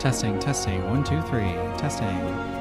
Testing, testing. 1, 2, 3. Testing.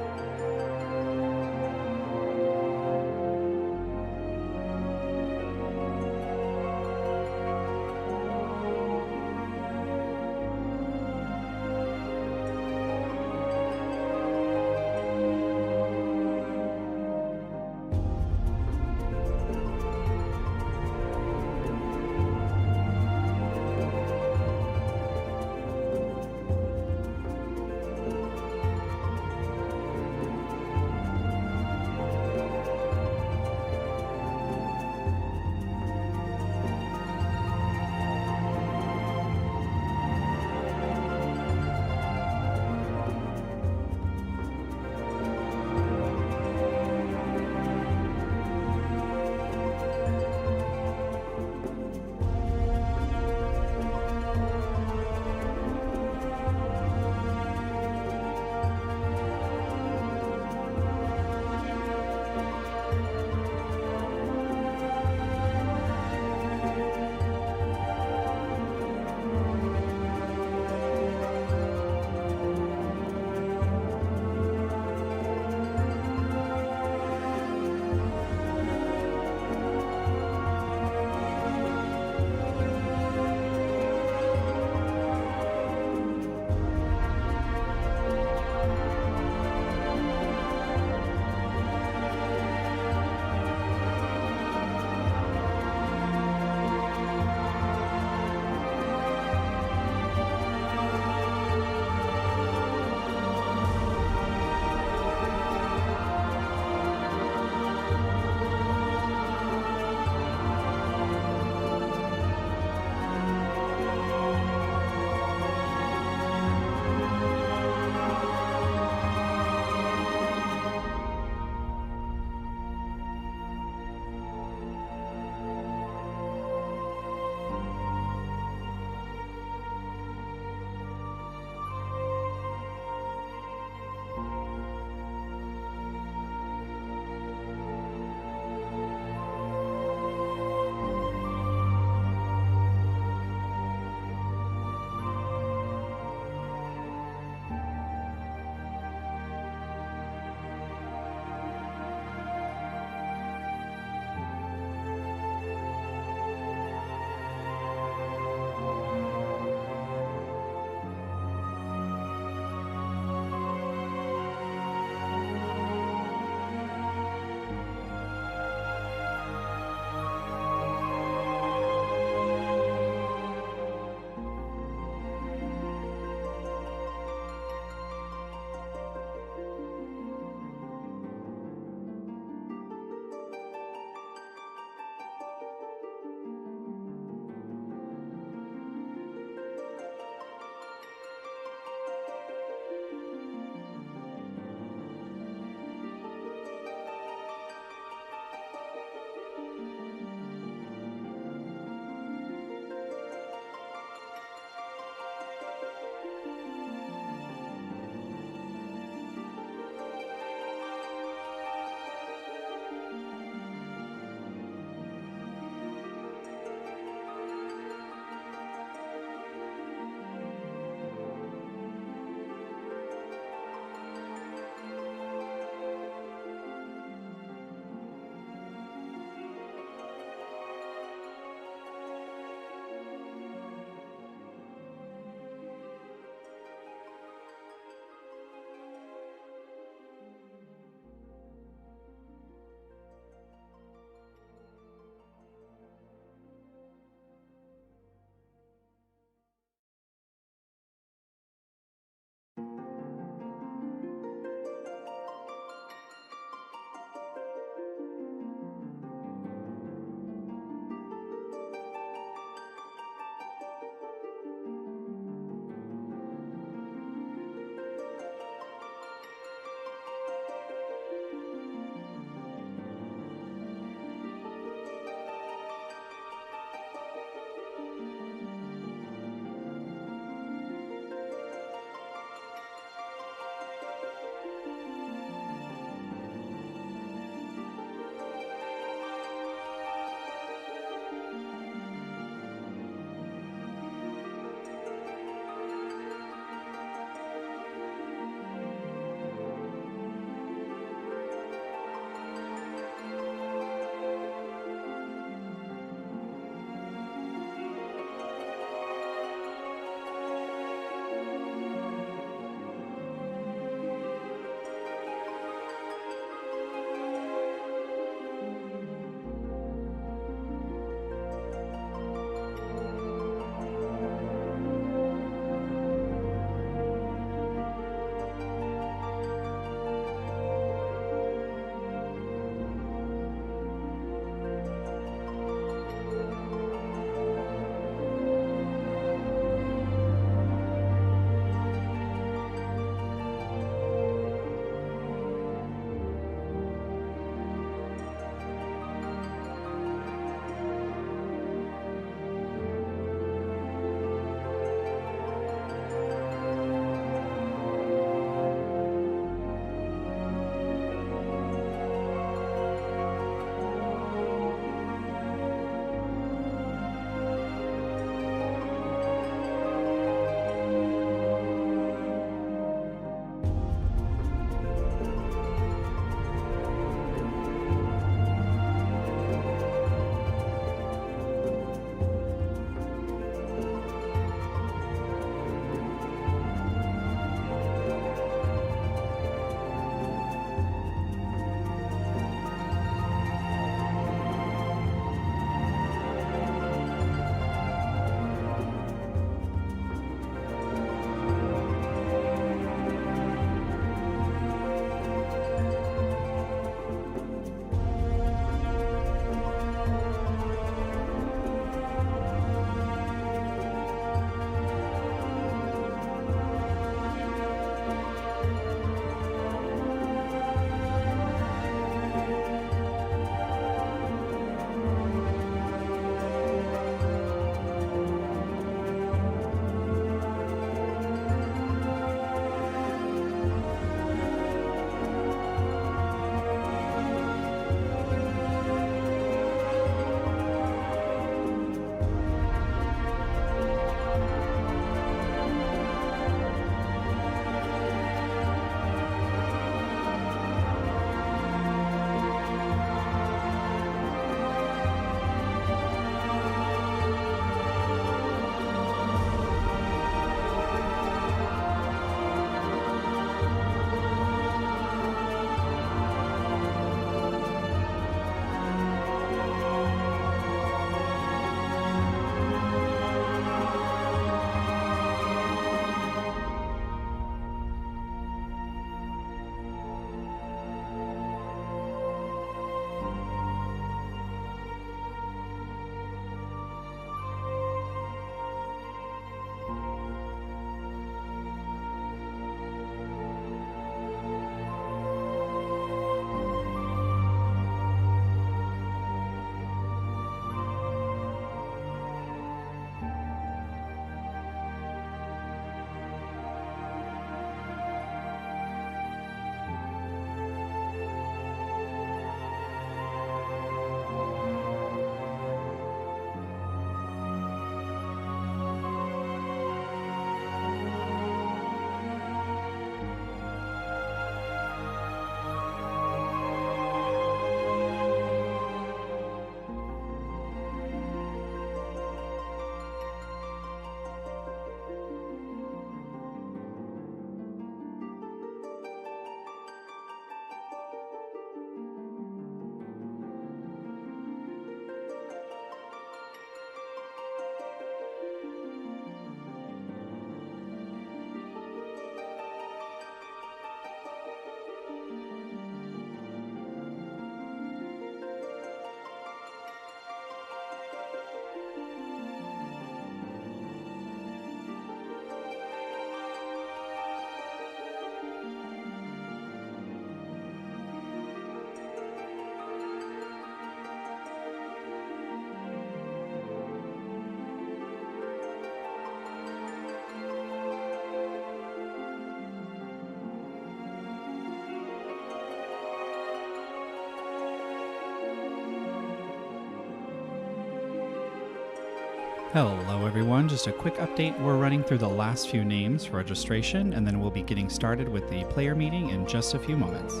Hello everyone, just a quick update. We're running through the last few names for registration, and then we'll be getting started with the player meeting in just a few moments.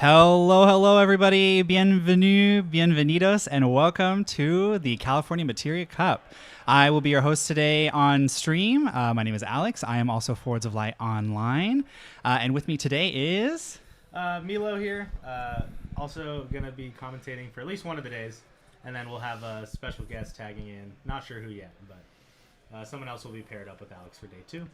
Hello, everybody. Bienvenidos, and welcome to the California Materia Cup. I will be your host today on stream. My name is Alex. I am also Forwards of Light Online. And with me today is... Milo here. Also going to be commentating for at least one of the days. And then we'll have a special guest tagging in. Not sure who yet, but someone else will be paired up with Alex for day 2.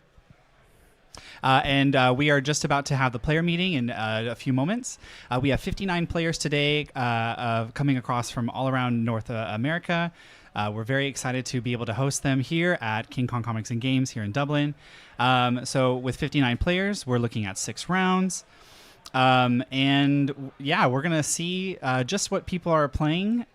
And we are just about to have the player meeting in a few moments. We have 59 players today coming across from all around North America. We're very excited to be able to host them here at King Kong Comics and Games here in Dublin. So with 59 players, we're looking at 6 rounds. And yeah, we're going to see just what people are playing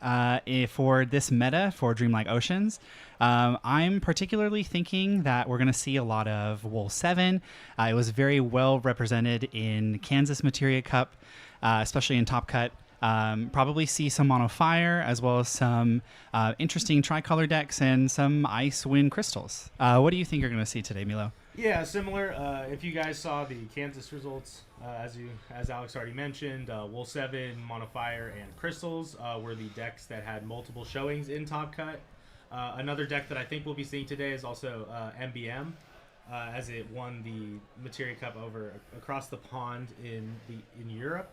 for this meta for Dreamlike Oceans. I'm particularly thinking that we're going to see a lot of Wool 7. It was very well represented in Kansas Materia Cup, especially in Top Cut. Probably see some Mono Fire, as well as some interesting tricolor decks and some Ice Wind Crystals. What do you think you're going to see today, Milo? Yeah, similar. If you guys saw the Kansas results, as Alex already mentioned, Wool 7, Mono Fire, and Crystals were the decks that had multiple showings in Top Cut. Another deck that I think we'll be seeing today is also MBM, as it won the Materia Cup over across the pond in Europe.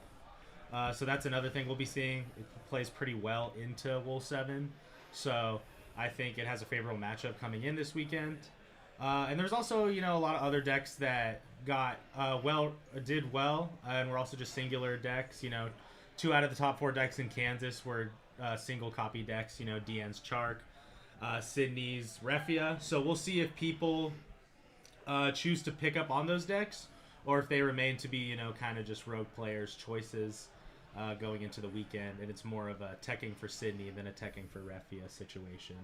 So that's another thing we'll be seeing. It plays pretty well into Wool 7, so I think it has a favorable matchup coming in this weekend. And there's also, a lot of other decks that did well, and were also just singular decks. 2 out of the top 4 decks in Kansas were single copy decks. DN's Chark, Sydney's Refia. So we'll see if people choose to pick up on those decks, or if they remain to be, kind of just rogue players' choices going into the weekend, and it's more of a teching for Sydney than a teching for Refia situation.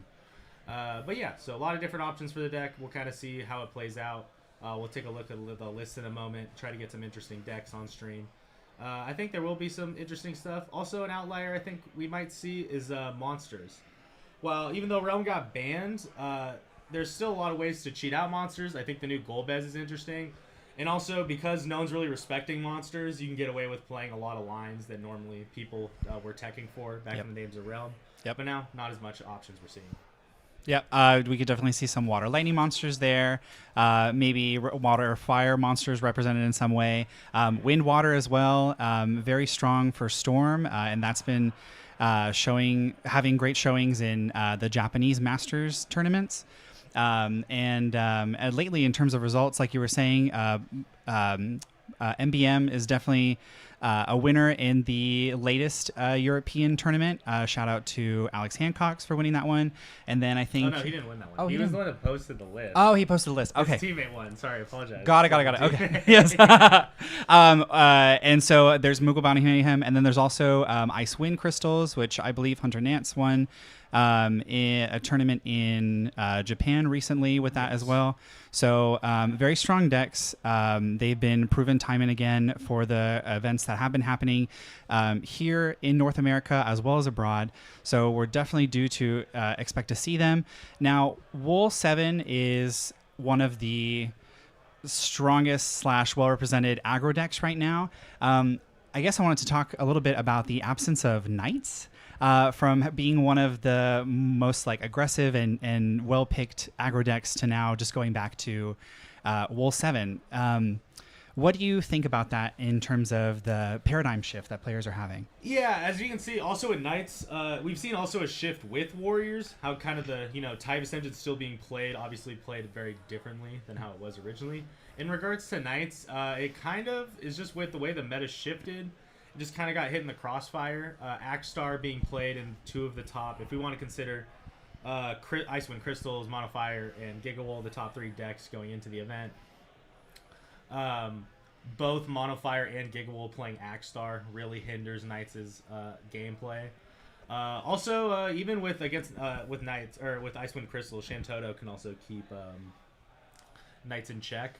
But yeah, so a lot of different options for the deck. We'll kind of see how it plays out. We'll take a look at the list in a moment, try to get some interesting decks on stream. I think there will be some interesting stuff. Also, an outlier I think we might see is monsters. Well, even though Realm got banned, there's still a lot of ways to cheat out monsters. I think the new Golbez is interesting. And also, because no one's really respecting monsters, you can get away with playing a lot of lines that normally people were teching for back in the days of Realm. But now, not as much options we're seeing. Yeah, we could definitely see some water lightning monsters there. Maybe water or fire monsters represented in some way. Wind water as well. Very strong for Storm, and that's been having great showings in the Japanese Masters tournaments. And lately, in terms of results, like you were saying, MBM is definitely a winner in the latest European tournament. Shout out to Alex Hancock for winning that one. And then I think... Oh, no, he didn't win that one. He was the one that posted the list. Oh, he posted the list. Okay. His teammate won. Sorry, I apologize. Got it. Okay. Yes. And so there's Moogle Bounty Mayhem, and then there's also Ice Wind Crystals, which I believe Hunter Nance won in a tournament in Japan recently with that as well. So very strong decks. They've been proven time and again for the events that have been happening here in North America as well as abroad. So we're definitely due to expect to see them. Now, Wool 7 is one of the strongest / well-represented aggro decks right now. I guess I wanted to talk a little bit about the absence of Knights. From being one of the most aggressive and well-picked aggro decks to now just going back to Wool 7. What do you think about that in terms of the paradigm shift that players are having? Yeah, as you can see, also with Knights, we've seen also a shift with Warriors, how kind of the, Tide Ascension still being played, obviously played very differently than how it was originally. In regards to Knights, it kind of is just with the way the meta shifted. Just kind of got hit in the crossfire. Axstar being played in 2 of the top. If we want to consider Icewind Crystals, Mono Fire, and Gigawall the top 3 decks going into the event. Both Mono Fire and Gigawall playing Axstar really hinders Knights' gameplay. Also, even with Knights or with Icewind Crystals, Shantoto can also keep Knights in check.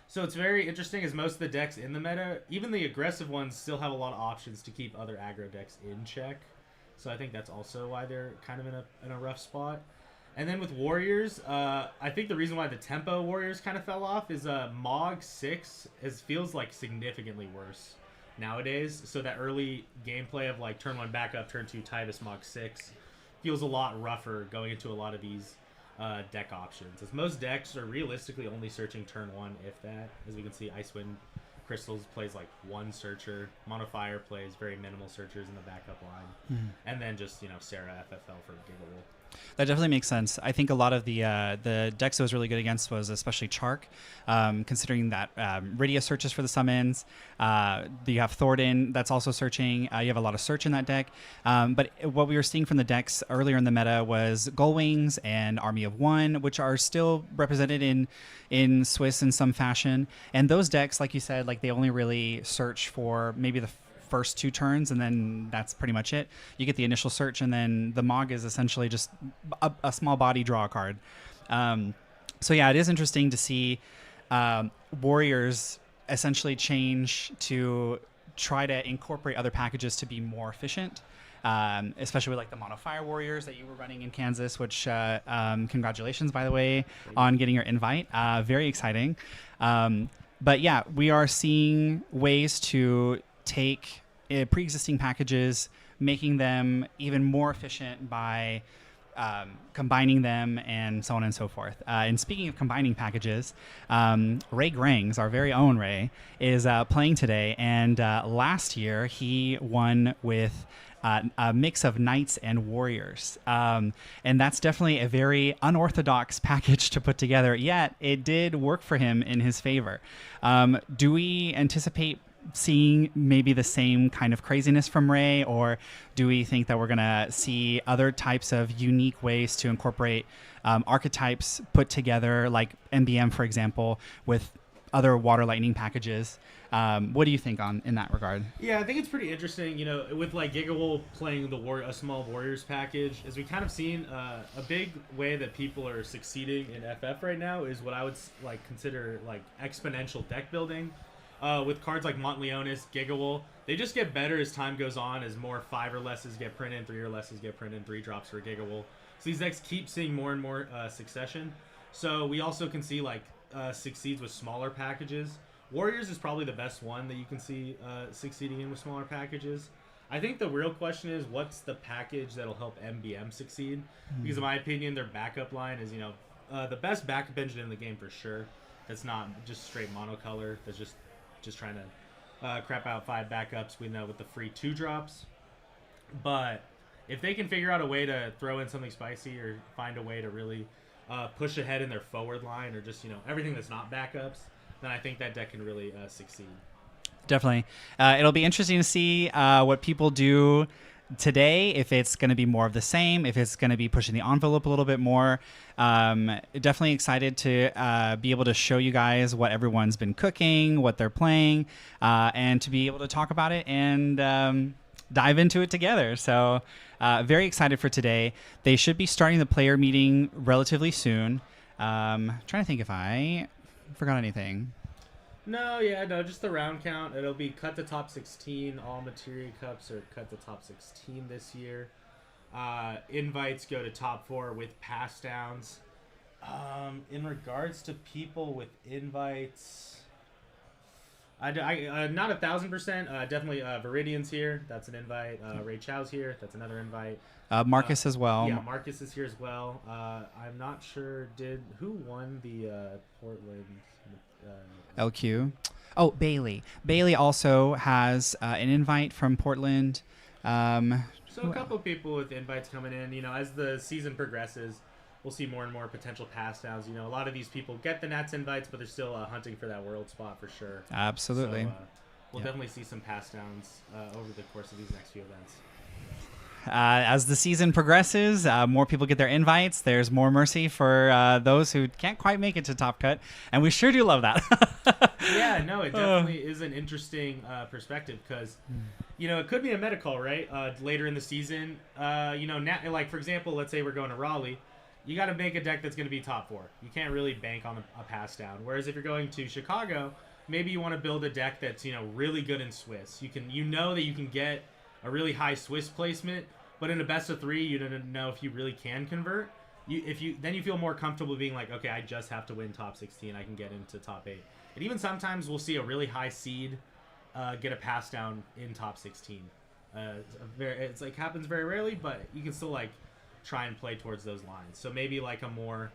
So it's very interesting as most of the decks in the meta, even the aggressive ones, still have a lot of options to keep other aggro decks in check. So I think that's also why they're kind of in a rough spot. And then with Warriors, I think the reason why the tempo Warriors kind of fell off is Mog 6 feels like significantly worse nowadays. So that early gameplay of like turn 1 backup, turn 2 Tybus Mach 6 feels a lot rougher going into a lot of these deck options. As most decks are realistically only searching turn 1, if that. As we can see, Icewind Crystals plays like 1 searcher. Monofire plays very minimal searchers in the backup line. And then just, Sarah FFL for Giggle. That definitely makes sense. I think a lot of the decks that was really good against was especially Chark, considering that Rydia searches for the summons. You have Thornton that's also searching. You have a lot of search in that deck. But what we were seeing from the decks earlier in the meta was Gullwings and Army of One, which are still represented in Swiss in some fashion. And those decks, like you said, like they only really search for maybe the first 2 turns, and then that's pretty much it. You get the initial search, and then the Mog is essentially just a small body draw a card. So yeah, it is interesting to see Warriors essentially change to try to incorporate other packages to be more efficient, especially with like the Mono Fire Warriors that you were running in Kansas, which congratulations, by the way, on getting your invite. Very exciting. But yeah, we are seeing ways to take pre-existing packages, making them even more efficient by combining them and so on and so forth. And speaking of combining packages, Ray Grangs, our very own Ray, is playing today. And last year, he won with a mix of Knights and Warriors. And that's definitely a very unorthodox package to put together, yet it did work for him in his favor. Do we anticipate seeing maybe the same kind of craziness from Ray, or do we think that we're going to see other types of unique ways to incorporate archetypes put together, like MBM, for example, with other Water Lightning packages? What do you think in that regard? Yeah, I think it's pretty interesting, with like Gigawol playing a small Warriors package, as we kind of seen a big way that people are succeeding in FF right now is what I would like consider like exponential deck building. With cards like Montleonis, Gigawol, they just get better as time goes on, as more 5 or lesses get printed, 3 or lesses get printed, 3 drops for Gigawol. So these decks keep seeing more and more succession. So we also can see like succeeds with smaller packages. Warriors is probably the best one that you can see succeeding in with smaller packages. I think the real question is, what's the package that'll help MBM succeed? Because in my opinion, their backup line is, the best backup engine in the game for sure. That's not just straight monocolor. That's just trying to crap out 5 backups, we know, with the free 2 drops. But if they can figure out a way to throw in something spicy, or find a way to really push ahead in their forward line, or just everything that's not backups, then I think that deck can really succeed. Definitely. It'll be interesting to see what people do today, if it's going to be more of the same, if it's going to be pushing the envelope a little bit more. Definitely excited to be able to show you guys what everyone's been cooking, what they're playing, and to be able to talk about it and dive into it together. So very excited for today. They should be starting the player meeting relatively soon. Trying to think if I forgot anything. No, just the round count. It'll be cut to top 16. All Materia Cups are cut to top 16 this year. Invites go to top 4 with pass downs. In regards to people with invites, not 1,000%. Definitely Viridian's here. That's an invite. Ray Chow's here. That's another invite. Marcus as well. Yeah, Marcus is here as well. I'm not sure. Who won the Portland? LQ. Oh, Bailey. Bailey also has an invite from Portland. So a couple of people with invites coming in. As the season progresses, we'll see more and more potential pass downs. A lot of these people get the Nats invites, but they're still hunting for that world spot for sure. Absolutely. So, we'll definitely see some pass downs over the course of these next few events. As the season progresses, more people get their invites. There's more mercy for those who can't quite make it to Top Cut, and we sure do love that. Yeah, no, it definitely is an interesting perspective, because, it could be a meta call, right? Later in the season, like, for example, let's say we're going to Raleigh. You got to make a deck that's going to be top 4. You can't really bank on a pass down. Whereas if you're going to Chicago, maybe you want to build a deck that's, really good in Swiss. That you can get a really high Swiss placement, but in a best of 3, you don't know if you really can convert. Then you feel more comfortable being like, okay, I just have to win top 16. I can get into top 8. And even sometimes we'll see a really high seed get a pass down in top 16. It's like happens very rarely, but you can still like try and play towards those lines. So maybe like a more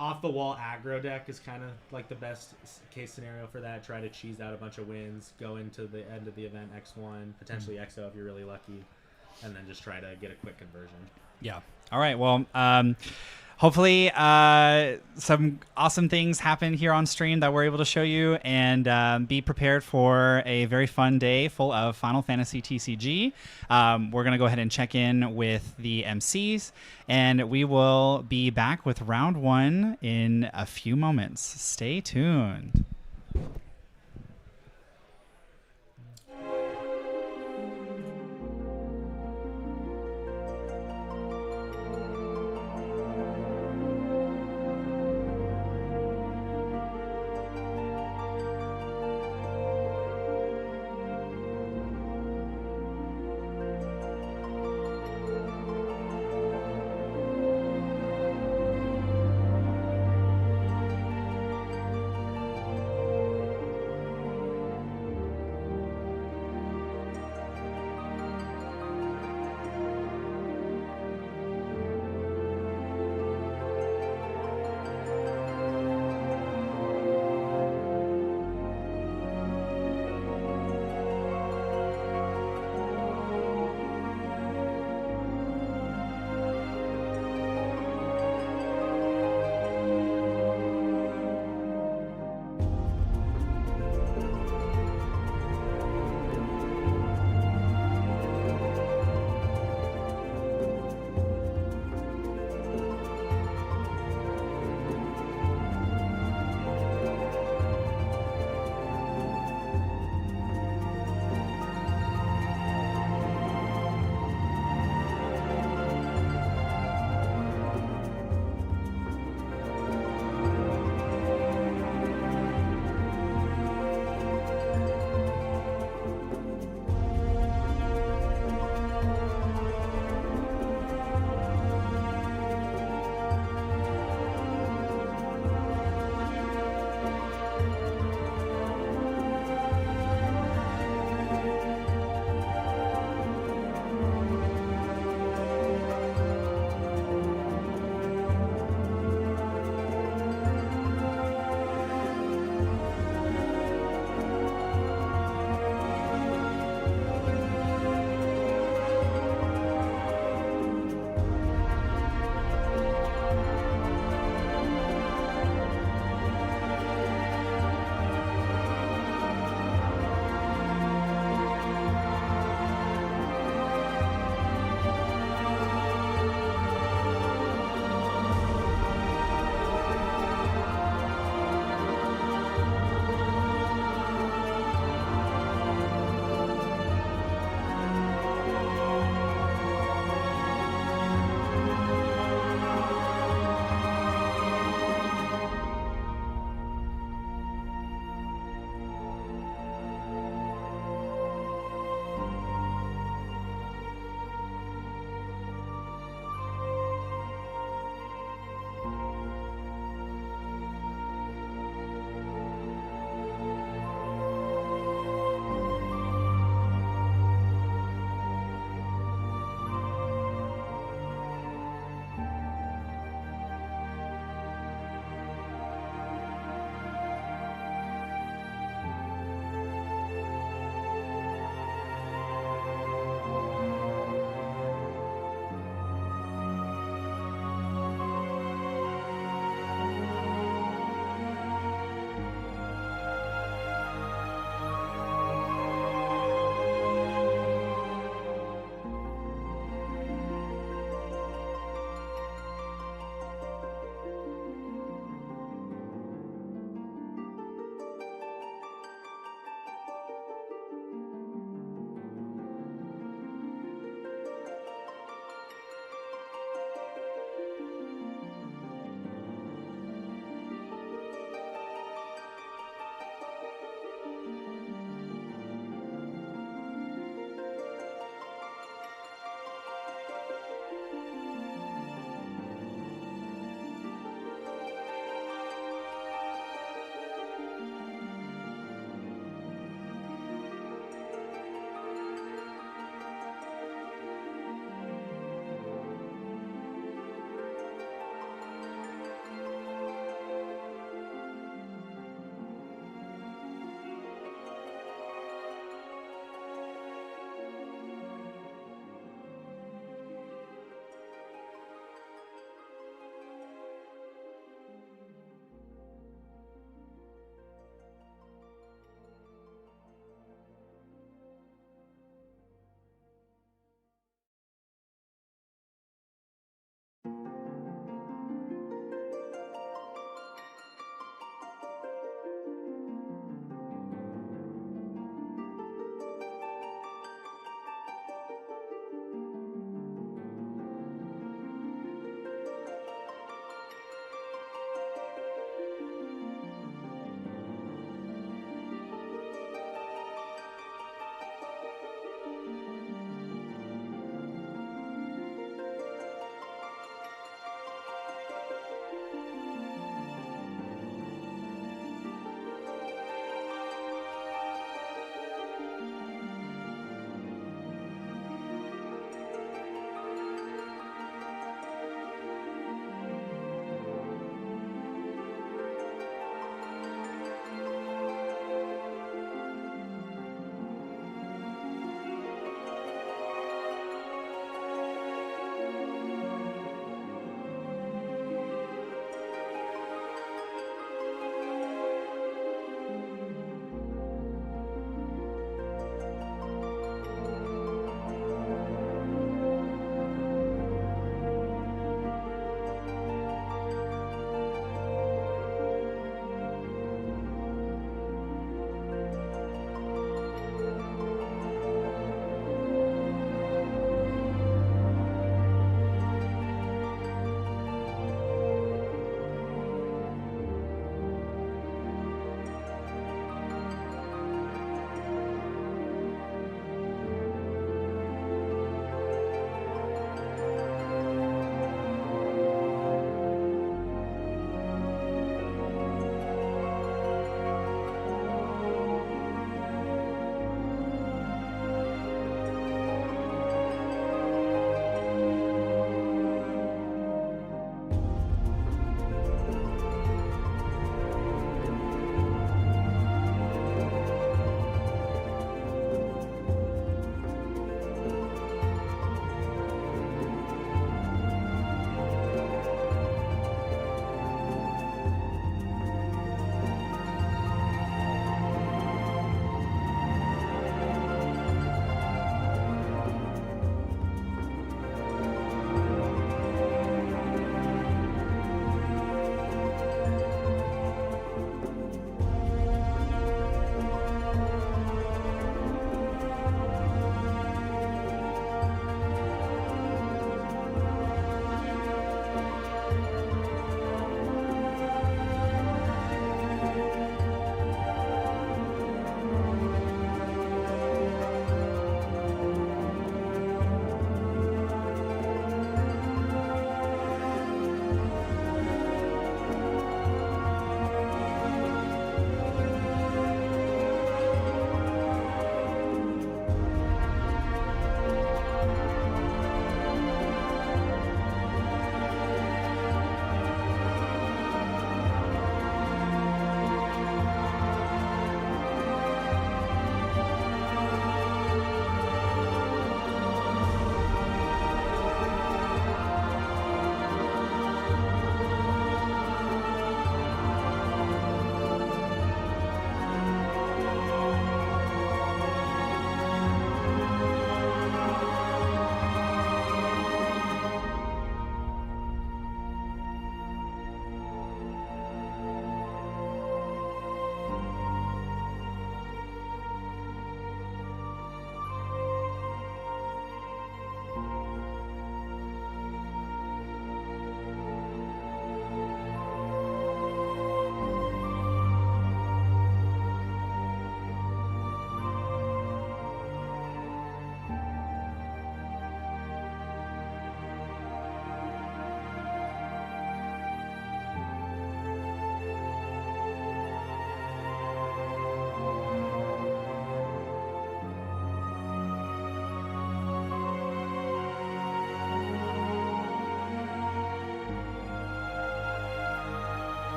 off the wall aggro deck is kind of like the best case scenario for that. Try to cheese out a bunch of wins, go into the end of the event X1, potentially XO if you're really lucky, and then just try to get a quick conversion. Yeah. All right. Well, hopefully some awesome things happen here on stream that we're able to show you, and be prepared for a very fun day full of Final Fantasy TCG. We're going to go ahead and check in with the MCs, and we will be back with round 1 in a few moments. Stay tuned.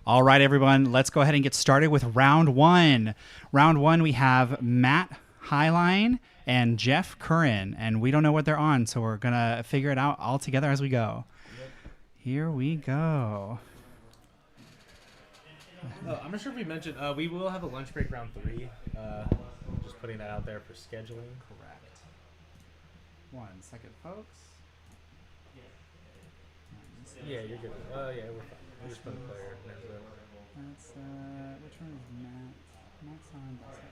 All right, everyone, let's go ahead and get started with round one. Round one, we have Matt Highline and Jeff Curran, and we don't know what they're on, so we're going to figure it out all together as we go. Yep. Here we go. I'm not sure if we mentioned, we will have a lunch break round 3. Just putting that out there for scheduling. Correct. 1 second, folks. Yeah, you're good. Yeah, we're fine. We'll just put a player. That's, which one is Matt? Matt's on this side.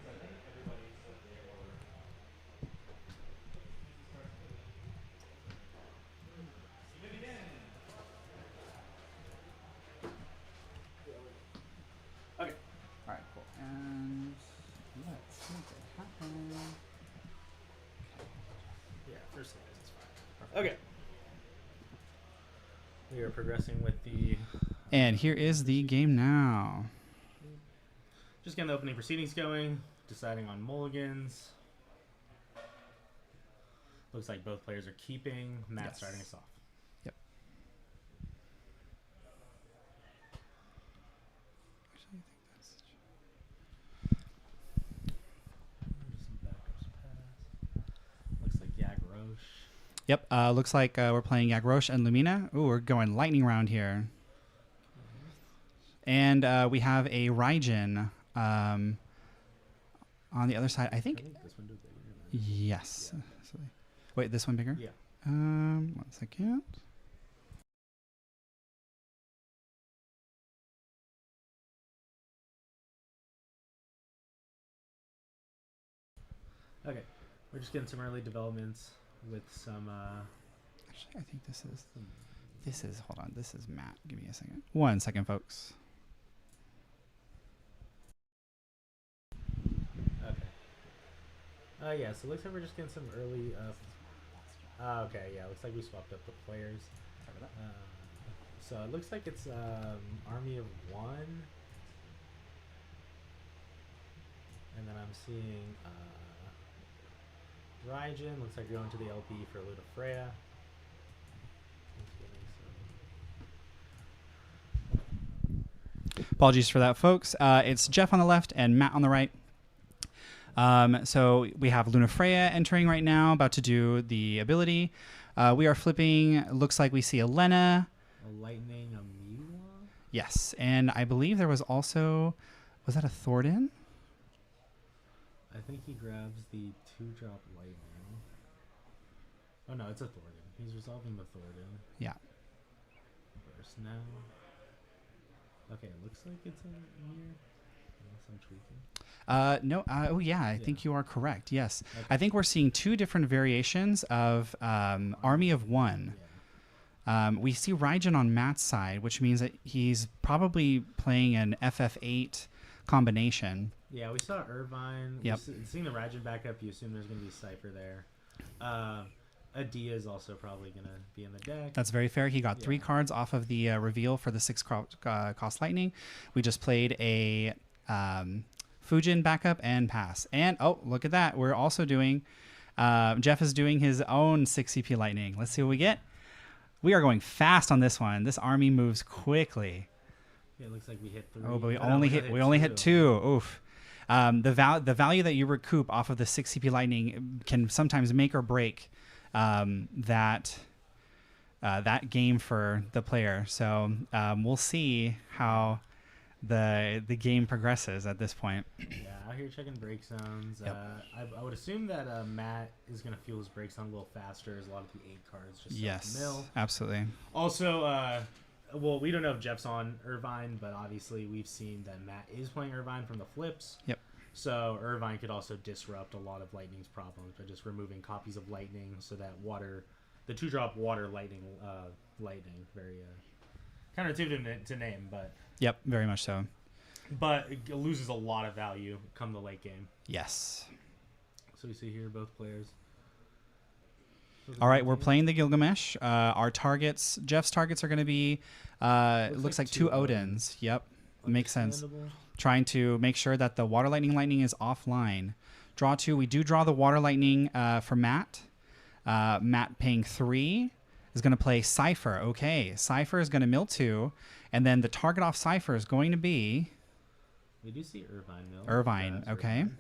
Okay. All right, cool. And let's make it happen. Yeah, first thing is fine. Okay. We are progressing with the... And here is the game now. Just getting the opening proceedings going, deciding on mulligans. Looks like both players are keeping. Matt starting us off. Yep. Actually, I think that's... Looks like Yag Roche. Yep. Looks like we're playing Yag Roche and Lumina. Ooh, we're going lightning round here. And we have a Raijin on the other side. I think this one did bigger. yes. Yeah. So, wait, this one bigger? Yeah. 1 second. Okay. We're just getting some early developments with some... Actually, I think this is, hold on, this is Matt. Give me a second. 1 second, folks. Okay. Yeah, so it looks like we're just getting some early... okay, yeah, looks like we swapped up the players. So it looks like it's Army of 1. And then I'm seeing Raijin. Looks like you're going to the LP for Ludafreya. Apologies for that, folks. It's Jeff on the left and Matt on the right. So we have Lunafreya entering right now, about to do the ability. We are flipping. Looks like we see a Lena. A Lightning, a Milo? Yes, and I believe there was also... Was that a Thornton? I think he grabs the 2-drop Lightning. Oh no, it's a Thornton. He's resolving the Thornton. Yeah. First now. Okay, it looks like it's a mirror. Unless I'm tweaking. No. Oh, yeah. I think you are correct. Yes. Okay. I think we're seeing 2 different variations of Army of 1. Yeah. We see Raijin on Matt's side, which means that he's probably playing an FF8 combination. Yeah, we saw Irvine. Yep. Seeing the Raijin back up, you assume there's going to be Cypher there. Adia is also probably going to be in the deck. That's very fair. He got 3 cards off of the reveal for the 6 cost lightning. We just played a Fujin backup and pass. And, oh, look at that. We're also doing, Jeff is doing his own 6 CP lightning. Let's see what we get. We are going fast on this one. This army moves quickly. Yeah, it looks like we hit 3. Oh, but we only hit 2. Oof. The value that you recoup off of the 6 CP lightning can sometimes make or break that game for the player. So we'll see how the game progresses at this point. Yeah, out here checking break zones. Yep. I would assume that Matt is going to fuel his break zone a little faster as a lot of the 8 cards just yes, mill. Absolutely. Also, well, we don't know if Jeff's on Irvine, but obviously we've seen that Matt is playing Irvine from the flips. Yep. So Irvine could also disrupt a lot of Lightning's problems by just removing copies of Lightning, so that the 2-drop water Lightning, very counterintuitive to name, but Yep, very much so. But it loses a lot of value come the late game. Yes. So we see here both players. All right, we're playing the Gilgamesh. Our targets, Jeff's targets are going to be, looks like 2 Odins. Yep, makes sense. Trying to make sure that the Water Lightning is offline. Draw 2. We do draw the Water Lightning for Matt. Matt paying 3. is going to play Cypher. Okay, Cypher is going to mill 2, and then the target off Cypher is going to be We do see Irvine mill. Irvine. Okay. Irvine.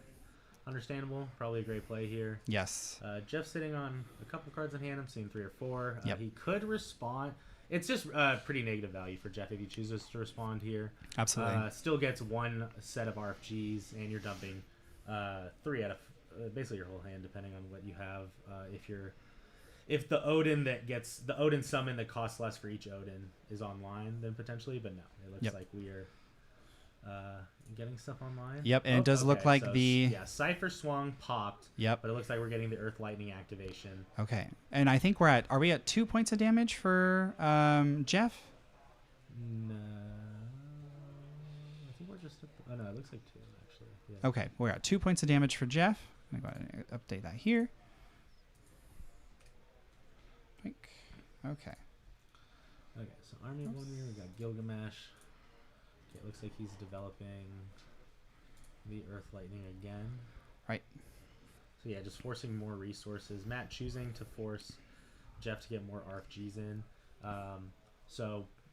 Understandable. Probably a great play here. Yes. Jeff's sitting on a couple cards in hand. I'm seeing 3 or 4. Yep. He could respond. It's just pretty negative value for Jeff if he chooses to respond here. Absolutely. Still gets 1 set of RFGs, and you're dumping 3 out of basically your whole hand, depending on what you have. If the Odin that gets the Odin summon that costs less for each Odin is online, then potentially. But no, it looks like we are getting stuff online. Yep, and it does look like Cypher swung popped. Yep. But it looks like we're getting the Earth Lightning activation. Okay, and I think are we at 2 points of damage for Jeff? No, I think we're just oh no, it looks like 2 actually. Yeah. Okay, we're at 2 points of damage for Jeff. I'm gonna go ahead and update that here. Okay. Okay, so Army of Wonder, we got Gilgamesh. Okay, it looks like he's developing the Earth Lightning again. Right. So yeah, just forcing more resources. Matt choosing to force Jeff to get more RFGs in.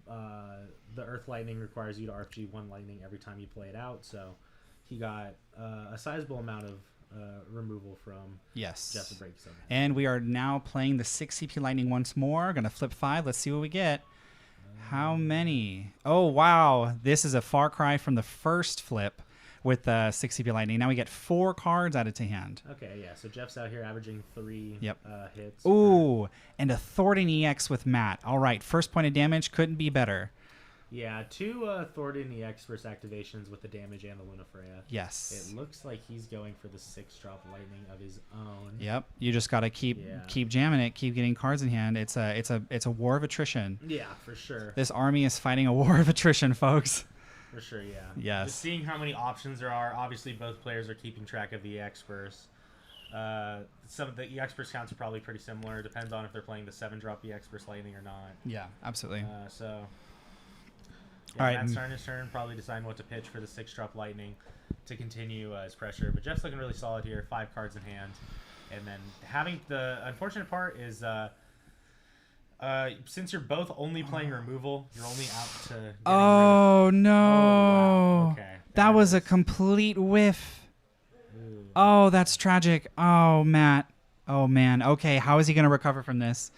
The Earth Lightning requires you to RFG 1 lightning every time you play it out. So he got a sizable amount of removal from Jeff's break. And we are now playing the 6 CP lightning once more. Gonna flip 5. Let's see what we get. How many? Oh wow, this is a far cry from the first flip with the 6 CP lightning. Now we get 4 cards added to hand. Okay, yeah. So Jeff's out here averaging 3 hits. Ooh, and a Thornton EX with Matt. All right, first point of damage couldn't be better. Yeah, 2 Thornton EX first activations with the damage and the Lunafreya. Yes. It looks like he's going for the 6-drop lightning of his own. Yep. You just got to keep jamming it, keep getting cards in hand. It's a war of attrition. Yeah, for sure. This army is fighting a war of attrition, folks. For sure, yeah. Yes. Just seeing how many options there are. Obviously, both players are keeping track of the EX bursts. Some of the EX burst counts are probably pretty similar. Depends on if they're playing the 7-drop EX burst lightning or not. Yeah, absolutely. All right, Matt's starting his turn, probably deciding what to pitch for the 6-drop lightning to continue his pressure. But Jeff's looking really solid here, 5 cards in hand. And then having the unfortunate part is since you're both only playing removal, you're only out to Oh, no. Oh, wow. Okay. That was a complete whiff. Ooh. Oh, that's tragic. Oh, Matt. Oh, man. Okay, how is he going to recover from this?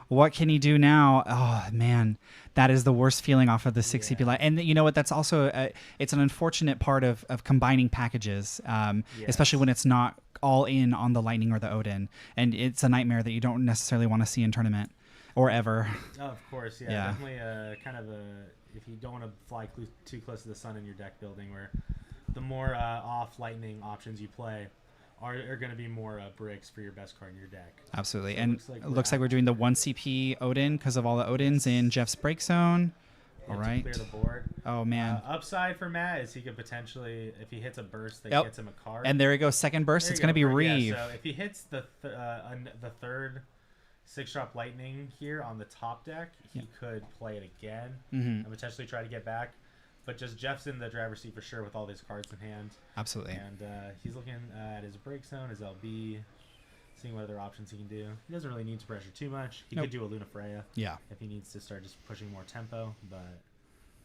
What can he do now? Oh, man. That is the worst feeling off of the 6 CP light. And you know what? That's also it's an unfortunate part of combining packages, especially when it's not all in on the Lightning or the Odin. And it's a nightmare that you don't necessarily want to see in tournament or ever. Oh, of course. Yeah. Definitely kind of if you don't want to fly too close to the sun in your deck building, where the more off Lightning options you play are going to be more bricks for your best card in your deck. Absolutely. So and it looks like we're doing the 1 CP Odin because of all the Odins in Jeff's break zone. All right. Clear the board. Oh, man. Upside for Matt is he could potentially, if he hits a burst that gets him a card. And there he goes. Second burst. It's going to be Reeve. Yeah, so if he hits the third 6-drop lightning here on the top deck, he could play it again and potentially try to get back. But just Jeff's in the driver's seat for sure with all these cards in hand. Absolutely. And he's looking at his break zone, his LB, seeing what other options he can do. He doesn't really need to pressure too much. He could do a Lunafreya if he needs to start just pushing more tempo, but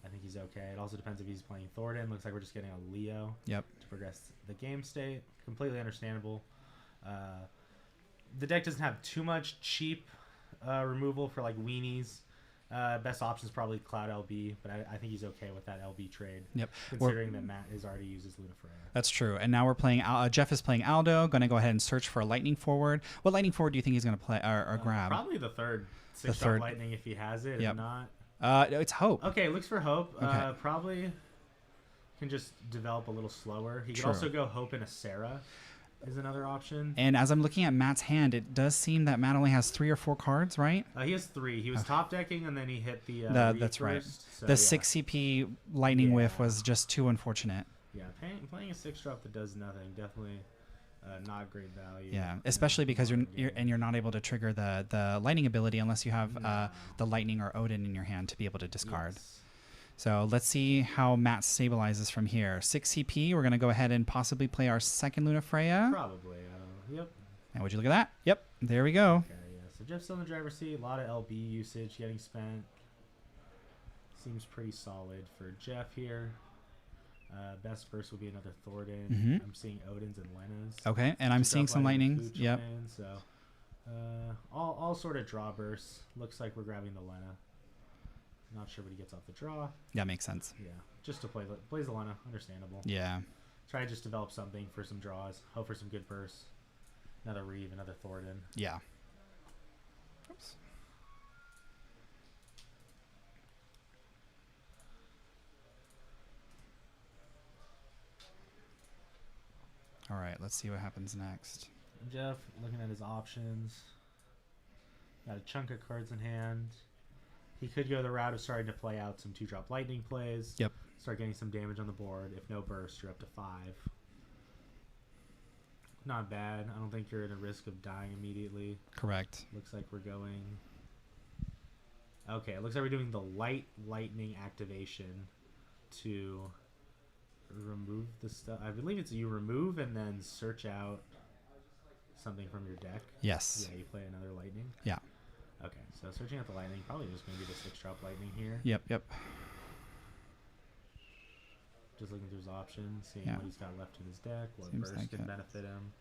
I think he's okay. It also depends if he's playing Thornton. Looks like we're just getting a Leo to progress the game state. Completely understandable. The deck doesn't have too much cheap removal for like weenies. Best option is probably Cloud LB, but I think he's okay with that LB trade. Yep. Considering that Matt has already used his Lunafreya. That's true. And now we're playing. Jeff is playing Aldo. Going to go ahead and search for a Lightning Forward. What Lightning Forward do you think he's going to play or grab? Probably the third 6-drop Lightning if he has it. If not, it's Hope. Okay, looks for Hope. Okay. Probably can just develop a little slower. He could also go Hope and a Sarah. Is another option. And as I'm looking at Matt's hand, it does seem that Matt only has 3 or 4 cards, right? He has 3. He was top decking, and then he hit the that's right. So, the 6 CP Lightning whiff was just too unfortunate. Yeah, playing a 6-drop that does nothing, definitely not great value. Yeah, especially because you're not able to trigger the Lightning ability unless you have the Lightning or Odin in your hand to be able to discard. Yes. So let's see how Matt stabilizes from here. 6 CP, we're going to go ahead and possibly play our second Lunafreya. Probably. Yep. And would you look at that? Yep, there we go. Okay, yeah. so Jeff's still in the driver's seat. A lot of LB usage getting spent. Seems pretty solid for Jeff here. Best first will be another Thornton. I'm seeing Odin's and Lena's. Okay, and I'm seeing some lightnings. Yep. So all sort of draw bursts. Looks like we're grabbing the Lena. Not sure what he gets off the draw. Yeah, makes sense. Yeah, just to plays the Lena. Understandable. Yeah. Try to just develop something for some draws. Hope for some good bursts. Another Reeve, another Thornton. Yeah. Oops. All right, let's see what happens next. Jeff looking at his options. Got a chunk of cards in hand. He could go the route of starting to play out some 2-drop lightning plays. Yep. Start getting some damage on the board. If no burst, you're up to 5. Not bad. I don't think you're at a risk of dying immediately. Correct. Looks like we're going... Okay, it looks like we're doing the lightning activation to remove the stuff. I believe it's you remove and then search out something from your deck. Yes. Yeah, you play another lightning. Yeah. Okay, so searching out the lightning, probably just going to be the 6-drop lightning here. Yep. Just looking through his options, seeing Yeah. what he's got left in his deck, what Seems burst like can it. benefit him,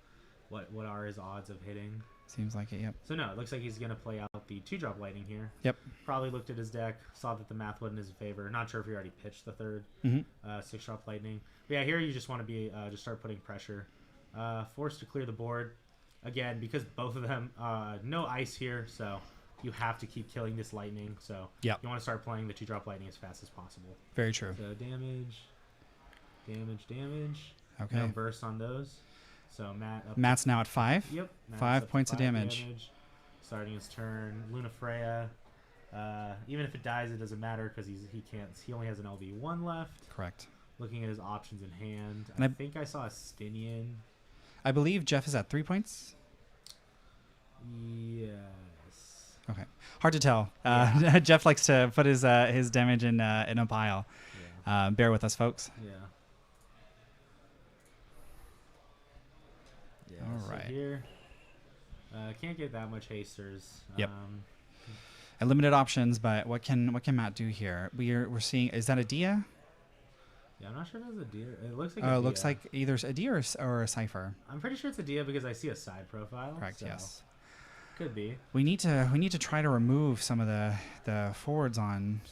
what are his odds of hitting. Seems like it, yep. So no, it looks like he's going to play out the 2-drop lightning here. Yep. Probably looked at his deck, saw that the math wasn't in his favor. Not sure if he already pitched the third 6-drop lightning. But yeah, here you just want to be just start putting pressure. Forced to clear the board. Again, because both of them, no ice here, so you have to keep killing this lightning. So Yep. you want to start playing the 2-drop lightning as fast as possible. Very true. So damage. Okay. No burst on those. So Matt's now at 5. Yep. Matt's 5 up points of 5 damage. Starting his turn. Luna Freya. Even if it dies, it doesn't matter because he only has an LV1 left. Correct. Looking at his options in hand. And I think I saw a Stinian. I believe Jeff is at 3 points. Yes. Okay. Hard to tell. Yeah. Jeff likes to put his damage in a pile. Yeah. Bear with us, folks. Yeah. All so right. Here, can't get that much hasters. Yep. And limited options, but what can Matt do here? We're seeing, is that a Dia? Yeah, I'm not sure if it's a deer. It looks like Oh, a it looks Dia. like either a Dia or a Cipher. I'm pretty sure it's a Dia because I see a side profile. Correct. So Yes. Could be. We need to try to remove some of the forwards on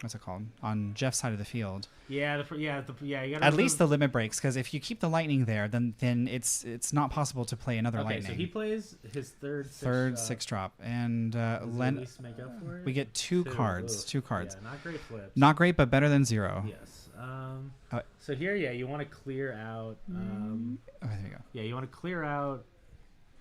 what's it called, on Jeff's side of the field. Yeah. You gotta At least the limit breaks, because if you keep the lightning there, then it's not possible to play another Okay, lightning. so he plays his third 6-drop, and does it at least make up for it? we get two cards. Ugh. Two cards. Yeah, not great flips. Not great, but better than 0. Yes. So here, you want to clear out. Oh, there you go. Yeah, you want to clear out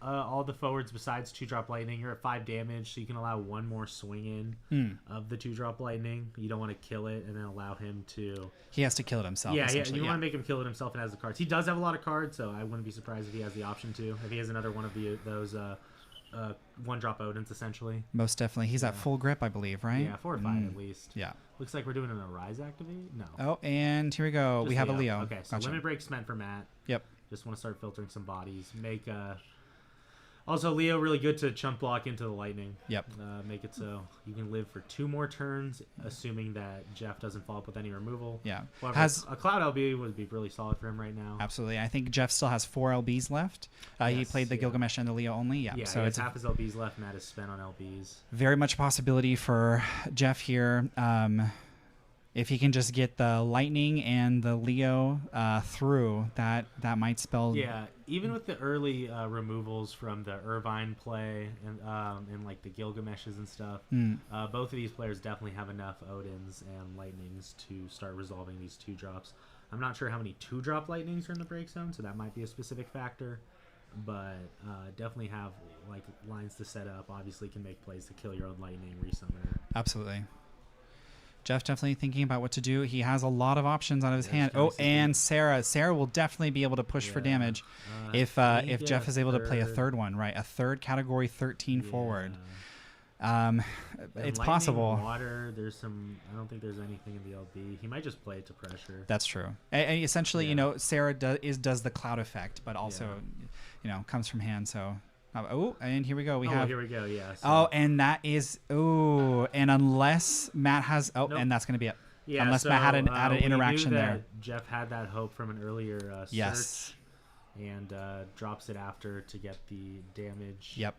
all the forwards besides 2-drop lightning. You're at 5 damage, so you can allow one more swing in of the 2-drop lightning. You don't want to kill it and then allow him to. He has to kill it himself. Yeah, essentially. you want to make him kill it himself and has the cards. He does have a lot of cards, so I wouldn't be surprised if he has the option to. If he has another one of those 1-drop Odins, essentially. Most definitely. He's at full grip, I believe, right? Yeah, 4 or 5 at least. Yeah. Looks like we're doing an Arise activate. No. Oh, and here we go. Just we have a Leo. Okay, so Gotcha. limit break's meant for Matt. Yep. Just want to start filtering some bodies. Also, Leo, really good to chunk block into the lightning. Yep. Make it so you can live for 2 more turns, assuming that Jeff doesn't follow up with any removal. Yeah. However, a Cloud LB would be really solid for him right now. Absolutely. I think Jeff still has 4 LBs left. He Yes, played the Gilgamesh and the Leo only. Yeah. Yeah, So he has it's half his LBs left. Matt is spent on LBs. very much a possibility for Jeff here. If he can just get the lightning and the Leo through, that might spell. Yeah, even with the early removals from the Irvine play and like the Gilgameshes and stuff, both of these players definitely have enough Odins and Lightnings to start resolving these 2-drops. I'm not sure how many 2-drop Lightnings are in the break zone, so that might be a specific factor. But definitely have like lines to set up. Obviously, can make plays to kill your own Lightning, resummoner. Absolutely. Jeff definitely thinking about what to do. He has a lot of options out of his hand. Oh, and Sarah. Sarah will definitely be able to push for damage if Jeff is able to play a third one, right? A third category 13 forward. It's possible. Water. There's some. I don't think there's anything in the LB. He might just play it to pressure. That's true. Essentially, Sarah does the cloud effect, but also, comes from hand. So Oh, and here we go. Here we go. Yeah. So. Oh, and that is and unless Matt has Nope. and that's gonna be it. Yeah, unless Matt had an interaction we knew there. that Jeff had that hope from an earlier yes. search, and drops it after to get the damage. Yep.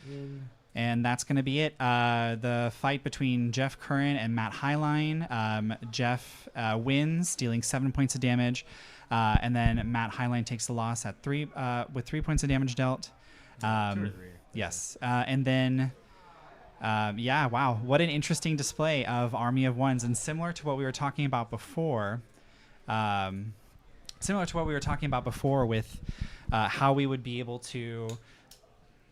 In. And that's going to be it. The fight between Jeff Curran and Matt Highline. Jeff wins, dealing 7 points of damage, and then Matt Highline takes the loss at with 3 points of damage dealt. 2 or 3. Yes, and then. Wow. What an interesting display of Army of Ones. And similar to what we were talking about before, with how we would be able to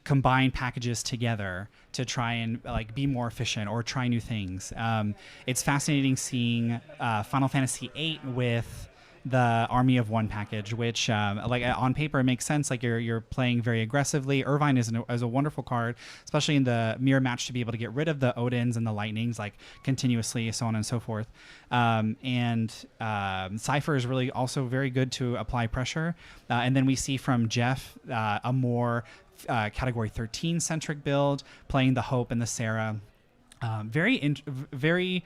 combine packages together to try and be more efficient or try new things. It's fascinating seeing Final Fantasy VIII with the Army of One package, which on paper it makes sense. You're playing very aggressively. Irvine is a wonderful card, especially in the mirror match, to be able to get rid of the Odins and the Lightnings continuously, so on and so forth. And Cypher is really also very good to apply pressure. And then we see from Jeff a more category 13 centric build, playing the Hope and the Sarah. Very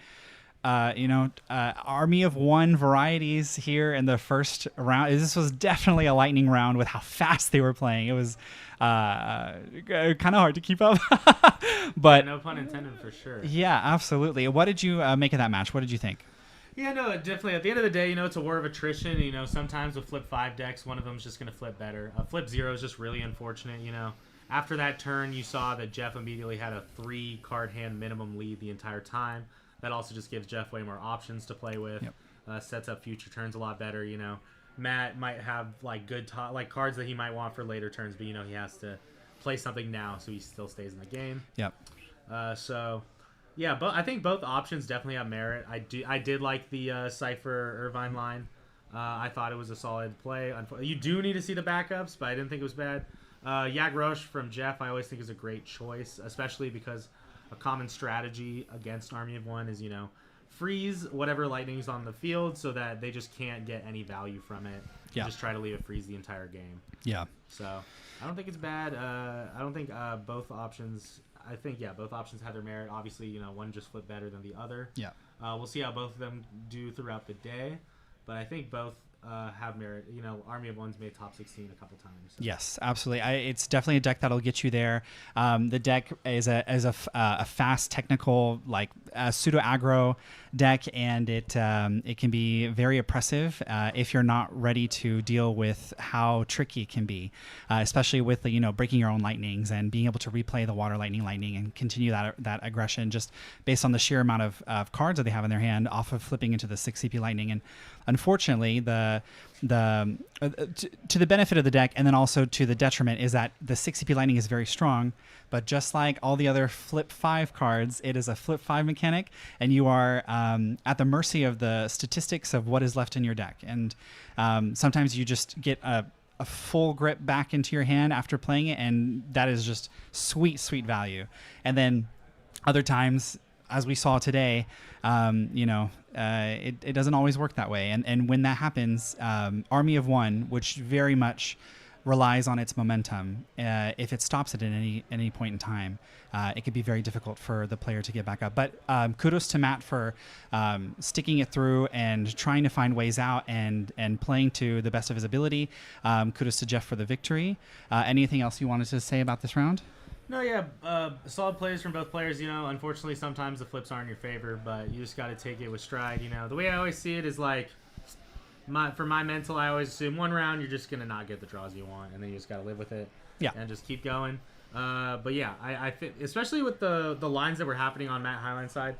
Army of One varieties here in the first round. This was definitely a lightning round with how fast they were playing. It was kind of hard to keep up. But no pun intended, for sure. Yeah, absolutely. What did you make of that match? What did you think? Yeah, no, definitely. At the end of the day, it's a war of attrition. Sometimes with flip 5 decks, one of them's just going to flip better. Flip 0 is just really unfortunate. After that turn, you saw that Jeff immediately had a 3-card hand minimum lead the entire time. That also just gives Jeff way more options to play with. Yep. Sets up future turns a lot better. Matt might have good cards that he might want for later turns, but he has to play something now so he still stays in the game. Yep. But I think both options definitely have merit. I did like the Cypher Irvine line. I thought it was a solid play. You do need to see the backups, but I didn't think it was bad. Yag Roche from Jeff I always think is a great choice, especially because a common strategy against Army of One is, freeze whatever lightning's on the field so that they just can't get any value from it. Yeah. Just try to leave it freeze the entire game. Yeah. So I don't think it's bad. I don't think both options. I think both options have their merit. Obviously, one just flipped better than the other. Yeah. We'll see how both of them do throughout the day, but I think both have merit. Army of One's made top 16 a couple times. So. Yes, absolutely. It's definitely a deck that'll get you there. The deck is a fast, technical, pseudo aggro deck, and it can be very oppressive if you're not ready to deal with how tricky it can be, especially with breaking your own lightnings and being able to replay the water lightning and continue that aggression just based on the sheer amount of cards that they have in their hand off of flipping into the 6 CP lightning. And unfortunately, to the benefit of the deck and then also to the detriment is that the 6 CP lightning is very strong, but just like all the other flip 5 cards, it is a flip 5 mechanic, and you are at the mercy of the statistics of what is left in your deck. And sometimes you just get a full grip back into your hand after playing it, and that is just sweet value. And then other times, as we saw today, it doesn't always work that way. And when that happens, Army of One, which very much relies on its momentum, if it stops it at any point in time, it could be very difficult for the player to get back up. But kudos to Matt for sticking it through and trying to find ways out and playing to the best of his ability. Kudos to Jeff for the victory. Anything else you wanted to say about this round? No, solid plays from both players. Unfortunately, sometimes the flips aren't in your favor, but you just got to take it with stride. The way I always see it is for my mental, I always assume one round you're just gonna not get the draws you want, and then you just got to live with it. Yeah. And just keep going. I fit, especially with the lines that were happening on Matt Highline's side,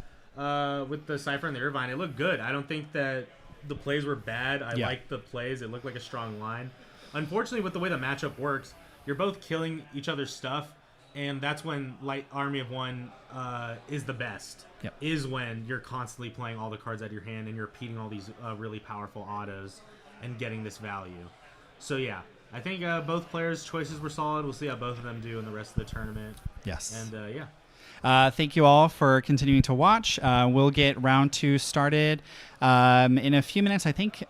with the Cypher and the Irvine, it looked good. I don't think that the plays were bad. I liked the plays. It looked like a strong line. Unfortunately, with the way the matchup works, you're both killing each other's stuff. And that's when Army of One is the best. Yep. Is when you're constantly playing all the cards out of your hand and you're repeating all these really powerful autos and getting this value. So I think both players' choices were solid. We'll see how both of them do in the rest of the tournament. Yes. And thank you all for continuing to watch. We'll get round 2 started in a few minutes. I think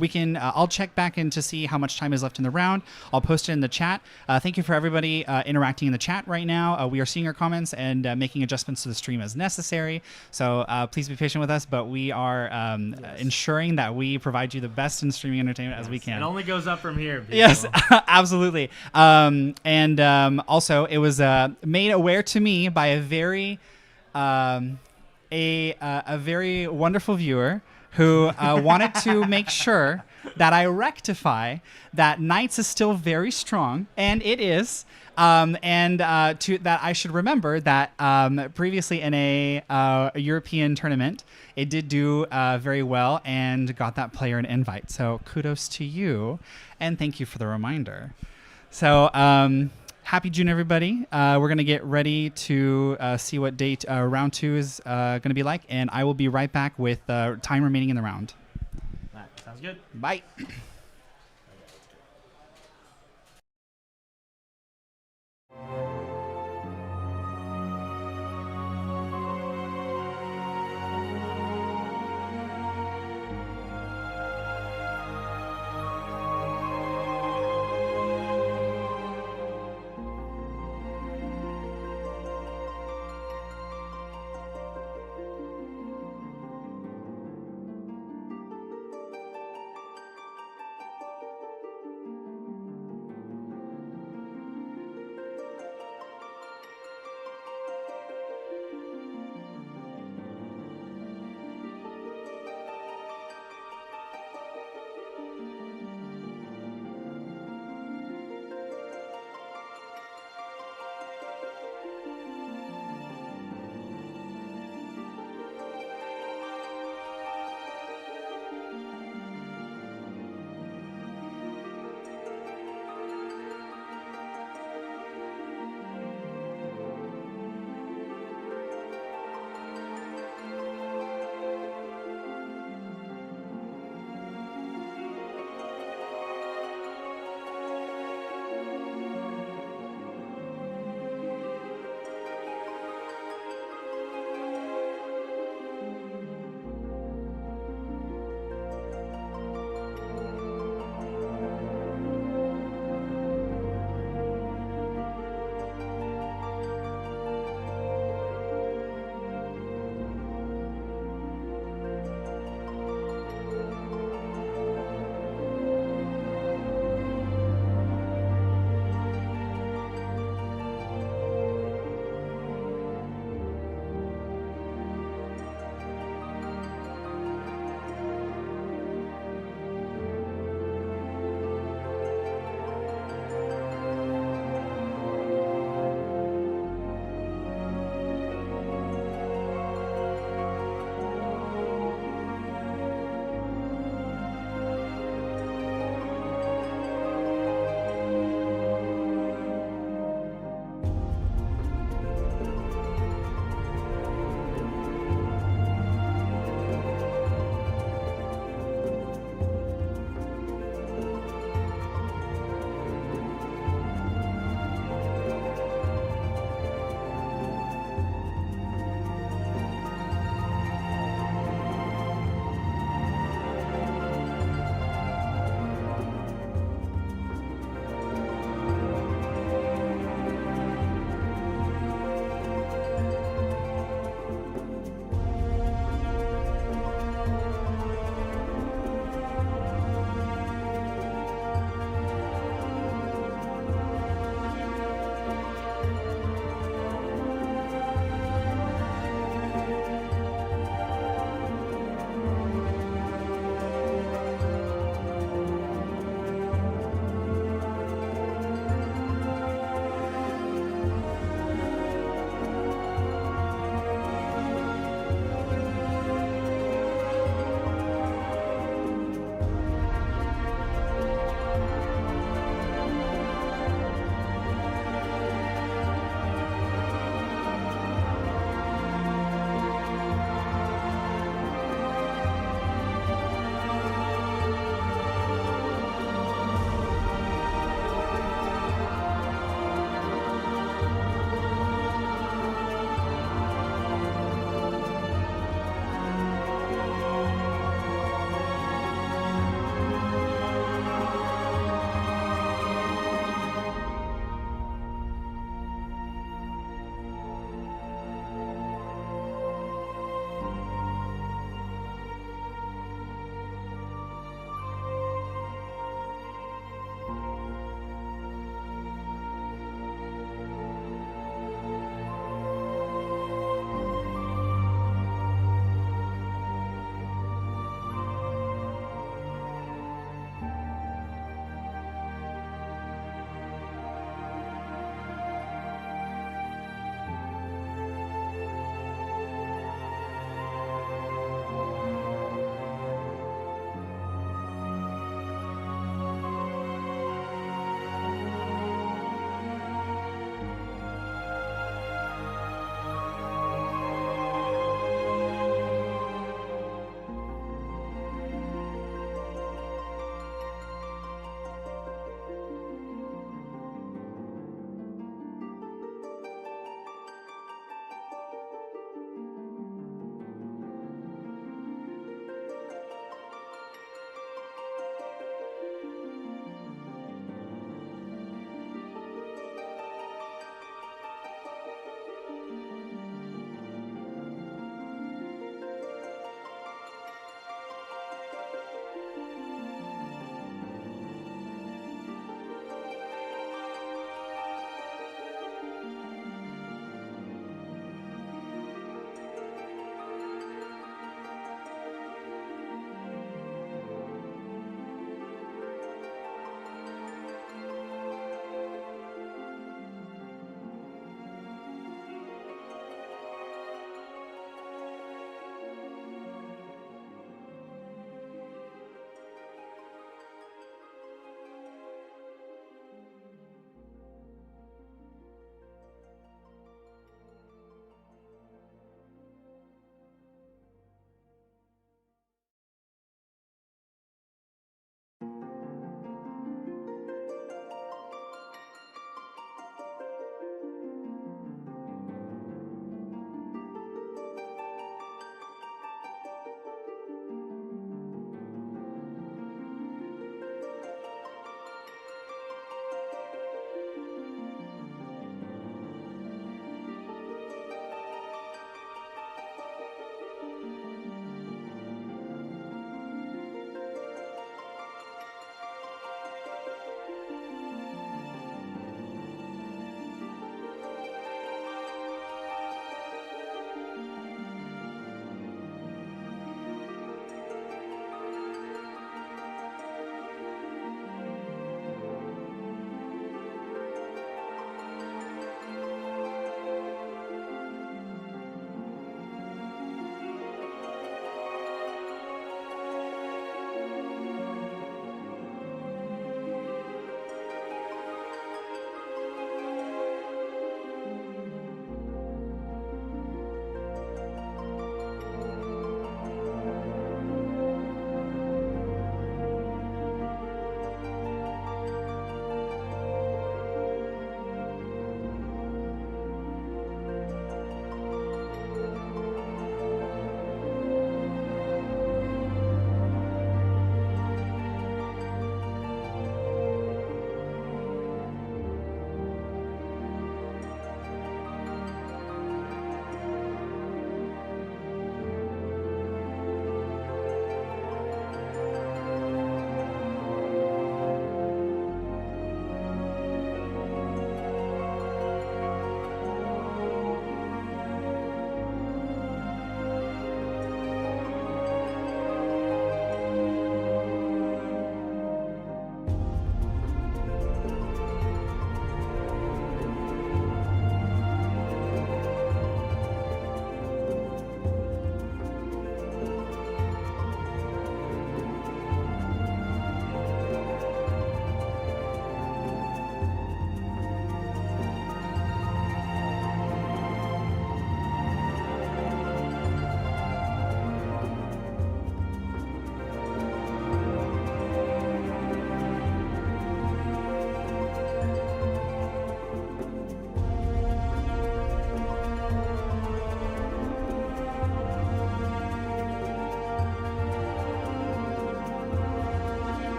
we can. I'll check back in to see how much time is left in the round. I'll post it in the chat. Thank you for everybody interacting in the chat right now. We are seeing your comments and making adjustments to the stream as necessary. So please be patient with us, but we are ensuring that we provide you the best in streaming entertainment as we can. It only goes up from here. People. Yes, absolutely. Also, it was made aware to me by a very a very wonderful viewer who wanted to make sure that I rectify that Knights is still very strong, and it is. That I should remember that previously in a European tournament, it did do very well and got that player an invite. So kudos to you, and thank you for the reminder. So happy June, everybody. We're going to get ready to see what date round 2 is going to be like, and I will be right back with time remaining in the round. All right, sounds good. Bye.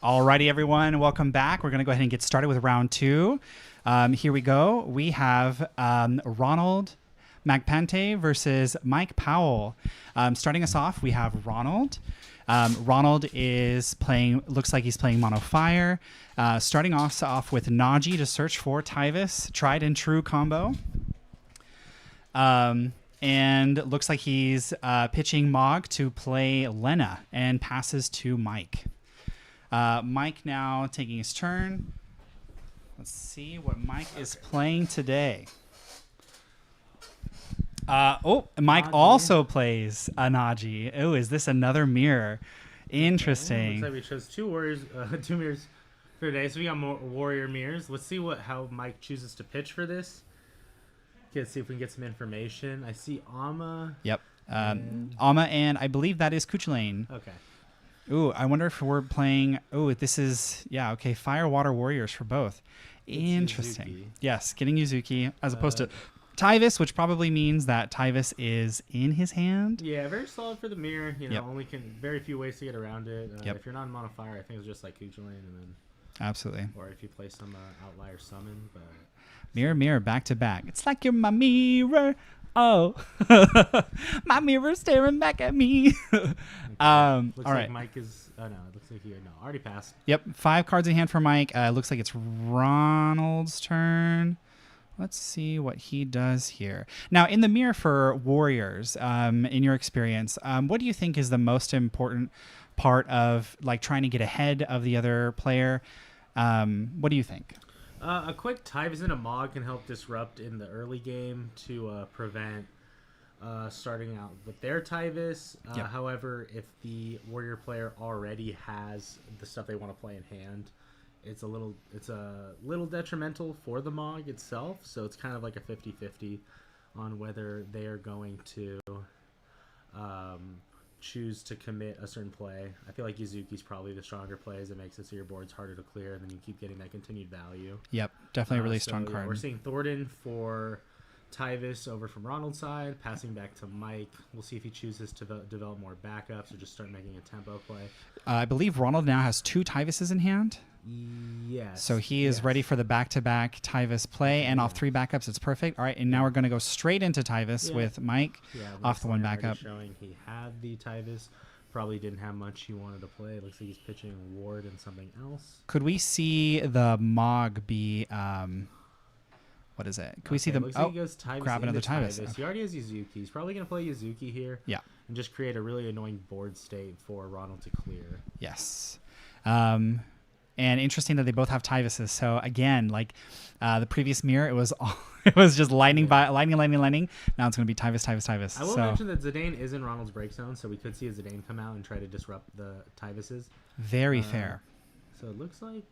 Alrighty, everyone, welcome back. We're going to go ahead and get started with round 2. Here we go. We have Ronald Magpante versus Mike Powell. Starting us off, we have Ronald. Ronald is playing, looks like he's playing Mono Fire. Starting off with Naji to search for Tyvis, tried and true combo. And looks like he's pitching Mog to play Lena and passes to Mike. Mike now taking his turn. Let's see what Mike is playing today. Mike Naji. also plays a Naji. Oh, is this another mirror? Interesting. Looks like we chose two mirrors for today. So we got more warrior mirrors. Let's see how Mike chooses to pitch for this. Let's see if we can get some information. I see Ama. Yep. Ama, and I believe that is Kuchulain. Okay. Ooh, I wonder if we're playing. Oh, this is okay. Fire, water, warriors for both. Interesting. Yuzuki. Yes, getting Yuzuki as opposed to Tyvis, which probably means that Tyvis is in his hand. Yeah, very solid for the mirror. Yep. Very few ways to get around it. Yep. If you're not in Mono Fire, I think it's just like Kuchulain, and then Absolutely. or if you play some outlier summon, but. Mirror, mirror, back to back. It's like you're my mirror. Oh, my mirror staring back at me. Looks all like right. Mike is. Oh no, it looks like already passed. Yep, 5 cards in hand for Mike. Looks like it's Ronald's turn. Let's see what he does here. Now, in the mirror for warriors, in your experience, what do you think is the most important part of like trying to get ahead of the other player? What do you think? A quick Tyvis and a Mog can help disrupt in the early game to prevent starting out with their Tyvis. Yep. However, if the warrior player already has the stuff they want to play in hand, it's a little detrimental for the Mog itself. So it's kind of like a 50-50 on whether they are going to choose to commit a certain play. I feel like Yuzuki's probably the stronger play as it makes it so your board's harder to clear, and then you keep getting that continued value. Yep, definitely a really strong Yeah, card. we're seeing Thornton for Tyvis over from Ronald's side, passing back to Mike. We'll see if he chooses to develop more backups or just start making a tempo play. I believe Ronald now has 2 Tyvises in hand. Yes. So he is ready for the back-to-back Tyvis play, and off 3 backups, it's perfect. All right, and now we're going to go straight into Tyvis with Mike off the 1 backup. Showing he had the Tyvis, probably didn't have much he wanted to play. Looks like he's pitching Ward and something else. Could we see the Mog be, what is it? Could we see the, looks like he goes Tyvis grab another into Tyvis. Tyvis. He already has Yuzuki. He's probably going to play Yuzuki here. Yeah. And just create a really annoying board state for Ronald to clear. Yes. And interesting that they both have Tyvises. So again, like the previous mirror, it was just lightning. Now it's going to be Tyvis. I will mention that Zidane is in Ronald's break zone, so we could see a Zidane come out and try to disrupt the Tyvises. Very fair. So it looks like...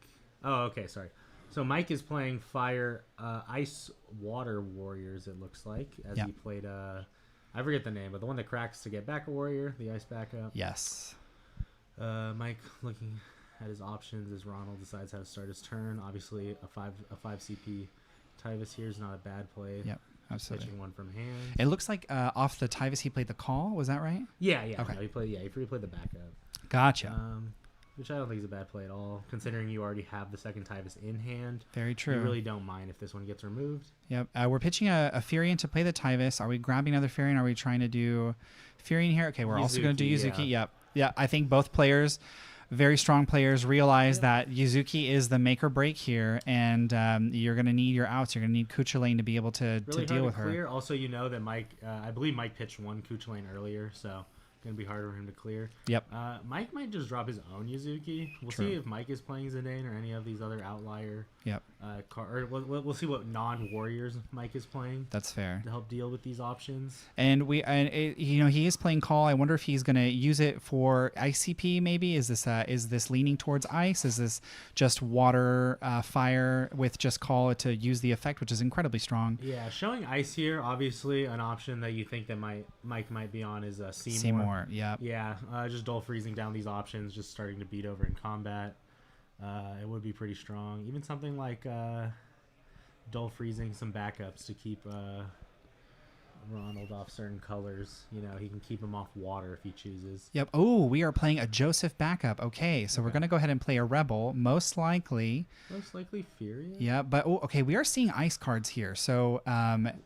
Oh, okay, sorry. So Mike is playing Fire, Ice, Water Warriors, it looks like, as he played... I forget the name, but the one that cracks to get back a warrior, the Ice backup. Yes. Mike looking at his options as Ronald decides how to start his turn. Obviously, a 5 CP Tyvis here is not a bad play. Yep, absolutely. Pitching one from hand. It looks like off the Tyvis he played the call. Was that right? Yeah. Okay. No, he played the backup. Gotcha. Which I don't think is a bad play at all, considering you already have the second Tyvis in hand. Very true. You really don't mind if this one gets removed. Yep. We're pitching a Furion to play the Tyvis. Are we grabbing another Furion? Are we trying to do Furion here? Okay, we're also going to do Yuzuki. Yeah. Yep. I think both players, very strong players, realize that Yuzuki is the make or break here, and you're going to need your outs. You're going to need Kuchulain to be able to deal with her. Also, you know that Mike, I believe Mike pitched one Kuchulain earlier, so going to be harder for him to clear. Yep. Mike might just drop his own Yuzuki. We'll see if Mike is playing Zidane or any of these other outlier. Yep. We'll see what non-warriors Mike is playing. That's fair. To help deal with these options. And he is playing call. I wonder if he's going to use it for ICP. Maybe is this leaning towards ice? Is this just water, fire with just call to use the effect, which is incredibly strong? Yeah, showing ice here. Obviously, an option that you think that Mike might be on is Seymour. Yeah. Yeah. Just dull freezing down these options, just starting to beat over in combat. It would be pretty strong. Even something like dull freezing some backups to keep Ronald off certain colors. You know, he can keep him off water if he chooses. Yep. Oh, we are playing a Joseph backup. Okay, so we're going to go ahead and play a Rebel, most likely. Most likely Fury. Yeah, but okay, we are seeing ice cards here. So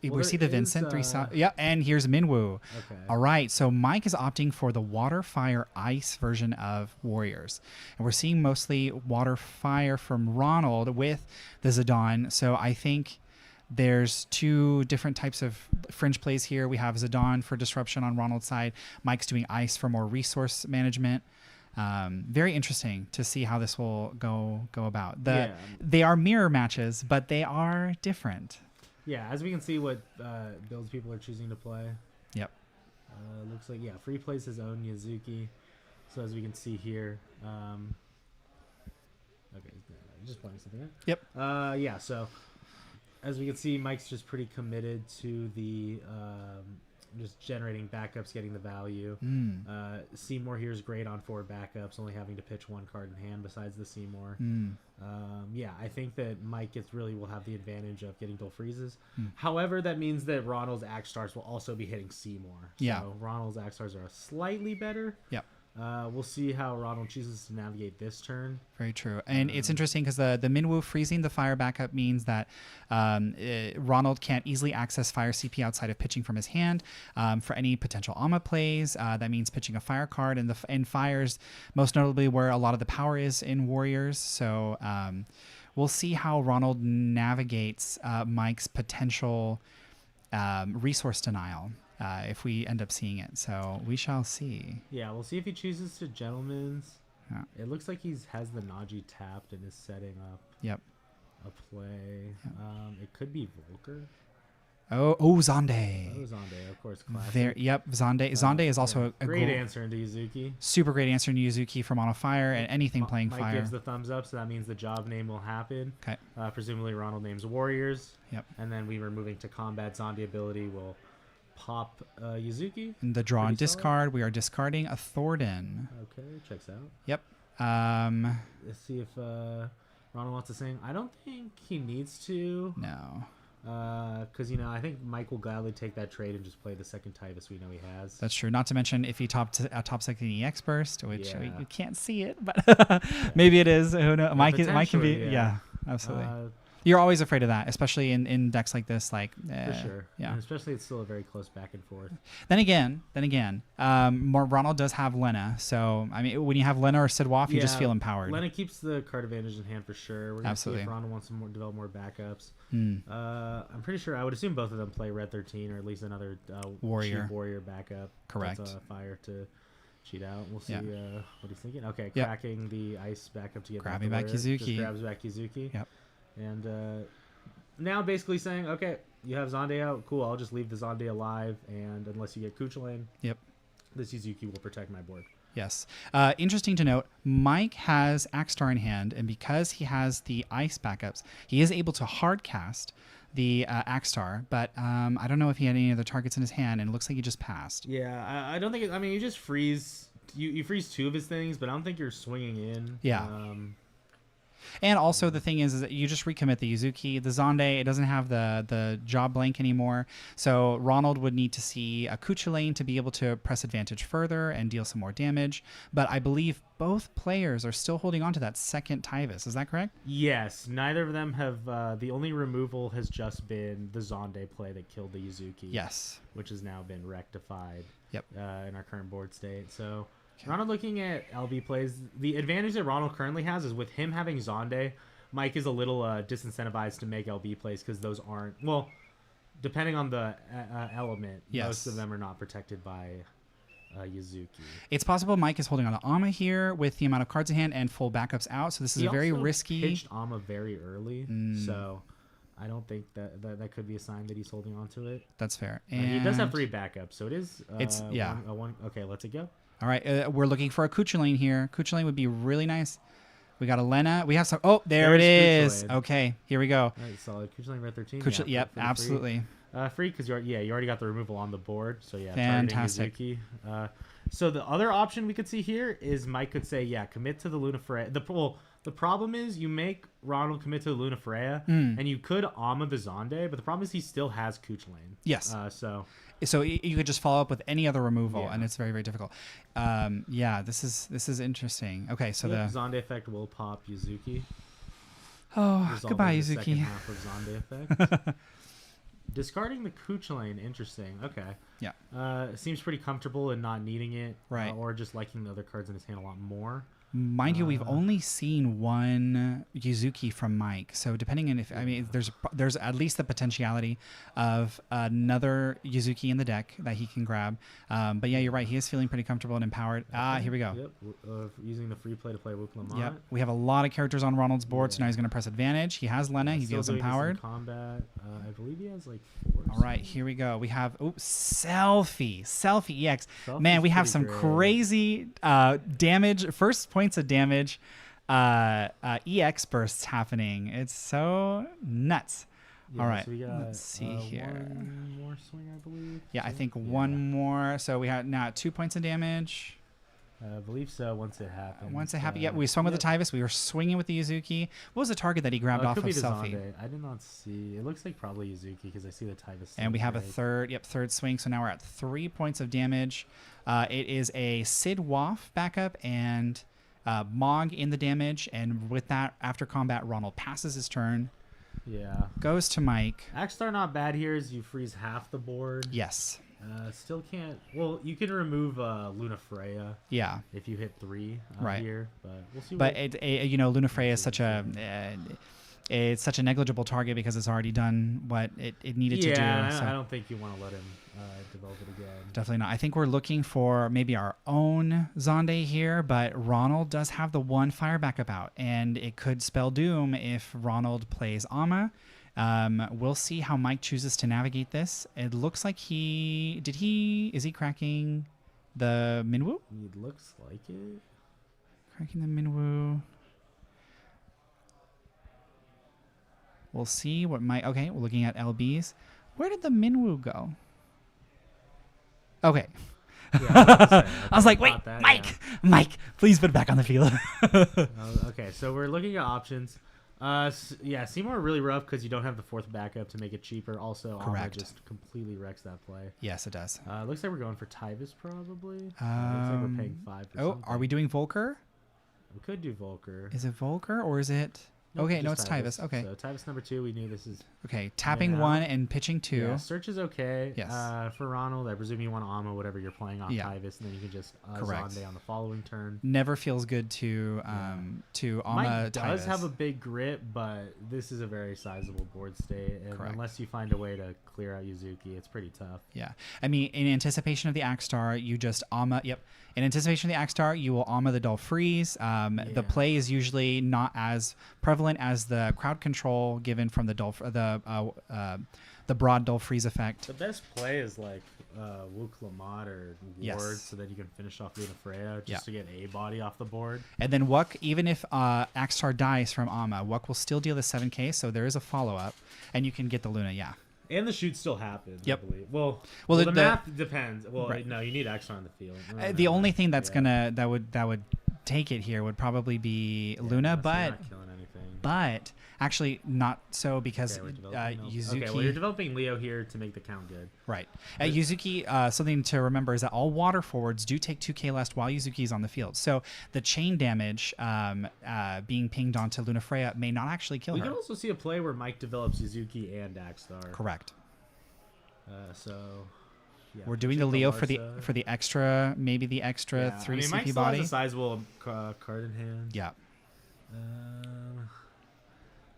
we see the Vincent, 3 yeah, and here's Minwoo. Okay. All right, so Mike is opting for the water, fire, ice version of Warriors. And we're seeing mostly water, fire from Ronald with the Zidane. So I think there's 2 different types of fringe plays here. We have Zidane for disruption on Ronald's side. Mike's doing ice for more resource management. Very interesting to see how this will go about. They are mirror matches, but they are different. Yeah, as we can see what builds people are choosing to play. Yep. Looks like, Free plays his own Yuzuki. So as we can see here, okay, just playing something in. Yep. So as we can see, Mike's just pretty committed to the just generating backups, getting the value. Seymour here is great on 4 backups, only having to pitch 1 card in hand besides the Seymour. I think that Mike will have the advantage of getting dual freezes. However, that means that Ronald's Axe Stars will also be hitting Seymour. So Ronald's Axe Stars are slightly better. Yep. We'll see how Ronald chooses to navigate this turn. Very true. And it's interesting because the Minwoo freezing the fire backup means that Ronald can't easily access fire CP outside of pitching from his hand for any potential Ama plays. That means pitching a fire card, and fires most notably where a lot of the power is in Warriors. So we'll see how Ronald navigates Mike's potential resource denial. If we end up seeing it. So we shall see. Yeah, we'll see if he chooses to Gentleman's. Yeah. It looks like he has the Naji tapped and is setting up a play. Yep. It could be Volker. Oh, Zonde. Oh, Zonde, of course. Classic. Zonde. Zonde is also a great answer into Yuzuki. Super great answer into Yuzuki from Mono Fire and anything playing Mike fire. gives the thumbs up, so that means the job name will happen. Okay. Presumably Ronald names Warriors. Yep. And then we were moving to combat. Zonde ability will pop Yuzuki. In the draw and discard, solid. we are discarding a Thornton. Okay, checks out. Yep. Let's see if Ronald wants to sing. I don't think he needs to. No. Because, I think Mike will gladly take that trade and just play the second Tyvus we know he has. That's true. Not to mention if he top second EX Burst, which you can't see it, but maybe it is. Who knows? Mike can be. Yeah, absolutely. You're always afraid of that, especially in decks like this. For sure. Yeah. And especially it's still a very close back and forth. Then again, Ronald does have Lena. So, when you have Lena or Sidwaf, you just feel empowered. Lena keeps the card advantage in hand for sure. We're going to see if Ronald wants to develop more backups. I'm pretty sure, I would assume both of them play Red 13 or at least another warrior backup. Correct. That's fire to cheat out. We'll see what he's thinking. Okay, Yep. cracking the ice backup to get grabbing back Yuzuki. Just grabs back Yuzuki. Yep. And now basically saying, okay, you have Zonde out. Cool, I'll just leave the Zonde alive. And unless you get Kuchulain, this Yuzuki will protect my board. Yes. Interesting to note, Mike has Axstar in hand, and because he has the ice backups, he is able to hard cast the Axstar, but I don't know if he had any other targets in his hand, and it looks like he just passed. Yeah, I don't think you just freeze. You freeze 2 of his things, but I don't think you're swinging in. Yeah. And also the thing is that you just recommit the Yuzuki. The Zonde, it doesn't have the job blank anymore. So Ronald would need to see a Kuchulain to be able to press advantage further and deal some more damage. But I believe both players are still holding on to that second Tyvus. Is that correct? Yes. Neither of them have... the only removal has just been the Zonde play that killed the Yuzuki. Yes. Which has now been rectified in our current board state. So... Okay. Ronald looking at LB plays, the advantage that Ronald currently has is with him having Zonde, Mike is a little disincentivized to make LB plays because those aren't, well, depending on the element, most of them are not protected by Yuzuki. It's possible Mike is holding on to Ama here with the amount of cards in hand and full backups out, so this is a very risky... He pitched Ama very early, so I don't think that could be a sign that he's holding on to it. That's fair. And he does have 3 backups, so it is... Okay, let's go. All right, we're looking for a Kuchulain here. Kuchulain would be really nice. We got a Lena. We have some... Oh, there it is. Kuchulain. Okay, here we go. All right, solid. Kuchulain Red 13. Yep, absolutely. Free because you already got the removal on the board. So, fantastic. Yuzuki. So the other option we could see here is Mike could say, commit to the Lunafray. The problem is you make Ronald commit to Luna Freya, and you could Amma the Zonde, but the problem is he still has Cooch Lane. Yes. So you could just follow up with any other removal, Yeah. and it's very, very difficult. This is interesting. Okay, so the Zonde effect will pop Yuzuki. oh goodbye resolving the second Yuzuki. half of Zonde effect. Discarding the Cooch Lane, interesting. Okay. Yeah. Seems pretty comfortable in not needing it, Right. or just liking the other cards in his hand a lot more. Mind you, we've only seen one Yuzuki from Mike, so depending on there's at least the potentiality of another Yuzuki in the deck that he can grab. But yeah, you're right. He is feeling pretty comfortable and empowered. Here we go. Yep. Using the free play to play Wuklamont. Yep. We have a lot of characters on Ronald's board, so now he's going to press advantage. He has Lena. He Still feels doing this in empowered. combat. I believe he has like 4. All right, here we go. We have Selfie EX. Selfie's Man, we have pretty some great. crazy damage, first points of damage, EX bursts happening. It's so nuts. All right, So we got, let's see here. One more swing, I believe. Yeah, I think one more. So we have now 2 points of damage. I believe so. Once it happens. Once it happened, yeah, we swung with the Tyvus. We were swinging with the Yuzuki. What was the target that he grabbed off could of be the Selfie? Zonde. I did not see. It looks like probably Yuzuki because I see the Tyvus. And we have a third swing. So now we're at 3 points of damage. It is a Sid Waff backup and Mog in the damage. And with that, after combat, Ronald passes his turn, Yeah. goes to Mike. Axstar not bad here as you freeze half the board. Yes. Still can't. Well, you can remove Luna Freya Yeah. if you hit 3 Right. here, but we'll see. But Luna Freya is such a it's such a negligible target because it's already done what it needed to do. So I don't think you want to let him develop it again. definitely not. I think we're looking for maybe our own Zonde here, but Ronald does have the one fire backup out, and it could spell doom if Ronald plays Amma. We'll see how Mike chooses to navigate this. It looks like is he cracking the Minwoo? It looks like it. Cracking the Minwoo. We'll see what Mike. Okay, we're looking at LBs. Where did the Minwoo go? Okay. Yeah, I was like, wait, Mike, please put it back on the field. Okay, so we're looking at options. Seymour really rough because you don't have the 4th backup to make it cheaper. Also, Amma Correct. just completely wrecks that play. Yes, it does. Looks like we're going for Tyvus probably. Looks like we're paying 5 for something. Are we doing Volker? We could do Volker. Is it Volker or is it? Okay, no, it's just Tyvus. Okay. So Tyvus number 2, we knew this is. Okay, tapping Yeah. 1 and pitching 2. Yeah, search is okay. Yes. For Ronald, I presume you want Amma, whatever you're playing off Yeah. Tyvus, and then you can just Correct. Zonde on the following turn. Never feels good to Amma Mike does Tyvus. have a big grip, but this is a very sizable board state, and Correct. unless you find a way to clear out Yuzuki, it's pretty tough. Yeah. I mean, in anticipation of the Axstar, you just Amma. Yep. In anticipation of the Axstar, you will Amma the Dull Freeze. The play is usually not as prevalent as the crowd control given from the the broad Dull Freeze effect. The best play is like Wuklamont or Ward, Yes. so that you can finish off Luna Freya just Yeah. to get a body off the board. And then Wuck, even if Axstar dies from Amma, Wuck will still deal the 7k, so there is a follow-up, and you can get the Luna, yeah. And the shoot still happens. Yep. I believe. Well, the- the math depends. Well, Right. no, you need Axstar on the field. The only thing that's Yeah. that would take it here would probably be Luna, so you're but not killing anything. actually not so because Okay, we're developing Leo. Yuzuki. Okay, well, you're developing Leo here to make the count good. Right. Yuzuki, something to remember is that all water forwards do take 2k less while Yuzuki is on the field. So the chain damage being pinged onto Luna Freya may not actually kill We her. can also see a play where Mike develops Yuzuki and Axstar. Correct. Yeah, We're doing the Leo for the extra, maybe the extra 3 Mike CP still body. has a sizable card in hand. Yeah.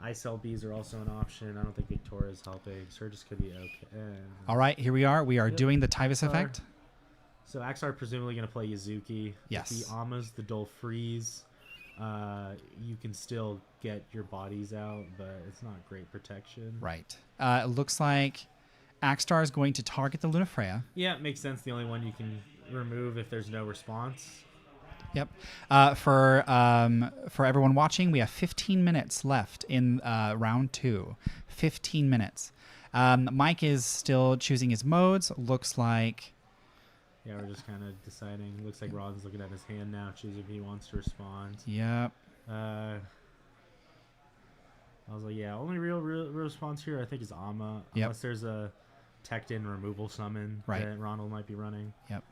Ice LBs are also an option. I don't think Victoria's helping. Surges could be okay. All right, here we are. We are Yep. doing the Tyvus Axstar. effect. So Axstar presumably going to play Yuzuki. Yes. If he Ammas the Dull Freeze, you can still get your bodies out, but it's not great protection. Right. It looks like Axstar is going to target the Luna Freya. Yeah, it makes sense. The only one you can remove if there's no response. Yep. For everyone watching, we have 15 minutes left in round 2. 15 minutes. Mike is still choosing his modes. Looks like. Yeah, we're just kind of deciding. Looks like Ron's looking at his hand now, choosing if he wants to respond. Yep. I was like, yeah, only real response here I think is Amma. Yep. Unless there's a Tecton removal summon that Ronald might be running. Yep.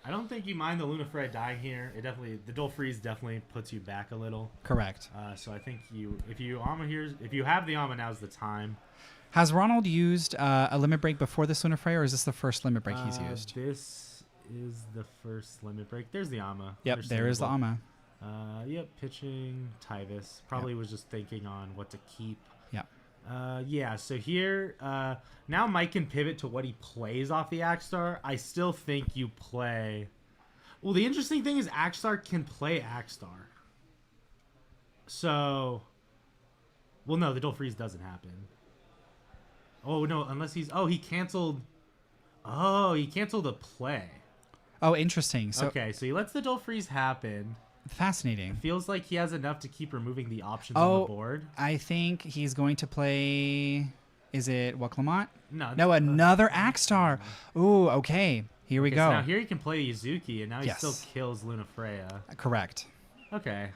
I don't think you mind the Lunafreya dying here. It definitely, the Dual Freeze definitely puts you back a little. Correct. So I think if you Amma here, if you have the Amma, now's the time. Has Ronald used a limit break before this Lunafreya, or is this the first limit break he's used? This is the first limit break. There's the Amma. Yep, there is the Amma. Yep, pitching Tidus. Probably was just thinking on what to keep. Yep. Yeah, so here, now Mike can pivot to what he plays off the Axstar. I still think you play... Well, the interesting thing is Axstar can play Axstar. So... Well, no, the Dual Freeze doesn't happen. Oh, no, unless he's... Oh, he canceled... Oh, he canceled a play. Oh, interesting. So, okay, so he lets the Dual Freeze happen. Fascinating. Feels like he has enough to keep removing the options on the board. I think he's going to play... Is it Waklamot? No, another Axstar. Ooh, okay. Here we go. So now here he can play Yuzuki, and now he still kills Lunafreya. Correct. Okay.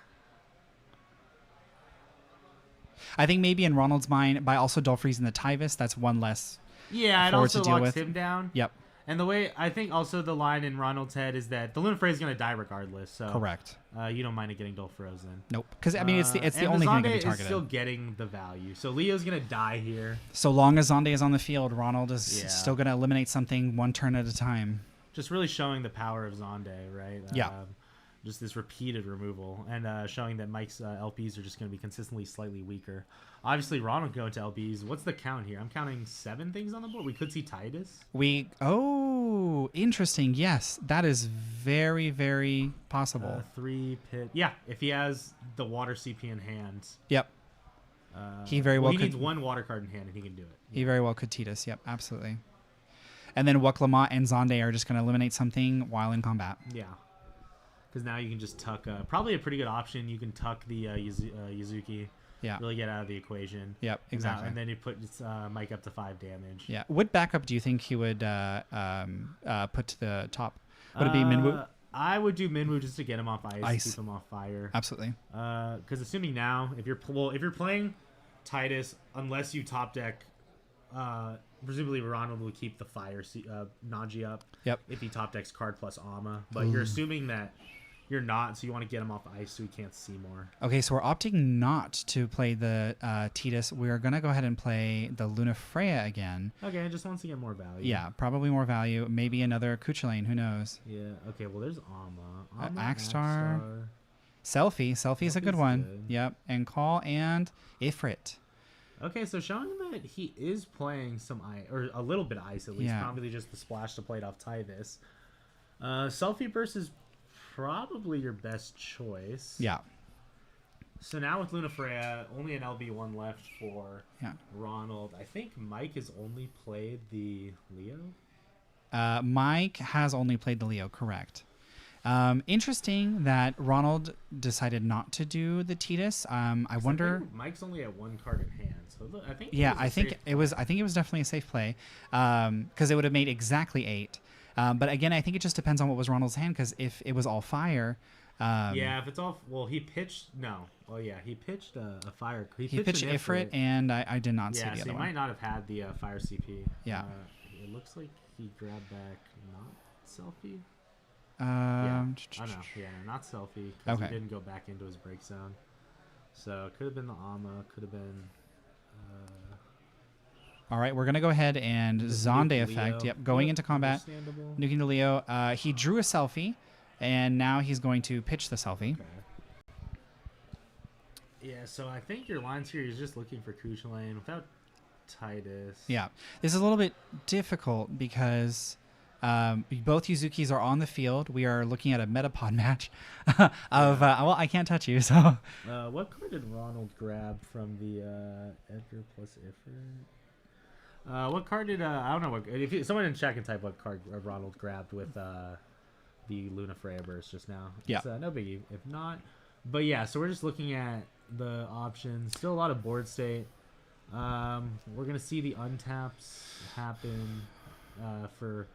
I think maybe in Ronald's mind, by also Dual Freezing the Tyvis, that's one less. Yeah, it also locks him down. Yep. And the way I think also the line in Ronald's head is that the Lunafreya is going to die regardless. So correct. You don't mind it getting Dual Frozen. Nope. Because I mean, it's the only thing that can be targeted. Is still getting the value. So Leo's going to die here. So long as Zonde is on the field, Ronald is still going to eliminate something one turn at a time. Just really showing the power of Zonde, right? Yeah. Just this repeated removal and showing that Mike's LPs are just going to be consistently slightly weaker. Obviously, Ronald going to LPs. What's the count here? I'm counting 7 things on the board. We could see Tidus. Interesting. Yes, that is very, very possible. 3 pit. Yeah, if he has the water CP in hand. Yep. He very well he could. needs 1 water card in hand and he can do it. He very well could Tidus. Yep, absolutely. And then Waklamot and Zonde are just going to eliminate something while in combat. Yeah. Because now you can just tuck, probably a pretty good option. You can tuck the Yuzuki. Yeah. Really get out of the equation. Yep, exactly. And then you put Mike up to 5 damage. Yeah. What backup do you think he would put to the top? Would it be Minwoo? I would do Minwoo just to get him off ice. Keep him off fire. Absolutely. Because assuming now, if you're playing Tidus, unless you top deck, presumably Ronald will keep the fire Naji up. Yep. If he top decks card plus Amma, but you're assuming that you're not, so you want to get him off ice so he can't see more. Okay, so we're opting not to play the Tidus. We're going to go ahead and play the Lunafreya again. Okay, just wants to get more value. Yeah, probably more value. Maybe another Kuchulain, who knows? Yeah, okay, well, there's Amma. Axstar. Selfie. Selfie is a good one. Good. Yep, and Call and Ifrit. Okay, so showing that he is playing some ice, or a little bit of ice at least, probably just the splash to play it off Tidus. Selfie Burst is probably your best choice. Yeah. So now with Lunafreya, only an LB1 left for Ronald. I think Mike has only played the Leo. Mike has only played the Leo, correct. Interesting that Ronald decided not to do the Tidus. I wonder. Mike's only at 1 card in hand, so I think. I think it was definitely a safe play, because it would have made exactly 8. But again, I think it just depends on what was Ronald's hand, because if it was all fire. If it's all. Well, he pitched. No. Oh, yeah. He pitched a fire. He pitched Ifrit, and I did not see the other so he one. might not have had the fire CP. Yeah. It looks like he grabbed back not Selfie. Not Selfie, because he didn't go back into his break zone. So it could have been the Amma, could have been. All right, we're going to go ahead and Zonde effect. Yep, going into combat, nuking the Leo. He drew a Selfie, and now he's going to pitch the Selfie. Okay. Yeah, so I think your lines here, he's just looking for Kuchulain without Tidus. Yeah, this is a little bit difficult because both Yuzukis are on the field. We are looking at a Metapod match of, I can't touch you, so. What card did Ronald grab from the Edgar plus Ifrit? What card did I don't know if someone in chat can type what card Ronald grabbed with the Lunafreya burst just now. Yeah, it's, no biggie if not. But yeah, so we're just looking at the options. Still a lot of board state. We're gonna see the untaps happen for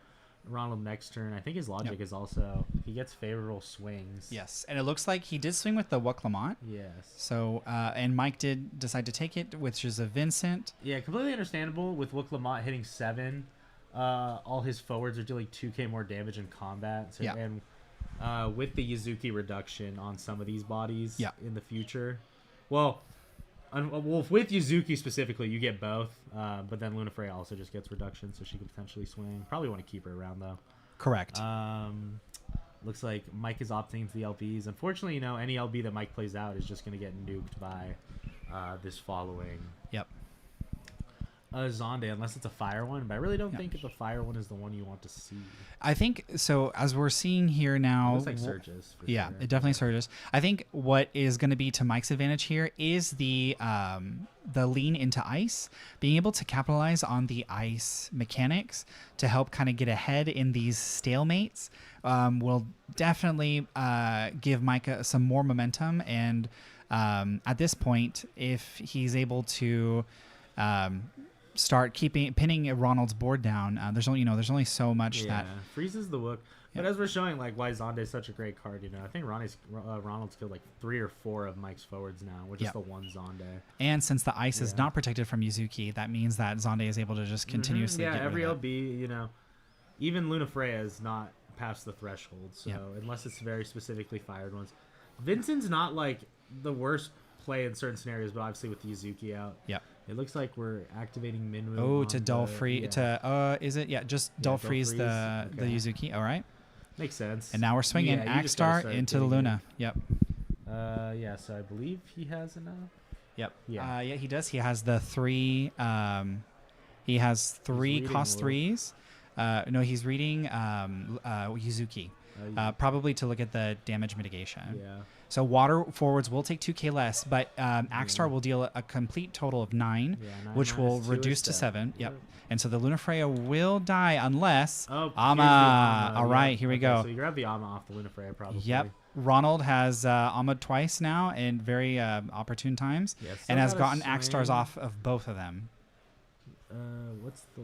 Ronald next turn. I think his logic is also he gets favorable swings. Yes, and it looks like he did swing with the Wuklamont. Yes. So, and Mike did decide to take it, which is a Vincent. Yeah, completely understandable with Wuklamont hitting 7. All his forwards are dealing 2k more damage in combat. So, and with the Yuzuki reduction on some of these bodies in the future, well, with Yuzuki specifically, you get both. But then Lunafreya also just gets reduction, so she could potentially swing. Probably want to keep her around though. Correct. Looks like Mike is opting for the LBs. Unfortunately, any LB that Mike plays out is just going to get nuked by this following. Yep. Zonde, unless it's a fire one, but I really don't think if the fire one is the one you want to see. I think so. As we're seeing here now, it looks like surges. Yeah, sure. it definitely surges. I think what is going to be to Mike's advantage here is the lean into ice, being able to capitalize on the ice mechanics to help kind of get ahead in these stalemates. Will definitely give Mike some more momentum, and at this point, if he's able to start pinning Ronald's board down, there's only so much that freezes the Wook. But as we're showing, like why Zonde is such a great card, I think Ronald's killed like 3 or 4 of Mike's forwards now, which is the one Zonde. And since the ice is not protected from Yuzuki, that means that Zonde is able to just continuously. Yeah, every LB, even Lunafreya is not past the threshold. So unless it's very specifically fired ones, Vincent's not like the worst play in certain scenarios, but obviously with Yuzuki out. Yep. It looks like we're activating Minwu. Oh, to dull free is it? Yeah, just dull freeze the Yuzuki. All right. Makes sense. And now we're swinging Axstar into the Luna. Yep. So I believe he has enough. Yep. Yeah. He does. He has the 3. He has 3 cost 3s. No, he's reading Yuzuki. Probably to look at the damage mitigation. Yeah. So water forwards will take 2k less, but Axstar will deal a complete total of 9, which will reduce to 7. Yep. And so the Lunafreya will die unless Amma. All right, here we go. So you grab the Amma off the Lunafreya probably. Yep. Ronald has Amma twice now in very opportune times, and has gotten Axstars off of both of them. What's the?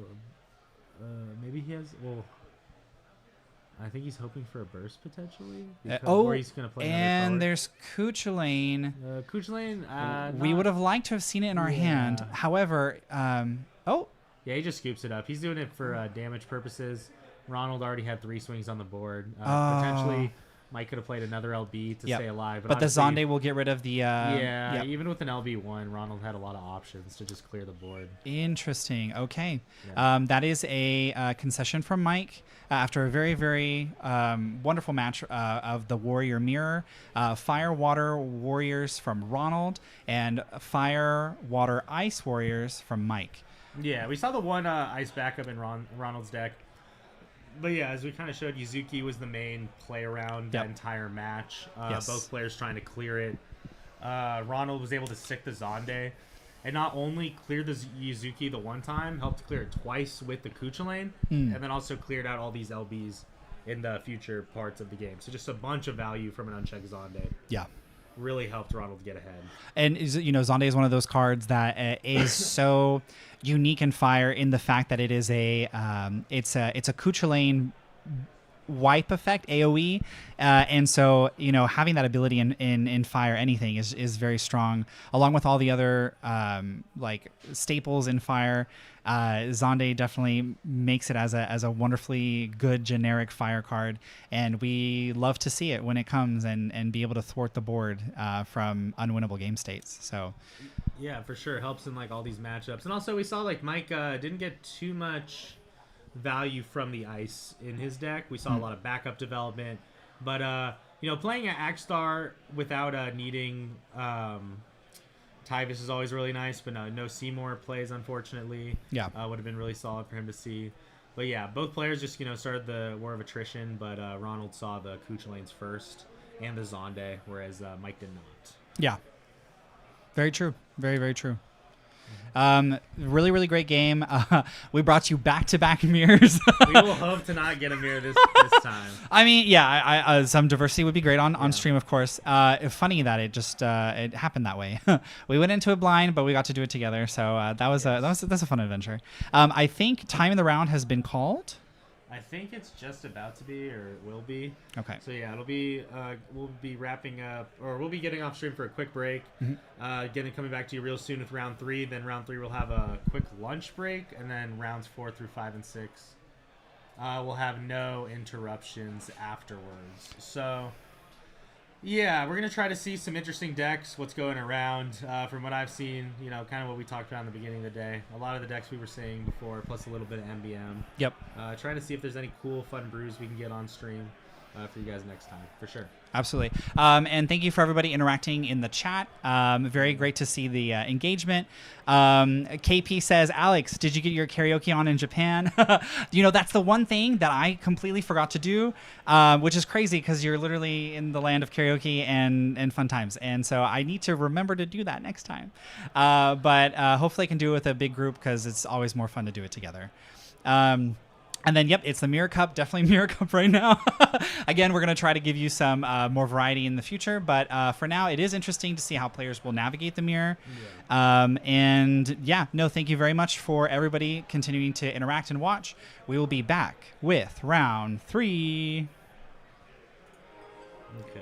Maybe he has. Well, I think he's hoping for a burst potentially. Or he's gonna play and there's Cuchulainn. Cuchulainn. We would have liked to have seen it in our hand. However, yeah, he just scoops it up. He's doing it for damage purposes. Ronald already had 3 swings on the board. Potentially, Mike could have played another LB to stay alive. But the Zonde will get rid of the... even with an LB1, Ronald had a lot of options to just clear the board. Interesting. Okay. Yeah. That is a concession from Mike after a very, very wonderful match of the Warrior Mirror. Fire, Water Warriors from Ronald and Fire, Water, Ice Warriors from Mike. Yeah, we saw the one ice backup in Ronald's deck. But yeah, as we kind of showed, Yuzuki was the main play around the entire match. Both players trying to clear it. Ronald was able to sick the Zonde. And not only cleared the Yuzuki the one time, helped clear it twice with the Cuchulainn, and then also cleared out all these LBs in the future parts of the game. So just a bunch of value from an unchecked Zonde. Yeah. Really helped Ronald get ahead. And Zonde is one of those cards that is so unique in Fire in the fact that it is it's a Cuchulainn wipe effect AoE, and so having that ability in Fire anything is very strong, along with all the other like staples in Fire. Zonde definitely makes it as a wonderfully good generic Fire card, and we love to see it when it comes and be able to thwart the board from unwinnable game states. So yeah, for sure helps in like all these matchups. And also we saw like Mike didn't get too much value from the ice in his deck. We saw a lot of backup development, but playing an Axstar without needing Tyvis is always really nice, but no Seymour plays, unfortunately. Yeah. Would have been really solid for him to see. But yeah, both players just, started the war of attrition, but Ronald saw the Cuchulainns first and the Zonde, whereas Mike did not. Yeah. Very true. Very, very true. Really, really great game. We brought you back-to-back mirrors. We will hope to not get a mirror this time. I mean, yeah, I some diversity would be great on stream, of course. Funny that it just it happened that way. We went into it blind, but we got to do it together. So that's a fun adventure. I think time in the round has been called. I think it's just about to be, or it will be. Okay. So yeah, it'll be. We'll be wrapping up, or we'll be getting off stream for a quick break. Coming back to you real soon with round 3. Then round 3 we'll have a quick lunch break, and then rounds 4 through 5 and 6. We'll have no interruptions afterwards. So yeah, we're gonna try to see some interesting decks. What's going around? From what I've seen, kind of what we talked about in the beginning of the day. A lot of the decks we were seeing before, plus a little bit of MBM. Yep. Trying to see if there's any cool, fun brews we can get on stream for you guys next time, for sure. Absolutely. And thank you for everybody interacting in the chat. Very great to see the engagement. KP says, Alex, did you get your karaoke on in Japan? That's the one thing that I completely forgot to do, which is crazy because you're literally in the land of karaoke and fun times. And so I need to remember to do that next time. But hopefully I can do it with a big group because it's always more fun to do it together. And then, yep, it's the Mirror Cup. Definitely Mirror Cup right now. Again, we're going to try to give you some more variety in the future. But for now, it is interesting to see how players will navigate the mirror. Yeah. Thank you very much for everybody continuing to interact and watch. We will be back with round 3. Okay.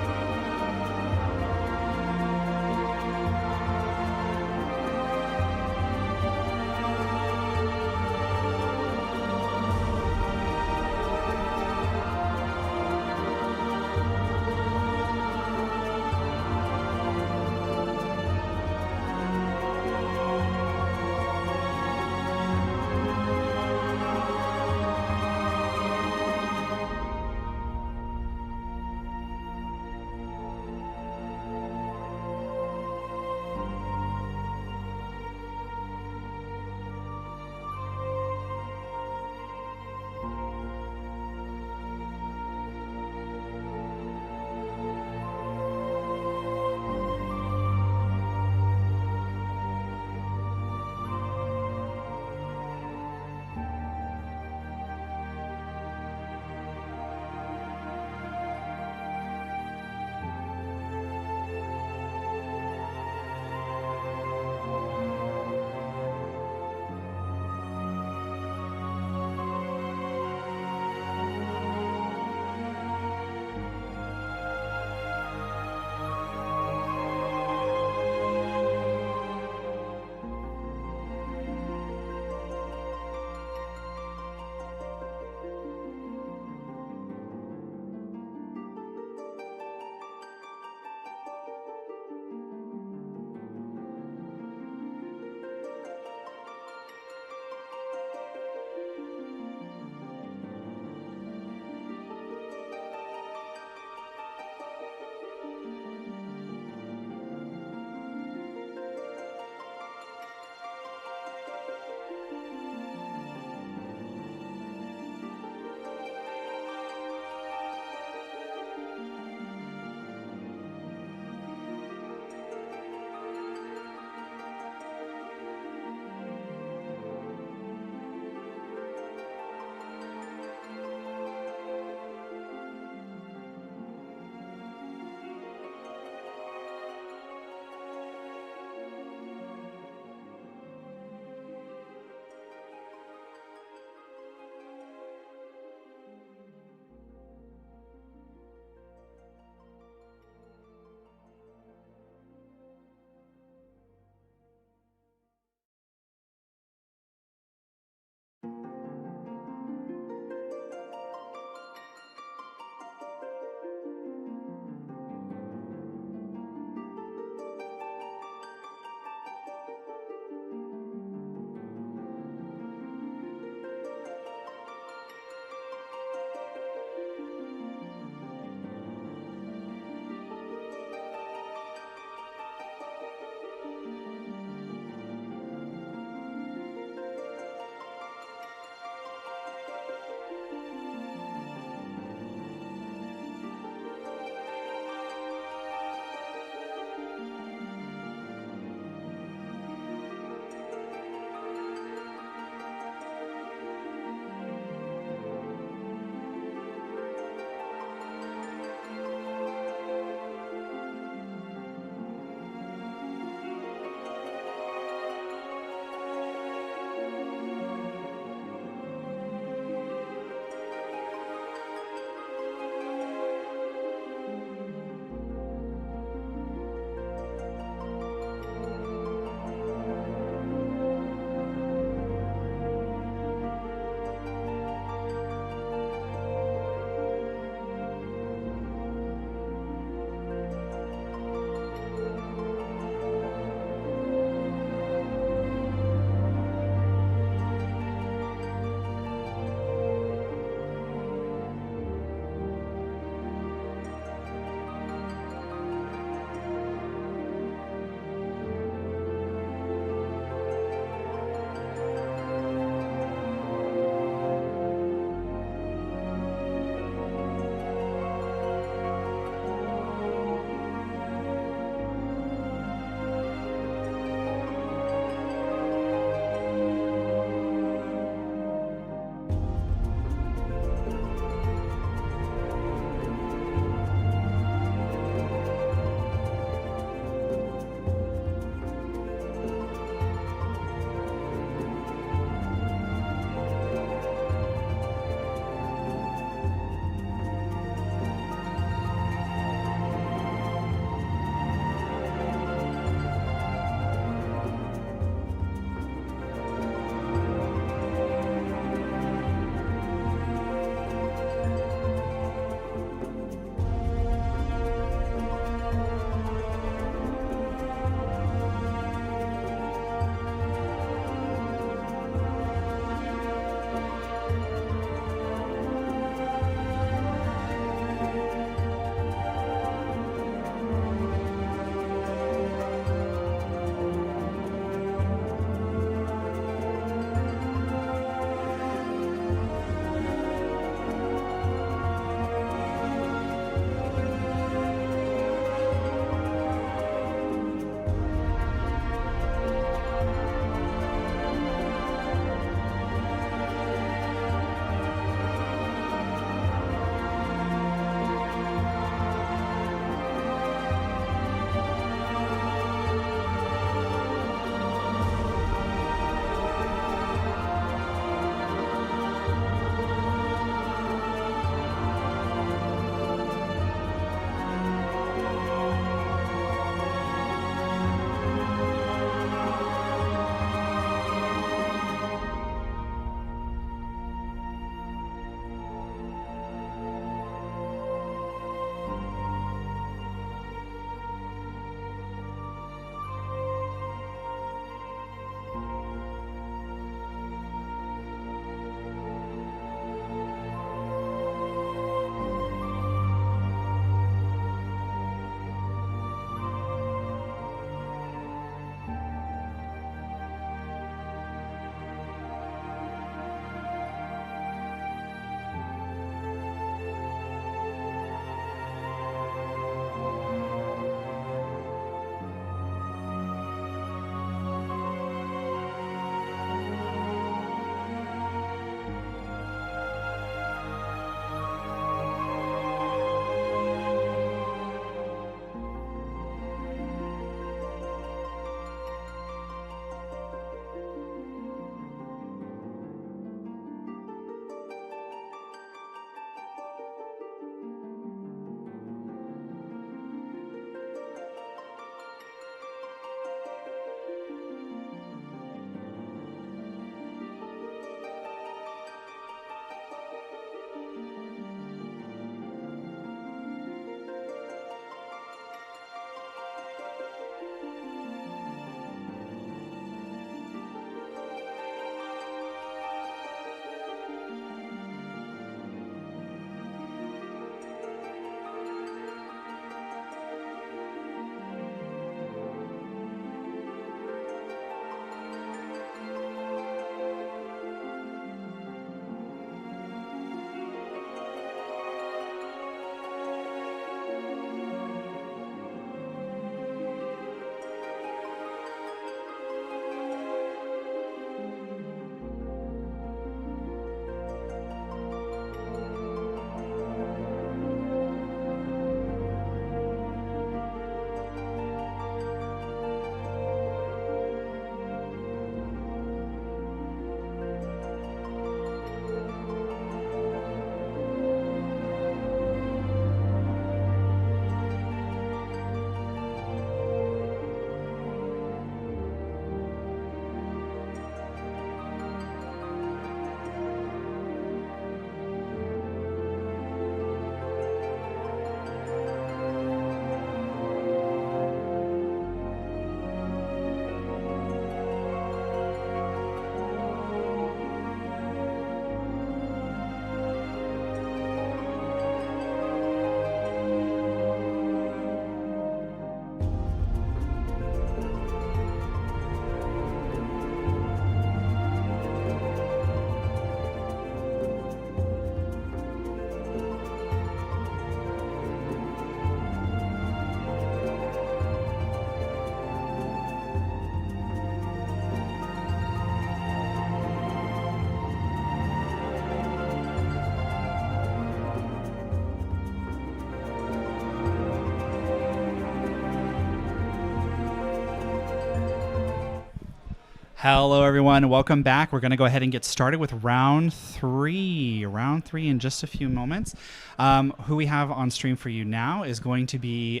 Hello, everyone. Welcome back. We're going to go ahead and get started with round three. Round three in just a few moments. Who we have on stream for you now is going to be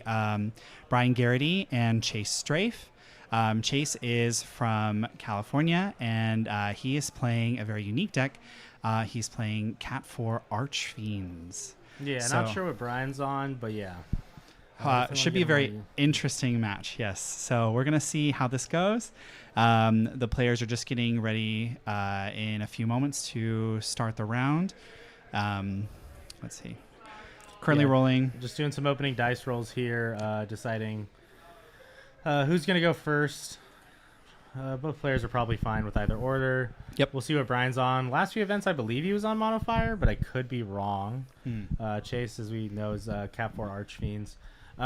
Brian Garrity and Chase Strafe. Chase is from California, and he is playing a very unique deck. He's playing Cat 4 Archfiends. Yeah, So- not sure what Brian's on, but yeah. Should be a very interesting match, yes. So we're going to see how this goes. The players are just getting ready in a few moments to start the round. Let's see. Currently rolling. Just doing some opening dice rolls here, deciding who's going to go first. Both players are probably fine with either order. Yep. We'll see what Brian's on. Last few events, I believe he was on Monofire, but I could be wrong. Chase, as we know, is Cat 4 Archfiends.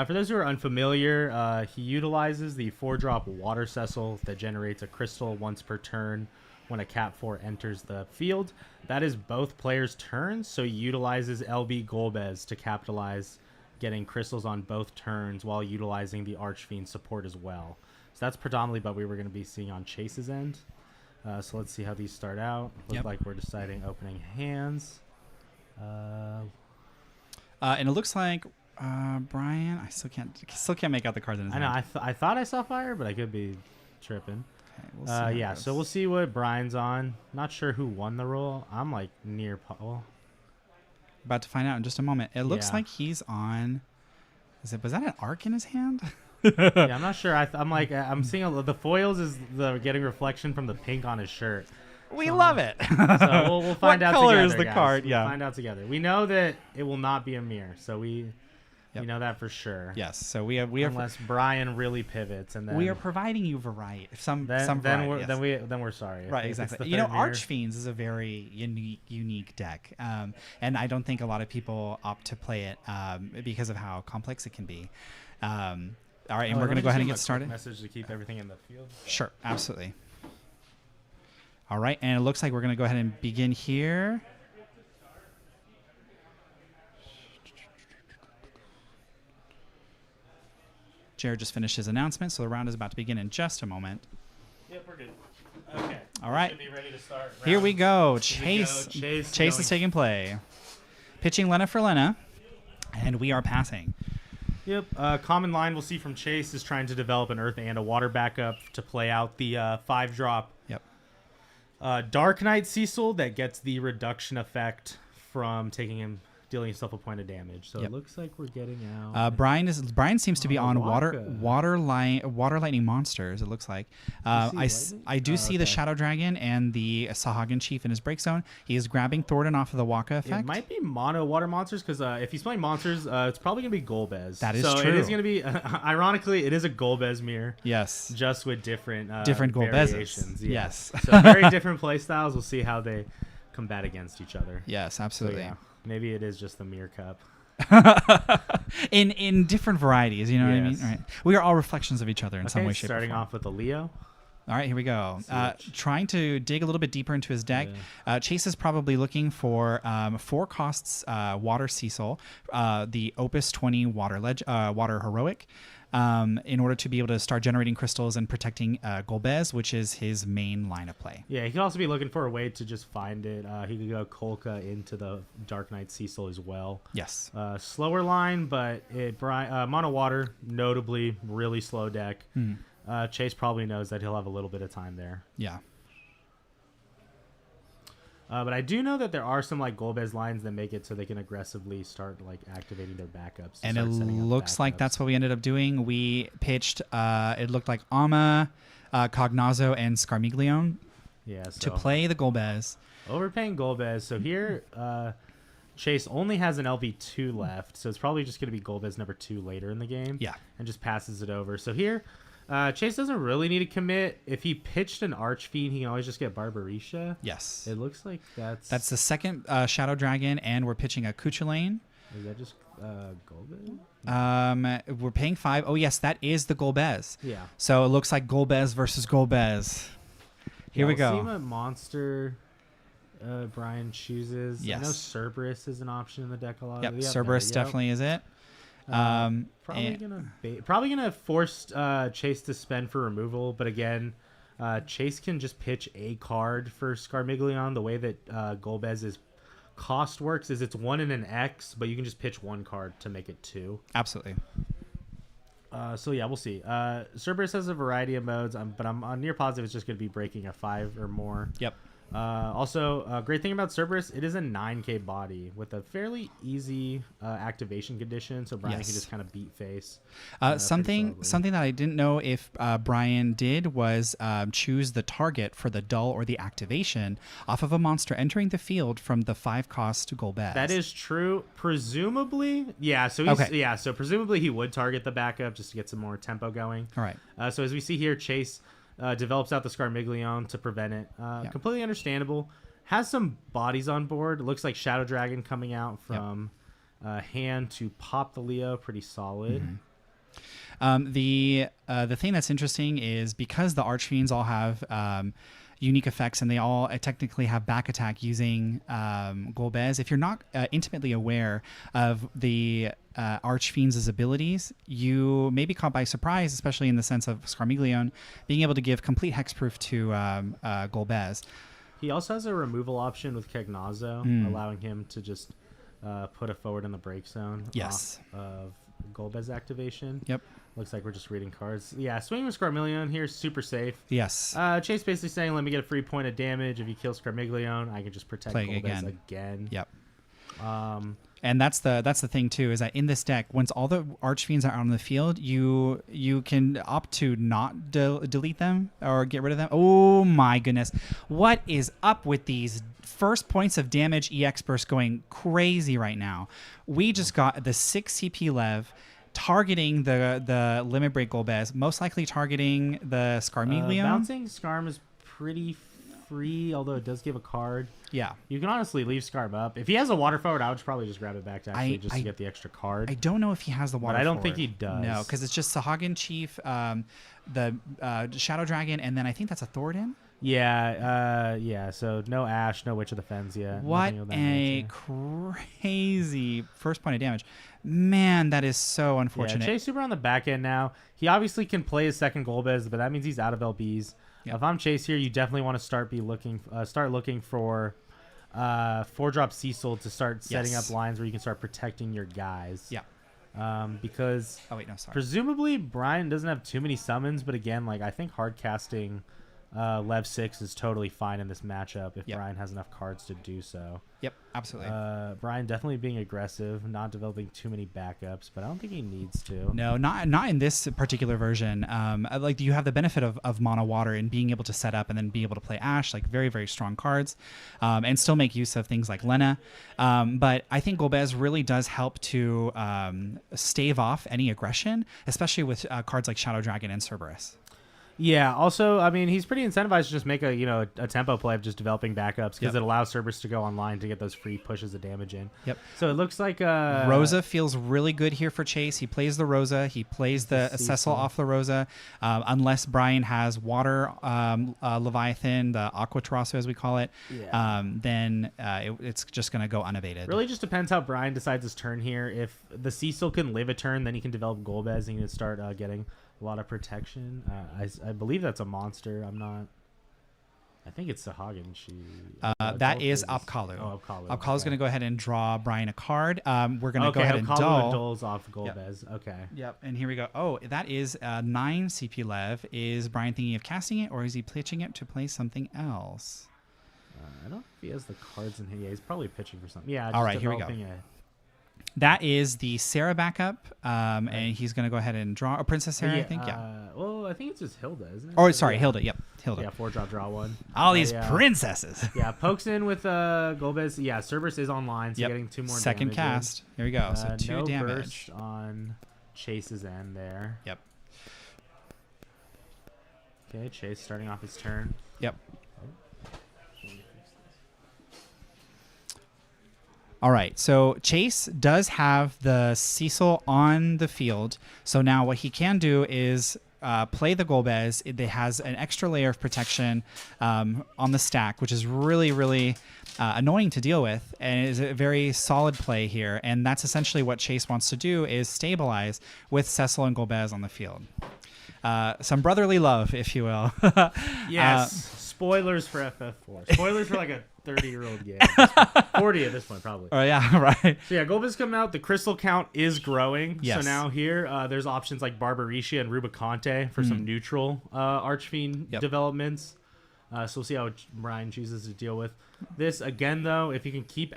For those who are unfamiliar, he utilizes the 4-drop Water Cecil that generates a crystal once per turn when a Cat 4 enters the field. That is both players' turns, so he utilizes LB Golbez to capitalize getting crystals on both turns while utilizing the Archfiend support as well. So that's predominantly what we were going to be seeing on Chase's end. So let's see how these start out. Look like we're deciding opening hands. And it looks like Brian, I still can't make out the cards in his I know. hand. I thought I saw fire, but I could be tripping. Okay, we'll see how it Yeah, goes. so we'll see what Brian's on. Not sure who won the roll. I'm like near Paul. About to find out in just a moment. It looks Yeah. like he's on. Was that an arc in his hand? Yeah, I'm not sure. I'm seeing the foils is getting reflection from the pink on his shirt. We love it. So we'll find what out color together, is the guys. card? We'll Yeah. find out together. We know that it will not be a mirror, so we know that for sure. Yes. So we are Unless Brian really pivots, and then we are providing you variety. Some then variety, we're yes. then we're sorry. Right, If it's exactly. the You know, third mirror- Archfiends is a very unique deck, and I don't think a lot of people opt to play it because of how complex it can be. All right, and we're let going me to go just ahead give and him get a quick started. Message to keep everything in the field. Sure, absolutely. All right, and it looks like we're going to go ahead and begin here. Jared just finished his announcement, so the round is about to begin in just a moment. Yep, we're good. Okay. All right. Should be ready to start. Here we go. Here we go. Chase Chase is taking play. Pitching Lena for Lena, and we are passing. Yep. Common line we'll see from Chase is trying to develop an earth and a water backup to play out the 5-drop Yep. Dark Knight Cecil that gets the reduction effect from dealing himself a point of damage. So Yep. it looks like we're getting out. Brian seems to be on Waka. water lightning monsters. It looks like I do see the okay. Shadow Dragon and the Sahagin Chief in his break zone. He is grabbing Thornton off of the Waka effect. It might be mono water monsters because if he's playing monsters, it's probably gonna be Golbez. That is so true. it is gonna be. Ironically, it is a Golbez mirror, Yes. just with different Golbezes. variations. Yeah. Yes. So very different play styles. We'll see how they combat against each other. Yes, So, absolutely. yeah, maybe it is just the mirror cup. in different varieties, you know what I mean? Yes. Right. We are all reflections of each other in some way, shape, or starting form. off with a Leo. All right, here we go. Switch. Trying to dig a little bit deeper into his deck. Chase is probably looking for 4 costs Water Cecil, the Opus 20 Water Heroic, in order to be able to start generating crystals and protecting Golbez, which is his main line of play. Yeah, he could also be looking for a way to just find it. He could go Kolka into the Dark Knight Cecil as well. Yes. Slower line, but mono water, notably really slow deck. Chase probably knows that he'll have a little bit of time there. Yeah. But I do know that there are some like Golbez lines that make it so they can aggressively start like activating their backups. And it looks like that's what we ended up doing. We pitched, it looked like Ama, Cognazzo, and Scarmiglione to play the Golbez. Overpaying Golbez. So here, Chase only has an LV2 left, so it's probably just going to be Golbez number 2 later in the game. Yeah. And just passes it over. So here, Chase doesn't really need to commit. If he pitched an Archfiend, he can always just get Barbarisha. Yes. It looks like that's the second Shadow Dragon, and we're pitching a Cuchulainn. Is that just Golbez? We're paying 5. Oh, yes, that is the Golbez. Yeah. So it looks like Golbez versus Golbez. Here we We'll see go. what monster Brian chooses. Yes. I know Cerberus is an option in the deck a lot. Yep, Cerberus definitely is it. Probably gonna force Chase to spend for removal, but again, Chase can just pitch a card for Scarmiglion. The way that Golbez's cost works is it's 1 and an X, but you can just pitch 1 card to make it 2. Absolutely. So yeah, we'll see. Cerberus has a variety of modes, but I'm near positive it's just going to be breaking a 5 or more. Yep. Also, great thing about Cerberus, it is a 9k body with a fairly easy activation condition, so Brian can just kind of beat face. Something that I didn't know if Brian did was choose the target for the dull or the activation off of a monster entering the field from the 5-cost Golbez. That is true. Presumably, yeah. So So presumably he would target the backup just to get some more tempo going. All right. So as we see here, Chase develops out the Scarmiglion to prevent it. Completely understandable. Has some bodies on board. It looks like Shadow Dragon coming out from hand to pop the Leo. Pretty solid. The thing that's interesting is because the Archfiends all have unique effects and they all technically have back attack using Golbez. If you're not intimately aware of the Archfiends' abilities, you may be caught by surprise, especially in the sense of Scarmiglion being able to give complete hexproof to Golbez. He also has a removal option with Kegnazo, allowing him to just put a forward in the break zone off of Golbez activation. Yep. Looks like we're just reading cards. Yeah, swinging with Scarmiglion here is super safe. Yes. Chase basically saying, let me get a free point of damage. If you kill Scarmiglion, I can just protect Golbez again. Yep. And that's the thing too, is that in this deck, once all the Archfiends are out on the field, you can opt to not delete them or get rid of them. Oh my goodness. What is up with these first points of damage EX burst going crazy right now? We just got the 6 CP Lev targeting the Limit Break Golbez, most likely targeting the Scarmiglion. Bouncing Scarm is pretty free, although it does give a card. Yeah. You can honestly leave Scarm up. If he has a water forward, I would probably just grab it back to actually to get the extra card. I don't know if he has the water forward. But I don't think he does. No, because it's just Sahagin Chief, the Shadow Dragon, and then I think that's a Thoradin. Yeah, so no Ash, no Witch of the Fens yet. What a crazy first point of damage. Man, that is so unfortunate. Yeah, Chase Super on the back end now. He obviously can play his second Golbez, but that means he's out of LBs. Yep. If I'm Chase here, you definitely want to start looking for 4-drop Cecil to start setting up lines where you can start protecting your guys. Yeah. Because presumably Brian doesn't have too many summons, but again, like I think hard casting Lev 6 is totally fine in this matchup if Brian has enough cards to do so. Yep, absolutely. Brian definitely being aggressive, not developing too many backups, but I don't think he needs to. No, not in this particular version. Like you have the benefit of mono water and being able to set up and then be able to play Ash, like very, very strong cards, and still make use of things like Lena. But I think Golbez really does help to stave off any aggression, especially with cards like Shadow Dragon and Cerberus. Yeah. Also, I mean, he's pretty incentivized to just make a tempo play of just developing backups because it allows Cerberus to go online to get those free pushes of damage in. Yep. So it looks like Rosa feels really good here for Chase. He plays the Rosa. He plays the Cecil off the Rosa. Unless Brian has Water Leviathan, the Aqua Terrasso as we call it, then it's just going to go unabated. Really just depends how Brian decides his turn here. If the Cecil can live a turn, then he can develop Golbez and he can start getting a lot of protection. I believe that's a monster. I think it's Sahagin. That is Apkalu. Oh, Apkalu. Apkalu's going to go ahead and draw Brian a card. We're going to go ahead and dulls off Golbez. Yep. Okay. Yep. And here we go. Oh, that is 9 CP Lev. Is Brian thinking of casting it, or is he pitching it to play something else? I don't know if he has the cards in here. Yeah, he's probably pitching for something. Yeah. All right, here we go. That is the Sarah backup, and he's going to go ahead and draw a Princess Sarah, I think. Yeah. Well, I think it's just Hilda, isn't it? Oh, sorry, Hilda. Yep, Hilda. Yeah, 4-drop, draw 1. All these princesses. Yeah, pokes in with Golbez. Yeah, Cerberus is online, so getting 2 more. Second cast. Here we go. So 2 damage. Burst on Chase's end there. Yep. Okay, Chase starting off his turn. Yep. All right, so Chase does have the Cecil on the field. So now what he can do is play the Golbez. It has an extra layer of protection on the stack, which is really, really annoying to deal with, and is a very solid play here. And that's essentially what Chase wants to do, is stabilize with Cecil and Golbez on the field. some brotherly love, if you will. Yes. Spoilers for FF4. Spoilers for like a 30-year-old game. 40 at this point, probably. Oh yeah, right. So yeah, Golbez coming out. The crystal count is growing. Yes. So now here, there's options like Barbaricia and Rubicante for some neutral Archfiend developments. So we'll see how Brian chooses to deal with this. Again, though, if he can keep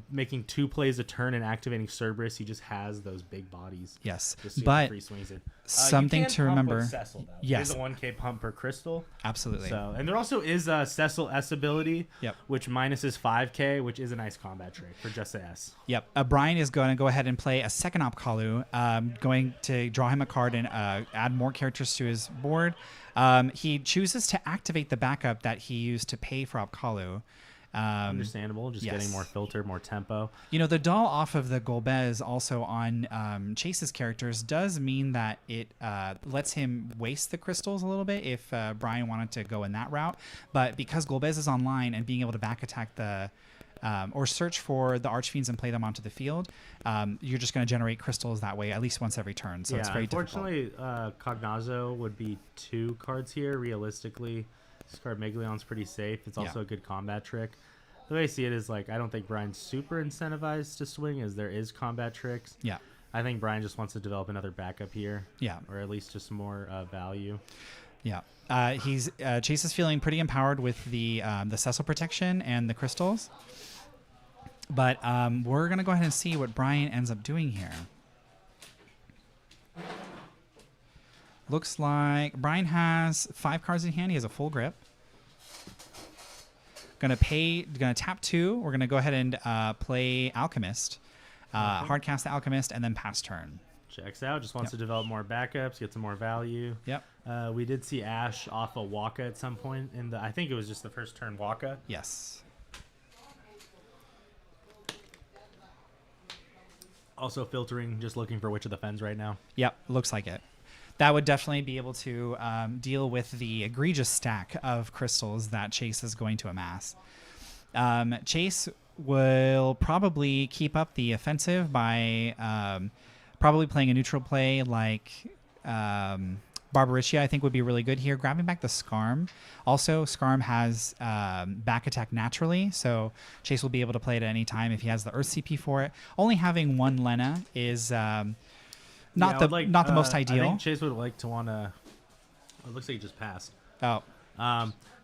making 2 plays a turn and activating Cerberus, he just has those big bodies. Yes, Just but free swings it. something to remember. Cecil, yes, there's a 1K pump per crystal. Absolutely. So, and there also is a Cecil S ability, which minuses 5K, which is a nice combat trick for just a S. Yep. Brian is going to go ahead and play a second Opkalu, going to draw him a card and add more characters to his board. He chooses to activate the backup that he used to pay for Opkalu. Understandable, just yes. getting more filter, more tempo. You know, the doll off of the Golbez also on Chase's characters does mean that it lets him waste the crystals a little bit if Brian wanted to go in that route. But because Golbez is online and being able to back attack the or search for the Archfiends and play them onto the field, you're just going to generate crystals that way at least once every turn. So it's very unfortunately, Cognazzo would be 2 cards here. Realistically, this card Megalion's pretty safe. It's also a good combat trick. The way I see it is, like, I don't think Brian's super incentivized to swing, as there is combat tricks. Yeah. I think Brian just wants to develop another backup here. Yeah. Or at least just more value. Yeah. Chase is feeling pretty empowered with the Cecil protection and the crystals. But we're going to go ahead and see what Brian ends up doing here. Looks like Brian has 5 cards in hand. He has a full grip. Gonna tap 2. We're gonna go ahead and play Alchemist, hardcast the Alchemist, and then pass turn. Checks out. Just wants to develop more backups, get some more value. Yep. We did see Ash off a Waka at some point in the. I think it was just the first turn Waka. Yes. Also filtering, just looking for Witch of the Fens right now. Yep. Looks like it. That would definitely be able to deal with the egregious stack of crystals that Chase is going to amass. Chase will probably keep up the offensive by probably playing a neutral play like Barbaricia, I think would be really good here. Grabbing back the Skarm. Also, Skarm has back attack naturally, so Chase will be able to play it at any time if he has the Earth CP for it. Only having 1 Lena is... not the most ideal. I think Chase would like to want to... It looks like he just passed. Oh.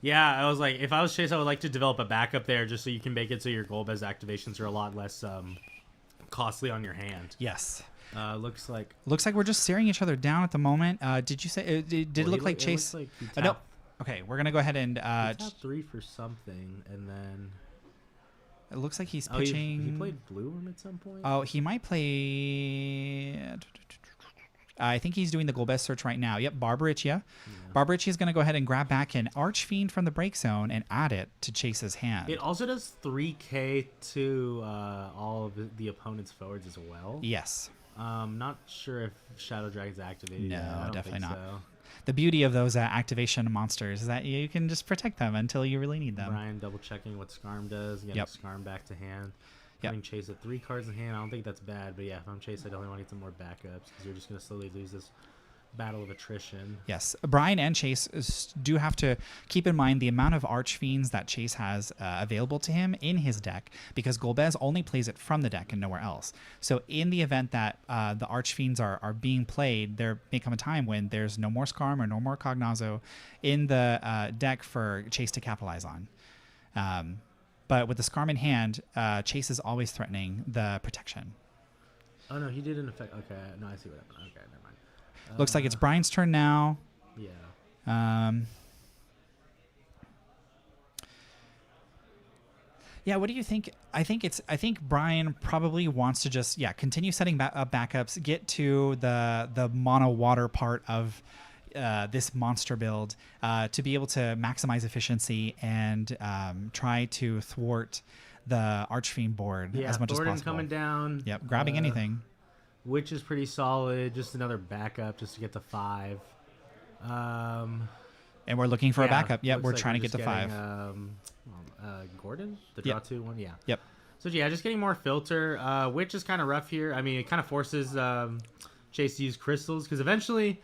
Yeah, I was like, if I was Chase, I would like to develop a backup there just so you can make it so your Golbez activations are a lot less costly on your hand. Yes. Looks like we're just staring each other down at the moment. Did you say... did it look like Chase... It looks like no. Okay, we're going to go ahead and... tap 3 for something, and then... It looks like he's pitching... He played Blue Room at some point? Oh, he might play... I think he's doing the Golbez search right now. Yep, Barbaricia. Yeah. Barbaricia is going to go ahead and grab back an Archfiend from the break zone and add it to Chase's hand. It also does 3K to all of the opponent's forwards as well. Yes. Not sure if Shadow Dragon's activated. No, definitely not. So. The beauty of those activation monsters is that you can just protect them until you really need them. Brian double checking what Skarm does, getting Skarm back to hand. Having Chase at 3 cards in hand, I don't think that's bad. But yeah, if I'm Chase, I definitely want to get some more backups because you're just going to slowly lose this battle of attrition. Yes, Brian and Chase do have to keep in mind the amount of Archfiends that Chase has available to him in his deck, because Golbez only plays it from the deck and nowhere else. So in the event that the Archfiends are being played, there may come a time when there's no more Skarm or no more Cognazzo in the deck for Chase to capitalize on. But with the Skarm in hand, Chase is always threatening the protection. Oh, no, he did in effect. Okay, no, I see what happened. Okay, never mind. Looks like it's Brian's turn now. Yeah. Yeah, what do you think? I think Brian probably wants to just continue setting up backups, get to the mono water part of this monster build to be able to maximize efficiency and try to thwart the Archfiend board as much as possible. Coming down. Yep, grabbing anything. Which is pretty solid. Just another backup just to get to 5. And we're looking for a backup. Yep, we're trying to get to 5. Gordon? The draw 2 one? Yeah. Yep. So yeah, just getting more filter, which is kind of rough here. I mean, it kind of forces Chase to use crystals because eventually...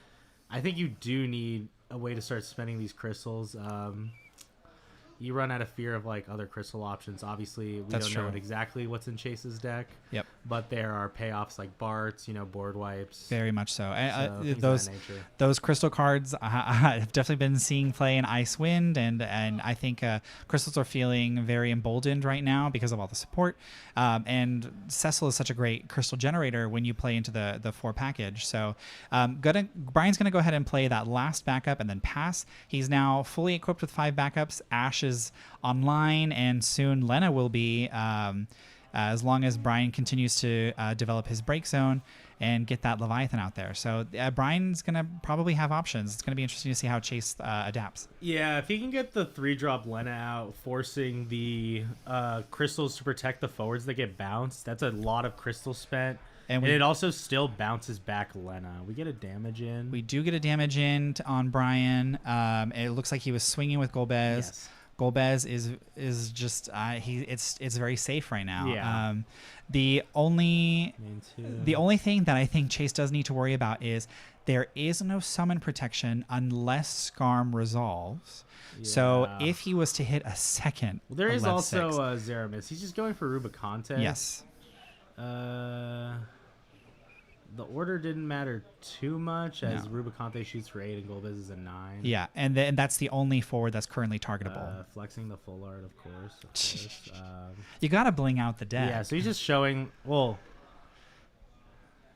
I think you do need a way to start spending these crystals. You run out of fear of like other crystal options. Obviously, we That's don't true. know exactly what's in Chase's deck. Yep. But there are payoffs like Barts, board wipes. Very much so. Things of Those that nature. those crystal cards I've definitely been seeing play in Ice Wind, and I think crystals are feeling very emboldened right now because of all the support. And Cecil is such a great crystal generator when you play into the 4 package. So Brian's gonna go ahead and play that last backup and then pass. He's now fully equipped with 5 backups. Ash is online, and soon Lena will be. As long as Brian continues to develop his break zone and get that Leviathan out there. So Brian's going to probably have options. It's going to be interesting to see how Chase adapts. Yeah, if he can get the 3-drop Lena out, forcing the crystals to protect the forwards that get bounced, that's a lot of crystals spent. And it also still bounces back Lena. We get a damage in. We do get a damage in on Brian. It looks like he was swinging with Golbez. Yes. Golbez is just it's very safe right now. Yeah. The only thing that I think Chase does need to worry about is there is no summon protection unless Skarm resolves. Yeah. So if he was to hit a second, well, there is also Zeramis. He's just going for Rubicante. Yes. The order didn't matter too much as Rubicante shoots for 8 and Golbez is a 9. Yeah, and that's the only forward that's currently targetable. Flexing the full art, of course. You gotta bling out the deck. Yeah, so he's just showing. Well,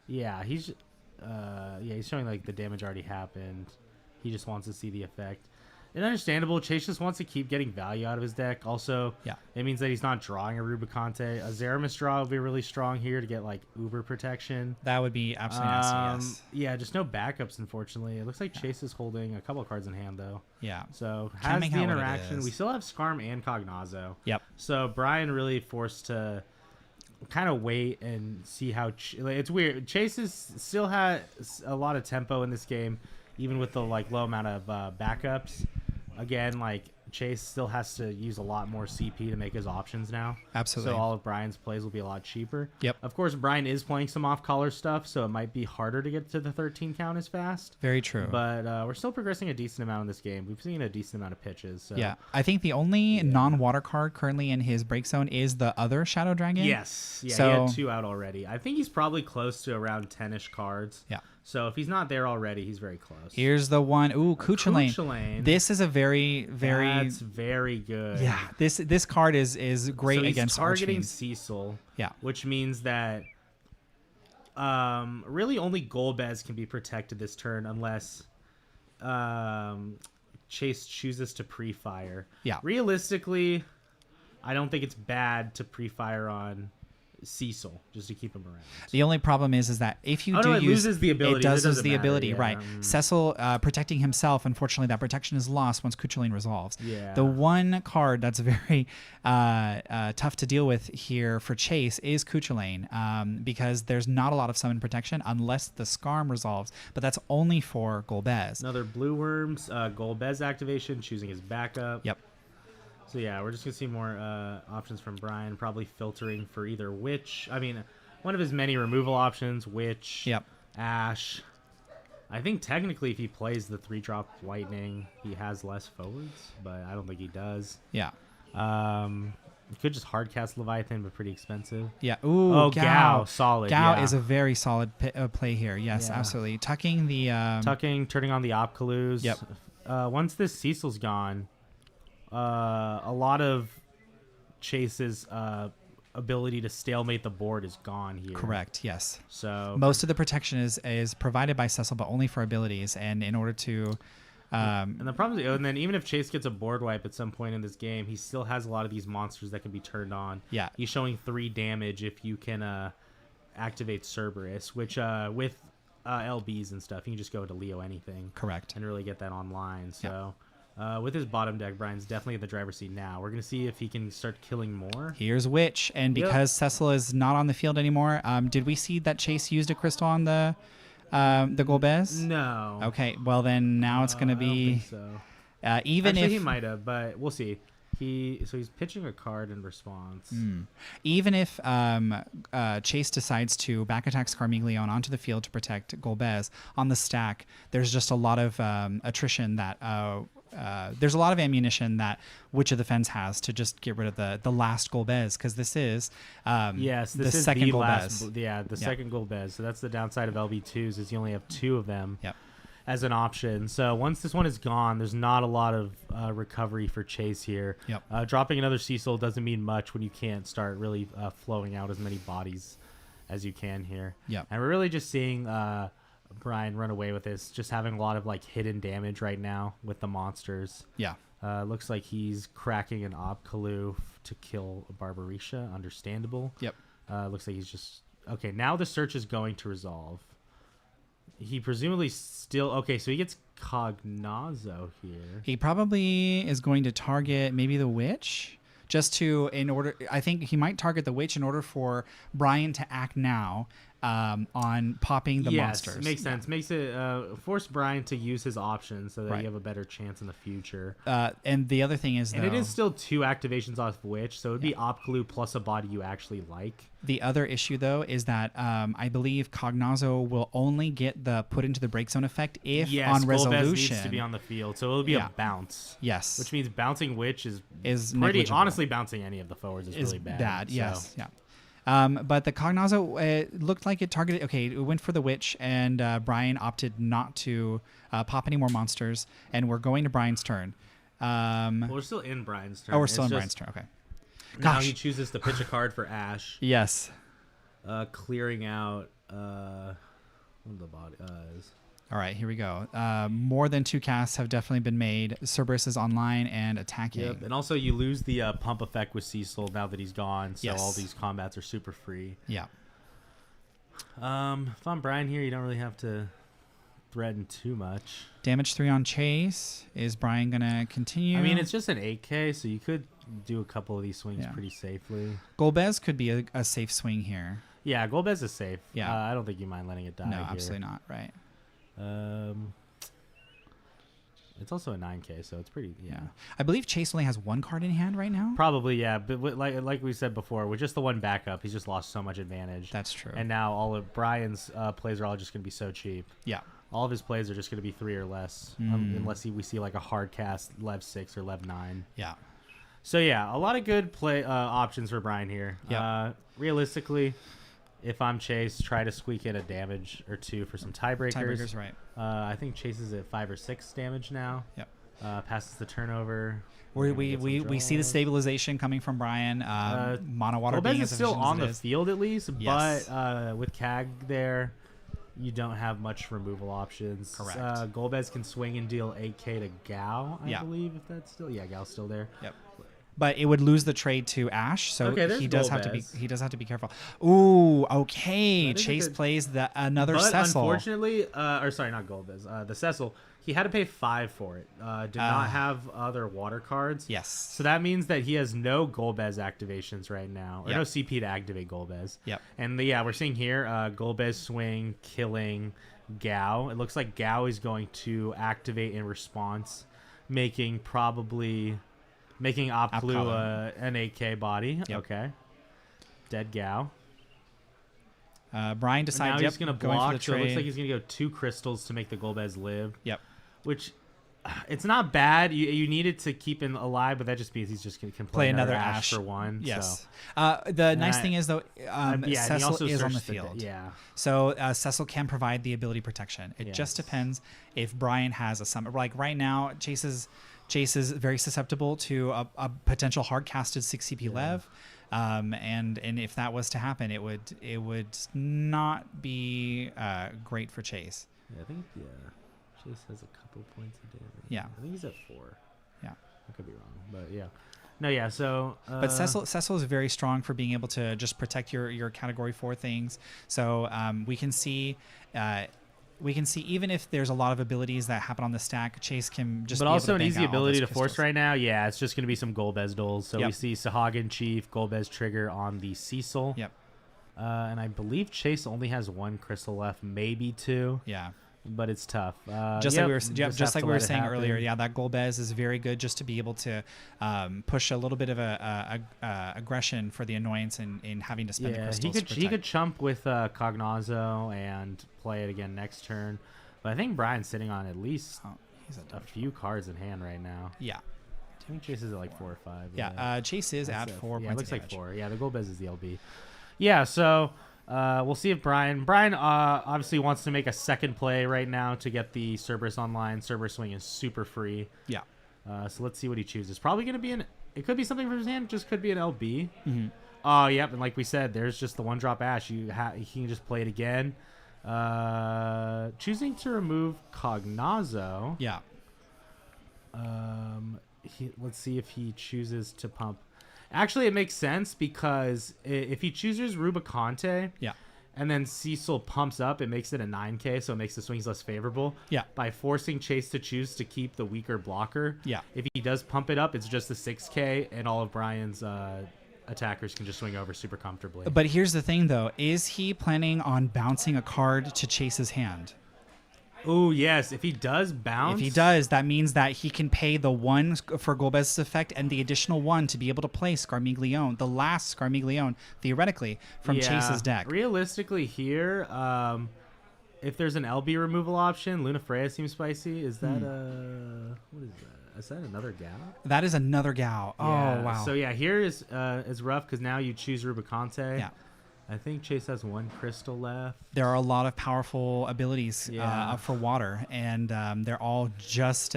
yeah, he's showing like the damage already happened. He just wants to see the effect. And understandable, Chase just wants to keep getting value out of his deck. Also, it means that he's not drawing a Rubicante. A Zeramis draw would be really strong here to get like Uber protection. That would be absolutely nasty, yes. Yeah, just no backups, unfortunately. It looks like Chase is holding a couple of cards in hand, though. Yeah. So has the interaction. We still have Skarm and Cognazzo. Yep. So Brian really forced to kind of wait and see how... it's weird. Chase still has a lot of tempo in this game, even with the like low amount of backups. Again, like Chase still has to use a lot more CP to make his options now. Absolutely. So all of Brian's plays will be a lot cheaper. Yep. Of course, Brian is playing some off-color stuff, so it might be harder to get to the 13 count as fast. Very true. But we're still progressing a decent amount in this game. We've seen a decent amount of pitches. So. Yeah. I think the only non-water card currently in his break zone is the other Shadow Dragon. Yes. Yeah, so, he had 2 out already. I think he's probably close to around 10-ish cards. Yeah. So if he's not there already, he's very close. Here's the one. Ooh, Cuchulainn. This is a very, very... That's very good. Yeah, this card is great against targeting Cecil. Yeah. Which means that really only Golbez can be protected this turn unless Chase chooses to pre-fire. Yeah. Realistically, I don't think it's bad to pre-fire on Cecil just to keep him around. The only problem is that if you it loses the ability. It does lose the matter, ability, right? Cecil protecting himself. Unfortunately, that protection is lost once Cuchulainn resolves. Yeah. The one card that's very tough to deal with here for Chase is Cuchulainn, because there's not a lot of summon protection unless the Skarm resolves, but that's only for Golbez. Another Blue Worms, Golbez activation, choosing his backup. Yep. So yeah, we're just gonna see more options from Brian, probably filtering for either Witch. I mean, one of his many removal options, Witch, Ash. I think technically if he plays the 3-drop Lightning, he has less forwards, but I don't think he does. Yeah. You could just hardcast Leviathan, but pretty expensive. Yeah. Ooh, oh, Gao. Solid. Gao is a very solid play here. Yes, absolutely. Tucking the... turning on the Opkalus. Yep. Once this Cecil's gone... a lot of Chase's ability to stalemate the board is gone here. Correct. Yes. So most of the protection is provided by Cecil, but only for abilities, and in order to. And the problem is, and then even if Chase gets a board wipe at some point in this game, he still has a lot of these monsters that can be turned on. Yeah. He's showing 3 damage if you can activate Cerberus, which with LBs and stuff, you can just go to Leo anything. Correct. And really get that online. So. With his bottom deck, Brian's definitely at the driver's seat now. We're going to see if he can start killing more. Here's Witch, and because Cecil is not on the field anymore, did we see that Chase used a crystal on the Golbez? No. Okay, well then now it's going to be... I don't think so. Even Actually, if... he might have, but we'll see. He's pitching a card in response. Even if Chase decides to back attack Scarmiglione onto the field to protect Golbez on the stack, there's just a lot of attrition that there's a lot of ammunition that Witch of the Fens has to just get rid of the last Golbez, because this is this the is second the Golbez. last, second Golbez. So that's the downside of LB2s is you only have 2 of them. Yep. As an option. So once this one is gone, there's not a lot of recovery for Chase here. Yep. Dropping another Cecil doesn't mean much when you can't start really flowing out as many bodies as you can here. Yep. And we're really just seeing Brian run away with this, just having a lot of like hidden damage right now with the monsters. Yeah. Looks like he's cracking an Obkalu to kill a Barbarisha. Understandable. Yep. Looks like he's just... Okay, now the search is going to resolve. He presumably still... Okay, so he gets Cognazo here. He probably is going to target maybe the Witch, just to, in order... I think he might target the Witch in order for Brian to act now on popping the monsters. Yes, makes sense. Makes it... force Brian to use his options so that Right. you have a better chance in the future. And the other thing is, And it is still 2 activations off Witch, so it would be Opkalu plus a body you actually like. The other issue, though, is that I believe Cognazo will only get the put into the break zone effect if on Golbez resolution. needs to be on the field, so it'll be a bounce. Yes. Which means bouncing Witch is pretty... negligible. Honestly, bouncing any of the forwards is really bad. Yes, So. yeah. But the Cognazo, it looked like it targeted... Okay, it went for the Witch, and Brian opted not to pop any more monsters, and we're going to Brian's turn. Well, we're still in Brian's turn. Oh, we're still in Brian's turn, okay. Now Gosh. he chooses to pitch a card for Ash. Yes. Clearing out... what the body is... All right, here we go. More than 2 casts have definitely been made. Cerberus is online and attacking. Yep, and also you lose the pump effect with Cecil now that he's gone, so Yes. all these combats are super free. Yeah. If I'm Brian here, you don't really have to threaten too much. Damage 3 on Chase. Is Brian going to continue? I mean, it's just an 8K, so you could do a couple of these swings Yeah. pretty safely. Golbez could be a safe swing here. Yeah, Golbez is safe. Yeah. I don't think you mind letting it die No, here. absolutely not. Right. It's also a 9K, so it's pretty... Yeah. I believe Chase only has 1 card in hand right now. Probably, yeah. But like we said before, with just the one backup, he's just lost so much advantage. That's true. And now all of Brian's plays are all just going to be so cheap. Yeah. All of his plays are just going to be 3 or less, unless we see like a hard cast Lev 6 or Lev 9. Yeah. So yeah, a lot of good play options for Brian here. Yeah. Realistically, if I'm Chase, try to squeak in a damage or 2 for some tiebreakers. Tiebreakers, right. I think Chase is at 5 or 6 damage now. Yep. Passes the turnover. We see the stabilization coming from Brian. Mono water being Golbez as is still efficient on as it the is. field at least, Yes. but with CAG there, you don't have much removal options. Correct. Golbez can swing and deal 8K to Gao, I Yeah. believe, if that's still... Yeah, Gao's still there. Yep. But it would lose the trade to Ash, so Okay, there's he does have to be Golbez. careful. Ooh, okay. That is a Chase good- plays another But Cecil. unfortunately, or sorry, not Golbez, the Cecil, he had to pay 5 for it. Did not have other water cards. Yes. So that means that he has no Golbez activations right now, or Yep. no CP to activate Golbez. Yep. And Mm-hmm. we're seeing here Golbez swing, killing Gao. It looks like Gao is going to activate in response, making Opkalu an 8K body. Yep. Okay. Dead Gao. Brian decides Now he's going to going for block, the so it looks trade. like he's going to go 2 crystals to make the Golbez live. Yep. Which, it's not bad. You need it to keep him alive, but that just means he's just going to Play another Ash for 1. Yes. So. The nice thing is, though, Yeah, and he Cecil also is on the searched field. yeah. So Cecil can provide the ability protection. It just Yes. depends if Brian has a summon. Like right now, Chase is very susceptible to a potential hard casted 6 CP Lev. And if that was to happen, it would not be great for Chase. Yeah, I think Chase has a couple points of damage. Yeah. I think he's at 4. Yeah. I could be wrong, but yeah. No, yeah. So, but Cecil is very strong for being able to just protect your category 4 things. So we can see even if there's a lot of abilities that happen on the stack, Chase can just. But be also able to an bank easy out all ability to those force crystals. right now. Yeah, it's just going to be some Golbez duels. So we Yep. see Sahagin Chief, Golbez trigger on the Cecil. Yep. And I believe Chase only has 1 crystal left, maybe 2. Yeah. but it's tough. Just like we were saying earlier, happen. yeah, that Golbez is very good just to be able to push a little bit of a aggression for the annoyance in having to spend the crystals. He could chump with Cognazzo and play it again next turn, but I think Brian's sitting on at least a few cards in hand right now. Yeah. I think Chase is at like 4 or 5. Yeah, Chase is at 4 Yeah, points it looks of like damage. 4. Yeah, the Golbez is the LB. Yeah, so we'll see if Brian obviously wants to make a second play right now to get the Cerberus online. Cerberus swing is super free. Yeah. So let's see what he chooses. Probably going to be it could be something from his hand. Just could be an LB. Mm-hmm. Oh, yep. And like we said, there's just the 1-drop Ash. He can just play it again. Choosing to remove Cognazzo. Yeah. Let's see if he chooses to pump. Actually, it makes sense because if he chooses Rubicante, Yeah. and then Cecil pumps up, it makes it a 9K, so it makes the swings less favorable. Yeah. By forcing Chase to choose to keep the weaker blocker. Yeah. If he does pump it up, it's just a 6K, and all of Brian's attackers can just swing over super comfortably. But here's the thing, though. Is he planning on bouncing a card to Chase's hand? Oh, yes. If he does bounce. If he does, that means that he can pay the 1 for Golbez's effect and the additional 1 to be able to play Scarmiglione, the last Scarmiglione, theoretically, from Chase's deck. Realistically here, if there's an LB removal option, Luna Freya seems spicy. Is that what is that? Is that another Gal? That is another Gal. Oh, wow. So, yeah, here is rough because now you choose Rubicante. Yeah. I think Chase has 1 crystal left. There are a lot of powerful abilities for water, and they're all just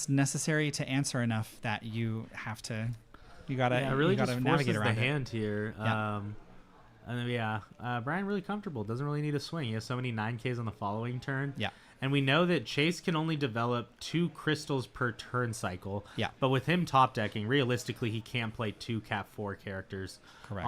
necessary to answer enough that you have to. You gotta really you just gotta forces navigate the around it. hand here. Yeah. And then, Brian really comfortable. Doesn't really need a swing. He has so many 9Ks on the following turn. Yeah. And we know that Chase can only develop 2 crystals per turn cycle. Yeah. But with him top decking, realistically, he can't play 2 Cap 4 characters. Correct.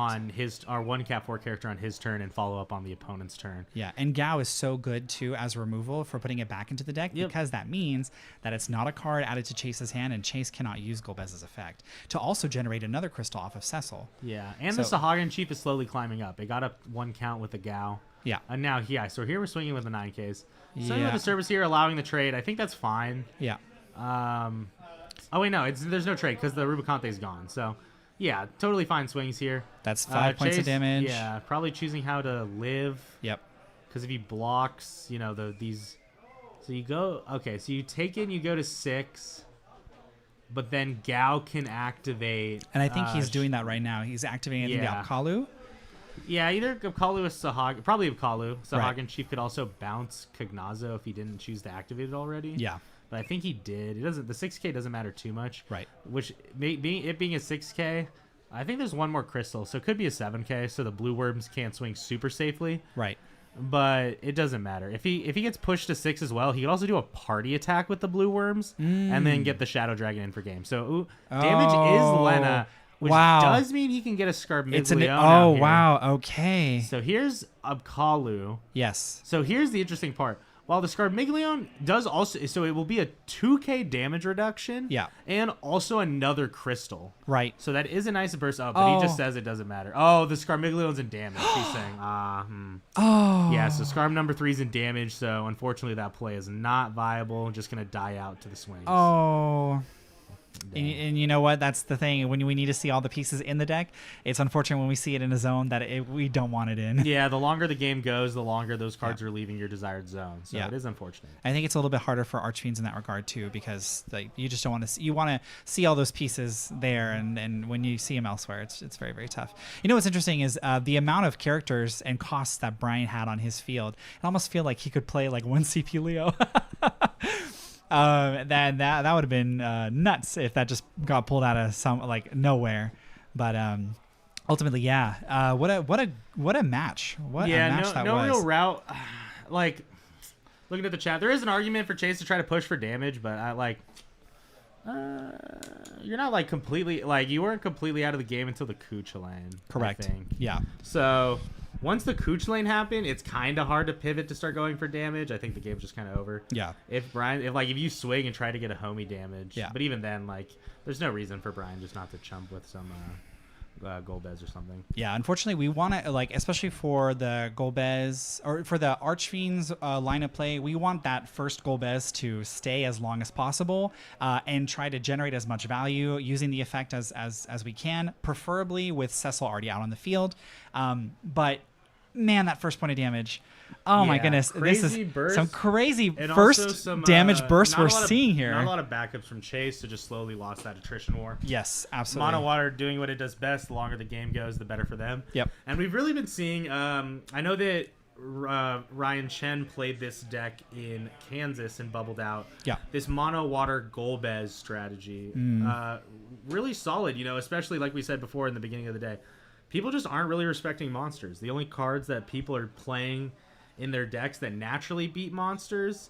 Or 1 Cap 4 character on his turn and follow up on the opponent's turn. Yeah, and Gao is so good too as removal for putting it back into the deck because that means that it's not a card added to Chase's hand, and Chase cannot use Golbez's effect to also generate another crystal off of Cecil. Yeah, and the Sahagin Chief is slowly climbing up. It got up 1 count with the Gao. Yeah. And now, so here we're swinging with the 9Ks. Swinging Yeah. with the service here, allowing the trade. I think that's fine. Yeah. Oh, wait, no. There's no trade because the Rubicante's gone. So, yeah, totally fine swings here. That's 5 points of damage. Yeah, probably choosing how to live. Yep. Because if he blocks, these... So you go... Okay, so you take in, you go to 6. But then Gao can activate... And I think he's doing that right now. He's activating the Apkalu. Yeah, either Apkalu or Sahagin. Probably Apkalu. Sahagin Right. Chief could also bounce Cognazzo if he didn't choose to activate it already. Yeah. But I think he did. It doesn't. The 6K doesn't matter too much. Right. Which being a 6K, I think there's 1 more crystal, so it could be a 7K. So the blue worms can't swing super safely. Right. But it doesn't matter. If he gets pushed to 6 as well, he could also do a party attack with the blue worms and then get the Shadow Dragon in for game. So damage is Lena, which does mean he can get a Scarmiglione. Wow. Okay. So here's Apkalu. Yes. So here's the interesting part. While the Scarmiglione does also, so it will be a 2K damage reduction. Yeah. And also another crystal. Right. So that is a nice burst up, but he just says it doesn't matter. Oh, the Scarmiglione's in damage. He's saying, Oh. Yeah, so Scarm number 3 is in damage, so unfortunately that play is not viable. Just going to die out to the swings. Oh. And you know what? That's the thing. When we need to see all the pieces in the deck, it's unfortunate when we see it in a zone that we don't want it in. Yeah, the longer the game goes, the longer those cards are leaving your desired zone. So it is unfortunate. I think it's a little bit harder for Archfiends in that regard too, because you just don't want to. You want to see all those pieces there, and when you see them elsewhere, it's very, very tough. You know what's interesting is the amount of characters and costs that Brian had on his field. I almost feel like he could play like 1 CP Leo. That would have been nuts if that just got pulled out of nowhere, but ultimately, yeah. What a match! What a match that was. No real route. Like looking at the chat, there is an argument for Chase to try to push for damage, but you're not completely you weren't completely out of the game until the Cooch lane. Correct. I think. Yeah. So. Once the Cooch lane happened, it's kind of hard to pivot to start going for damage. I think the game's just kind of over. Yeah. If you swing and try to get a homie damage, but even then, there's no reason for Brian just not to chump with some Golbez or something. Yeah, unfortunately, we want to, like, especially for the Golbez or for the Archfiends line of play, we want that first Golbez to stay as long as possible and try to generate as much value using the effect as we can, preferably with Cecil already out on the field. But man, that first point of damage. Oh my goodness. This is burst, some crazy and first some, damage bursts we're seeing here. Not a lot of backups from Chase, so just slowly lost that attrition war. Yes, absolutely. Mono Water doing what it does best. The longer the game goes, the better for them. Yep. And we've really been seeing, I know that Ryan Chen played this deck in Kansas and bubbled out. Yeah. This Mono Water Golbez strategy. Really solid, especially like we said before in the beginning of the day. People just aren't really respecting monsters. The only cards that people are playing in their decks that naturally beat monsters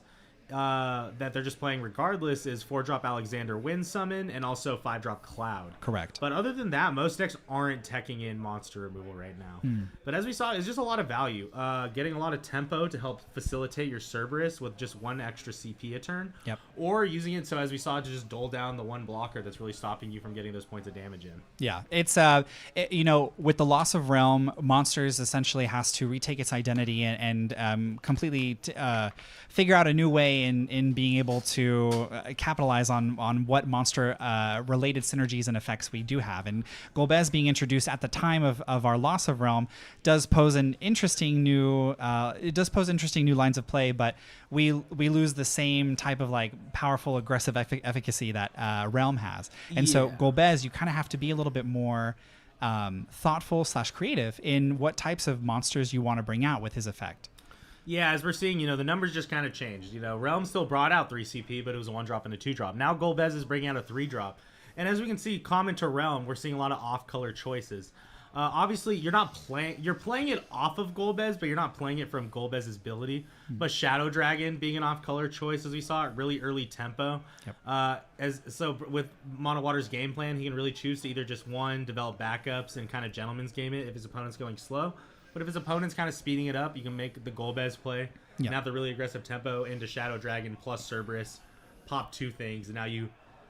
that they're just playing regardless is 4-drop Alexandre Wind Summon and also 5-drop Cloud. Correct. But other than that, most decks aren't teching in monster removal right now. But as we saw, it's just a lot of value. Getting a lot of tempo to help facilitate your Cerberus with just one extra CP a turn. Yep. Or using it, so as we saw, to just dole down the one blocker that's really stopping you from getting those points of damage in. Yeah, it's with the loss of realm, monsters essentially has to retake its identity and completely figure out a new way in being able to capitalize on what monster related synergies and effects we do have. And Golbez being introduced at the time of our loss of realm does pose an interesting new lines of play, but we lose the same type of like powerful aggressive efficacy that realm has. And so Golbez, you kind of have to be a little bit more thoughtful / creative in what types of monsters you want to bring out with his effect. Yeah, as we're seeing, the numbers just kind of changed. Realm still brought out 3 CP, but it was a 1-drop and a 2-drop. Now Golbez is bringing out a 3-drop. And as we can see, common to Realm, we're seeing a lot of off-color choices. Obviously, you're playing it off of Golbez, but you're not playing it from Golbez's ability. But Shadow Dragon being an off-color choice, as we saw, at really early tempo. Yep. So with Mono Water's game plan, he can really choose to either just, develop backups and kind of gentleman's game it if his opponent's going slow. But if his opponent's kind of speeding it up, you can make the Golbez play and have the really aggressive tempo into Shadow Dragon plus Cerberus, pop 2 things, and now you,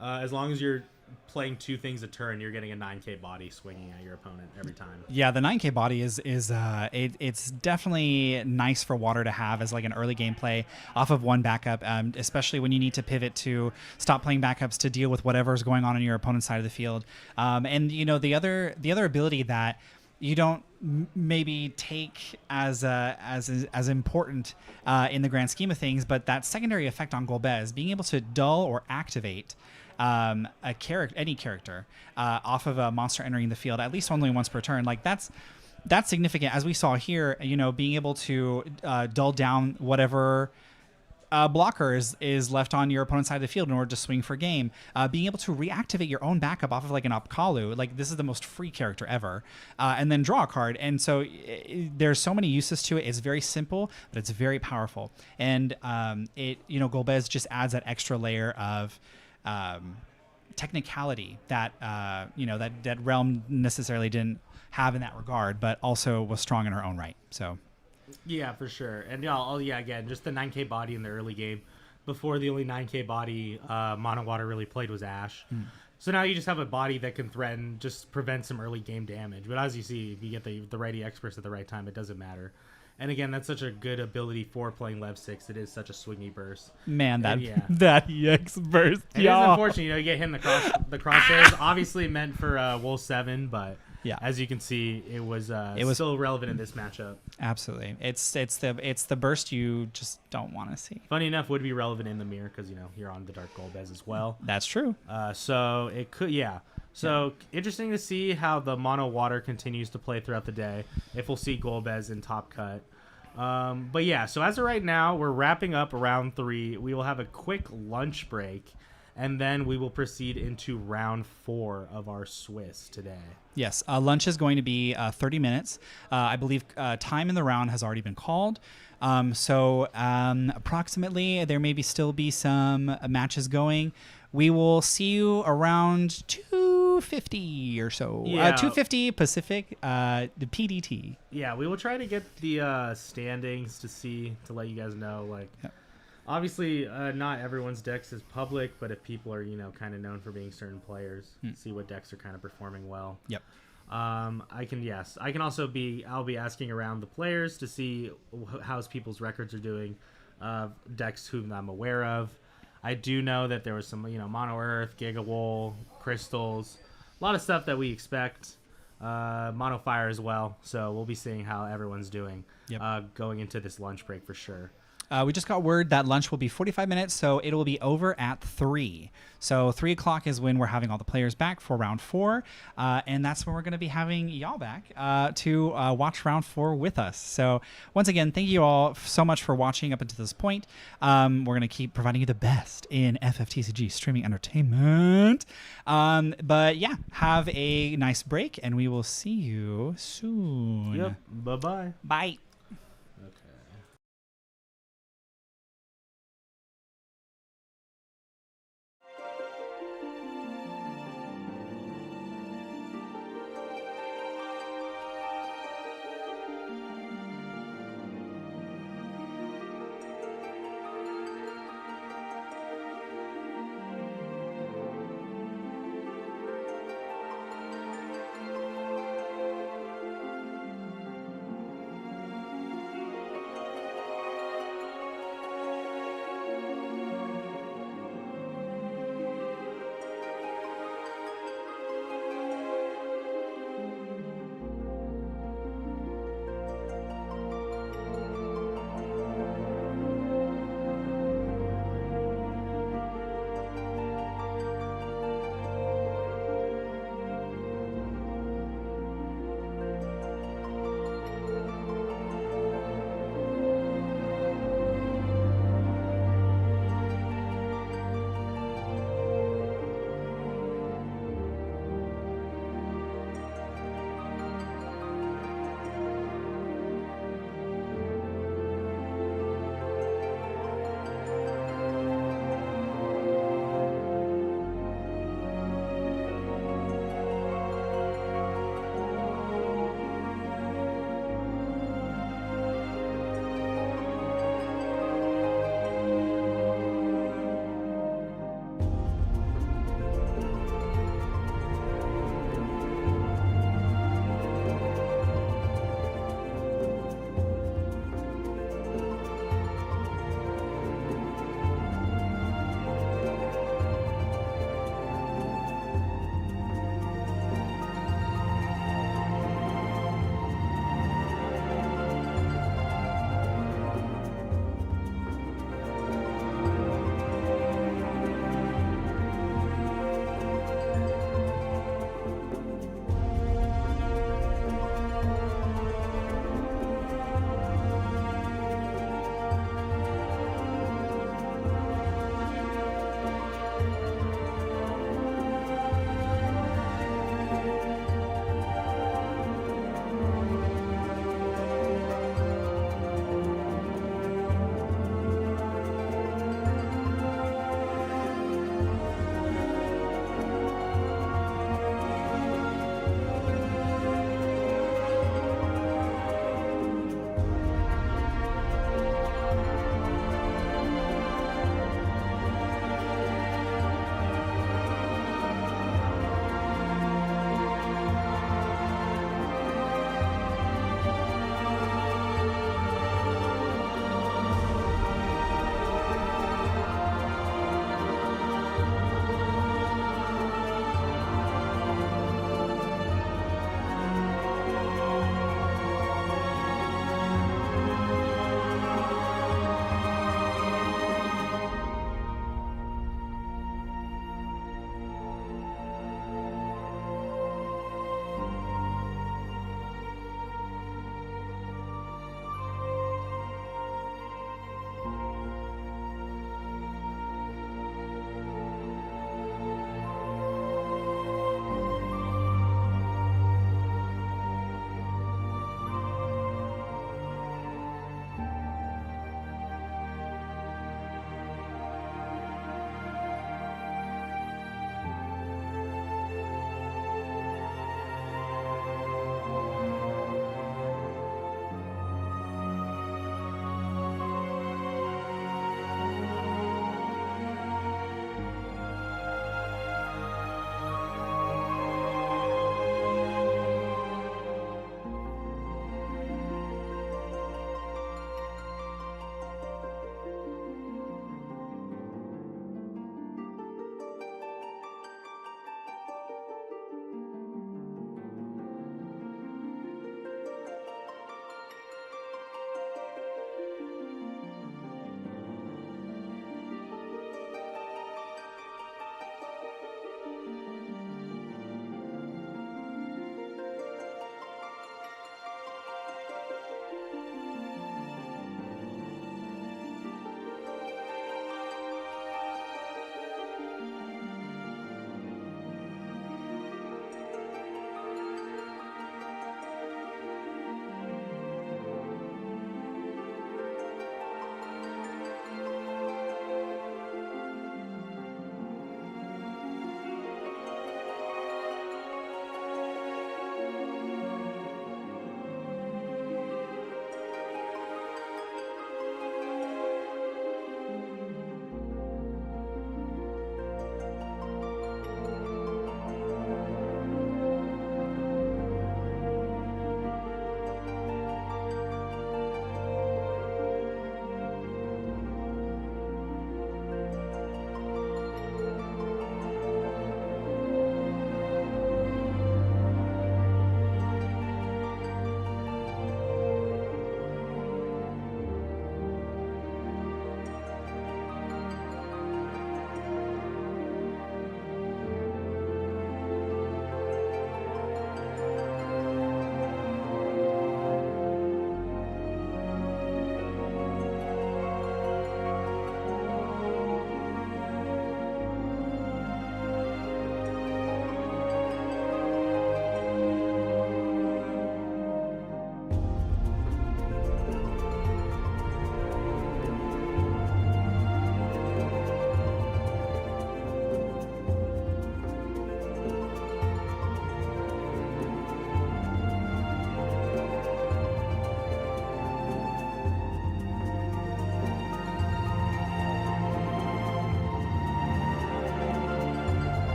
as long as you're playing 2 things a turn, you're getting a 9k body swinging at your opponent every time. Yeah, the 9k body it's definitely nice for Water to have as like an early game play off of one backup, especially when you need to pivot to stop playing backups to deal with whatever's going on your opponent's side of the field. And the other ability that you don't maybe take as important in the grand scheme of things, but that secondary effect on Golbez, being able to dull or activate any character off of a monster entering the field at least only once per turn, like that's significant, as we saw here. Being able to dull down whatever blocker is left on your opponent's side of the field in order to swing for game. Being able to reactivate your own backup off of like an Opkalu, like this is the most free character ever, and then draw a card. And so there's so many uses to it. It's very simple, but it's very powerful. And Golbez just adds that extra layer of technicality that that Realm necessarily didn't have in that regard, but also was strong in her own right. So. Yeah, for sure. And again, just the 9k body in the early game. Before, the only 9k body Mono Water really played was Ash. So now you just have a body that can threaten, just prevent some early game damage. But as you see, if you get the righty experts at the right time, it doesn't matter. And again, that's such a good ability for playing Lev 6. It is such a swingy burst. Man, that EX burst. It is unfortunate, you get hit in the crosshairs. Obviously meant for Wool 7, but yeah, as you can see, it was still relevant in this matchup. Absolutely, it's the burst you just don't want to see. Funny enough, would be relevant in the mirror because you're on the Dark Golbez as well. That's true. So it could, So interesting to see how the Mono Water continues to play throughout the day. If we'll see Golbez in top cut. But yeah, so as of right now, we're wrapping up round 3. We will have a quick lunch break, and then we will proceed into round 4 of our Swiss today. Yes, lunch is going to be 30 minutes. I believe time in the round has already been called. So approximately there may still be some matches going. We will see you around 2:50 or so. 2:50 Pacific, the PDT. Yeah, we will try to get the standings to let you guys know. Obviously, not everyone's decks is public, but if people are kind of known for being certain players, see what decks are kind of performing well. Yep. I can also I'll be asking around the players to see how's people's records are doing, decks whom I'm aware of. I do know that there was some, Mono Earth, Giga Wool, Crystals, a lot of stuff that we expect. Mono Fire as well. So we'll be seeing how everyone's doing going into this lunch break for sure. We just got word that lunch will be 45 minutes, so it will be over at 3. So 3 o'clock is when we're having all the players back for round 4, and that's when we're going to be having y'all back to watch round 4 with us. So once again, thank you all so much for watching up until this point. We're going to keep providing you the best in FFTCG streaming entertainment. But yeah, have a nice break, and we will see you soon. Yep. Bye-bye. Bye.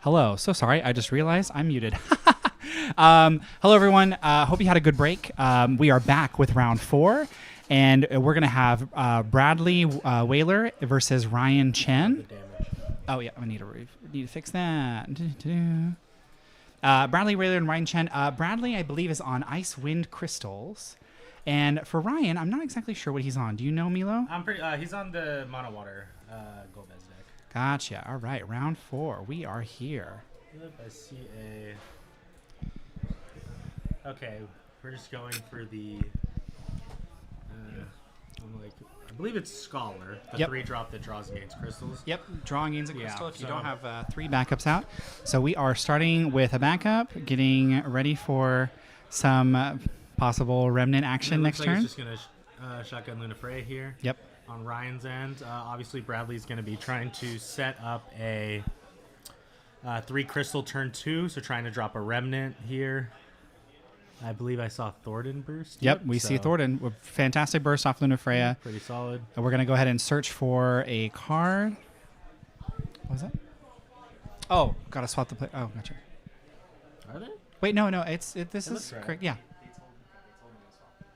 Hello. So sorry. I just realized I'm muted. Hello, everyone. Hope you had a good break. We are back with round 4, and we're going to have Bradley Whaler versus Ryan Chen. Oh, yeah. I need to fix that. Bradley Whaler and Ryan Chen. Bradley, I believe, is on Ice Wind Crystals. And for Ryan, I'm not exactly sure what he's on. Do you know, Milo? I'm pretty. He's on the Mono Water Golbez deck. Gotcha. All right. Round 4. We are here. Yep, I see a... Okay, we're just going for the... I believe it's Scholar, the 3-drop that draws against crystals. Yep, drawing gains a crystal if you so- don't have 3 backups out. So we are starting with a backup, getting ready for some possible remnant action next turn. He's just going to shotgun Lunafreya here. Yep. On Ryan's end, obviously Bradley's going to be trying to set up a 3 crystal turn 2, so trying to drop a remnant here. I believe I saw Thornton burst. Yep, we see Thornton. Fantastic burst off Lunafreya. Pretty solid. And we're going to go ahead and search for a card. What was that? Oh, got to swap the play. Oh, gotcha. Are they? Wait, no. This is right. correct. Yeah.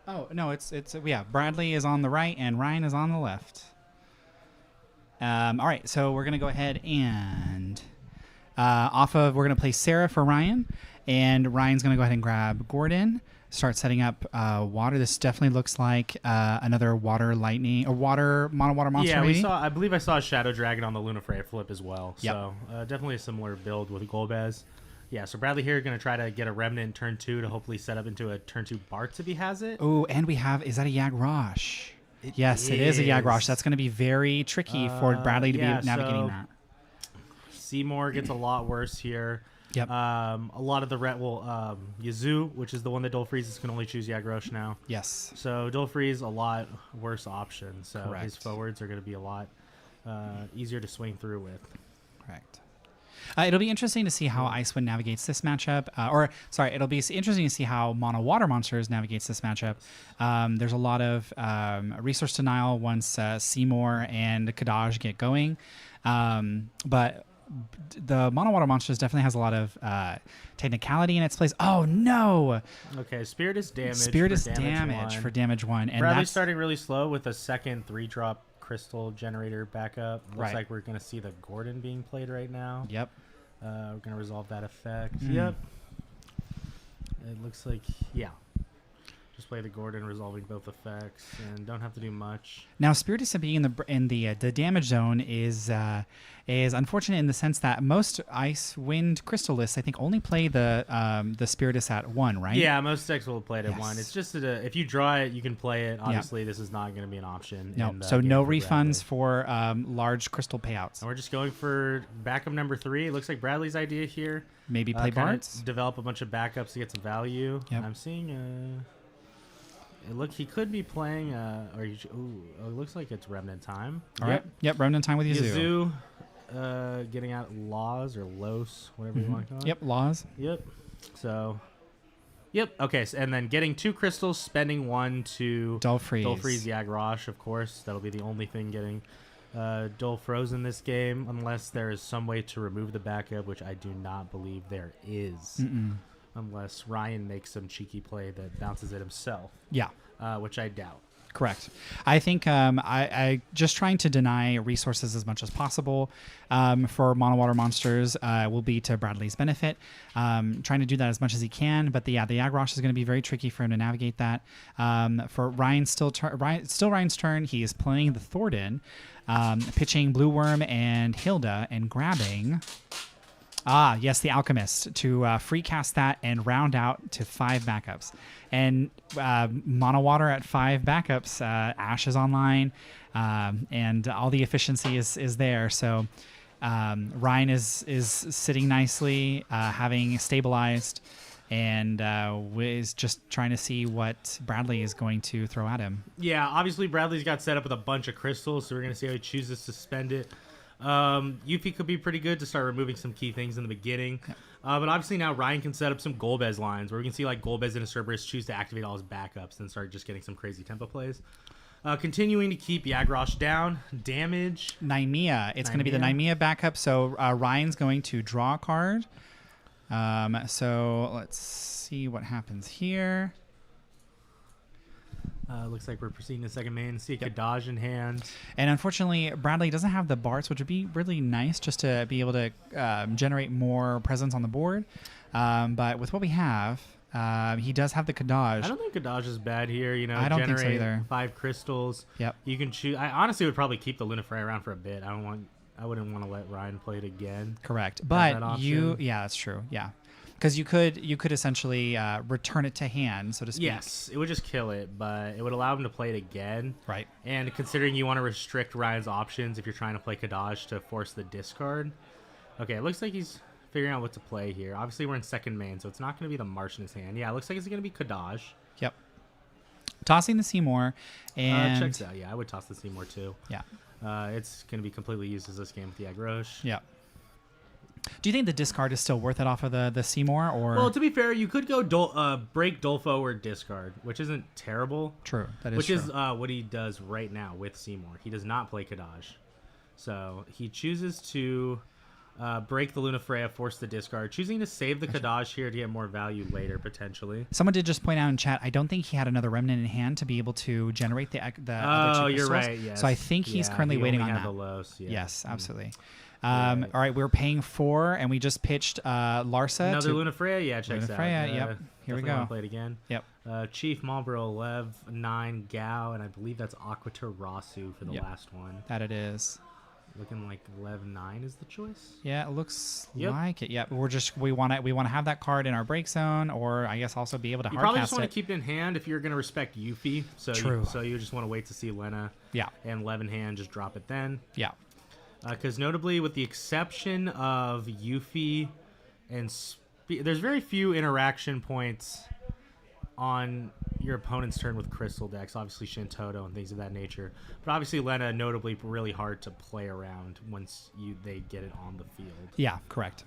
Oh, no, it's Bradley is on the right and Ryan is on the left. All right, so we're going to go ahead and we're going to play Sarah for Ryan, and Ryan's going to go ahead and grab Gordon, start setting up water. This definitely looks like another water lightning or mono water monster. Yeah, maybe? I believe I saw a Shadow Dragon on the Lunafreya flip as well. Yep. So definitely a similar build with Golbez. Yeah, so Bradley here going to try to get a remnant in turn 2 to hopefully set up into a turn 2 Bartz if he has it. Oh, and is that a Yagrosh? Yes, it is a Yagrosh. That's going to be very tricky for Bradley to be navigating that. Seymour gets a lot worse here. Yep. A lot of the Yazoo, which is the one that Dole Freezes can only choose Yagrosh now. Yes. So Dole Freeze, a lot worse option. So Correct. his forwards are going to be a lot easier to swing through with. Correct. It'll be interesting to see how Icewind navigates this matchup. It'll be interesting to see how Mono Water Monsters navigates this matchup. There's a lot of resource denial once Seymour and Kadaj get going. But the Mono Water Monsters definitely has a lot of technicality in its place. Oh, no! Okay, Spirit is damage. Spirit is damage for damage 1. And Bradley's that's starting really slow with a second 3-drop crystal generator backup. Looks like we're going to see the Gordon being played right now. Yep. We're going to resolve that effect. Yep. It looks like, just play the Gordon, resolving both effects, and don't have to do much. Now, Spiritus being in the damage zone is unfortunate in the sense that most Ice Wind Crystal lists, I think, only play the Spiritus at 1, right? Yeah, most decks will play it at Yes. 1. It's just if you draw it, you can play it. Obviously, this is not going to be an option. No, so no refunds for large crystal payouts. And we're just going for backup number 3. It looks like Bradley's idea here. Maybe play kinda Bartz. Develop a bunch of backups to get some value. Yep. I'm seeing he could be playing it looks like it's Remnant time. All right. Yep, Remnant time with Yazoo. Yazoo getting out Laws or Los, whatever you want to call it. Yep, Laws. Yep. So okay, and then getting 2 crystals, spending 1 to Dole Freeze Yagrosh, of course. That'll be the only thing getting Dole frozen this game, unless there is some way to remove the backup, which I do not believe there is. Unless Ryan makes some cheeky play that bounces it himself. Yeah. Which I doubt. Correct. I think I just trying to deny resources as much as possible for Mono Water Monsters will be to Bradley's benefit. Trying to do that as much as he can, but the Yagrosh is going to be very tricky for him to navigate that. For Ryan's Ryan's turn, he is playing the Thornton, pitching Blue Worm and Hilda, and grabbing... the Alchemist to free cast that and round out to 5 backups. And Mono Water at 5 backups, Ash is online, and all the efficiency is there. So Ryan is sitting nicely, having stabilized, and is just trying to see what Bradley is going to throw at him. Yeah, obviously Bradley's got set up with a bunch of crystals, so we're going to see how he chooses to spend it. Yuffie could be pretty good to start removing some key things in the beginning. But obviously now Ryan can set up some Golbez lines where we can see like Golbez and Cerberus choose to activate all his backups and start just getting some crazy tempo plays. Continuing to keep Yagrosh down. Damage. Nymea. It's going to be the Nymea backup. So Ryan's going to draw a card. So let's see what happens here. Looks like we're proceeding to second main. See a Kadaj in hand. And unfortunately, Bradley doesn't have the Barts, which would be really nice just to be able to generate more presence on the board. But with what we have, he does have the Kadaj. I don't think Kadaj is bad here. You know, I don't think so either. 5 crystals. Yep. You can choose. I honestly would probably keep the Lunafray around for a bit. I wouldn't want to let Ryan play it again. Correct. But that's true. Yeah. Because you could essentially return it to hand, so to speak. Yes, it would just kill it, but it would allow him to play it again. Right. And considering you want to restrict Ryan's options if you're trying to play Kadaj to force the discard. Okay, it looks like he's figuring out what to play here. Obviously, we're in second main, so it's not going to be the Marsh in his hand. Yeah, it looks like it's going to be Kadaj. Yep. Tossing the Seymour. And checks out. Yeah, I would toss the Seymour too. Yeah. It's going to be completely useless this game with the Agrosh. Yeah. Do you think the discard is still worth it off of the Seymour? Or well, to be fair, you could go break Dolfo or discard, which isn't terrible. True, that is which true. Is what he does right now with Seymour. He does not play Kadaj, so he chooses to break the Lunafreya, force the discard, choosing to save the Kadaj here to get more value later potentially. Someone did just point out in chat, I don't think he had another remnant in hand to be able to generate the other two crystals. Oh, you're right. Yes. So I think he's currently waiting on that. The lows, yeah. Yes, absolutely. All right, we're paying 4, and we just pitched Larsa. Another Lunafreya? Yeah, checks out. Yep. Here we go. Play it again. Yep. Chief, Malboro, Lev, 9, Gao, and I believe that's Aquater Rasu for the last one. That it is. Looking like Lev 9 is the choice. Yeah, it looks like it. Yep. We want to have that card in our break zone, or I guess also be able to hardcast it. You probably just want to keep it in hand if you're going to respect Yuffie. So True. You just want to wait to see Lena. Yeah. And Lev in hand, just drop it then. Yeah. Because notably, with the exception of Yuffie and there's very few interaction points on your opponent's turn with crystal decks. Obviously, Shintoto and things of that nature. But obviously, Lena, notably really hard to play around once they get it on the field. Yeah, correct.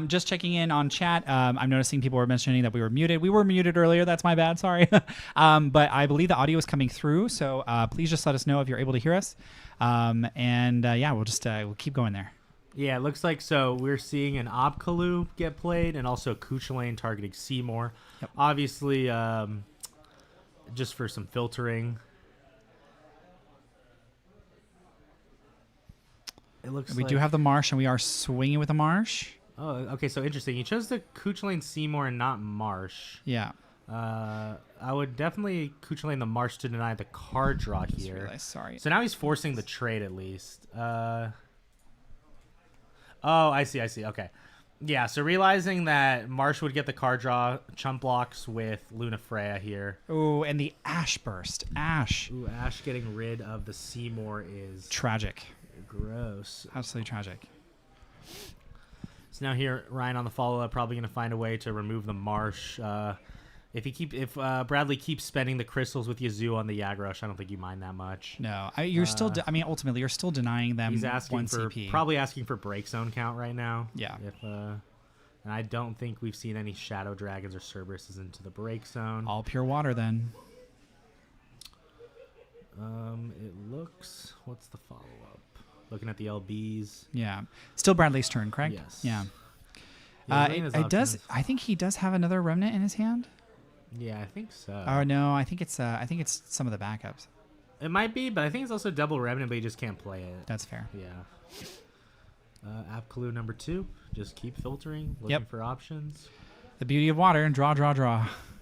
Just checking in on chat. I'm noticing people were mentioning that we were muted. We were muted earlier. That's my bad. Sorry. But I believe the audio is coming through. So please just let us know if you're able to hear us. We'll keep going there. Yeah, it looks like we're seeing an Obkalu get played and also Kuchulain targeting Seymour. Yep. Obviously, just for some filtering. It looks we do have the Marsh, and we are swinging with the Marsh. Oh, okay, so interesting. You chose the Kuchulain Seymour and not Marsh. Yeah. I would definitely Kuchulain the Marsh to deny the card draw here. Realized, sorry. So now he's forcing the trade at least. Oh, I see. Okay. Yeah, so realizing that Marsh would get the card draw, chump blocks with Lunafreya here. Ooh, and the Ash Burst. Ash. Ooh, Ash getting rid of the Seymour is... tragic. Gross. Absolutely tragic. So now here, Ryan on the follow-up, probably going to find a way to remove the Marsh. If Bradley keeps spending the crystals with Yazoo on the Yagrosh, I don't think you mind that much. No, ultimately, you're still denying them. He's asking CP. Probably asking for break zone count right now. Yeah. And I don't think we've seen any Shadow Dragons or Cerberuses into the break zone. All pure water then. It looks. What's the follow-up? Looking at the LBs. Yeah. Still Bradley's turn, correct? Yes. Yeah. It does. I think he does have another remnant in his hand. Yeah, I think so. Oh no, I think it's some of the backups. It might be, but I think it's also double remnant, but you just can't play it. That's fair. Yeah. Apkalu number 2. Just keep filtering, looking for options. The beauty of water, and draw.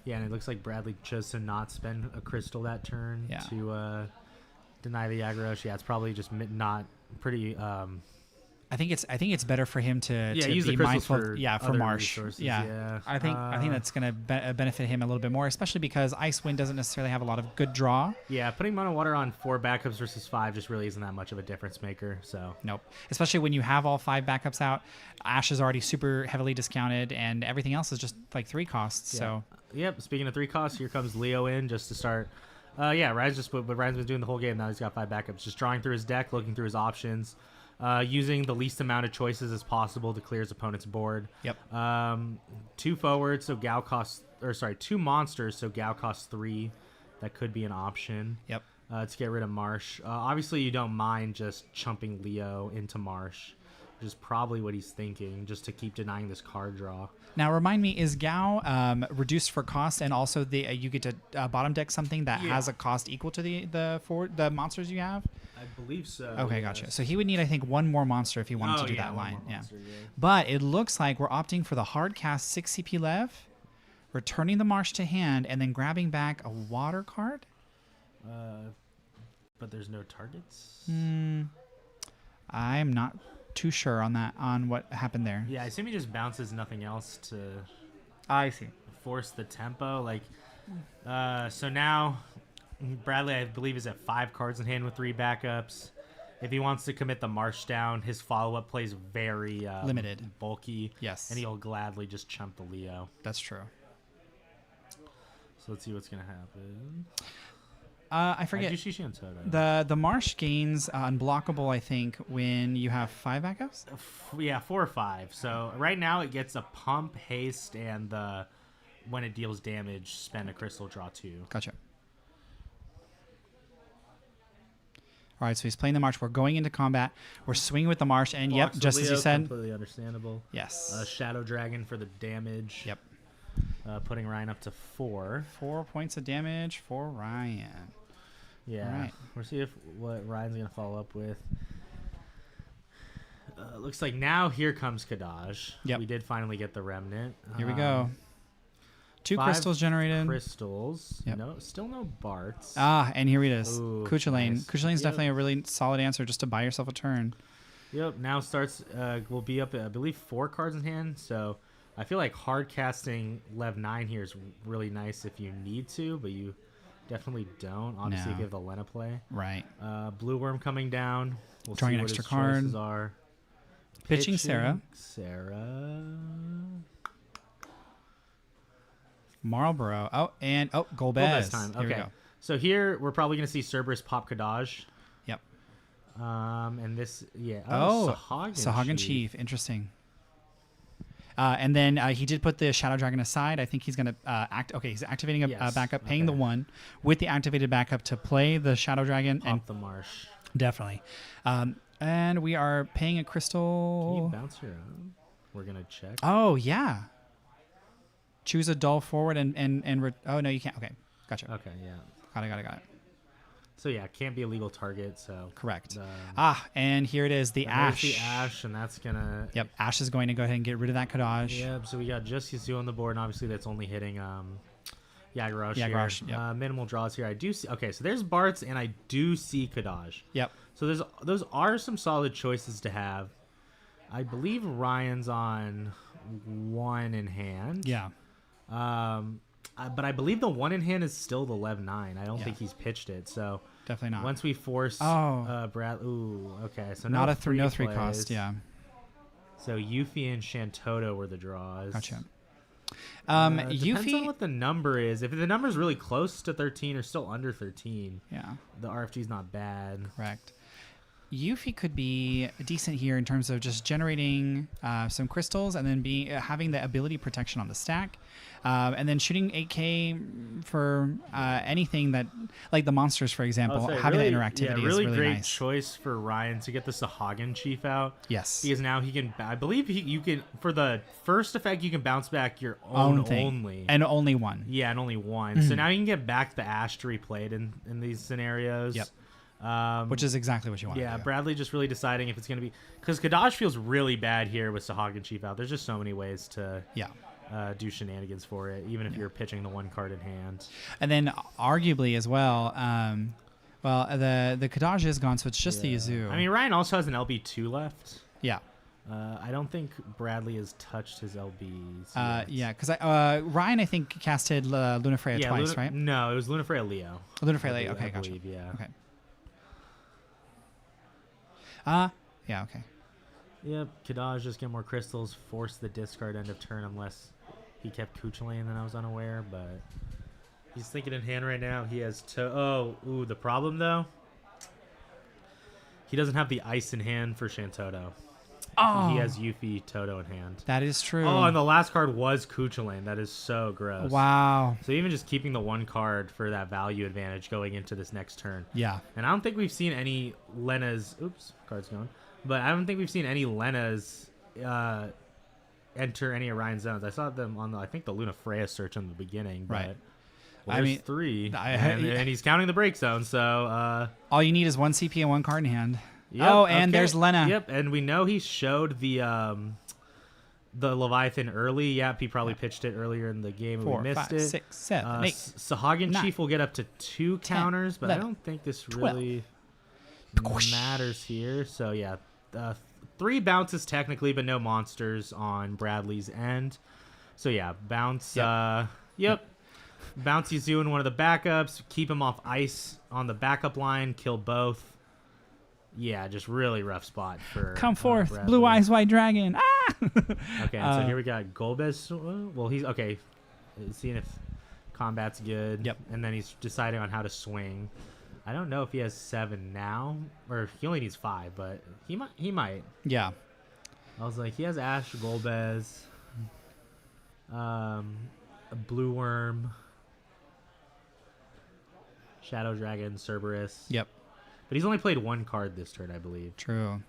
Yeah, and it looks like Bradley chose to not spend a crystal that turn to deny the Yagrosh. Yeah, it's probably just not pretty. I think it's better for him to use be the mindful. For for Marsh. Yeah. I think that's going to benefit him a little bit more, especially because Icewind doesn't necessarily have a lot of good draw. Yeah, putting Mono Water on 4 backups versus 5 just really isn't that much of a difference maker. So nope. Especially when you have all 5 backups out, Ash is already super heavily discounted, and everything else is just like 3 costs. Yeah. So yep. Speaking of 3 costs, here comes Leo in just to start. Ryan's just what Ryan's been doing the whole game. Now he's got 5 backups, just drawing through his deck, looking through his options. Using the least amount of choices as possible to clear his opponent's board. Yep. 2 forwards, so Gao costs, 2 monsters, so Gao costs 3, that could be an option. Yep. To get rid of Marsh. Obviously, you don't mind just chumping Leo into Marsh, which is probably what he's thinking, just to keep denying this card draw. Now, remind me, is Gao reduced for cost, and also the you get to bottom deck something that has a cost equal to the monsters you have? I believe so. Okay, gotcha. So he would need, I think, one more monster if he wanted to do that line. Monster, But it looks like we're opting for the hard cast 6 CP Lev, returning the Marsh to hand, and then grabbing back a water card? But there's no targets? I'm not too sure on what happened there. Yeah, I assume he just bounces nothing else to I see. force the tempo. So now Bradley, I believe, is at 5 cards in hand with 3 backups. If he wants to commit the Marsh down, his follow-up play is very limited, bulky. Yes. And he'll gladly just chump the Leo. That's true. So let's see what's going to happen. I forget. The Marsh gains unblockable, I think, when you have 5 backups? Yeah, 4 or 5. So right now it gets a pump, haste, and when it deals damage, spend a crystal, draw 2. Gotcha. All right, so he's playing the Marsh. We're going into combat. We're swinging with the Marsh, and Blocks just Leo, as you said. Completely understandable. Yes. Shadow Dragon for the damage. Yep. Putting Ryan up to 4. 4 points of damage for Ryan. Yeah. All right. We'll see what Ryan's going to follow up with. Looks like now here comes Kadaj. Yep. We did finally get the Remnant. Here we go. 2 5 crystals generated. Crystals. Yep. No, still no Barts. And here it is. Kuchelane. Nice. Kuchelane's definitely a really solid answer just to buy yourself a turn. Yep. Now starts. We'll be up at, I believe, 4 cards in hand. So I feel like hard casting Lev 9 here is really nice if you need to, but you definitely don't. Obviously, No. give the Lena play. Right. Blue Worm coming down. We'll Drawing see an what extra his card. choices are. Pitching Sarah. Marlboro. Golbez. Time. Here we Okay. go. So here we're probably going to see Cerberus pop Kadaj. Yep. And this, Sahagin Chief. Interesting. And then he did put the Shadow Dragon aside. I think he's going to act. Okay, he's activating a backup, paying the 1 with the activated backup to play the Shadow Dragon. Pop the Marsh. Definitely. And we are paying a crystal. Can you bounce her up? We're going to check. Oh, yeah. Choose a dull forward oh, no, you can't. Okay, gotcha. Okay, yeah. Got it. So, yeah, can't be a legal target, so. Correct. And here it is, the Ash. The Ash, and that's going to. Yep, Ash is going to go ahead and get rid of that Kadaj. Yep, so we got just Yasuo on the board, and obviously that's only hitting Yagurash here. Yep. Minimal draws here. I do see. Okay, so there's Bart's, and I do see Kadaj. Yep. So those are some solid choices to have. I believe Ryan's on 1 in hand. Yeah. But I believe the 1 in hand is still the Lev 9. I don't think he's pitched it. So definitely not. Once we force Brad. Ooh, okay. So no 3 plays. cost. Yeah. So Yuffie and Shantoto were the draws. Gotcha. Depends Yuffie, on what the number is. If the number is really close to 13 or still under 13, the RFG is not bad. Correct. Yuffie could be decent here in terms of just generating some crystals and then having the ability protection on the stack, and then shooting 8K for anything that, like the monsters, for example, having that interactivity really is really great nice. Choice for Ryan to get the Sahagin Chief out. Yes, because now he can. I believe you can, for the first effect, you can bounce back your own thing. Only and only 1. Yeah, and only 1. So now you can get back the Ash to replay it in these scenarios. Yep. Which is exactly what you want. Yeah, Bradley just really deciding if it's going to be, because Kadaj feels really bad here with Sahagin Chief out. There's just so many ways to do shenanigans for it, even if you're pitching the 1 card in hand. And then arguably as well, the Kadaj is gone, so it's just the Yazoo. I mean, Ryan also has an LB2 left. Yeah. I don't think Bradley has touched his LBs. Yeah, because Ryan, I think, casted Lunafreya twice, right? No, it was Lunafreya Leo. Lunafreya Leo, okay, gotcha. Yeah. Okay. Yeah, okay. Yep, Kadaj just get more crystals, force the discard end of turn unless he kept Kuchelaine and I was unaware, but he's thinking in hand right now. He has the problem though, he doesn't have the ice in hand for Shantoto. Oh. He has Yuffie Toto in hand. That is true. Oh, and the last card was Kuchulain. That is so gross. Wow. So even just keeping the one card for that value advantage going into this next turn. Yeah. And I don't think we've seen any Lena's... Oops, card's gone. But I don't think we've seen any Lena's enter any Orion zones. I saw them on, I think, the Luna Freya search in the beginning. But, Right. well, I there's mean, 3. And he's counting the break zone, so... all you need is 1 CP and 1 card in hand. Yep, oh, and okay. there's Lena. Yep, and we know he showed the Leviathan early. Yep, he probably pitched it earlier in the game. 4, we missed 5, it. 6, 7, 8. Sahagin 9, Chief will get up to 2 counters, but 11, I don't think this 12. really matters here. So yeah, 3 bounces technically, but no monsters on Bradley's end. So yeah, bounce. Yep. Bounce Yuzu in one of the backups. Keep him off ice on the backup line. Kill both. Yeah, just really rough spot for. Come forth, Bradley. Blue Eyes White Dragon. Ah! Okay, so here we got Golbez. Well, he's okay. Seeing if combat's good. Yep. And then he's deciding on how to swing. I don't know if he has 7 now, or he only needs 5, but he might. He might. Yeah. I was like, he has Ash, Golbez, a Blue Worm, Shadow Dragon, Cerberus. Yep. But he's only played 1 card this turn, I believe. True.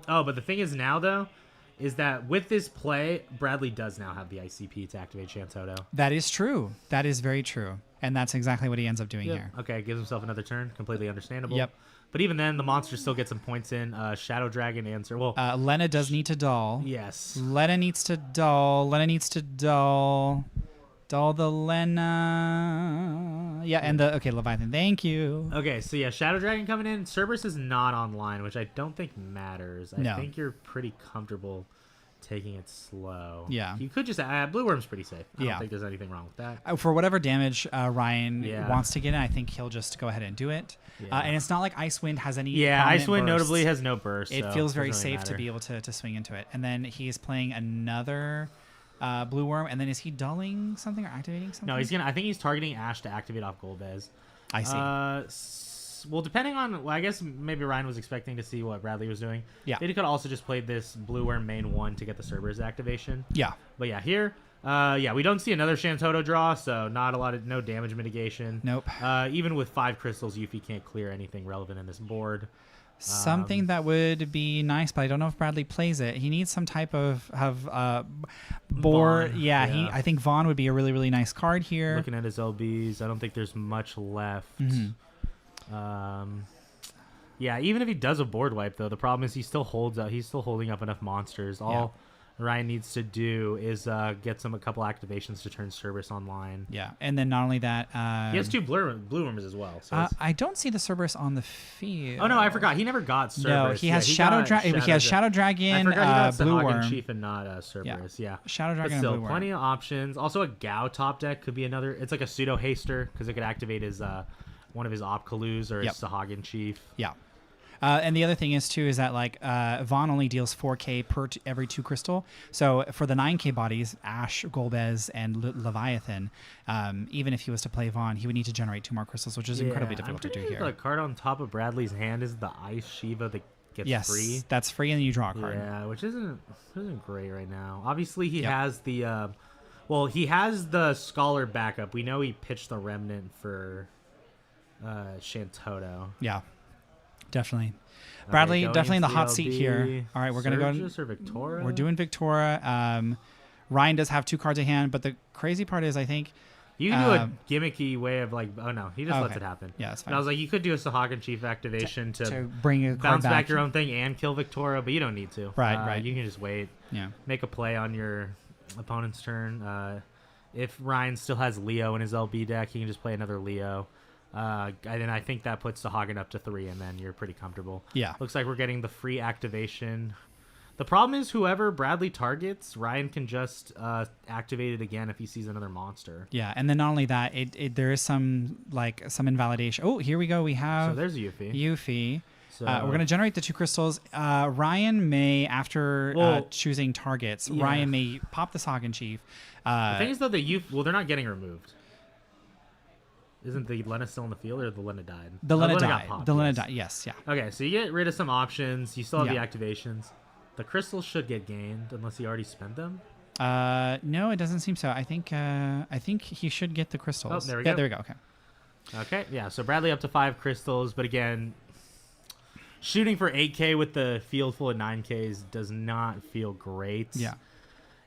Oh, but the thing is now, though, is that with this play, Bradley does now have the ICP to activate Shantoto. That is true. That is very true. And that's exactly what he ends up doing here. Okay, gives himself another turn. Completely understandable. Yep. But even then, the monster still gets some points in. Shadow Dragon answer. Well, Lena does need to dull. yes. Lena needs to dull. Lena needs to dull. Dull the Lena. Yeah, and the... Okay, Leviathan. Thank you. Okay, so yeah, Shadow Dragon coming in. Cerberus is not online, which I don't think matters. I think you're pretty comfortable taking it slow. Yeah. You could just... Blue Worm's pretty safe. I Yeah. don't think there's anything wrong with that. For whatever damage Ryan Yeah. wants to get in, I think he'll just go ahead and do it. Yeah. And it's not like Icewind has any Yeah, prominent Icewind bursts. notably has no burst. It so feels it very doesn't really safe to matter. be able to swing into it. And then he's playing another Blue Worm. And then is he dulling something or activating something? No, he's gonna. I think he's targeting Ash to activate off Golbez. I see. Well, depending on, well, I guess maybe Ryan was expecting to see what Bradley was doing. Yeah. He could also just play this Blue Worm main 1 to get the Cerberus activation. Yeah. But yeah, here, we don't see another Shantoto draw, so no damage mitigation. Nope. Even with 5 crystals, Yuffie can't clear anything relevant in this board. Something that would be nice, but I don't know if Bradley plays it. He needs some type of board. Vaughn, Yeah, I think Vaughn would be a really, really nice card here. Looking at his LBs, I don't think there's much left. Yeah, even if he does a board wipe, though, the problem is he still holds up. He's still holding up enough monsters. All Ryan needs to do is get a couple activations to turn Cerberus online. Yeah, and then not only that, He has 2 Blue Worms as well. So I don't see the Cerberus on the field. oh no, I forgot. He never got Cerberus. No, he has Shadow Dragon. He has Shadow Dragon. I forgot he got Blue Sahagin Worm. Chief and not Cerberus. Yeah. Shadow Dragon But still, and Blue Worm. plenty of options. Also, a Gao top deck could be another. It's like a pseudo haster because it could activate his one of his Opkalus or his Sahagin Chief. Yeah. And the other thing is too is that like Vaughn only deals 4K per every 2 crystal. So for the 9K bodies, Ash, Golbez, and Leviathan, even if he was to play Vaughn, he would need to generate 2 more crystals, which is incredibly difficult to do here. The card on top of Bradley's hand is the Ice Shiva that gets free. That's free, and then you draw a card. Yeah, which isn't great right now. Obviously, he has the he has the Scholar backup. We know he pitched the Remnant for Shantoto. Yeah. Definitely. Bradley, definitely in the hot seat here. All right, we're going to go. Or Victoria? We're doing Victoria. Ryan does have 2 cards in hand, but the crazy part is I think... You can do a gimmicky way of like... Oh, no. He just lets it happen. Yeah, that's fine. And I was like, you could do a Sahagin Chief activation to bring a card bounce back your own thing and kill Victoria, but you don't need to. Right. You can just wait. Yeah. Make a play on your opponent's turn. If Ryan still has Leo in his LB deck, he can just play another Leo. And I think that puts Sahagin up to 3, and then you're pretty comfortable. Yeah. Looks like we're getting the free activation. The problem is whoever Bradley targets, Ryan can just activate it again if he sees another monster. Yeah, and then not only that, there is some invalidation. Oh, here we go. We have... So there's Yuffie. Yuffie. So we're going to generate the 2 crystals. Ryan may, after choosing targets, Ryan may pop the Sahagin Chief. The thing is, though, they're not getting removed. Isn't the Lena still in the field, or the Lena died? The Lena got died. popped, The Lena yes. died. Yes, yeah. Okay, so you get rid of some options. You still have Yeah. the activations. The crystals should get gained unless he already spent them. No, it doesn't seem so. I think he should get the crystals. Oh, there we yeah, go. there we go. Okay. Okay, yeah. So Bradley up to 5 crystals, but again, shooting for 8K with the field full of 9Ks does not feel great. Yeah.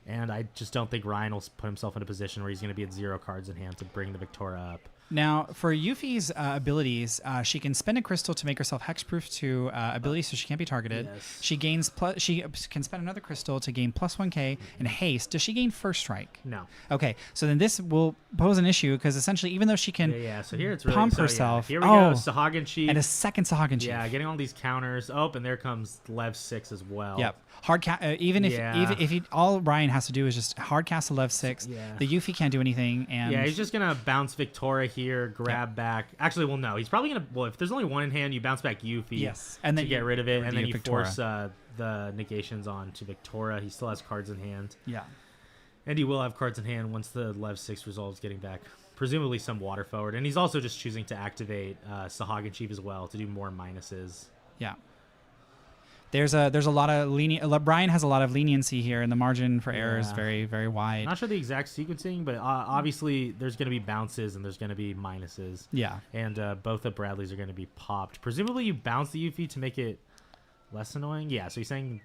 And I just don't think Ryan will put himself in a position where he's going to be at 0 cards in hand to bring the Victoria up. Now, for Yuffie's abilities, she can spend a crystal to make herself hexproof to abilities, so she can't be targeted. Yes. She gains she can spend another crystal to gain +1K and haste. Does she gain first strike? No. Okay, so then this will pose an issue because essentially, even though she can Yeah. So here it's really pump so, herself, Yeah. Here we go. Sahagin Chief. and a second Sahagin Chief. Yeah, getting all these counters. Oh, and there comes Lev 6 as well. Yep. Hard even if all Ryan has to do is just hard cast a Lev 6. Yeah. The Yuffie can't do anything, and Yeah, he's just gonna bounce Victoria here, grab back. Actually, well, no, he's probably gonna. Well, if there's only one in hand, you bounce back Yuffie. Yes, and then to get rid of it, and then you Victoria. force the negations on to Victoria. He still has cards in hand, Yeah. and he will have cards in hand once the Lev 6 resolves, getting back presumably some water forward, and he's also just choosing to activate Sahagin Chief as well to do more minuses. Yeah. There's a lot of Brian has a lot of leniency here, and the margin for error is Yeah. very, very wide. Not sure the exact sequencing, but obviously there's going to be bounces and there's going to be minuses. Yeah. And both of Bradley's are going to be popped. Presumably you bounce the Yuffie to make it less annoying. Yeah, so he's saying...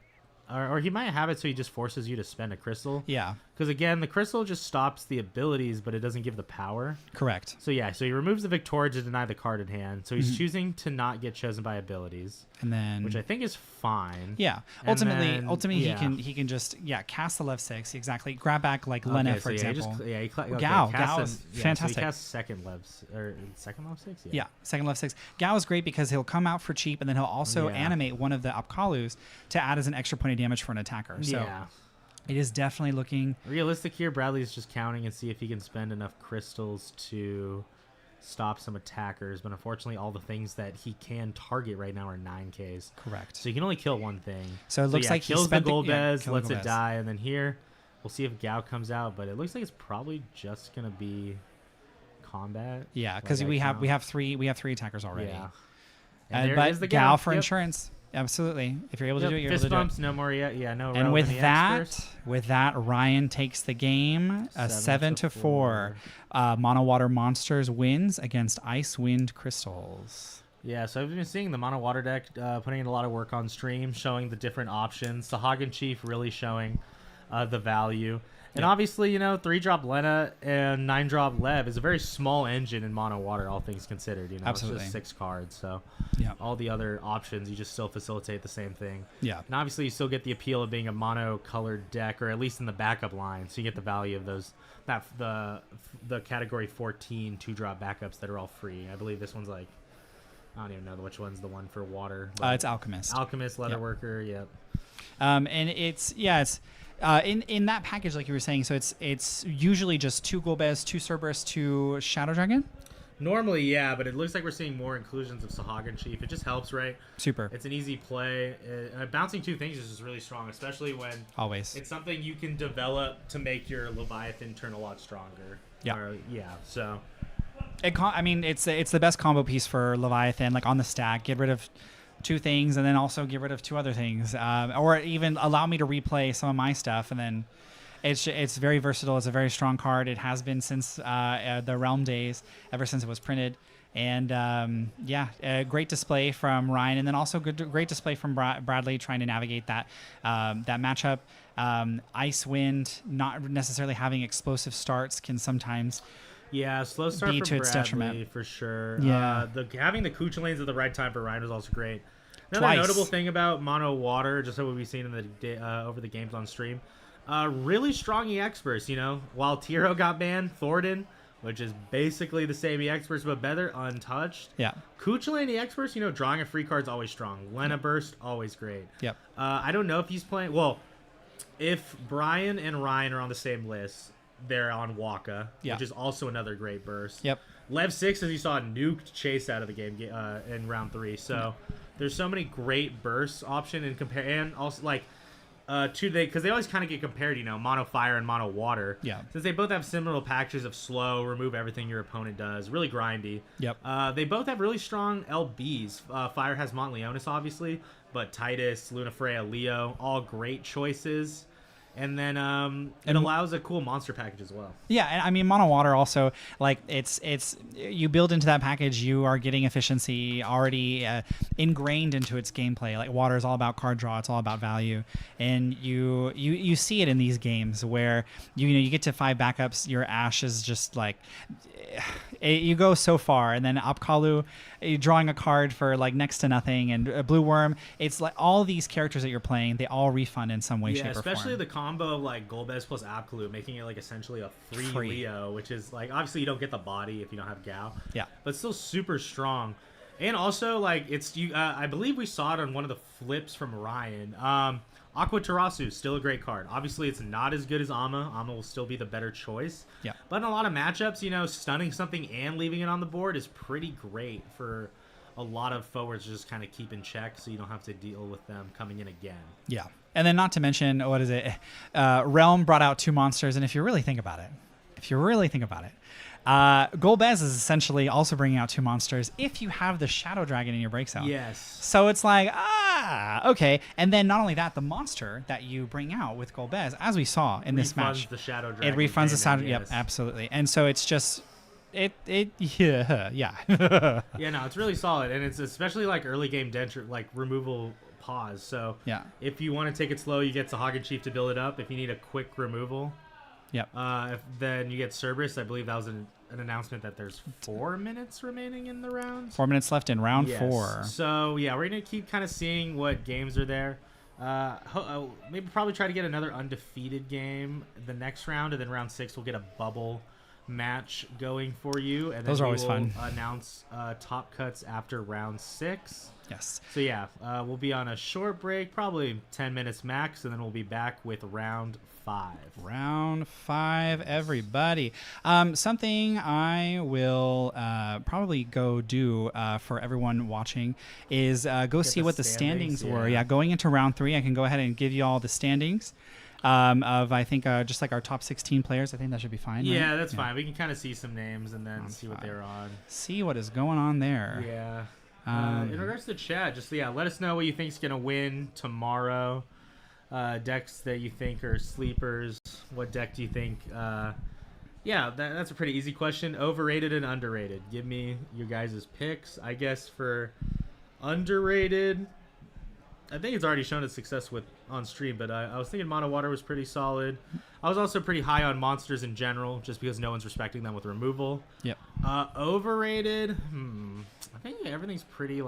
Or he might have it so he just forces you to spend a crystal. Yeah. Because again, the crystal just stops the abilities, but it doesn't give the power. Correct. So yeah, so he removes the Victoria to deny the card in hand. So he's Mm-hmm. choosing to not get chosen by abilities, And then which I think is fine. yeah. And Ultimately, then, he can just cast the Lev 6 exactly. Grab back like Lena, for example. He Gao casts is So fantastic. he casts second Lev 6. Yeah, second Lev 6. Gao is great because he'll come out for cheap, and then he'll also Yeah. animate one of the Apkalus to add as an extra point of damage for an attacker. So Yeah. it is definitely looking. Realistic here, Bradley's just counting and see if he can spend enough crystals to stop some attackers. But unfortunately, all the things that he can target right now are 9Ks. Correct. So he can only kill one thing. So it looks like he kills the spent the- Gold yeah, Bez, kill the lets Gold it Bez. die, and then here we'll see if Gao comes out. But it looks like it's probably just gonna be combat. Yeah, because Like I we count. have three attackers already. Yeah. And there But is the Gao for Yep. insurance. Absolutely. If you're able to Yep, do it, you're fist able to do bumps, no more yet. Yeah, no. it. And Rel in the X-Burst. with that, Ryan takes the game. 7-4. Mono Water Monsters wins against Ice Wind Crystals. Yeah, so I've been seeing the Mono Water deck putting in a lot of work on stream, showing the different options. Sahagin Chief really showing the value. And Yep. obviously, 3-drop Lena and 9-drop Lev is a very small engine in Mono Water, all things considered. Absolutely. It's just 6 cards, so Yeah. all the other options, you just still facilitate the same thing. Yeah. And obviously, you still get the appeal of being a mono-colored deck, or at least in the backup line, so you get the value of those. The category 14 2-drop backups that are all free. I believe this one's like, I don't even know which one's the one for water. but It's Alchemist. Alchemist, Leatherworker, yep. And it's in that package, like you were saying. So it's usually just 2 Golbez, 2 Cerberus, 2 Shadow Dragon. Normally, yeah, but it looks like we're seeing more inclusions of Sahagin Chief. It just helps, right? Super. It's an easy play. Bouncing 2 things is just really strong, especially when Always. it's something you can develop to make your Leviathan turn a lot stronger. Yeah. So It's the best combo piece for Leviathan. Like on the stack, get rid of 2 things, and then also get rid of 2 other things, or even allow me to replay some of my stuff, and then it's very versatile. It's a very strong card. It has been since the Realm days, ever since it was printed. And a great display from Ryan, and then also great display from Bradley trying to navigate that matchup. Ice Wind not necessarily having explosive starts can sometimes yeah, slow start be for to its Bradley detriment. for sure. Yeah. Having the Kucha lanes at the right time for Ryan was also great. Another Twice. notable thing about Mono Water, just so we've seen in the over the games on stream, really strong EX burst. While Tiro got banned, Thornton, which is basically the same EX burst but better, untouched. Yeah. Kucha lane EX burst, drawing a free card's always strong. Lena burst, always great. Yep. I don't know if he's playing. Well, if Brian and Ryan are on the same list, they're on Waka, Yeah. which is also another great burst. Yep. Lev 6, as you saw, nuked Chase out of the game in round 3. So there's so many great burst option and also like because they always kind of get compared, mono fire and mono water. Yeah. Since they both have similar packages of slow, remove everything your opponent does, really grindy. Yep. They both have really strong LBs. Fire has Montleonis, obviously, but Titus, Lunafreya, Leo, all great choices. And then it allows a cool monster package as well. Yeah, and I mean mono water also, like it's you build into that package, you are getting efficiency already ingrained into its gameplay. Like water is all about card draw, it's all about value, and you see it in these games where you get to 5 backups, your Ash is just like you go so far, and then Apkalu, you're drawing a card for like next to nothing, and Blue Worm. It's like all these characters that you're playing, they all refund in some way, shape, or form. Especially the combo of like Golbez plus Apkalu, making it like essentially a free Leo, which is like obviously you don't get the body if you don't have Gao. Yeah, but still super strong. And also like it's I believe we saw it on one of the flips from Ryan. Aqua Tarasu, still a great card. Obviously, it's not as good as Amma. Amma will still be the better choice. Yeah. But in a lot of matchups, stunning something and leaving it on the board is pretty great for a lot of forwards to just kind of keep in check so you don't have to deal with them coming in again. Yeah. And then not to mention, what is it? Realm brought out 2 monsters, and if you really think about it, Golbez is essentially also bringing out 2 monsters if you have the Shadow Dragon in your break zone. Yes. So it's like, okay. And then not only that, the monster that you bring out with Golbez, as we saw in this match, the Shadow Dragon. It refunds the Shadow. Yes. Yep, absolutely. And so it's just, yeah. Yeah, no, it's really solid, and it's especially like early game denture, like removal pause. So yeah, if you want to take it slow, you get Sahagin Chief to build it up. If you need a quick removal. Yep. Then you get Cerberus. I believe that was an announcement that there's 4 minutes remaining in the round. 4 minutes left in round 4. So yeah, we're gonna keep kind of seeing what games are there. Maybe probably try to get another undefeated game the next round, and then round 6 we'll get a bubble match going for you. And then those are always fun. Announce top cuts after round 6. Yes. So yeah, we'll be on a short break, probably 10 minutes max, and then we'll be back with round 5. Round 5, everybody. Something I will probably go do for everyone watching is go see what the standings were. Yeah, going into round 3, I can go ahead and give you all the standings of, I think, just like our top 16 players. I think that should be fine. Yeah, right? that's fine. We can kind of see some names and then see what 5. they're on. See what is going on there. Yeah. In regards to chat, just let us know what you think is going to win tomorrow. Decks that you think are sleepers. What deck do you think? That's a pretty easy question. Overrated and underrated. Give me your guys' picks. I guess for underrated, I think it's already shown its success on stream, but I was thinking Mono Water was pretty solid. I was also pretty high on monsters in general, just because no one's respecting them with removal. Yep. Overrated, I think everything's pretty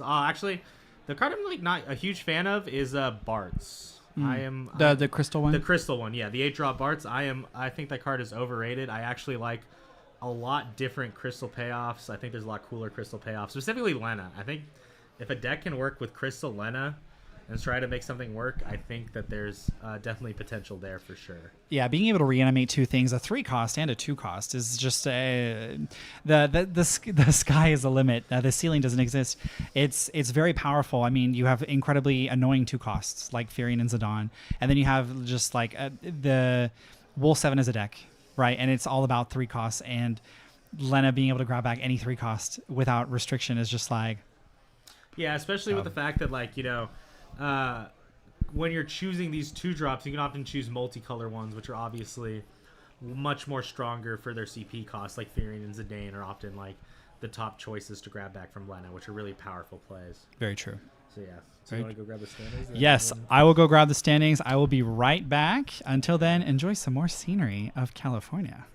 actually, the card I'm not a huge fan of is Bart's. I am the crystal one. The crystal one, yeah, the 8-drop Bart's. I think that card is overrated. I actually like a lot different crystal payoffs. I think there's a lot cooler crystal payoffs, specifically Lena. I think if a deck can work with crystal Lena and try to make something work, I think that there's definitely potential there for sure. Yeah, being able to reanimate 2 things, a 3 cost and a 2 cost, is just the sky is the limit. The ceiling doesn't exist. It's very powerful. I mean, you have incredibly annoying 2 costs like Furion and Zidane, and then you have just like the Wool 7 as a deck, right? And it's all about 3 costs, and Lena being able to grab back any 3 cost without restriction is just like... Yeah, especially with the fact that when you're choosing these 2-drops, you can often choose multicolor ones, which are obviously much more stronger for their CP costs, like Furion and Zidane are often like the top choices to grab back from Lena, which are really powerful plays. Very true. So yeah. So you want to go grab the standings? Yes, I will go grab the standings. I will be right back. Until then, enjoy some more scenery of California.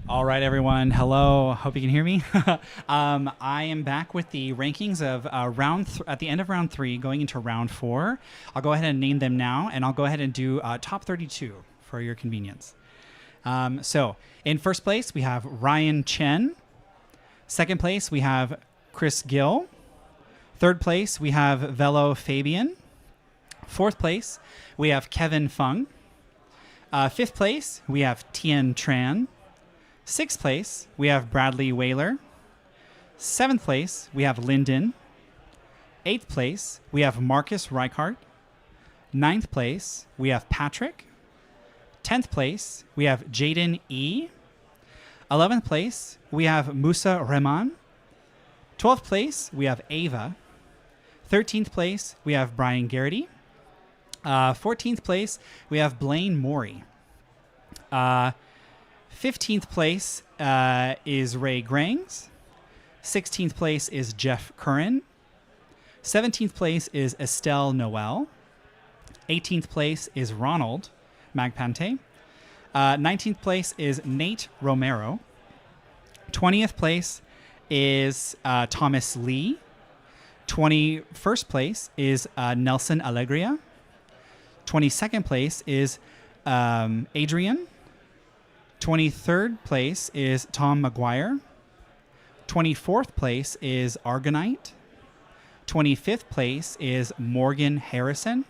All right, everyone. Hello. Hope you can hear me. I am back with the rankings of at the end of round 3, going into round 4. I'll go ahead and name them now, and I'll go ahead and do top 32 for your convenience. So, in first place, we have Ryan Chen. Second place, we have Chris Gill. Third place, we have Velo Fabian. Fourth place, we have Kevin Fung. Fifth place, we have Tien Tran. Sixth place, we have Bradley Whaler. Seventh place, we have Lyndon. Eighth place, we have Marcus Reichart. Ninth place, we have Patrick. 10th place, we have Jaden E. 11th place, we have Musa Rehman. 12th place, we have Ava. 13th place, we have Brian Garrity. 14th place, we have Blaine Morey. 15th place is Ray Grangs. 16th place is Jeff Curran. 17th place is Estelle Noel. 18th place is Ronald Magpante. 19th place is Nate Romero. 20th place is Thomas Lee. 21st place is Nelson Alegria. 22nd place is Adrian. 23rd place is Tom McGuire. 24th place is Argonite. 25th place is Morgan Harrison.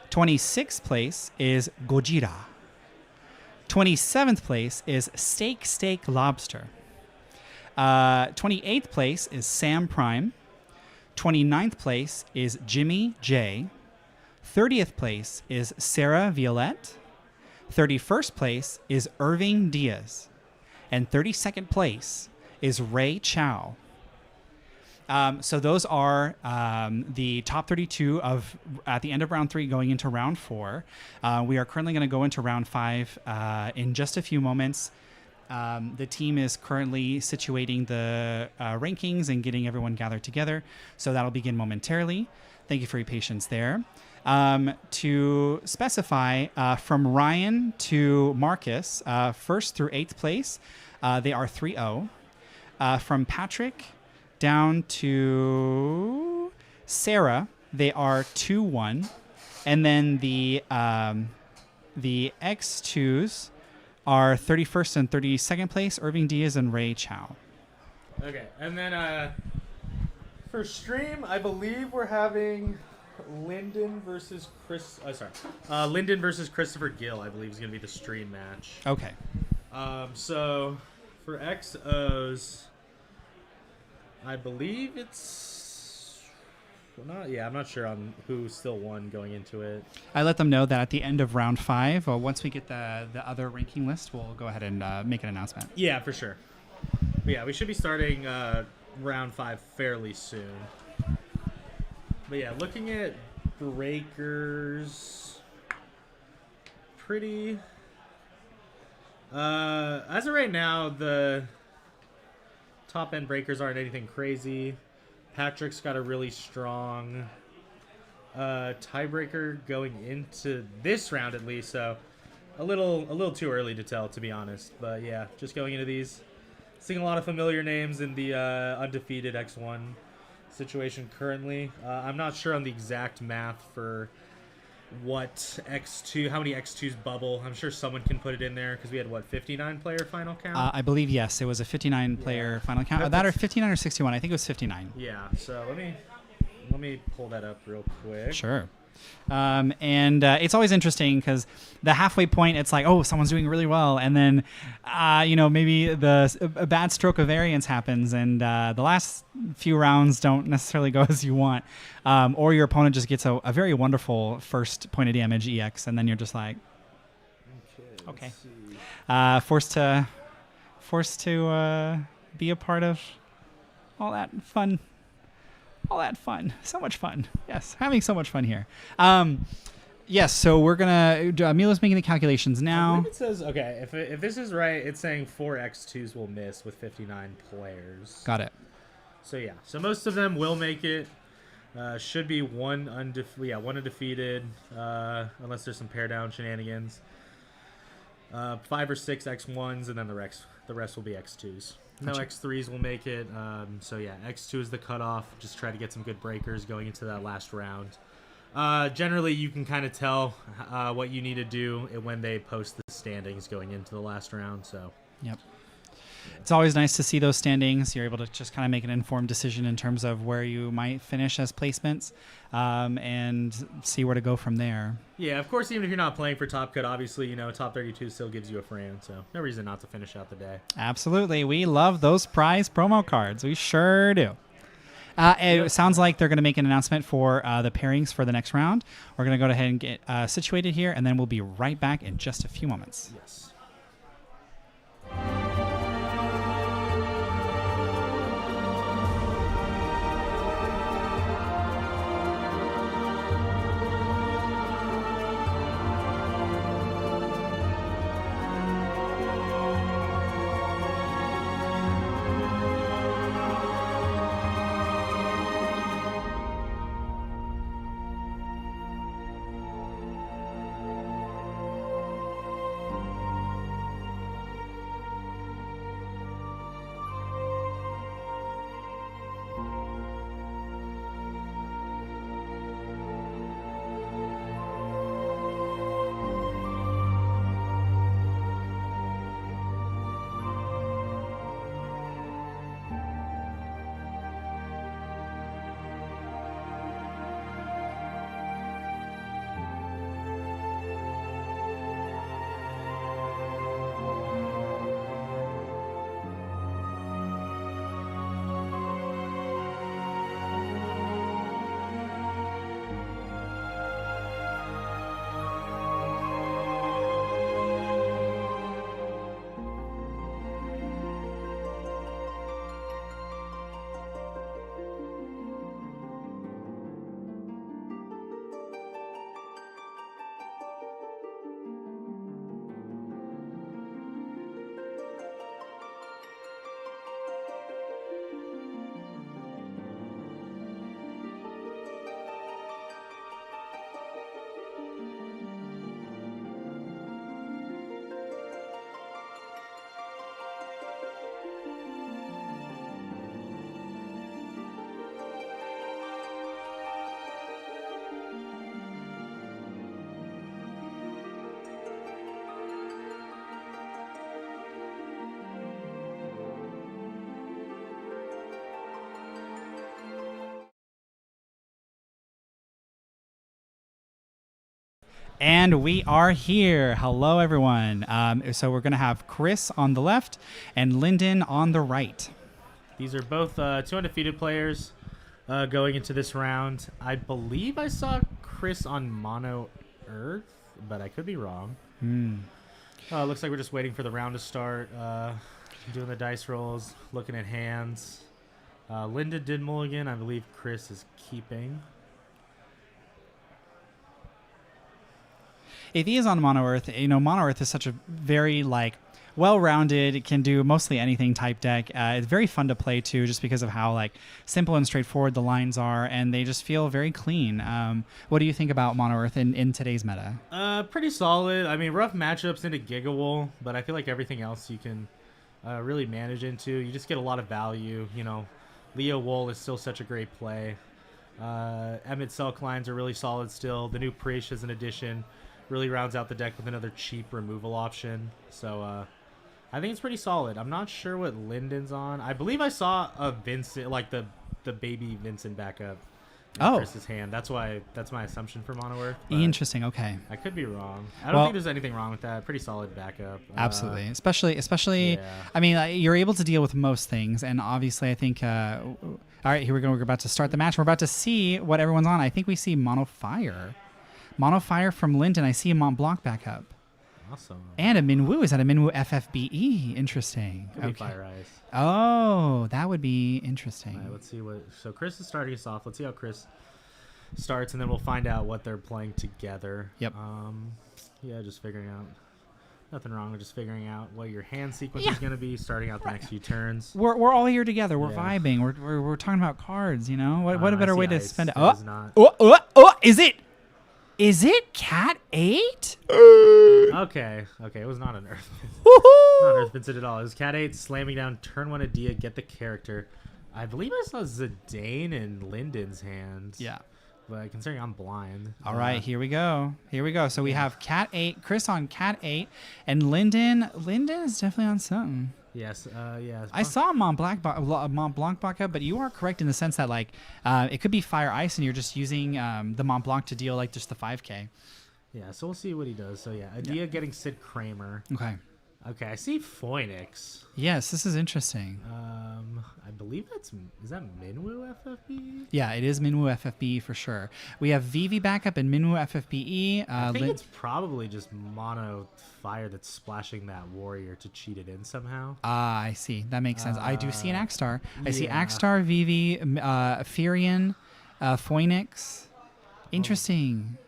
26th place is Gojira. 27th place is Steak Lobster. 28th place is Sam Prime. 29th place is Jimmy J. 30th place is Sarah Violette. 31st place is Irving Diaz. And 32nd place is Ray Chow. So those are the top 32 at the end of round 3 going into round 4. We are currently going to go into round 5 in just a few moments. The team is currently situating the rankings and getting everyone gathered together. So that'll begin momentarily. Thank you for your patience there. To specify, from Ryan to Marcus, first through 8th place, they are 3-0. From Patrick down to Sarah, they are 2-1. And then the X2s are 31st and 32nd place, Irving Diaz and Ray Chow. Okay, and then for stream, I believe we're having Lyndon versus Lyndon versus Christopher Gill, I believe, is going to be the stream match. Okay. So for XOs, I believe it's I'm not sure on who still won going into it. I let them know that at the end of round 5, once we get the other ranking list, we'll go ahead and make an announcement. Yeah, for sure. But yeah, we should be starting round 5 fairly soon. But yeah, looking at breakers, pretty. As of right now, the top end breakers aren't anything crazy. Patrick's got a really strong tiebreaker going into this round at least, so a little too early to tell, to be honest. But yeah, just going into these, seeing a lot of familiar names in the undefeated X1 situation currently. I'm not sure on the exact math for what X2, how many X2s bubble. I'm sure someone can put it in there because we had 59 player final count. I believe yes, it was a 59 player final count. That or 59 or 61. I think it was 59. Yeah. So let me pull that up real quick. Sure. And it's always interesting because the halfway point, it's like, oh, someone's doing really well, and then maybe a bad stroke of variance happens, and the last few rounds don't necessarily go as you want, or your opponent just gets a very wonderful first point of damage EX, and then you're just like, okay. Forced to be a part of all that fun. So much fun. Yes, having so much fun here. Yes, so we're going to... Milo's making the calculations now. I believe it says... Okay, if this is right, it's saying 4 X2s will miss with 59 players. Got it. So yeah, so most of them will make it. Should be one undefeated, unless there's some pair down shenanigans. 5 or 6 X1s, and then the rest will be X2s. No Gotcha. X3s will make it. So yeah, X2 is the cutoff. Just try to get some good breakers going into that last round. Generally, you can kind of tell what you need to do when they post the standings going into the last round. So Yep. It's always nice to see those standings. You're able to just kind of make an informed decision in terms of where you might finish as placements, and see where to go from there. yeah, of course, even if you're not playing for Top Cut, obviously, top 32 still gives you a frame. So no reason not to finish out the day. Absolutely. We love those prize promo cards. We sure do. It sounds like they're going to make an announcement for the pairings for the next round. We're going to go ahead and get situated here, and then we'll be right back in just a few moments. Yes. And we are here. Hello, everyone. So we're going to have Chris on the left and Lyndon on the right. These are both 2 undefeated players going into this round. I believe I saw Chris on Mono Earth, but I could be wrong. Looks like we're just waiting for the round to start. Doing the dice rolls, looking at hands. Linda did mulligan. I believe Chris is keeping. If he is on Mono Earth, Mono Earth is such a very well-rounded, it can do mostly anything type deck. It's very fun to play too, just because of how simple and straightforward the lines are, and they just feel very clean. What do you think about Mono Earth in today's meta? Pretty solid. I mean, rough matchups into Gigawool, but I feel like everything else you can really manage into. You just get a lot of value. Leo Wool is still such a great play. Emmett Selk lines are really solid still. The new Prish is an addition. Really rounds out the deck with another cheap removal option. So I think it's pretty solid. I'm not sure what Lyndon's on. I believe I saw a Vincent, the baby Vincent backup in Chris's hand. That's my assumption for Mono Earth. Interesting. Okay. I could be wrong. I don't think there's anything wrong with that. Pretty solid backup. Absolutely. Especially. Yeah. I mean, you're able to deal with most things, and obviously, I think. All right, here we go. We're about to start the match. We're about to see what everyone's on. I think we see Mono Fire. Mono Fire from Lyndon. I see him on block backup. Awesome. And a Minwoo. Is that a Minwoo FFBE? Interesting. Could be Fire Eyes. Oh, that would be interesting. All right, let's see what. So Chris is starting us off. Let's see how Chris starts, and then we'll find out what they're playing together. Yep. Yeah, just figuring out. Nothing wrong with just figuring out what your hand sequence is going to be, starting out the next few turns. We're all here together. We're vibing. We're talking about cards. What a better way to spend it. Is Is it Cat 8? Okay, it was not an Earth. Not Earth Vincent at all. It was Cat 8 slamming down turn 1 Adia, get the character. I believe I saw Zidane in Lyndon's hands. Yeah. But considering I'm blind. All right, here we go. So we have Cat 8, Chris on Cat 8, and Lyndon. Lyndon is definitely on something. Yes, yeah. I saw a Mont Blanc Baka, but you are correct in the sense that like it could be Fire Ice, and you're just using the Mont Blanc to deal like just the 5K. Yeah, so we'll see what he does. So yeah, Adia getting Sid Kramer. Okay, I see Phoenix. Yes, this is interesting. I believe is that Minwoo FFB? Yeah, it is Minwoo FFB for sure. We have Vivi backup and Minwoo FFBE. I think it's probably just mono fire that's splashing that warrior to cheat it in somehow. I see. That makes sense. I do see an Axstar. I see Axstar, Vivi, Furion, Phoenix. Interesting.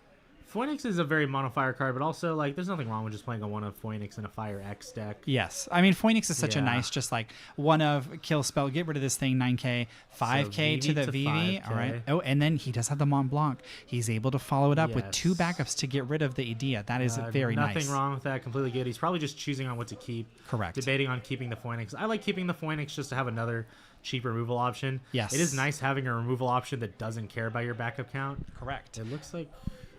Phoenix is a very mono fire card, but also like there's nothing wrong with just playing a one of Phoenix in a Fire X deck. Yes, I mean Phoenix is such a nice, just like one of kill spell, get rid of this thing, 9K, 5K to the Vivi. All right. Oh, and then he does have the Mont Blanc. He's able to follow it up with 2 backups to get rid of the Adia. That is very nice. Nothing wrong with that. Completely good. He's probably just choosing on what to keep. Correct. Debating on keeping the Phoenix. I like keeping the Phoenix just to have another cheap removal option. Yes. It is nice having a removal option that doesn't care about your backup count. Correct. It looks like.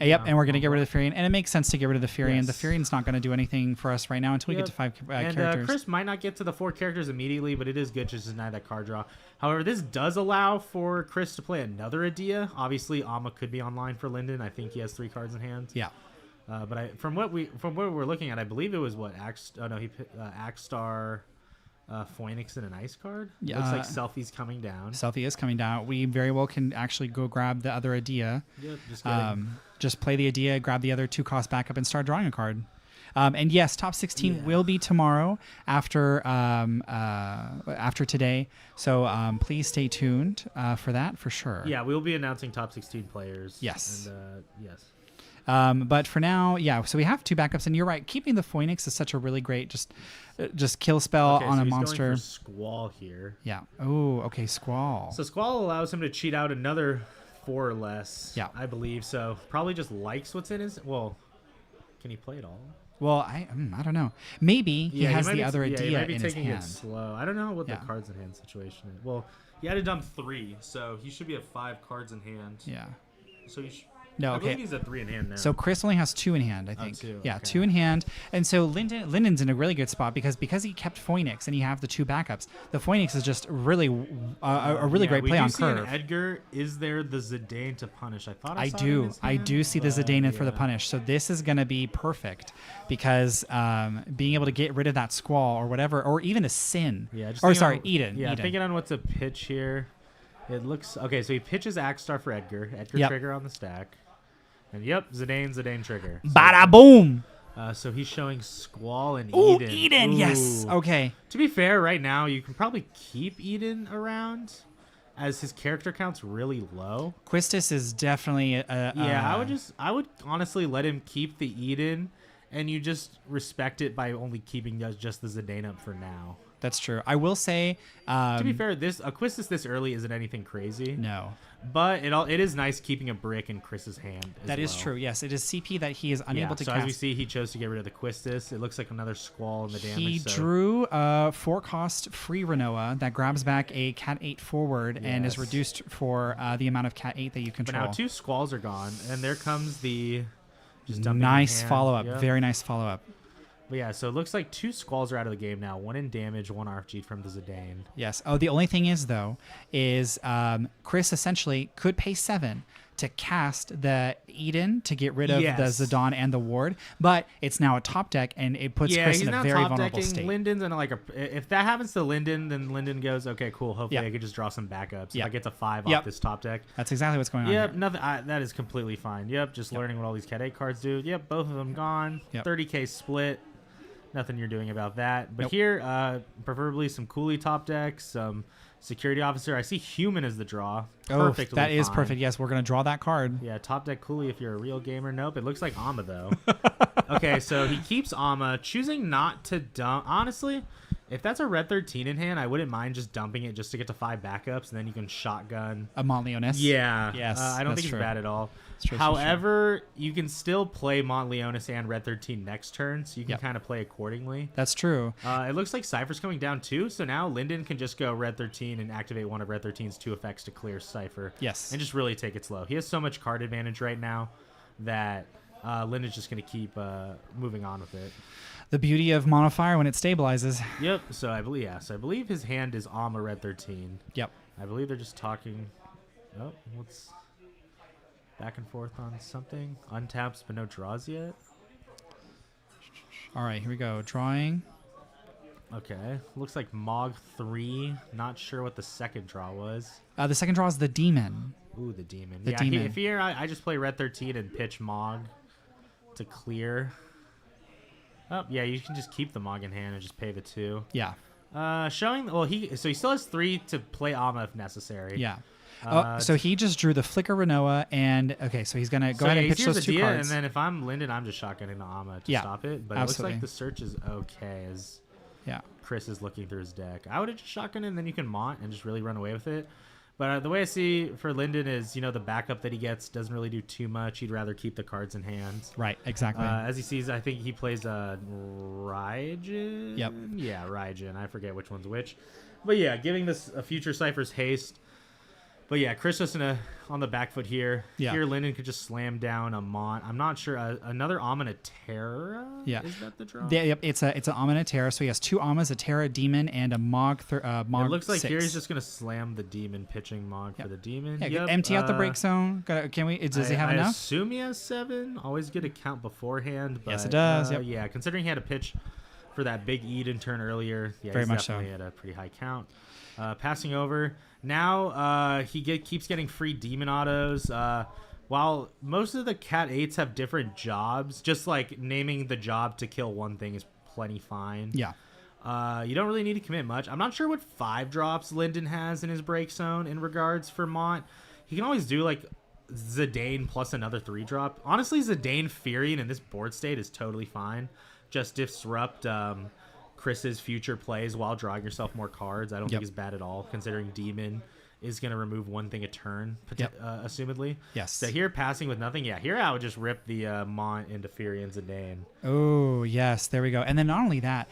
Yep, and we're going to get rid of the Furion. And it makes sense to get rid of the Furion. Yes. The Furion's not going to do anything for us right now until we get to 5 characters. And Chris might not get to the 4 characters immediately, but it is good just to deny that card draw. However, this does allow for Chris to play another Adia. Obviously, Amma could be online for Lyndon. I think he has 3 cards in hand. Yeah. But from what we're looking at, I believe it was Axstar, Phoenix and an ice card. Yeah. Looks like Selfie's coming down. Selfie is coming down. We very well can actually go grab the other Adia. Yep, just play the Adia, grab the other 2 cost backup, and start drawing a card. And yes, top 16 will be tomorrow after today. So please stay tuned for that for sure. Yeah, we'll be announcing top 16 players. Yes. And, yes. But for now, so we have 2 backups, and you're right. Keeping the Phoenix is such a really great just kill spell on a monster. Going for Squall here. Yeah. Oh, okay. Squall. So Squall allows him to cheat out another 4 or less. Yeah. I believe so. Probably just likes what's in his. Well, can he play it all? Well, I don't know. Maybe he has the other Adia he might be in his taking hand. It slow. I don't know what the cards in hand situation is. Well, he had to dump 3, so he should be at 5 cards in hand. Yeah. So he should. No, I okay. believe he's at 3 in hand now. So Chris only has 2 in hand, I think. 2. Yeah, Okay. 2 in hand. And so Lyndon's in a really good spot because he kept Phoenix and you have the 2 backups. The Phoenix is just really a really great play on curve. In Edgar, is there the Zidane to punish? I thought I saw do. it in his I hand, do see the Zidane for the punish. So this is going to be perfect because being able to get rid of that Squall or whatever, or even a Sin. Yeah. Just Eden. Yeah, Eden. thinking on what to pitch here. It looks okay. So he pitches Axstar for Edgar. Trigger on the stack. And Zidane trigger. So, Bada boom! So he's showing Squall and Ooh, Eden. Eden, yes. Okay. To be fair, right now you can probably keep Eden around as his character count's really low. Quistis is definitely I would honestly let him keep the Eden, and you just respect it by only keeping just the Zidane up for now. That's true. I will say, to be fair, a Quistis this early isn't anything crazy. No. But it is nice keeping a brick in Chris's hand. That is true. Yes, it is CP that he is unable to cast. So as we see, he chose to get rid of the Quistis. It looks like another Squall in the damage. He drew a 4-cost free Renoa that grabs back a Cat 8 forward and is reduced for the amount of Cat 8 that you control. But now 2 Squalls are gone, and there comes the nice follow-up. Yep. Very nice follow-up. But yeah, so it looks like 2 Squalls are out of the game now. 1 in damage, 1 RFG from the Zidane. Yes. Oh, the only thing is, though, Chris essentially could pay 7 to cast the Eden to get rid of the Zidane and the Ward, but it's now a top deck, and it puts Chris in a very vulnerable state. Lyndon's in if that happens to Lyndon, then Lyndon goes, okay, cool. Hopefully I could just draw some backups. If I get to 5 off this top deck. That's exactly what's going on. Yep, nothing. That is completely fine. Yep, just learning what all these Cat 8 cards do. Yep, both of them gone. 30k split. Nothing you're doing about that. But here, preferably some Cooley top decks, some Security Officer. I see Human as the draw. Perfectly that is fine. perfect. Yes, we're going to draw that card. Yeah, top deck Cooley if you're a real gamer. Nope, it looks like Amma, though. Okay, so he keeps Amma, choosing not to dump. Honestly, If that's a red 13 in hand, I wouldn't mind just dumping it just to get to 5 backups, and then you can shotgun. A Montleonis. Yeah. Yes. I don't that's think true. it's bad at all. It's true, However, you can still play Montleonis and red 13 next turn, so you can Yep. kind of play accordingly. That's true. It looks like Cypher's coming down too, so now Lyndon can just go red 13 and activate one of red 13's 2 effects to clear Cypher. Yes. And just really take it slow. He has so much card advantage right now that Lyndon's just going to keep moving on with it. The beauty of Mono Fire when it stabilizes. Yep. So I believe his hand is Alma red 13. Yep. I believe they're just talking. Oh, what's back and forth on something? Untaps, but no draws yet. All right, here we go. Drawing. Okay. Looks like Mog 3. Not sure what the second draw was. The second draw is the Demon. Ooh, the Demon. The Demon. If here, I just play red 13 and pitch Mog to clear. Oh, yeah, you can just keep the Mog in hand and just pay the 2. Yeah. Showing, well, he still has 3 to play Alma if necessary. Yeah. So he just drew the Flicker Renoa, and okay, so he's gonna go ahead and pitch here's those the 2 deal, cards. And then if I'm Lyndon, I'm just shotgunning the Alma to stop it. But absolutely. it looks like the search is okay as Yeah. Chris is looking through his deck. I would have just shotgunned it, and then you can Mont and just really run away with it. But the way I see for Lyndon is, the backup that he gets doesn't really do too much. He'd rather keep the cards in hand. Right. Exactly. As he sees, I think he plays Raijin. Yep. Yeah, Raijin. I forget which one's which. But yeah, giving this a future Cypher's haste. But yeah, Chris just on the back foot here. Yeah. Here, Lyndon could just slam down a Mont. I'm not sure. Another Alma Terra? Yeah. Is that the draw? Yep. It's an Alma Terra. So he has 2 Almas, a Terra Demon, and a Mog. Mog It looks like 6. here he's just gonna slam the Demon, pitching Mog for the Demon. Yeah, Yep, empty out the break zone. Can we? Does he have I enough? assume he has 7. Always get a count beforehand. But, Yes, it does, yep. Yeah, considering he had a pitch for that big Eden turn earlier. Yeah, Very he's much so. definitely at a pretty high count. Passing over. Now he keeps getting free Demon autos. While most of the Cat 8s have different jobs, just like naming the job to kill one thing is plenty fine. Yeah. You don't really need to commit much. I'm not sure what 5 drops Lyndon has in his break zone in regards for Mont. He can always do like Zidane plus another 3 drop. Honestly, Zidane Furion in this board state is totally fine. Just disrupt Chris's future plays while drawing yourself more cards. I don't think it's bad at all, considering Demon is going to remove one thing a turn, assumedly. Yes. So here, passing with nothing. Yeah, here I would just rip the Mont into Furion Zidane. Oh, yes. There we go. And then not only that,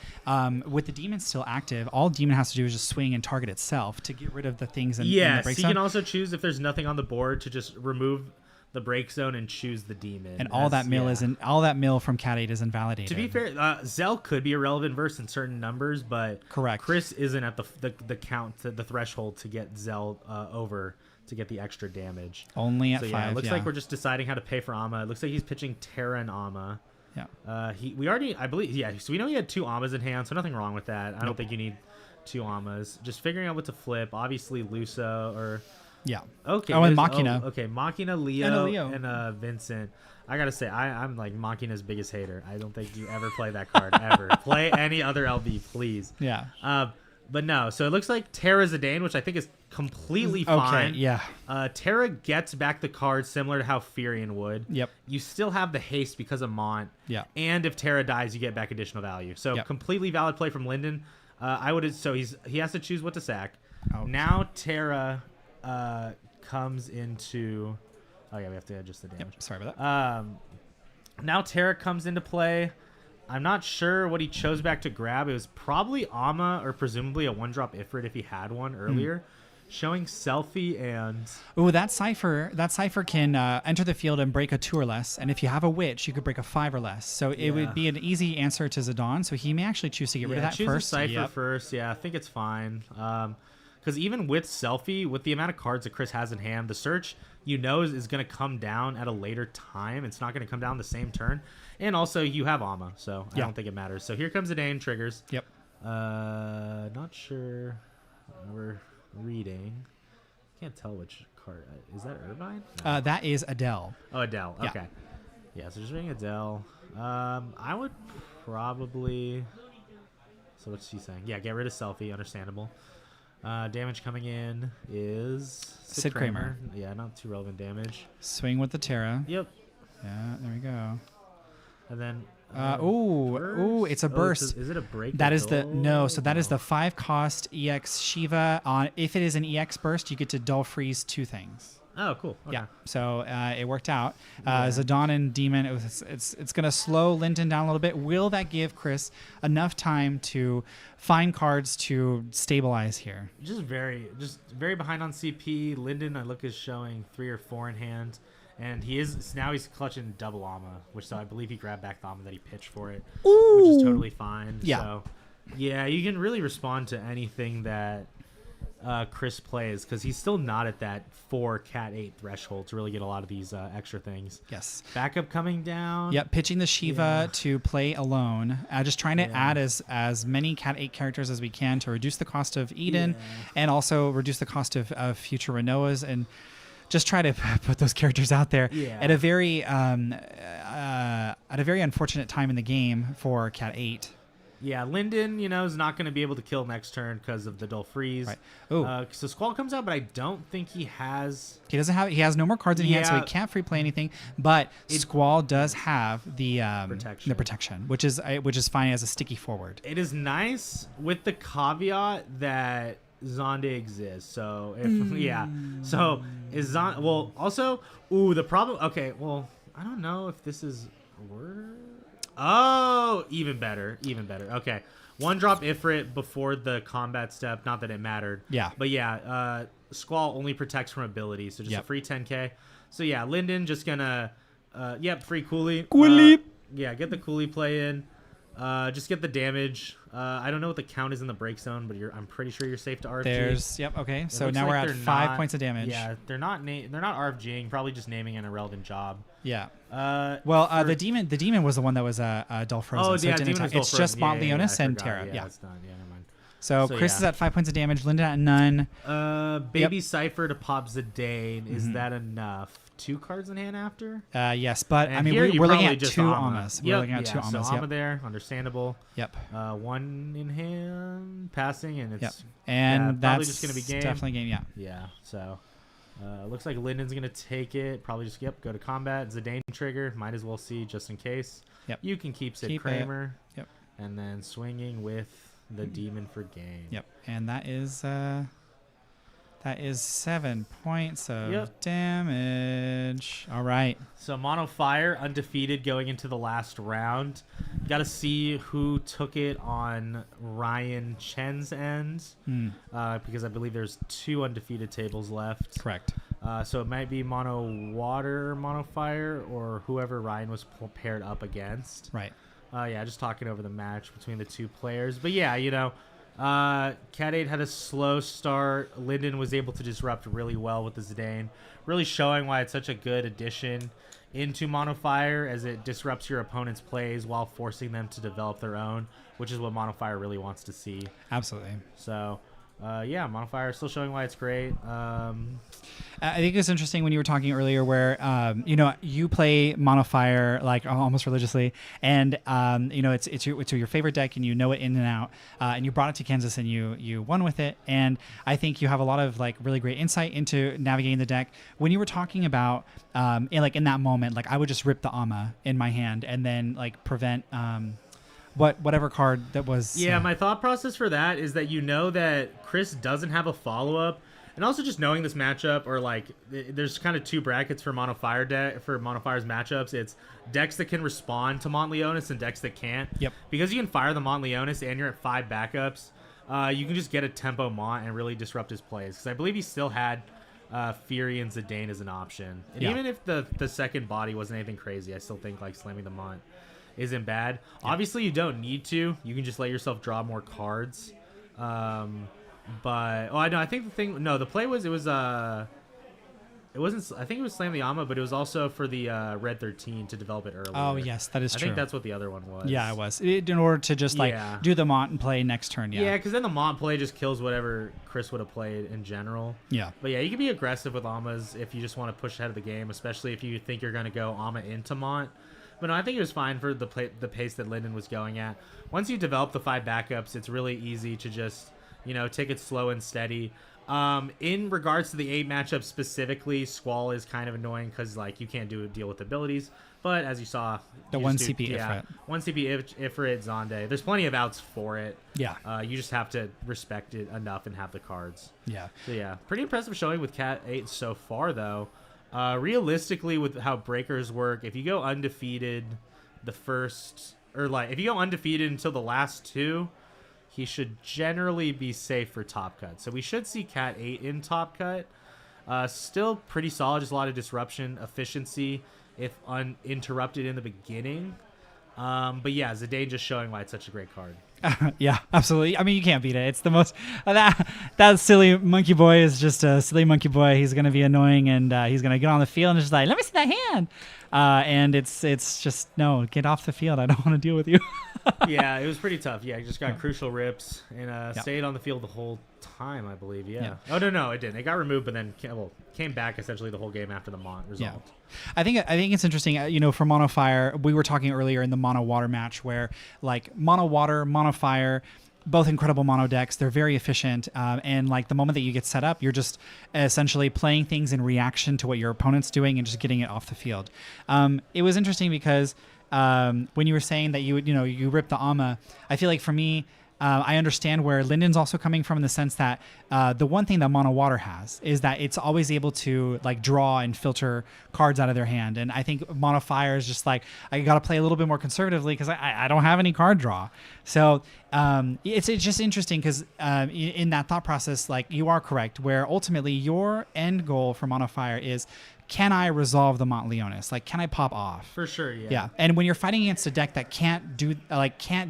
with the Demon still active, all Demon has to do is just swing and target itself to get rid of the things in the break he zone. can also choose if there's nothing on the board to just remove the break zone and choose the Demon. And all that mill from Cat 8 is invalidated. To be fair, Zell could be a relevant verse in certain numbers, but correct. Chris isn't at the count, the threshold to get Zell over to get the extra damage. Only at 5. Yeah, it looks like we're just deciding how to pay for Amma. It looks like he's pitching Terra and Amma. Yeah. I believe, so we know he had 2 Ammas in hand, so nothing wrong with that. I don't think you need 2 Ammas. Just figuring out what to flip. Obviously, Luso or... Yeah. Okay. Oh, and Machina. Okay, Machina, Leo, and Vincent. I gotta say, I'm like Machina's biggest hater. I don't think you ever play that card ever. Play any other LB, please. Yeah. But no. So it looks like Terra Zidane, which I think is completely fine. Okay. Yeah. Terra gets back the card similar to how Furion would. Yep. You still have the haste because of Mont. Yeah. And if Terra dies, you get back additional value. So completely valid play from Lyndon. He has to choose what to sack. Oh. Now Terra comes into... Oh, yeah, we have to adjust the damage. Sorry about that. Now Terra comes into play. I'm not sure what he chose back to grab. It was probably Amma or presumably a 1-drop Ifrit if he had one earlier. Showing Selfie and... Oh, that Cypher can enter the field and break a 2 or less. And if you have a Witch, you could break a 5 or less. So it would be an easy answer to Zidane. So he may actually choose to get rid of that choose first. A Cypher first. Yeah, I think it's fine. Because even with Selfie, with the amount of cards that Chris has in hand, the search, is going to come down at a later time. It's not going to come down the same turn. And also, you have Amma, so I don't think it matters. So here comes the Dane triggers. Yep. Not sure. We're reading. Can't tell which card. Is that Irvine? No. That is Adele. Oh, Adele. Okay. Yeah, so just reading Adele. I would probably... So what's she saying? Yeah, get rid of Selfie. Understandable. Damage coming in is Sid Kramer. Yeah, not too relevant damage. Swing with the Terra. Yep. Yeah, there we go. And then it's a burst. Is it a break? That is the no. So that is the 5-cost EX Shiva. On if it is an EX burst, you get to dull freeze 2 things. Oh, cool. Okay. Yeah. So it worked out. Zidane and Demon. It's going to slow Linden down a little bit. Will that give Chris enough time to find cards to stabilize here? Just very behind on CP. Linden, I look, is showing 3 or 4 in hand. And he's clutching double Amma, which so I believe he grabbed back the Amma that he pitched for it, which is totally fine. Yeah. So, yeah, you can really respond to anything that Chris plays because he's still not at that 4 Cat 8 threshold to really get a lot of these extra things. Yes. Backup coming down. Yep, pitching the Shiva to play alone. Just trying to add as many Cat 8 characters as we can to reduce the cost of Eden and also reduce the cost of future Renoas and just try to put those characters out there at a very unfortunate time in the game for Cat 8. Yeah, Linden, is not going to be able to kill next turn because of the dull freeze. Right. So Squall comes out, but I don't think he has. He has no more cards in hand, so he can't free play anything. But Squall does have the protection, which is fine as a sticky forward. It is nice with the caveat that Zonde exists. So so is Zonde also the problem. Okay, well, I don't know if this is a word. Oh, even better. Okay. 1-drop Ifrit before the combat step. Not that it mattered. Yeah. But yeah, Squall only protects from abilities, so just a free 10k. So yeah, Linden just gonna, free Coolie. Get the Coolie play in. Just get the damage. I don't know what the count is in the break zone, but I'm pretty sure you're safe to RFG. Okay. So now we're at 5 points of damage. Yeah, they're not RFGing, probably just naming an irrelevant job. Yeah. The demon was the one that was dull frozen. Oh, so yeah, demon was it's just Mont Leonis and Terra. Yeah, it's done. Yeah, never mind. So Chris is at 5 points of damage. Linda at none. Baby Cypher to pop Zidane. Is that enough? 2 cards in hand after? Yes, but and we're looking at 2 Ammas. We're looking at 2 Ammas. So Amma there, understandable. Yep. 1 in hand, passing, and it's and probably that's just gonna be game. Definitely game. Yeah. Yeah. So. Looks like Linden's gonna take it. Probably just go to combat. Zidane trigger. Might as well see just in case. Yep. You can keep Sid Kramer. Yep. And then swinging with the demon for game. Yep. And that is 7 points of damage. All right. So Mono Fire undefeated going into the last round. Got to see who took it on Ryan Chen's end because I believe there's 2 undefeated tables left. Correct. So it might be Mono Water, Mono Fire, or whoever Ryan was paired up against. Right. Just talking over the match between the 2 players. But yeah, Cat 8 had a slow start. Linden was able to disrupt really well with the Zidane, really showing why it's such a good addition into Mono Fire as it disrupts your opponent's plays while forcing them to develop their own, which is what Mono Fire really wants to see. Absolutely. So, Mono Fire is still showing why it's great. I think it's interesting when you were talking earlier where, you play Mono Fire like almost religiously and, it's your favorite deck and you know it in and out, and you brought it to Kansas and you won with it. And I think you have a lot of like really great insight into navigating the deck. When you were talking about, in that moment, like I would just rip the Amma in my hand and then like prevent, whatever card that was. Yeah, my thought process for that is that that Chris doesn't have a follow-up. And also just knowing this matchup, or like, there's kind of 2 brackets for Mono Fire's matchups. It's decks that can respond to Mont Leonis and decks that can't. Yep. Because you can fire the Mont Leonis and you're at 5 backups, you can just get a tempo Mont and really disrupt his plays. Because I believe he still had Fury and Zidane as an option. And even if the second body wasn't anything crazy, I still think like slamming the Mont isn't bad. Yeah. Obviously, you don't need to. You can just let yourself draw more cards. I think the play was it wasn't. I think it was Slam the Amma, but it was also for the Red 13 to develop it earlier. Oh yes, that is true. I think that's what the other one was. Yeah, it was in order to just do the Mont and play next turn. Yeah, because then the Mont play just kills whatever Chris would have played in general. Yeah, but yeah, you can be aggressive with Ammas if you just want to push ahead of the game, especially if you think you're going to go Amma into Mont. But no, I think it was fine for the pace that Linden was going at. Once you develop the 5 backups, it's really easy to just take it slow and steady. In regards to the 8 matchup specifically, Squall is kind of annoying because like you can't deal with abilities. But as you saw, The you one just CP Ifrit. 1 CP Ifrit, Zonde. There's plenty of outs for it. Yeah. You just have to respect it enough and have the cards. Yeah. So yeah, pretty impressive showing with Cat 8 so far though. Realistically, with how breakers work, if you go undefeated if you go undefeated until the last 2, he should generally be safe for top cut. So we should see Cat 8 in top cut. Still pretty solid, just a lot of disruption, efficiency if uninterrupted in the beginning. But yeah, Zidane just showing why it's such a great card. Yeah, absolutely. I mean, you can't beat it. It's the most that silly monkey boy is just a silly monkey boy. He's gonna be annoying, and he's gonna get on the field and just like, let me see that hand. And it's just no, get off the field. I don't want to deal with you. Yeah, it was pretty tough. Yeah, he just got crucial rips and stayed on the field the whole time, I believe. Yeah. Oh no, it didn't. It got removed, but then came back essentially the whole game after the Mont resolved. Yeah. I think it's interesting. For Mono Fire, we were talking earlier in the Mono Water match where like Mono Water, Mono Fire, both incredible mono decks. They're very efficient, and like the moment that you get set up, you're just essentially playing things in reaction to what your opponent's doing and just getting it off the field. It was interesting because when you were saying that you rip the Ama, I feel like for me, I understand where Linden's also coming from in the sense that the one thing that Mono Water has is that it's always able to like draw and filter cards out of their hand. And I think Mono Fire is just like, I got to play a little bit more conservatively because I don't have any card draw. So it's just interesting because in that thought process, like you are correct, where ultimately your end goal for Mono Fire is, can I resolve the Mont Leonis? Like, can I pop off? For sure, yeah. Yeah, and when you're fighting against a deck that can't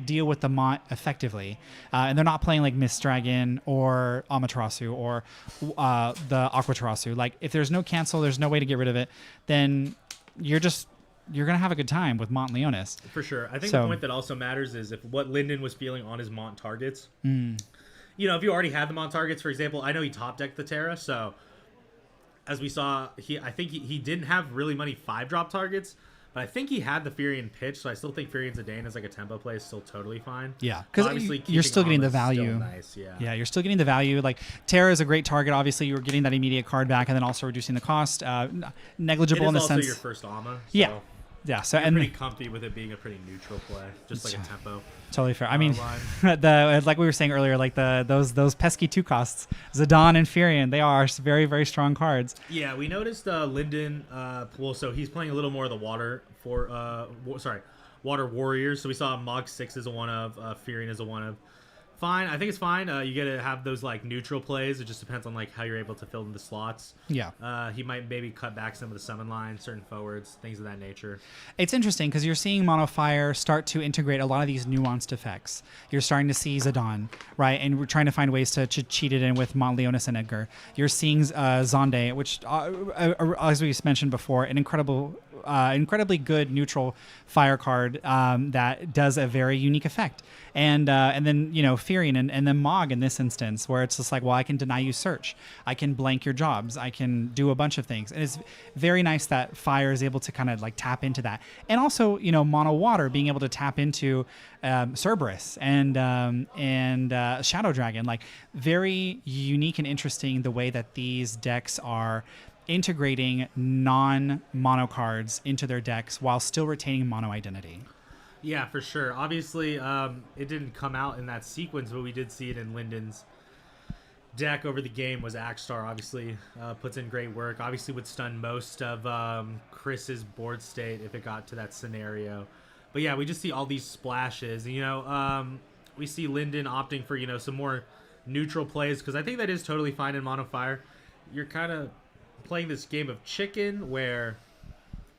deal with the Mont effectively, and they're not playing like Mist Dragon or Amaterasu or the Aquatarasu, like if there's no cancel, there's no way to get rid of it, then you're gonna have a good time with Mont Leonis. For sure. I think the point that also matters is if what Linden was feeling on his Mont targets. If you already had the Mont targets, for example, I know he top decked the Terra, so as we saw, I think he didn't have really many 5-drop targets, but I think he had the Furion pitch, so I still think Furion Zidane as like a tempo play is still totally fine. Yeah, because you're still getting the value. Nice, yeah. Yeah, you're still getting the value. Like Terra is a great target. Obviously, you're getting that immediate card back, and then also reducing the cost. Negligible in the sense. It is also your first Ama. So yeah. So you're pretty comfy with it being a pretty neutral play, just like a tempo. Totally fair. I mean, like we were saying earlier, like those pesky 2 costs, Zidane and Furion, they are very, very strong cards. Yeah, we noticed Linden. So he's playing a little more of the Water Warriors. So we saw Mog 6 as a one of, Furion as a one of. Fine, I think it's fine. You get to have those like neutral plays. It just depends on like how you're able to fill in the slots. Yeah. He might maybe cut back some of the summon lines, certain forwards, things of that nature. It's interesting because you're seeing Mono Fire start to integrate a lot of these nuanced effects. You're starting to see Zidane, right? And we're trying to find ways to cheat it in with Mont Leonis and Edgar. You're seeing Zonde, which, as we mentioned before, an incredibly good neutral fire card that does a very unique effect. And then Furion and then Mog in this instance, where it's just like, well, I can deny you search, I can blank your jobs, I can do a bunch of things, and it's very nice that Fire is able to kind of like tap into that, and also Mono Water being able to tap into Cerberus and Shadow Dragon, like very unique and interesting the way that these decks are integrating non-mono cards into their decks while still retaining mono identity. Yeah, for sure. Obviously, it didn't come out in that sequence, but we did see it in Linden's deck over the game. Was Axstar obviously puts in great work. Obviously would stun most of Chris's board state if it got to that scenario. But yeah, we just see all these splashes. We see Linden opting for some more neutral plays, because I think that is totally fine in Mono Fire. You're kind of playing this game of chicken where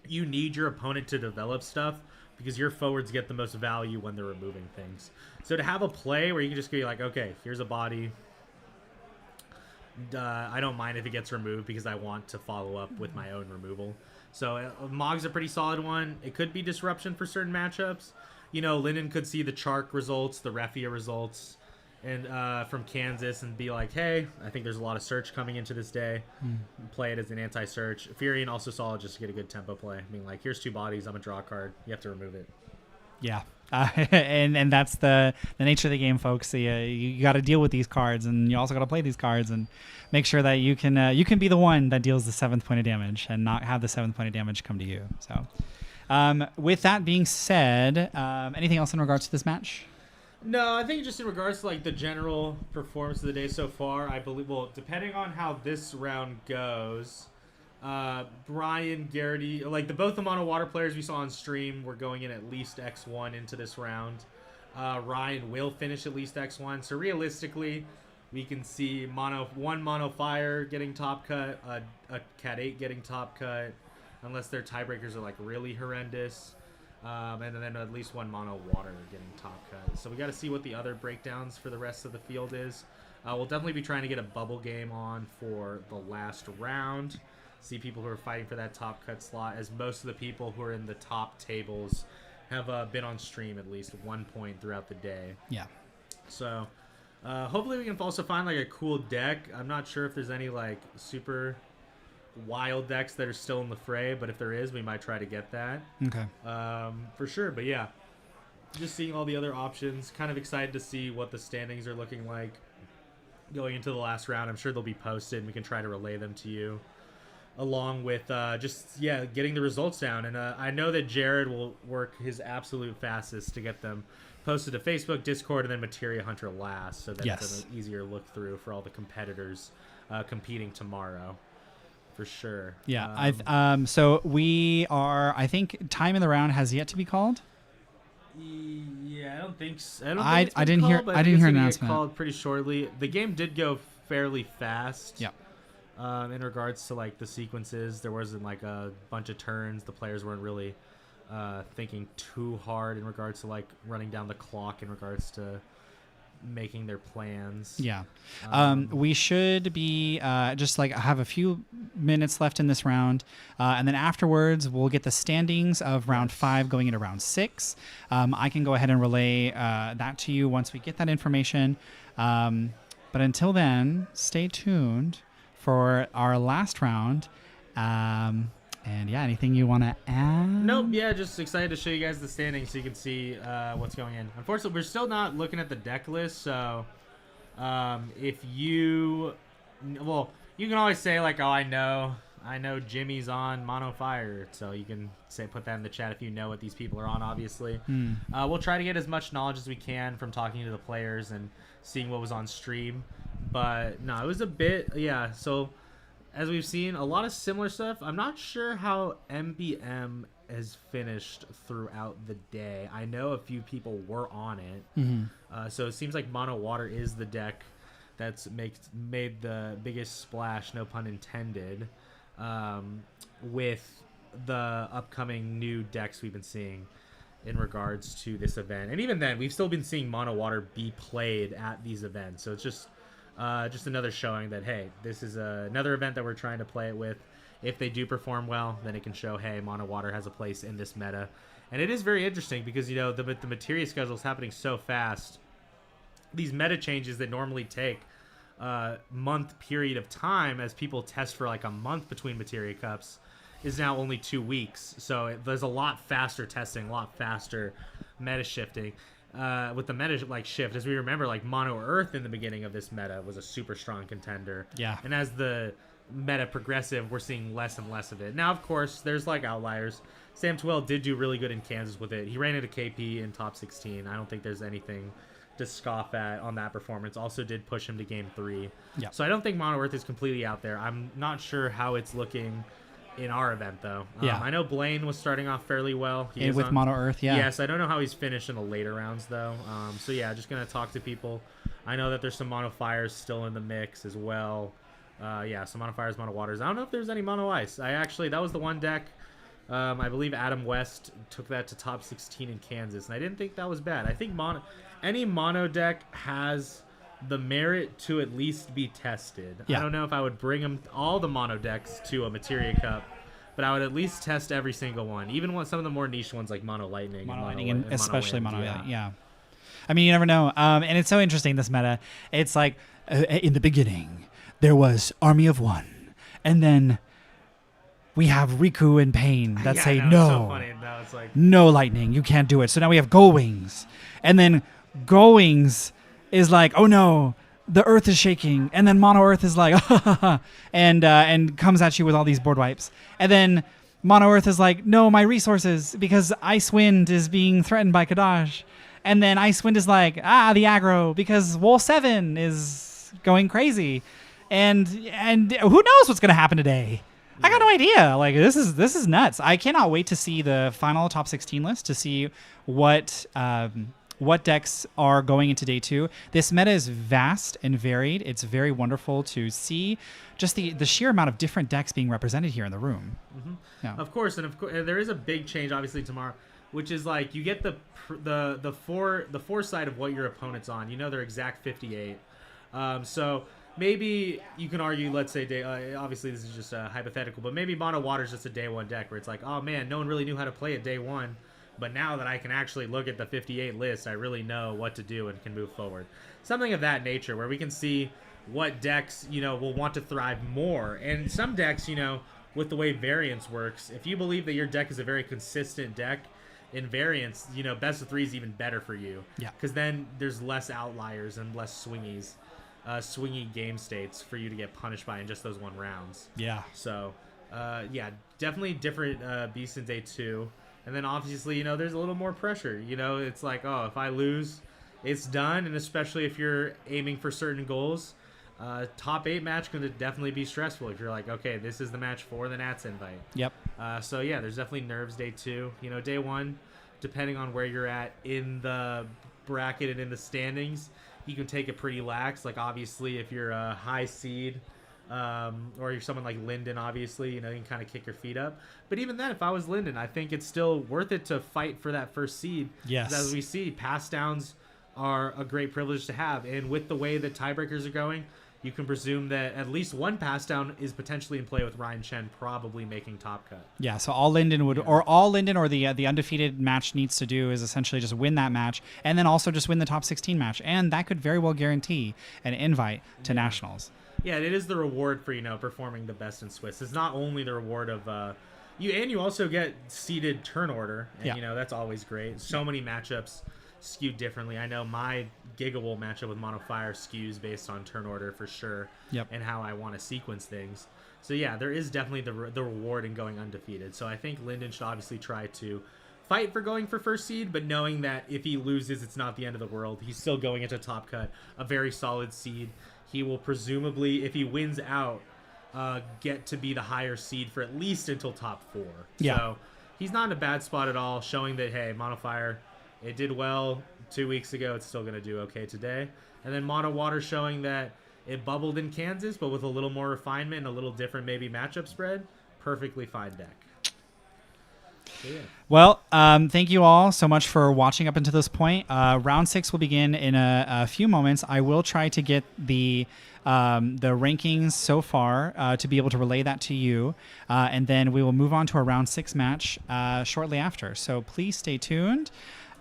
you need your opponent to develop stuff, because your forwards get the most value when they're removing things. So to have a play where you can just be like, okay, here's a body. I don't mind if it gets removed because I want to follow up with my own removal. So Mog's a pretty solid one. It could be disruption for certain matchups. Linden could see the Chark results, the Refia results, and from Kansas, and be like, hey, I think there's a lot of search coming into this day. Play it as an anti-search. Furion also solid just to get a good tempo play. I mean, like, here's 2 bodies. I'm a draw card. You have to remove it. Yeah. And that's the nature of the game, folks. You got to deal with these cards, and you also got to play these cards and make sure that you can be the one that deals the 7th point of damage and not have the 7th point of damage come to you. So, with that being said, anything else in regards to this match? No, I think just in regards to like the general performance of the day so far, I believe. Well, depending on how this round goes. Brian, Garrity, like both the mono water players we saw on stream were going in at least X1 into this round. Ryan will finish at least X1. So realistically, we can see one mono fire getting top cut, a Cat 8 getting top cut, unless their tiebreakers are like really horrendous. And then at least one mono water getting top cut. So we got to see what the other breakdowns for the rest of the field is. We'll definitely be trying to get a bubble game on for the last round. See people who are fighting for that top cut slot, as most of the people who are in the top tables have been on stream at least one point throughout the day. Yeah. So hopefully we can also find like a cool deck. I'm not sure if there's any like super wild decks that are still in the fray, but if there is, we might try to get that. Okay. For sure. But yeah, just seeing all the other options. Kind of excited to see what the standings are looking like going into the last round. I'm sure they'll be posted and we can try to relay them to you, along with getting the results down. And I know that Jared will work his absolute fastest to get them posted to Facebook, Discord, and then Materia Hunter last, so that it's an easier look through for all the competitors competing tomorrow, for sure. Yeah. So we are, I think time in the round has yet to be called. Yeah, I don't think so. I didn't hear an announcement. Called pretty shortly. The game did go fairly fast. Yeah. In regards to like the sequences, there wasn't like a bunch of turns. The players weren't really thinking too hard in regards to like running down the clock in regards to making their plans. Yeah. We should be just like have a few minutes left in this round, and then afterwards we'll get the standings of round 5 going into round 6. I can go ahead and relay that to you once we get that information. But until then, stay tuned for our last round. And yeah, anything you want to add? Nope. Yeah, just excited to show you guys the standings so you can see what's going in. Unfortunately, we're still not looking at the deck list, so if you can always say like, oh, I know Jimmy's on Mono Fire, so you can put that in the chat if you know what these people are on, obviously. We'll try to get as much knowledge as we can from talking to the players and seeing what was on stream. But no, it was a bit, yeah. So as we've seen, a lot of similar stuff. I'm not sure how MBM has finished throughout the day. I know a few people were on it. So it seems like Mono Water is the deck that's made the biggest splash, no pun intended, with the upcoming new decks we've been seeing in regards to this event. And even then, we've still been seeing Mono Water be played at these events. So it's just another showing that, hey, this is another event that we're trying to play it with. If they do perform well, then it can show, hey, Mono Water has a place in this meta. And it is very interesting because, you know, the Materia schedule is happening so fast. These meta changes that normally take a month period of time as people test for like a month between Materia Cups is now only 2 weeks. So there's a lot faster testing, a lot faster meta shifting. With the meta like shift, as we remember, like Mono Earth in the beginning of this meta was a super strong contender. Yeah. And as the meta progressive, we're seeing less and less of it. Now, of course, there's like outliers. Sam Twell did do really good in Kansas with it. He ran into KP in top 16. I don't think there's anything to scoff at on that performance. Also did push him to game 3. Yeah. So I don't think Mono Earth is completely out there. I'm not sure how it's looking in our event, though. Yeah. I know Blaine was starting off fairly well. With Mono Earth, yeah. Yes, I don't know how he's finished in the later rounds, though. So, yeah, just going to talk to people. I know that there's some Mono Fires still in the mix as well. Yeah, some Mono Fires, Mono Waters. I don't know if there's any Mono Ice. That was the one deck. I believe Adam West took that to top 16 in Kansas, and I didn't think that was bad. I think any Mono deck has the merit to at least be tested. Yeah. I don't know if I would bring all the Mono decks to a Materia Cup, but I would at least test every single one, even some of the more niche ones like Mono Lightning. And especially Mono Wind. Lightning, yeah. I mean, you never know. And it's so interesting, this meta. It's like, in the beginning, there was Army of One, and then we have Riku and Pain that say no. So funny. No, it's like no lightning, you can't do it. So now we have Gull Wings, and then Gull Wings is like, oh no, the earth is shaking, and then Mono Earth is like, and comes at you with all these board wipes, and then Mono Earth is like, no, my resources, because Icewind is being threatened by Kadash, and then Icewind is like, the aggro, because Wool 7 is going crazy, and who knows what's gonna happen today. I got no idea. Like this is nuts. I cannot wait to see the final top 16 list to see what decks are going into day 2. This meta is vast and varied. It's very wonderful to see just the sheer amount of different decks being represented here in the room. Mm-hmm. Yeah. Of course, there is a big change obviously tomorrow, which is like you get the foresight of what your opponent's on. You know their exact 58. So maybe you can argue, let's say, obviously this is just hypothetical, but maybe Mono Water's just a day 1 deck where it's like, oh man, no one really knew how to play it day 1, but now that I can actually look at the 58 list, I really know what to do and can move forward. Something of that nature where we can see what decks, will want to thrive more. And some decks, with the way variance works, if you believe that your deck is a very consistent deck in variance, best of 3 is even better for you. Yeah. Because then there's less outliers and less swingy game states for you to get punished by in just those 1 rounds. Yeah. So, definitely different beasts in day 2. And then obviously, there's a little more pressure. It's like, oh, if I lose, it's done. And especially if you're aiming for certain goals, top 8 match going to definitely be stressful. If you're like, okay, this is the match for the Nats invite. Yep. So yeah, there's definitely nerves day 2. Day 1, depending on where you're at in the bracket and in the standings, you can take it pretty lax. Like obviously, if you're a high seed, or you're someone like Linden, obviously, you can kind of kick your feet up. But even then, if I was Linden, I think it's still worth it to fight for that first seed. Yes. As we see, pass downs are a great privilege to have. And with the way that tiebreakers are going, you can presume that at least one pass down is potentially in play with Ryan Chen probably making top cut. Yeah, so all Linden or the undefeated match needs to do is essentially just win that match and then also just win the top 16 match. And that could very well guarantee an invite to Nationals. Yeah, it is the reward for, performing the best in Swiss. It's not only the reward of you also get seeded turn order, and that's always great. So many matchups skewed differently. I know my Gigawool matchup with Mono Fire skews based on turn order for sure. Yep. And how I want to sequence things. So yeah, there is definitely the reward in going undefeated. So I think Linden should obviously try to fight for going for first seed, but knowing that if he loses, it's not the end of the world. He's still going into top cut, a very solid seed. He will presumably, if he wins out, get to be the higher seed for at least until top 4. Yeah. So he's not in a bad spot at all, showing that, hey, Mono Fire, it did well 2 weeks ago. It's still going to do okay today. And then Mono Water showing that it bubbled in Kansas, but with a little more refinement and a little different maybe matchup spread. Perfectly fine deck. So, yeah. Well, thank you all so much for watching up until this point. Round 6 will begin in a few moments. I will try to get the rankings so far to be able to relay that to you, and then we will move on to a round 6 match shortly after. So please stay tuned,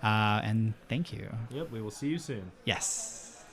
and thank you. Yep, we will see you soon. Yes.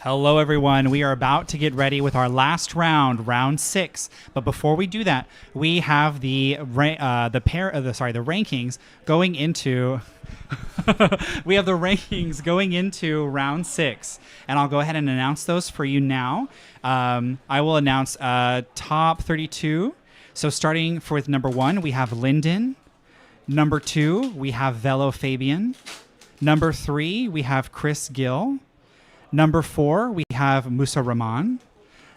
Hello, everyone. We are about to get ready with our last round, round 6. But before we do that, we have the rankings going into. We have the rankings going into round 6, and I'll go ahead and announce those for you now. I will announce top 32. So starting with number 1, we have Lyndon. Number 2, we have Velo Fabian. Number 3, we have Chris Gill. Number 4, we have Musa Rahman.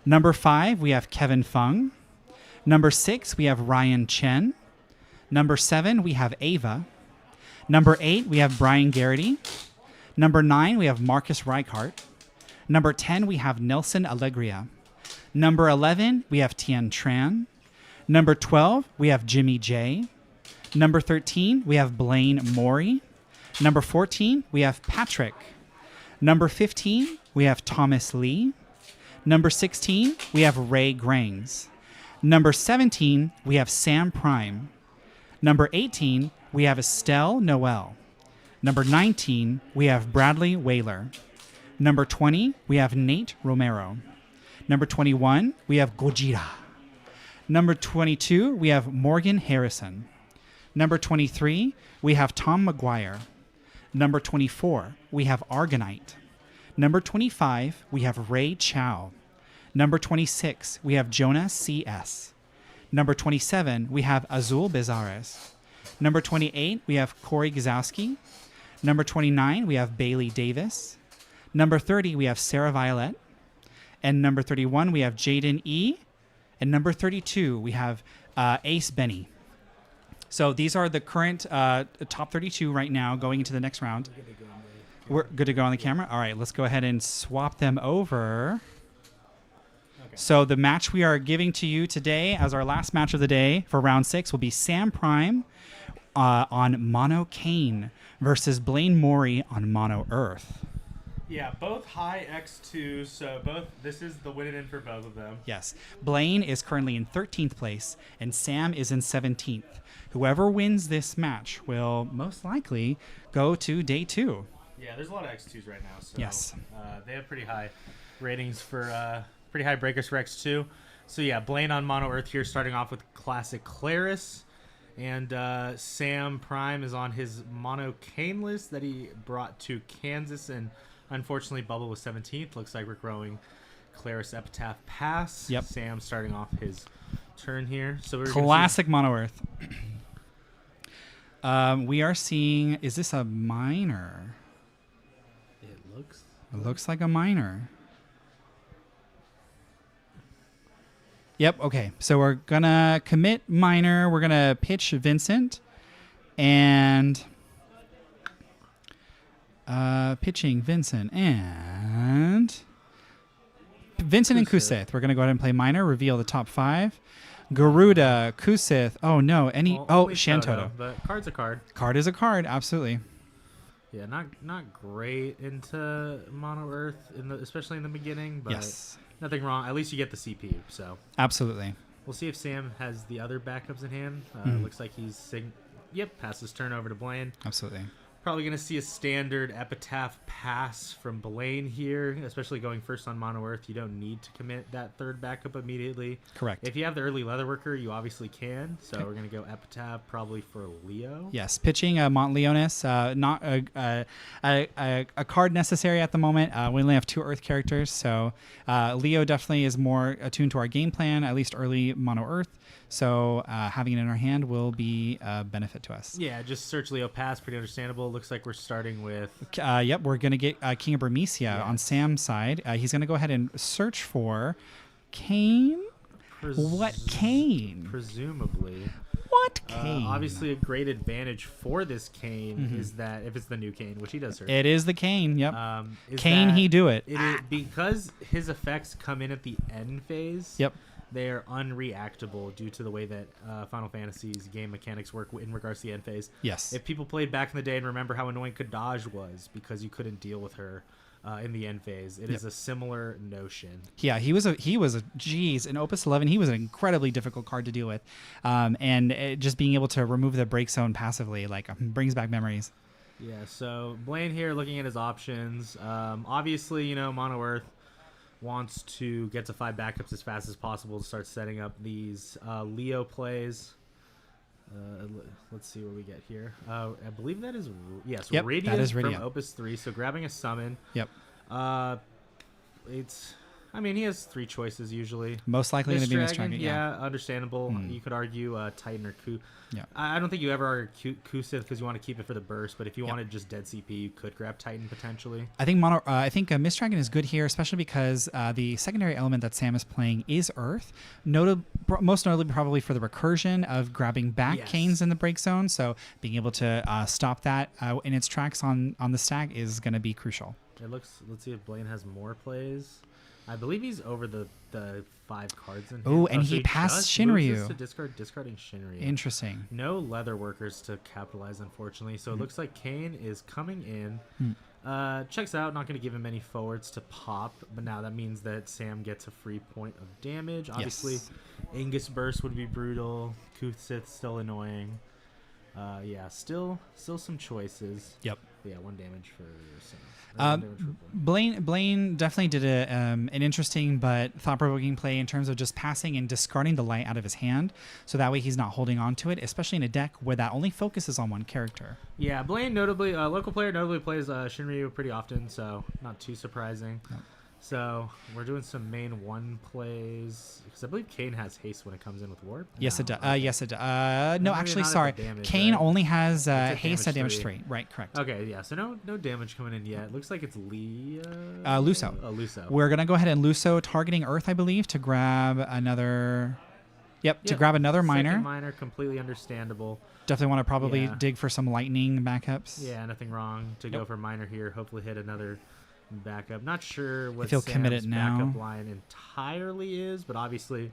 Number 5, we have Kevin Fung. Number 6, we have Ryan Chen. Number 7, we have Ava. Number 8, we have Brian Garrity. Number 9, we have Marcus Reichart. Number 10, we have Nelson Alegria. Number 11, we have Tien Tran. Number 12, we have Jimmy J. Number 13, we have Blaine Morey. Number 14, we have Patrick. Number 15, we have Thomas Lee. Number 16, we have Ray Grangs. Number 17, we have Sam Prime. Number 18, we have Estelle Noel. Number 19, we have Bradley Whaler. Number 20, we have Nate Romero. Number 21, we have Gojira. Number 22, we have Morgan Harrison. Number 23, we have Tom McGuire. Number 24, we have Argonite. Number 25, we have Ray Chow. Number 26, we have Jonah C.S. Number 27, we have Azul Bezares. Number 28, we have Corey Gazowski. Number 29, we have Bailey Davis. Number 30, we have Sarah Violet. And number 31, we have Jaden E. And number 32, we have Ace Benny. So these are the current top 32 right now going into the next round. We're good to go on the camera? All right, let's go ahead and swap them over. Okay. So the match we are giving to you today as our last match of the day for round 6 will be Sam Prime on Mono Kane versus Blaine Morey on Mono Earth. Yeah, both high X2, so this is the win in for both of them. Yes. Blaine is currently in 13th place, and Sam is in 17th. Whoever wins this match will most likely go to day 2. Yeah, there's a lot of X2s right now, so yes. They have pretty high ratings for pretty high breakers for X2. So yeah, Blaine on Mono Earth here, starting off with Classic Claris, and Sam Prime is on his Mono Kane list that he brought to Kansas, and unfortunately Bubble was 17th. Looks like we're growing Claris Epitaph Pass. Yep. Sam starting off his turn here. So we're Classic Mono Earth. We are seeing, is this a minor? It looks like a minor. Yep, okay. So we're going to commit minor. We're going to pitch Vincent. And pitching Vincent and Kusith. We're going to go ahead and play minor, reveal the top 5. Garuda, Kusith. Oh, no. Shantoto. But card's a card. Card is a card, absolutely. Yeah, not great into Mono Earth, especially in the beginning, but yes. Nothing wrong. At least you get the CPU, so. Absolutely. We'll see if Sam has the other backups in hand. Looks like he's passes turn over to Blaine. Absolutely. Probably going to see a standard Epitaph Pass from Blaine here, especially going first on Mono Earth. You don't need to commit that third backup immediately. Correct. If you have the early Leatherworker, you obviously can. So we're going to go Epitaph probably for Leo. Yes, pitching Mont Leonis, not a card necessary at the moment. We only have 2 Earth characters, so Leo definitely is more attuned to our game plan, at least early Mono Earth. So having it in our hand will be a benefit to us. Yeah, just search Leo Pass, pretty understandable. Looks like we're starting with... Yep, we're going to get King of Burmecia on Sam's side. He's going to go ahead and search for Kane. What Kane? Presumably. What Kane? Obviously, a great advantage for this Kane is that if it's the new Kane, which he does search. It is the Kane, yep. Kane, he do it. Because his effects come in at the end phase. Yep. They are unreactable due to the way that Final Fantasy's game mechanics work in regards to the end phase. Yes. If people played back in the day and remember how annoying Kadaj was because you couldn't deal with her in the end phase, it is a similar notion. Yeah, he was in Opus 11, he was an incredibly difficult card to deal with. Just being able to remove the break zone passively brings back memories. Yeah, so Blaine here looking at his options. Obviously, Mono Earth. wants to get to 5 backups as fast as possible to start setting up these Leo plays. Let's see what we get here. I believe that is Yep, Radiant that is from Radiant. Opus 3. So grabbing a summon. Yep. He has 3 choices usually. Most likely going to be Mist Dragon. Yeah, understandable. You could argue Titan or Ku. Yeah. I don't think you ever argue Kusith because you want to keep it for the burst. But if you wanted just dead CP, you could grab Titan potentially. I think Mist Dragon is good here, especially because the secondary element that Sam is playing is Earth. Most notably, probably for the recursion of grabbing back Canes in the break zone. So being able to stop that in its tracks on the stack is going to be crucial. Let's see if Blaine has more plays. I believe he's over the 5 cards in hand. Oh, and he so passed just moves Shinryu. this to discarding Shinryu. Interesting. No leather workers to capitalize, unfortunately. So it looks like Kane is coming in. Checks out. Not going to give him any forwards to pop. But now that means that Sam gets a free point of damage. Obviously, Angus Burst would be brutal. Kuthsith still annoying. Still some choices. Yep. But yeah, 1 damage for Sam. Blaine definitely did an interesting but thought-provoking play in terms of just passing and discarding the light out of his hand, so that way he's not holding on to it, especially in a deck where that only focuses on one character. Yeah, Blaine notably, local player notably plays Shinryu pretty often, so not too surprising. Yep. So we're doing some main 1 plays because I believe Kane has haste when it comes in with warp. Yes, it does. Yes, it does. No, actually, sorry. Damage, Kane right? only has haste at damage 3. Right, correct. Okay, yeah. So no damage coming in yet. Looks like it's Luso. Luso. We're gonna go ahead and Luso targeting Earth, I believe, to grab another. To grab another minor. Second minor, completely understandable. Definitely want to probably dig for some lightning backups. Yeah, nothing wrong to go for minor here. Hopefully hit another backup. Not sure what Sam's backup line entirely is, but obviously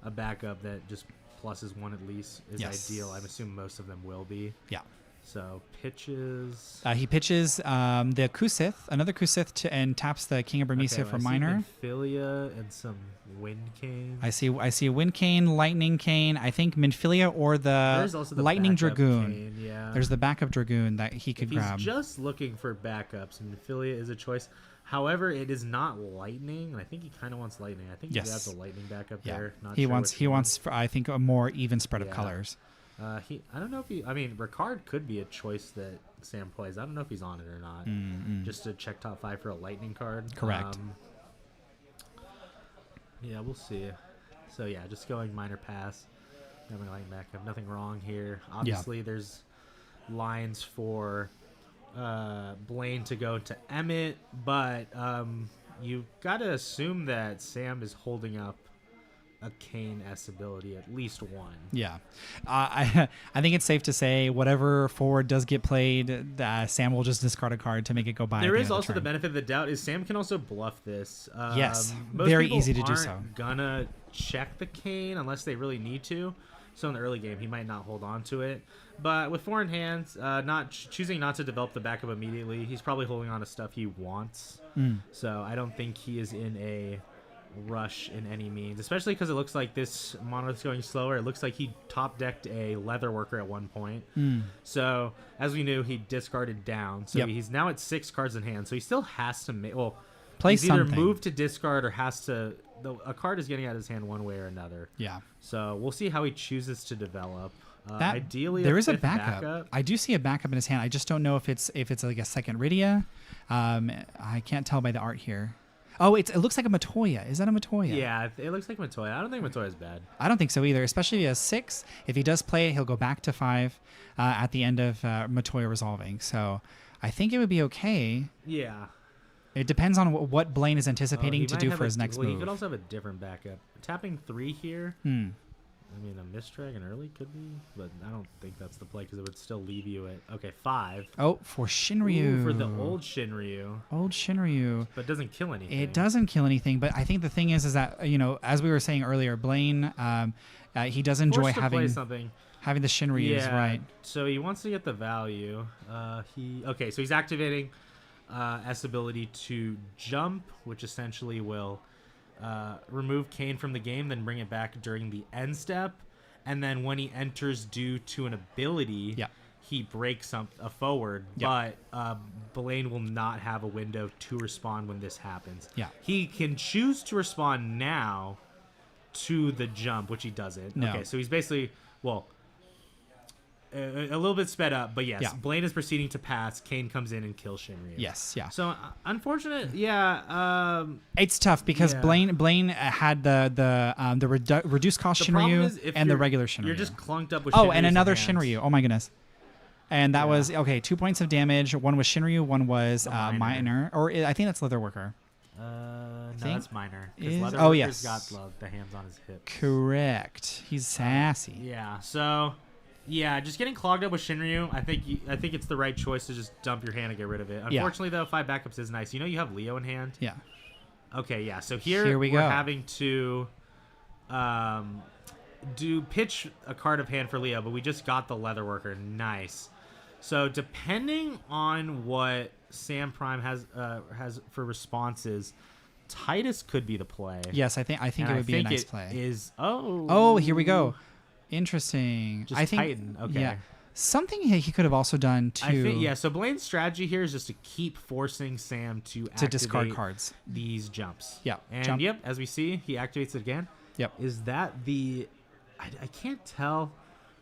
a backup that just pluses 1 at least is ideal. I'm assuming most of them will be. Yeah. So pitches. He pitches the Kusith, another Kusith, and taps the King of Burmisia for minor. Minfilia and some Wind Cane. I see a Wind Cane, Lightning Cane. I think Minfilia or the Lightning Dragoon. Cane, yeah. There's the backup Dragoon that he could grab. He's just looking for backups. Minfilia is a choice. However, it is not lightning, and I think he kind of wants lightning. I think he has a lightning backup there. He wants I think a more even spread of colors. I don't know if Ricard could be a choice that Sam plays. I don't know if he's on it or not. Just to check top 5 for a lightning card. Correct. We'll see. So just going minor pass. Having lightning backup. Nothing wrong here. Obviously, there's lines for Blaine to go to Emmett, but you got to assume that Sam is holding up a Kane S ability, at least 1. Yeah. I think it's safe to say whatever forward does get played, Sam will just discard a card to make it go by. There is also the benefit of the doubt is Sam can also bluff this. Yes. Most very people easy to do so. aren't gonna check the Kane unless they really need to. So in the early game, he might not hold on to it. But with 4 in hands, choosing not to develop the backup immediately, he's probably holding on to stuff he wants. So I don't think he is in a rush in any means, especially because it looks like this monolith's going slower. It looks like he top decked a leather worker at one point. So as we knew, he discarded down. So he's now at 6 cards in hand. So he still has to play he's something. Either move to discard or has to. A card is getting out of his hand one way or another. Yeah. So we'll see how he chooses to develop. Ideally, there is a backup. I do see a backup in his hand. I just don't know if it's like a second Rydia. I can't tell by the art here. Oh, it looks like a Materia. Is that a Materia? Yeah, it looks like Materia. I don't think Materia is bad. I don't think so either, especially if he has 6. If he does play it, he'll go back to 5 at the end of Materia resolving. So I think it would be okay. Yeah. It depends on what Blaine is anticipating to do for his next move. He could also have a different backup. Tapping 3 here. I mean, a Mist Dragon early could be, but I don't think that's the play because it would still leave you at 5. Oh, for Shinryu. Ooh, for the old Shinryu. Old Shinryu. But it doesn't kill anything. It doesn't kill anything, but I think the thing is that as we were saying earlier, Blaine, he does enjoy having the Shinryus, right? So he wants to get the value. So he's activating S ability to jump, which essentially will remove Kane from the game, then bring it back during the end step, and then when he enters due to an ability, he breaks a forward, but Blaine will not have a window to respond when this happens. Yeah. He can choose to respond now to the jump, which he doesn't. No. Okay, so he's basically, a little bit sped up, but yes, Yeah. Blaine is proceeding to pass. Kane comes in and kills Shinryu. Yes, yeah. So unfortunate, It's tough because Yeah. Blaine had the reduced cost The problem is Shinryu if and the you're- regular Shinryu. You're just clunked up with. and Shinryu's another hands. Shinryu. Oh my goodness. And that was 2 points of damage. One was Shinryu, one was Minor, or I think that's Leatherworker. No, think that's Minor. is- Leatherworker's oh, yes. got the hands on his hip. Correct. He's sassy. Yeah. So, just getting clogged up with Shinryu. I think it's the right choice to just dump your hand and get rid of it. Unfortunately, though, 5 backups is nice. You have Leo in hand. Yeah. Okay. Yeah. So here we we're go. having to pitch a card of hand for Leo, but we just got the Leatherworker. Nice. So depending on what Sam Prime has for responses, Titus could be the play. Yes, I think And it would be a nice it play. Is Oh, here we go. Interesting. Just I think Titan. Okay. Yeah. Something he could have also done too. I think so Blaine's strategy here is just to keep forcing Sam to discard activate cards. these jumps. Yeah, And jump. yep, as we see, he activates it again. Yep. Is that the I can't tell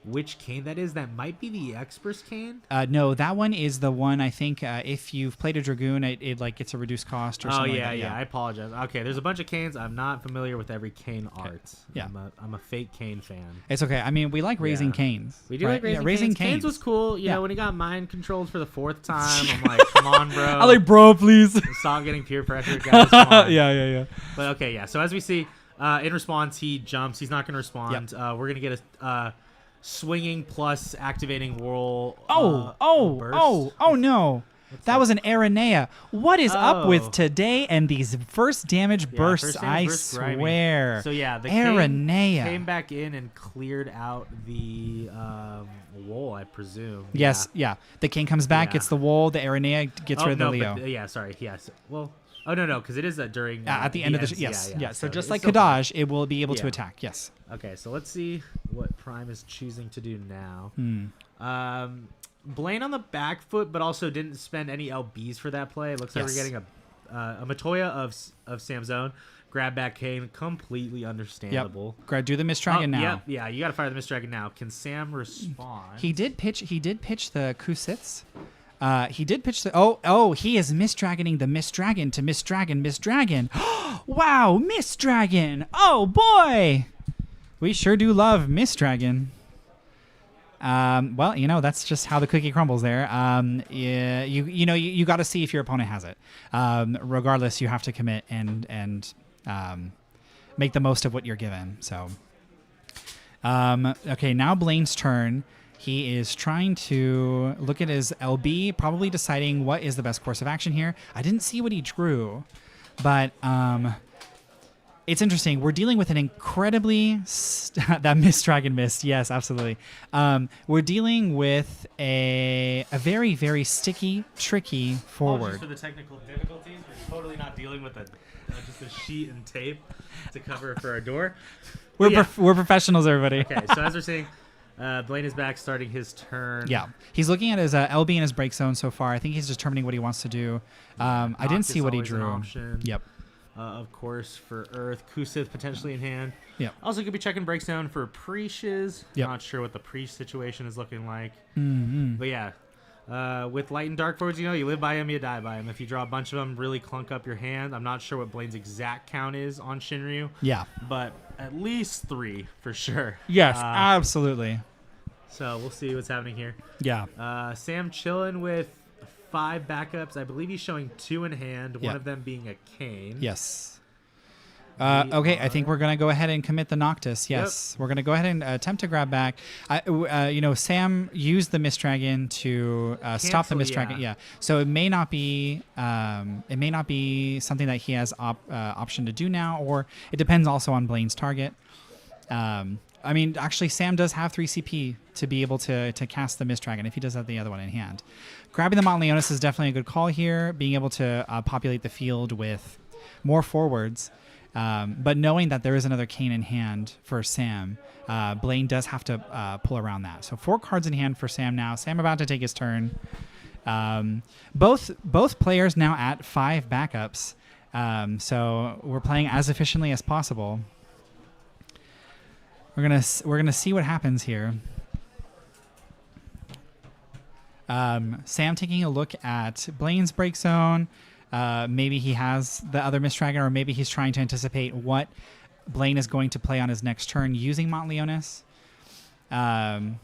which cane that is. That might be the Express cane. No, that one is the one. I think if you've played a Dragoon, it like gets a reduced cost or something. Yeah, like that. I apologize. Okay, there's a bunch of canes. I'm not familiar with every cane art. Yeah. I'm a fake cane fan. It's okay. I mean, we like raising Yeah. canes. We do right? like raising, raising canes. Canes was cool. You Yeah. know, when he got mind controlled for the 4th time, I'm like, come on, bro. I like, bro, please. Stop getting peer pressure, guys. Come on. yeah. But okay, yeah. So as we see, in response, he jumps. He's not going to respond. Yep. We're going to get a swinging plus activating whirl. Burst. No. That was an Aranea. What is up Oh. with today and these first damage bursts? first damage I bursts, grimy. swear. So yeah, the Aranea. came back in and cleared out the wool, I presume. Yes, yeah. The king comes back, Yeah. gets the wool. The Aranea gets rid of the Leo. But, sorry. Yes. Well. Oh no, because it is during At the end of the ends. yes. So just it's like still- Kadaj, it will be able to Yeah. attack. Yes. Okay, so let's see what Prime is choosing to do now. Hmm. Blaine on the back foot, but also didn't spend any LBs for that play. It looks like we're Yes. getting a Matoya of Sam's own. Grab back Kane, completely understandable. Do the Mist Dragon now. Yep, yeah, you got to fire the Mist Dragon now. Can Sam respond? He did pitch the Kusits. He did pitch the he is Mist Dragoning the Mist Dragon to Mist Dragon. Wow, Mist Dragon. Oh boy. We sure do love Mist Dragon. Well, that's just how the cookie crumbles there. You got to see if your opponent has it. Regardless, you have to commit and make the most of what you're given. So, okay, now Blaine's turn. He is trying to look at his LB, probably deciding what is the best course of action here. I didn't see what he drew, but it's interesting. We're dealing with an incredibly that Mist Dragon missed. Yes, absolutely. We're dealing with a very, very sticky, tricky forward. Apologies for the technical difficulties. We're totally not dealing with just a sheet and tape to cover for our door. We're professionals, everybody. Okay, so as we're saying, Blaine is back, starting his turn. Yeah, he's looking at his LB and his break zone so far. I think he's determining what he wants to do. I didn't see what he drew. Yep. Of course, for Earth, Kusith potentially in hand. Yep. Also could be checking break zone for Preeches. Yep. Not sure what the Preesh situation is looking like. Mm-hmm. But yeah, with Light and Dark forwards, you live by him, you die by him. If you draw a bunch of them, really clunk up your hand. I'm not sure what Blaine's exact count is on Shinryu. Yeah. But at least 3 for sure. Yes, absolutely. So we'll see what's happening here. Yeah. Sam chilling with 5 backups. I believe he's showing 2 in hand, one Yeah. of them being a cane. Yes. Okay, I think we're going to go ahead and commit the Noctis. Yes. Yep. We're going to go ahead and attempt to grab back. Sam used the Mist Dragon to stop the Mist Dragon. Yeah. So it may not be something that he has option to do now, or it depends also on Blaine's target. Actually, Sam does have 3 CP to be able to cast the Mist Dragon if he does have the other one in hand. Grabbing the Mont Leonis is definitely a good call here. Being able to populate the field with more forwards. But knowing that there is another cane in hand for Sam, Blaine does have to pull around that. So 4 cards in hand for Sam now. Sam about to take his turn. Both players now at 5 backups. So we're playing as efficiently as possible. We're gonna see what happens here. Sam taking a look at Blaine's break zone. Maybe he has the other Mist Dragon, or maybe he's trying to anticipate what Blaine is going to play on his next turn using Montleonis. And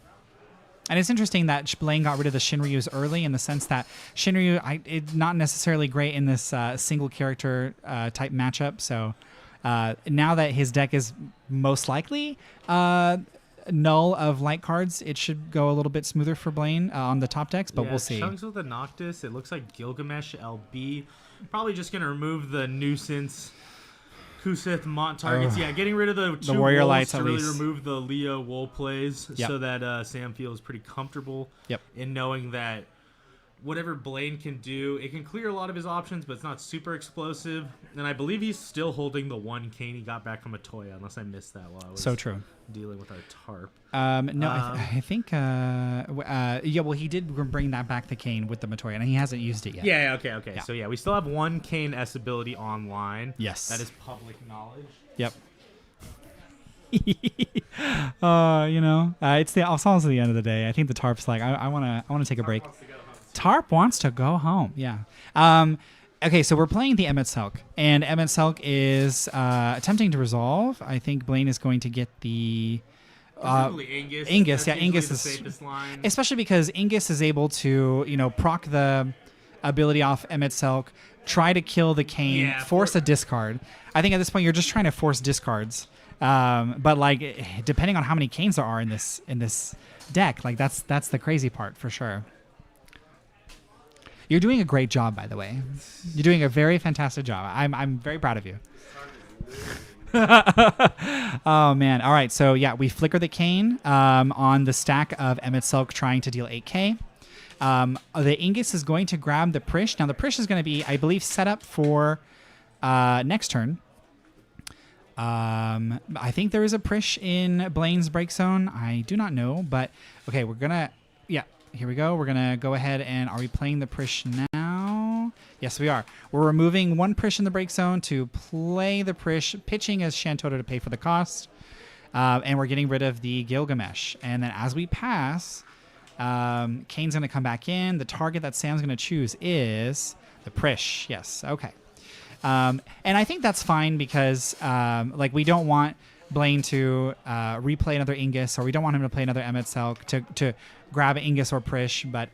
it's interesting that Blaine got rid of the Shinryus early, in the sense that Shinryu it's not necessarily great in this single character type matchup. So now that his deck is most likely null of light cards, it should go a little bit smoother for Blaine on the top decks, but we'll see. Chunks with the Noctis. It looks like Gilgamesh LB. Probably just going to remove the nuisance Kusith Mont targets. Yeah, getting rid of the 2 Warrior wolves Lights to at really least. remove the Leo wool plays, Yep. so that Sam feels pretty comfortable in knowing that whatever Blaine can do, it can clear a lot of his options, but it's not super explosive. And I believe he's still holding the 1 cane he got back from Matoya, unless I missed that while I was So true. dealing with our tarp. No, I think well, he did bring that back, the cane with the Materia, and he hasn't used it yet. Yeah, okay. Yeah. So yeah, we still have 1 cane S ability online. Yes. That is public knowledge. Yep. It's almost the end of the day. I think the tarp's like, I want to take a break. Tarp wants to go home. Yeah. Okay, so we're playing the Emmet Selk, and Emmet Selk is attempting to resolve. I think Blaine is going to get the Ingus. Ingus, That's yeah, usually Ingus the is safest line. especially because Ingus is able to, proc the ability off Emmet Selk, try to kill the cane, force a discard. I think at this point you're just trying to force discards. But like, depending on how many canes there are in this deck, like that's the crazy part for sure. You're doing a great job, by the way. You're doing a very fantastic job. I'm very proud of you. Oh man! All right, so yeah, we flicker the cane on the stack of Emmet Selk trying to deal 8k. The Ingus is going to grab the Prish. Now the Prish is going to be, I believe, set up for next turn. I think there is a Prish in Blaine's break zone. I do not know, but okay, we're gonna, here we go. We're gonna go ahead and, are we playing the Prish now? Yes, we are. We're removing 1 Prish in the break zone to play the Prish, pitching as Shantota to pay for the cost, and we're getting rid of the Gilgamesh. And then as we pass, Kane's gonna come back in. The target that Sam's gonna choose is the Prish. Yes, okay. And I think that's fine because, we don't want Blaine to replay another Ingus, or we don't want him to play another Emmet Selk to grab an Ingus or Prish, but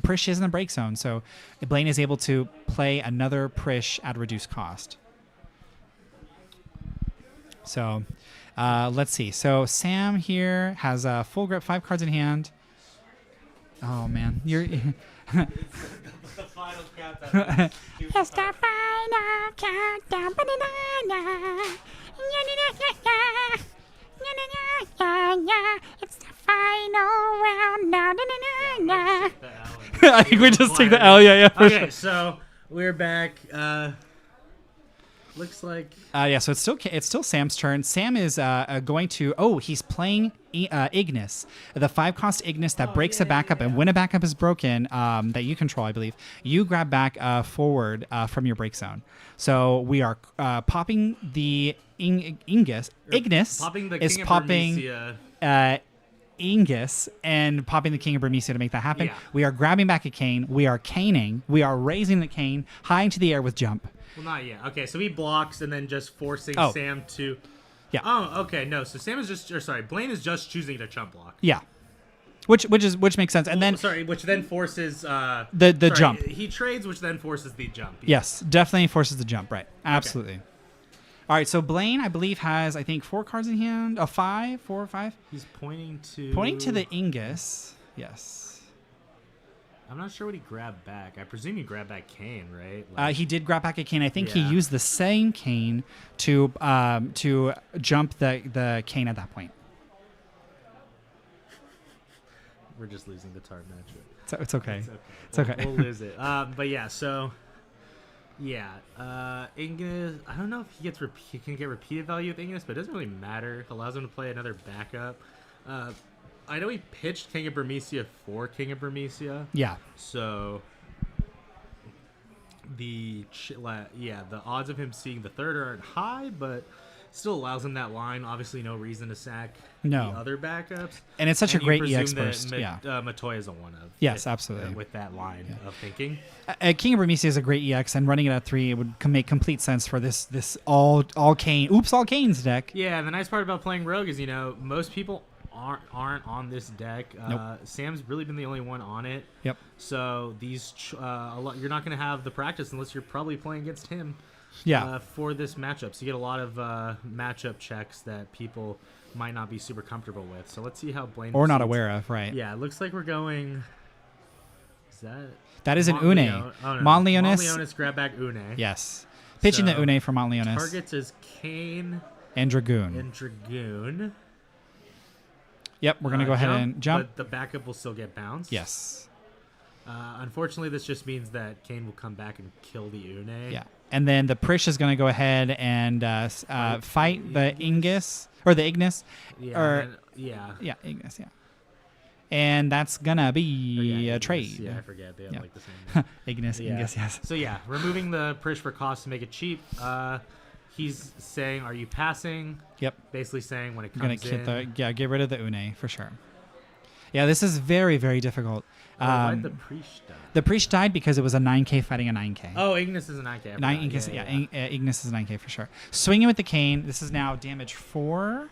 Prish is in the break zone, so Blaine is able to play another Prish at reduced cost. So let's see. So Sam here has a full grip, 5 cards in hand. Oh man, you're... It's the final countdown. It's the final countdown. It's the final round. I think we just take the L. Yeah, for Okay, sure. so we're back. Looks like So it's still Sam's turn. Sam is going to. He's playing Ignis, the 5-cost Ignis that breaks a backup, and when a backup is broken, that you control, I believe, you grab back forward from your break zone. So we are popping the Ignis. popping the is King of popping Burmecia. Ingus and popping the King of Burmecia to make that happen. Yeah. We are grabbing back a cane. We are caning. We are raising the cane high into the air with jump. Well, not yet. Okay, so he blocks and then just forcing Oh. Sam to. Yeah. Oh, okay. No, so Sam is Blaine is just choosing to chump block. Yeah. Which makes sense. And then which then forces the jump. He trades, which then forces the jump. Yes, definitely forces the jump. Right. Absolutely. Okay. All right. So Blaine, I believe, has 4 cards in hand. 4 or 5. He's pointing to the Ingus. Yes. I'm not sure what he grabbed back. I presume he grabbed back Kane, right? He did grab back a cane. I think he Yeah. used the same cane to jump the cane at that point. We're just losing the tarp match. So it's okay. It's okay. It's okay. We'll lose it. But yeah, so Yeah, Ignis. I don't know if he gets he can get repeated value with Ignis, but it doesn't really matter. Allows him to play another backup. I know he pitched King of Burmecia for King of Burmecia. Yeah. So the odds of him seeing the third aren't high, but still allows him that line. Obviously, no reason to sack the other backups. And it's such a great EX that burst. Matoya is a one of. Yes, absolutely. With that line of thinking. King of Burmecia is a great EX, and running it at 3 it would make complete sense for this all Kane. Oops, all Kane's deck. Yeah, and the nice part about playing Rogue is most people aren't on this deck. Nope. Sam's really been the only one on it. Yep. So these you're not going to have the practice unless you're probably playing against him. Yeah. For this matchup, so you get a lot of matchup checks that people might not be super comfortable with. So let's see how Blaine or not proceeds. aware of, right? Yeah, it looks like we're going. Is that is an Une. Oh, no. Montleonis grab back Une. Yes. Pitching the Une for Montleonis. Targets is Kane and Dragoon. Yep, we're gonna go ahead and jump. But the backup will still get bounced. Yes. Unfortunately, this just means that Kane will come back and kill the Une. Yeah. And then the Prish is going to go ahead and fight the Ignis. Yeah. Yeah, Ignis, yeah. And that's going to be a trade. Yeah, I forget. They have like the same. Ignis, yes. So, removing the Prish for cost to make it cheap. He's saying, are you passing? Yep. Basically saying when it comes in. Get rid of the Une for sure. Yeah, this is very, very difficult. Why'd the Priest die? The Priest died because it was a 9K fighting a 9K. Oh, Ignis is a 9K. Ignis is a 9K for sure. Swinging with the Cane. This is now damage 4.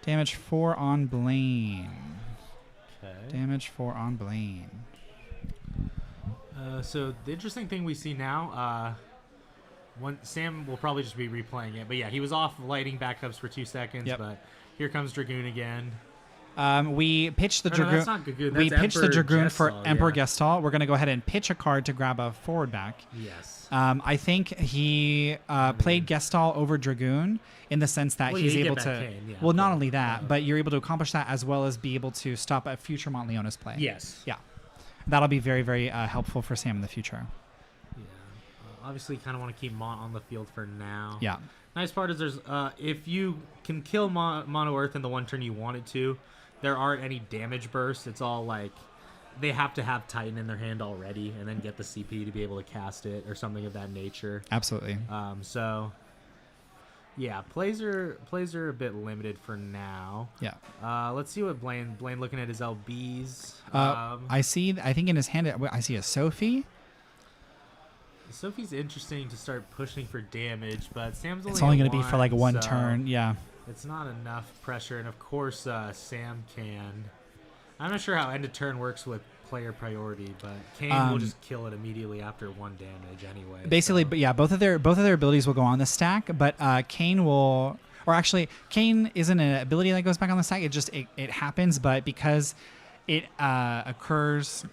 Damage 4 on Blaine. Okay. Damage 4 on Blaine. So the interesting thing we see now, Sam will probably just be replaying it. But yeah, he was off lighting backups for 2 seconds. Yep. But here comes Dragoon again. We pitched the Dragoon. No, that's not Dragoon. That's we pitched the Dragoon Gestalt, for Emperor Gestalt. We're going to go ahead and pitch a card to grab a forward back. Yes. I think he played Gestalt over Dragoon in the sense that he's able to. Kane, not only that, but you're able to accomplish that as well as be able to stop a future Montleonis play. Yes. Yeah. That'll be very, very helpful for Sam in the future. Yeah. Obviously, kind of want to keep Mont on the field for now. Yeah. Nice part is there's if you can kill Mono Earth in the one turn you want it to, there aren't any damage bursts. It's all like they have to have Titan in their hand already and then get the CP to be able to cast it or something of that nature. Absolutely. So yeah, plays are a bit limited for now. Yeah. Let's see what Blaine looking at his LBs. I think in his hand I see a Sophie. Sophie's interesting to start pushing for damage, but Sam's it's only going to be for like one so turn. Yeah. It's not enough pressure, and of course Sam can. I'm not sure how end of turn works with player priority, but Kane will just kill it immediately after 1 damage anyway. Basically, so. But yeah, both of their abilities will go on the stack, but Kane will, or actually, Kane isn't an ability that goes back on the stack. It happens, but because it occurs.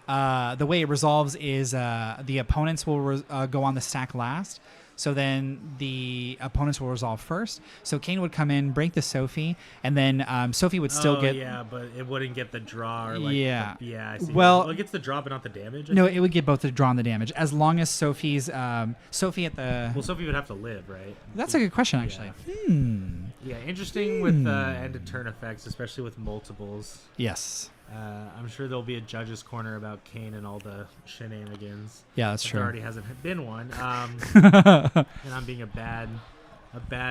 The way it resolves is the opponents will go on the stack last. So then the opponents will resolve first. So Kane would come in, break the Sophie, and then Sophie would still get. Yeah, but it wouldn't get the draw. Or like I see. Well, it gets the draw, but not the damage. No, it would get both the draw and the damage as long as Sophie's Sophie at the. Well, Sophie would have to live, right? That's a good question, actually. Yeah, interesting with end of turn effects, especially with multiples. Yes. I'm sure there'll be a judge's corner about Kane and all the shenanigans. Yeah, that's true. There already hasn't been one. And I'm being a bad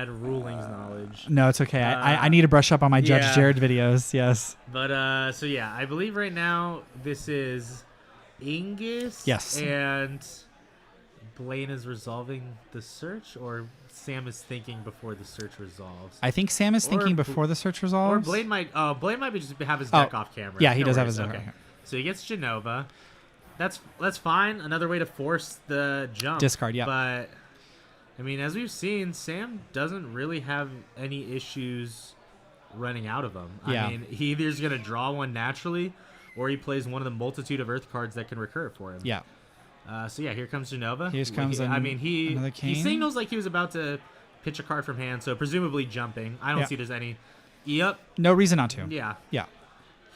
rulings knowledge. No, it's okay. I need to brush up on my Judge Jared videos. Yes. But so yeah, I believe right now this is Ingus. Yes. And Blaine is resolving the search, or Sam is thinking before the search resolves. I think Sam is thinking before the search resolves. Or Blaine might just have his deck off camera. Yeah, he does have his deck off camera. So he gets Genova. That's fine. Another way to force the jump. Discard, yeah. But I mean, as we've seen, Sam doesn't really have any issues running out of them. Yeah. I mean, he either is going to draw one naturally, or he plays one of the multitude of Earth cards that can recur for him. Yeah. So yeah, here comes Genova. Here comes he signals like he was about to pitch a card from hand, so presumably jumping. I don't see there's any. Yep. No reason not to. Yeah. Yeah.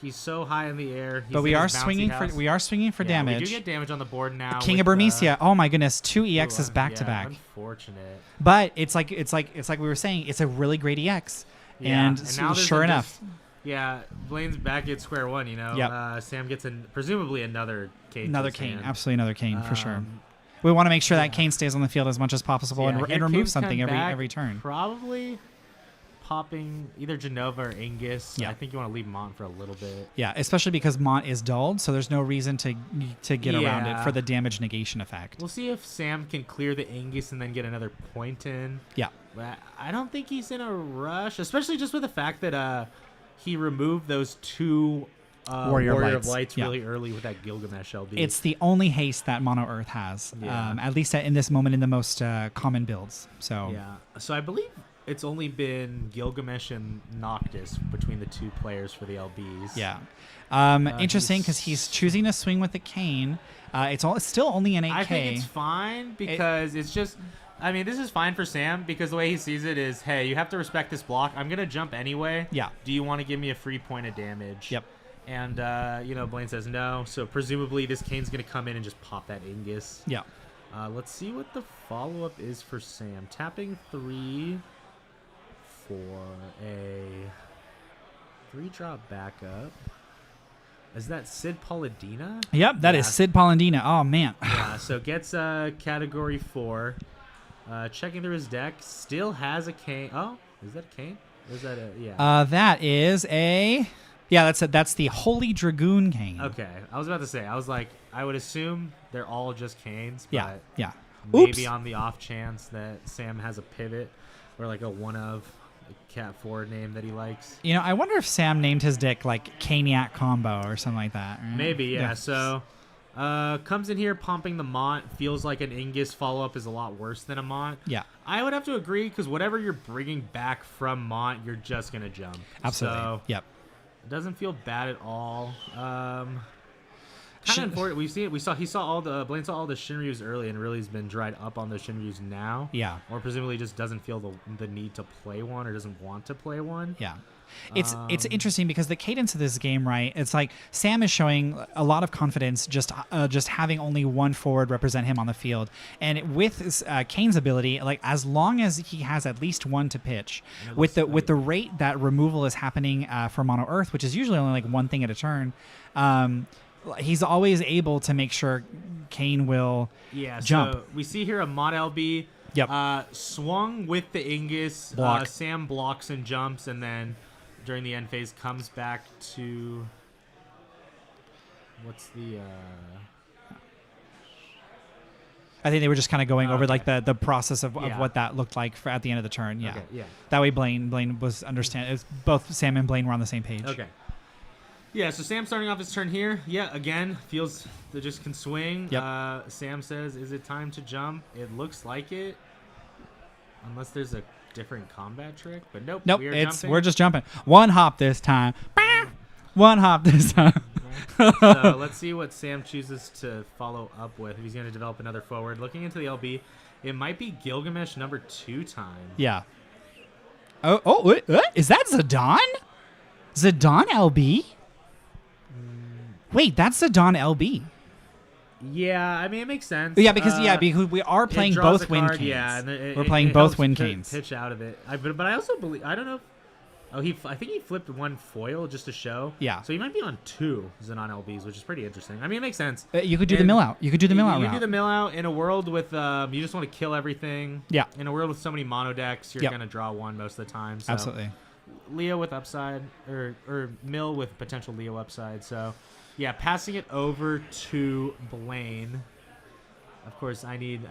He's so high in the air. He's But we in are his bouncy swinging house. for Yeah, damage. We do get damage on the board now. King of with, Bermesia. Oh my goodness, 2 EXs back to yeah, back. Unfortunate. But it's like we were saying, it's a really great EX. Yeah, And, now there's sure enough, yeah, Blaine's back at square one. You know, Yep. Sam gets presumably another Kane. another to his Kane, hand. absolutely another Kane for sure. We want to make sure that yeah. Kane stays on the field as much as possible Yeah, and here remove Kane's something coming back, every turn. Probably popping either Genova or Angus. Yeah. I think you want to leave Mont for a little bit. Yeah, especially because Mont is dulled, so there's no reason to get around it Yeah. for the damage negation effect. We'll see if Sam can clear the Angus and then get another point in. Yeah. But I don't think he's in a rush, especially just with the fact that he removed those 2 Warrior of Lights. Lights Yeah. really early with that Gilgamesh LB. It's the only haste that Mono Earth has, Yeah. at least in this moment in the most common builds. So Yeah. So I believe it's only been Gilgamesh and Noctis between the 2 players for the LBs. yeah, interesting because he's choosing to swing with the Cane. It's still only an 8K. I think it's fine because it's just. I mean, this is fine for Sam because the way he sees it is, hey, you have to respect this block. I'm gonna jump anyway. Yeah. Do you want to give me a free point of damage? Yep. And Blaine says no. So presumably this Kane's gonna come in and just pop that Angus. Yeah. Let's see what the follow-up is for Sam. Tapping 3 for a 3-drop backup. Is that Sid Paladina? Yep, that is Sid Palandina. Oh man. Yeah, so gets category 4. Checking through his deck, still has a Cane. Oh, is that a Cane? Or is that a That is a. Yeah, that's the Holy Dragoon Cane. Okay, I was about to say. I was like, I would assume they're all just Canes. Yeah. But Yeah. maybe Oops. on the off chance that Sam has a pivot or like a one of a Cat 4 name that he likes. You know, I wonder if Sam named his deck like Caniac Combo or something like that. Right? Maybe, yeah. So comes in here pumping the Mont. Feels like an Ingus follow-up is a lot worse than a Mont. Yeah. I would have to agree because whatever you're bringing back from Mont, you're just going to jump. Absolutely. So Yep. it doesn't feel bad at all. Kind of important. He saw all the Blaine saw all the Shinryus early and really has been dried up on the Shinryus now. Yeah. Or presumably just doesn't feel the need to play one or doesn't want to play one. Yeah. It's interesting because the cadence of this game, right? It's like Sam is showing a lot of confidence just having only one forward represent him on the field, and with Kane's ability, like as long as he has at least one to pitch, with the rate that removal is happening for Mono Earth, which is usually only like one thing at a turn, he's always able to make sure Kane will jump. So we see here a Mod LB. Yep. Swung with the Ingus. Block. Sam blocks and jumps, and then during the end phase comes back to what's the I think they were just kind of going over Okay. like the process of Yeah. what that looked like at the end of the turn. Yeah. Okay, yeah. That way Blaine was understand. It was both Sam and Blaine were on the same page. Okay. Yeah, so Sam starting off his turn here. Yeah, again, feels they just can swing. Yep. Sam says, is it time to jump? It looks like it. Unless there's a different combat trick. But nope. Nope, jumping. we're just jumping. One hop this time. One hop this time. So let's see what Sam chooses to follow up with. If he's going to develop another forward. Looking into the LB, it might be Gilgamesh number 2 time. Yeah. What? Is that Zidane? Zidane LB? Wait, that's Zidane LB. Yeah, I mean, it makes sense. Yeah, because we are playing it draws both a win card, canes. Yeah, and We're playing both helps win canes. Pitch out of it. But I also believe, I don't know if, I think he flipped one foil just to show. Yeah. So he might be on 2 Xenon LBs, which is pretty interesting. I mean, it makes sense. You could do the mill out. You could do the mill out You route. do the mill out in a world with, you just want to kill everything. Yeah. In a world with so many mono decks, you're Yep. going to draw one most of the time. So Absolutely. Leo with upside, or Mill with potential Leo upside. So, yeah, passing it over to Blaine. Of course, I need the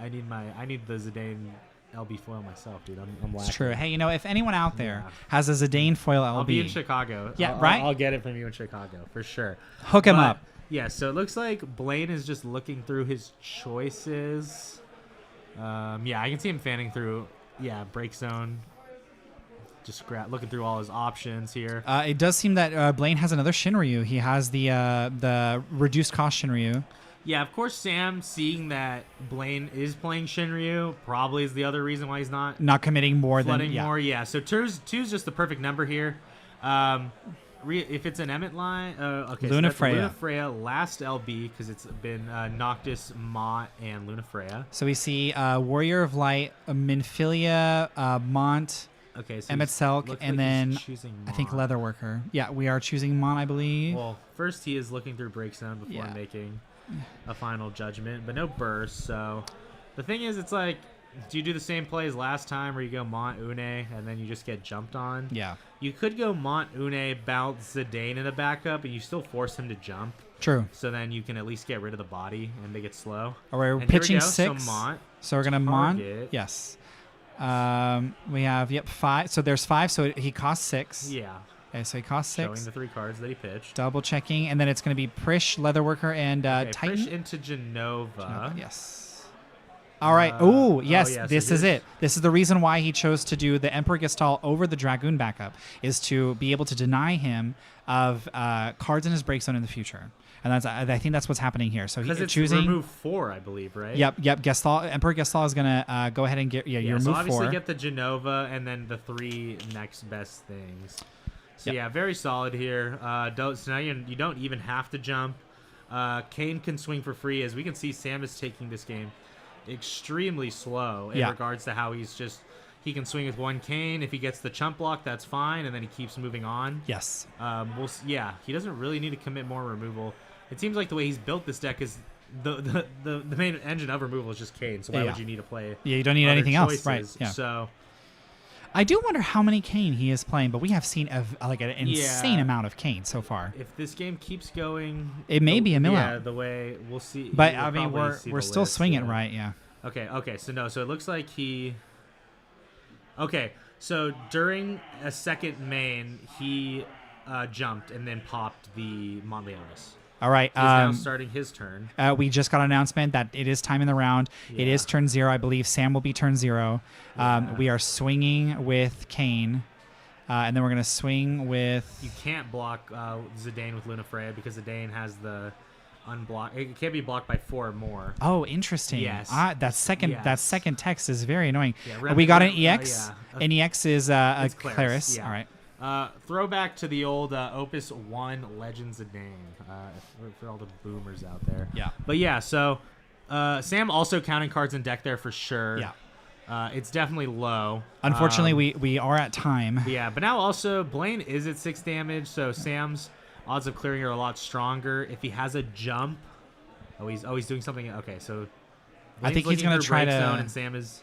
Zidane LB foil myself, dude. I'm lacking. It's true. Hey, if anyone out there Yeah. has a Zidane foil LB, I'll be in Chicago. Yeah, right? I'll get it from you in Chicago for sure. hook him But, up. Yeah, so it looks like Blaine is just looking through his choices. Yeah, I can see him fanning through. Yeah, break zone. Just looking through all his options here. It does seem that Blaine has another Shinryu. He has the reduced cost Shinryu. Yeah, of course, Sam, seeing that Blaine is playing Shinryu, probably is the other reason why he's not Not committing more flooding than more. Yeah, so two's just the perfect number here. if it's an Emmett line, okay. Luna so that's Freya. Luna Freya, last LB because it's been Noctis, Mott, and Luna Freya. So we see Warrior of Light, Minfilia, Mont, Okay, so Emmett Selk, looks and like then he's choosing I think Mott. Leatherworker. Yeah, we are choosing Mont, I believe. Well, first he is looking through Breakstone before Yeah. making a final judgment, but no burst. So the thing is, it's like, do you do the same play as last time where you go Mont, Une, and then you just get jumped on? Yeah, You could go Mont, Une, bounce Zidane in the backup, and you still force him to jump. true. So then you can at least get rid of the body and make it slow. All right, we're And here we pitching go, 6. So Mont. So we're gonna Mont. Target. Yes. We have 5. So there's 5. So he costs 6. Yeah. Okay, so he costs 6. Showing the 3 cards that he pitched. Double checking, and then it's gonna be Prish, Leatherworker, and Okay, Titan. push into Genova. Yes. All right. Oh, yes. yeah, so this is here's- it. This is the reason why he chose to do the Emperor Gestalt over the Dragoon backup, is to be able to deny him of cards in his break zone in the future. And I think that's what's happening here. So Because he's it's choosing. remove 4, I believe, right? Yep. Gestalt, Emperor Gestalt is gonna go ahead and get you Yeah, remove so obviously 4. get the Genova and then the 3 next best things. So Yep. yeah, very solid here. So now you don't even have to jump. Kane can swing for free. As we can see, Sam is taking this game extremely slow in Yeah. regards to how he can swing with 1 Kane. If he gets the chump block, that's fine, and then he keeps moving on. Yes. He doesn't really need to commit more removal. It seems like the way he's built this deck is the main engine of removal is just Kane. So why Yeah. would you need to play? Yeah, you don't need other anything else, right? choices? Yeah. So I do wonder how many Kane he is playing, but we have seen like an insane Yeah. amount of Kane so far. if this game keeps going, It may be a mill yeah, out. the way we'll see. But we'll I mean, probably see we're the still list, swinging yeah. right, yeah. Okay. So it looks like he. Okay, so during a second main, he jumped and then popped the Montleonis. All right. He's now starting his turn. We just got an announcement that it is time in the round. It Yeah. is turn 0. I believe Sam will be turn 0. We are swinging with Kane, and then we're gonna swing with. You can't block Zidane with Luna Freya because Zidane has the unblock. It can't be blocked by 4 or more. Oh, interesting. Yes. That second text is very annoying. Yeah, We got an yeah, EX. yeah. An EX is a It's Claris, Claris. yeah. All right. Throwback to the old Opus 1 Legends of Dane for all the boomers out there. Yeah. But yeah, so Sam also counting cards in deck there for sure. Yeah. It's definitely low. Unfortunately, we are at time. Yeah, but now also Blaine is at 6 damage, so Sam's odds of clearing are a lot stronger. If he has a jump, he's doing something. Okay, so I think Blaine's he's gonna looking for try break to- zone, and Sam is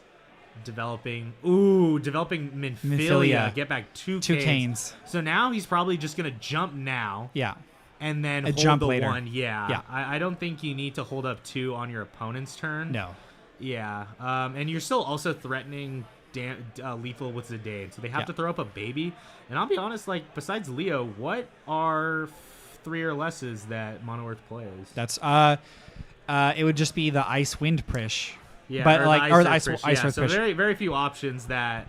developing Minfilia. Minfilia. Get back 2 2 Canes. Canes. So now he's probably just gonna jump now Yeah. and then A hold jump the later. 1. Yeah. Yeah. I don't think you need to hold up 2 on your opponent's turn. No. Yeah. And you're still also threatening lethal with Zidane, so they have Yeah. to throw up a baby. And I'll be honest, like besides Leo, what are 3 or lesses that Mono Earth plays? That's it would just be the Ice Wind Prish. Yeah, but or like the or the Ice Ice Earth Earth so Prish. very very few options that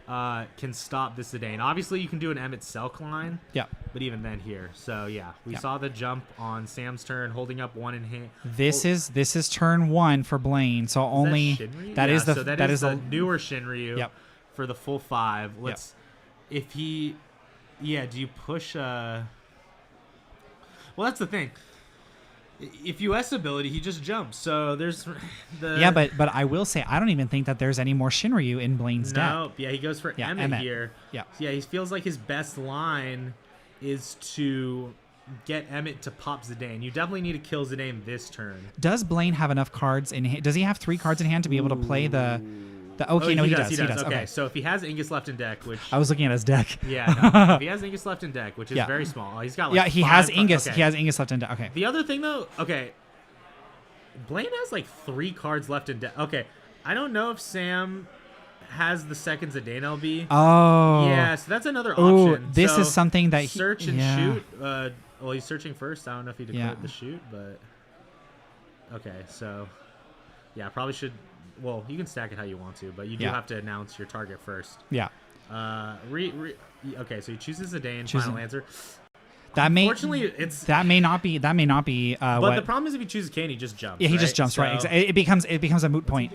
can stop this Zidane. Obviously, you can do an Emmett Selk line. Yeah. But even then here. So yeah, we Yeah. saw the jump on Sam's turn, holding up 1 in hand. This is turn 1 for Blaine. So only that is the so that is the the newer Shinryu Yep. for the full 5. Let's if he do you push well, that's the thing. If you S ability, he just jumps. So there's the Yeah, but I will say I don't even think that there's any more Shinryu in Blaine's deck. no, yeah, he goes for Yeah, Emmett Emmett. here. Yeah. So yeah, he feels like his best line is to get Emmett to pop Zidane. You definitely need to kill Zidane this turn. Does Blaine have enough cards in hand? Does he have 3 cards in hand to be able to play the okay, no, he does. He does. Okay, Okay. so if he has Ingus left in deck, which I was looking at his deck. yeah, no, if he has Ingus left in deck, which is Yeah. very small, he's got like Yeah, he 5 has cards. Ingus. Okay. He has Ingus left in deck. Okay. The other thing though, okay, Blaine has like 3 cards left in deck. Okay, I don't know if Sam has the second Zidane LB. Oh. Yeah, so that's another Ooh, option. this So is something that search and yeah. shoot. Well, he's searching first. I don't know if he declared Yeah. the shoot, but okay. So yeah, probably should. Well, you can stack it how you want to, but you do Yeah. have to announce your target first. Yeah. Okay, so he chooses Zidane. Choosing- Final answer. Unfortunately, it's. that may not be But what the problem is if he chooses Kane, he just jumps. yeah, he right? just jumps right. So- It becomes a moot point.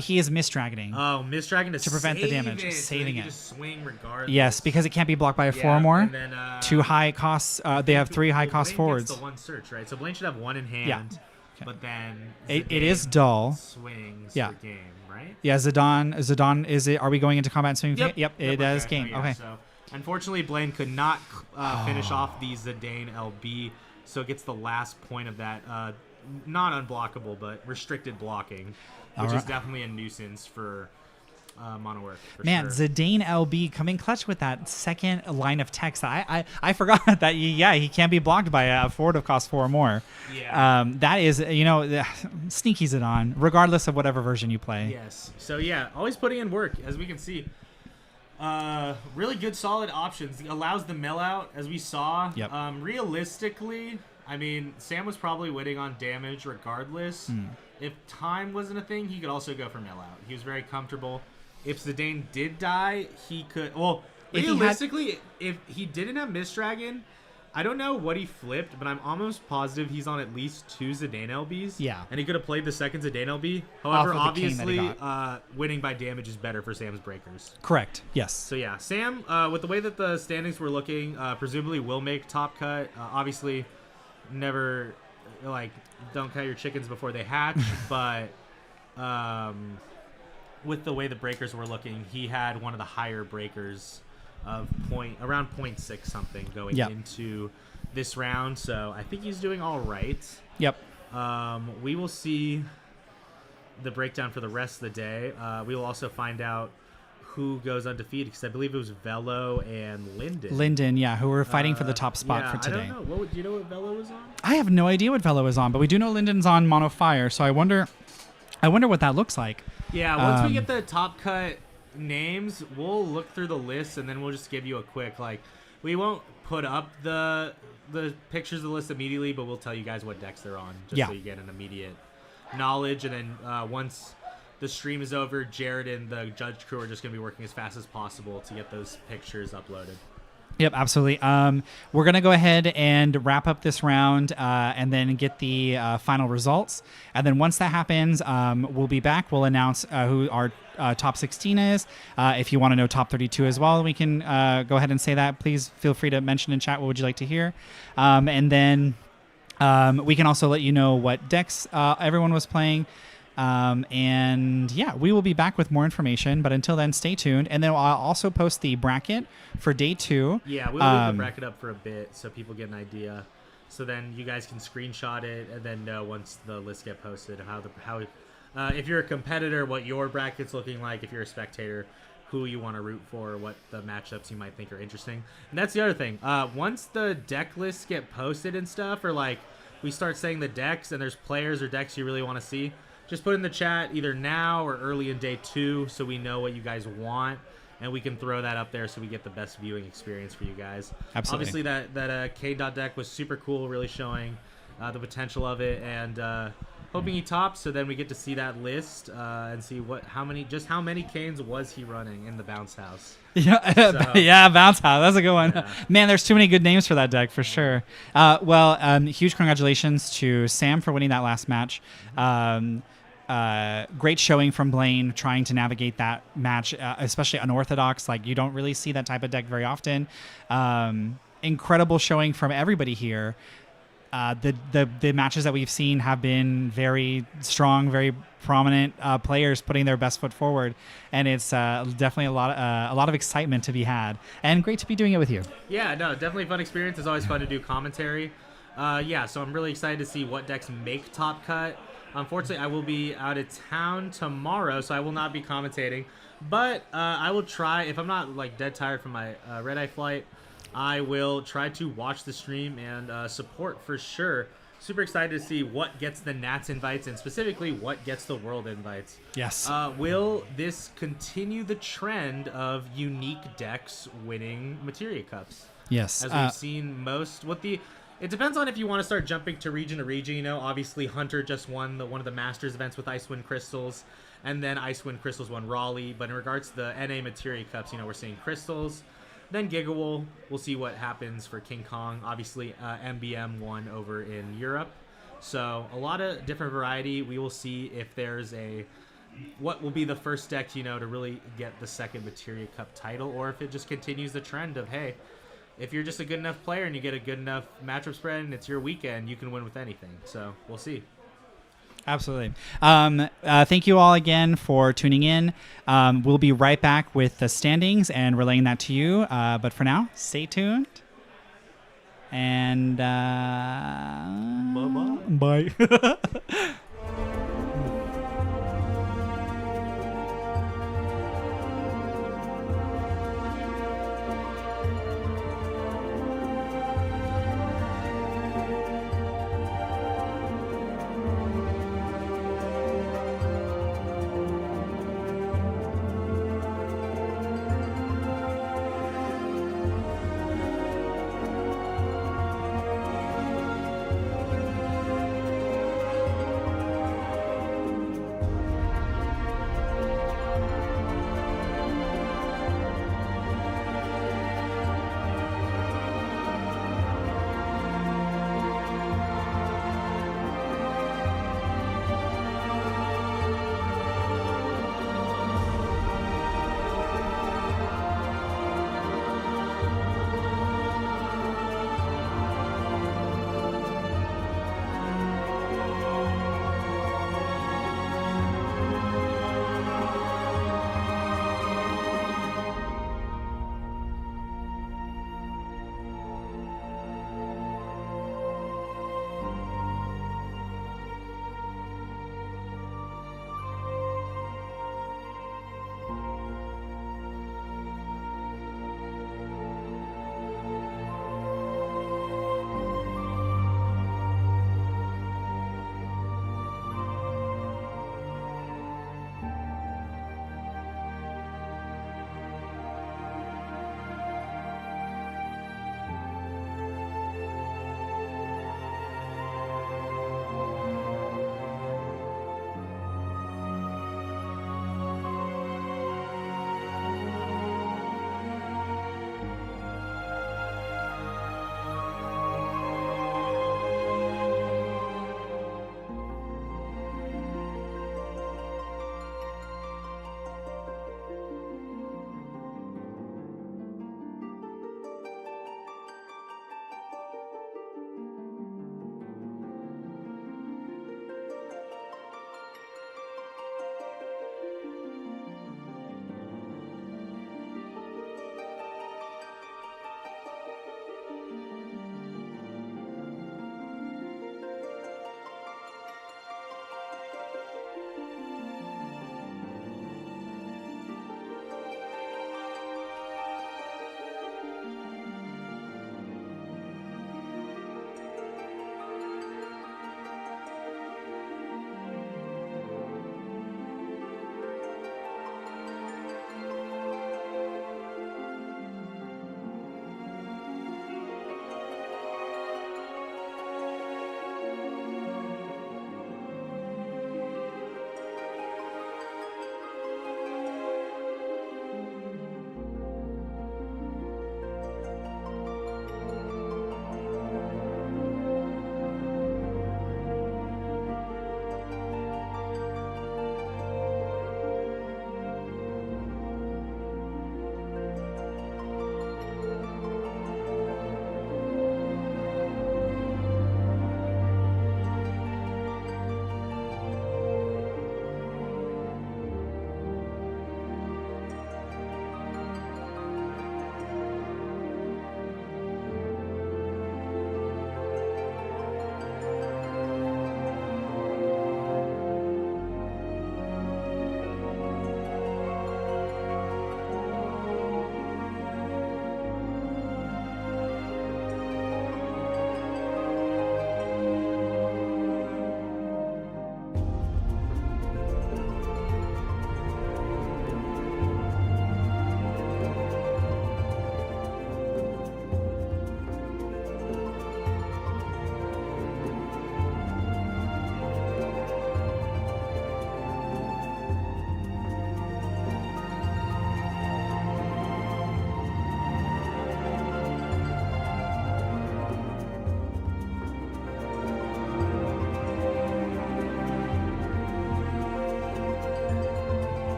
He is Misdragoning. Oh, Misdragon To prevent the damage, so saving he it. can just swing regardless. Yes, because it can't be blocked by a 4 Yeah, or more. and then, 2 high costs. They have 3 high cost Blaine forwards. gets the 1 search, right? So Blaine should have 1 in hand. Yeah. But then It is Zidane dull. Swings Yeah. for game, right? Yeah, Zidane is it? Are we going into combat swing? Yep, it we're is good. game. Oh, yeah, Okay. So unfortunately, Blaine could not finish off the Zidane LB, so it gets the last point of that. Not unblockable, but restricted blocking, which is Alright. definitely a nuisance for mono work. For Man, sure. Zidane LB coming clutch with that second line of text. I forgot that he can't be blocked by a forward of cost 4 or more. Yeah. That is sneaky Zidane, regardless of whatever version you play. Yes. So yeah, always putting in work, as we can see. Really good, solid options. Allows the mill out, as we saw. Yep. Realistically, I mean, Sam was probably winning on damage regardless. If time wasn't a thing, he could also go for mill out. He was very comfortable. If Zidane did die, he could. Well, If he had- realistically, if he didn't have Misdragon, I don't know what he flipped, but I'm almost positive he's on at least 2 Zidane LBs. Yeah. And he could have played the second Zidane LB. However, of the King that he obviously, winning by damage is better for Sam's breakers. Correct. Yes. So yeah, Sam, with the way that the standings were looking, presumably will make top cut. Obviously, never don't cut your chickens before they hatch. But with the way the breakers were looking, he had one of the higher breakers of around 0.6 something going Yep. into this round. So I think he's doing all right. Yep. We will see the breakdown for the rest of the day. We will also find out who goes undefeated, because I believe it was Velo and Linden. Yeah, who were fighting for the top spot yeah, for today. I don't know. Do you know what Velo was on? I have no idea what Velo is on, but we do know Linden's on Mono Fire, so I wonder what that looks like. Yeah, once we Um, get the top cut names, we'll look through the list and then we'll just give you a quick, we won't put up the pictures of the list immediately, but we'll tell you guys what decks they're on, just Yeah. so you get an immediate knowledge. And then once the stream is over, Jared and the judge crew are just going to be working as fast as possible to get those pictures uploaded. Yep, absolutely. We're going to go ahead and wrap up this round and then get the final results. And then once that happens, we'll be back. We'll announce who our top 16 is. If you want to know top 32 as well, we can go ahead and say that. Please feel free to mention in chat what would you like to hear. And then we can also let you know what decks everyone was playing. And yeah, we will be back with more information, but until then, stay tuned. And then I'll also post the bracket for day 2. Yeah, we'll leave the bracket up for a bit so people get an idea. So then you guys can screenshot it and then know once the lists get posted how if you're a competitor, what your bracket's looking like. If you're a spectator, who you want to root for, what the matchups you might think are interesting. And that's the other thing. Once the deck lists get posted and stuff, or we start saying the decks and there's players or decks you really want to see, just put in the chat either now or early in day 2 so we know what you guys want, and we can throw that up there so we get the best viewing experience for you guys. Absolutely. Obviously, that K-Dot deck was super cool, really showing the potential of it, and hoping he tops, so then we get to see that list and see how many Canes was he running in the bounce house. Yeah, yeah, Bounce House. That's a good one. Yeah. Man, there's too many good names for that deck for sure. Huge congratulations to Sam for winning that last match. Great showing from Blaine trying to navigate that match, especially unorthodox. You don't really see that type of deck very often. Incredible showing from everybody here. The matches that we've seen have been very strong, very prominent players putting their best foot forward, and it's definitely a lot of excitement to be had, and great to be doing it with you. Yeah, no, definitely a fun experience. It's always fun to do commentary. So I'm really excited to see what decks make top cut. Unfortunately, I will be out of town tomorrow, so I will not be commentating. But I will try, if I'm not dead tired from my red-eye flight, I will try to watch the stream and support for sure. Super excited to see what gets the Nats invites and specifically what gets the World invites. Yes. Will this continue the trend of unique decks winning Materia Cups? Yes. As we've seen most with the... It depends on if you want to start jumping to region. Obviously, Hunter just won one of the Masters events with Icewind Crystals, and then Icewind Crystals won Raleigh. But in regards to the NA Materia Cups, we're seeing Crystals, Then Gigawool, we'll see what happens for King Kong. Obviously, MBM won over in Europe. So a lot of different variety. We will see if there's what will be the first deck, to really get the second Materia Cup title, or if it just continues the trend of, hey, if you're just a good enough player and you get a good enough matchup spread and it's your weekend, you can win with anything. So we'll see. Absolutely. Thank you all again for tuning in. We'll be right back with the standings and relaying that to you. But for now, stay tuned. And bye.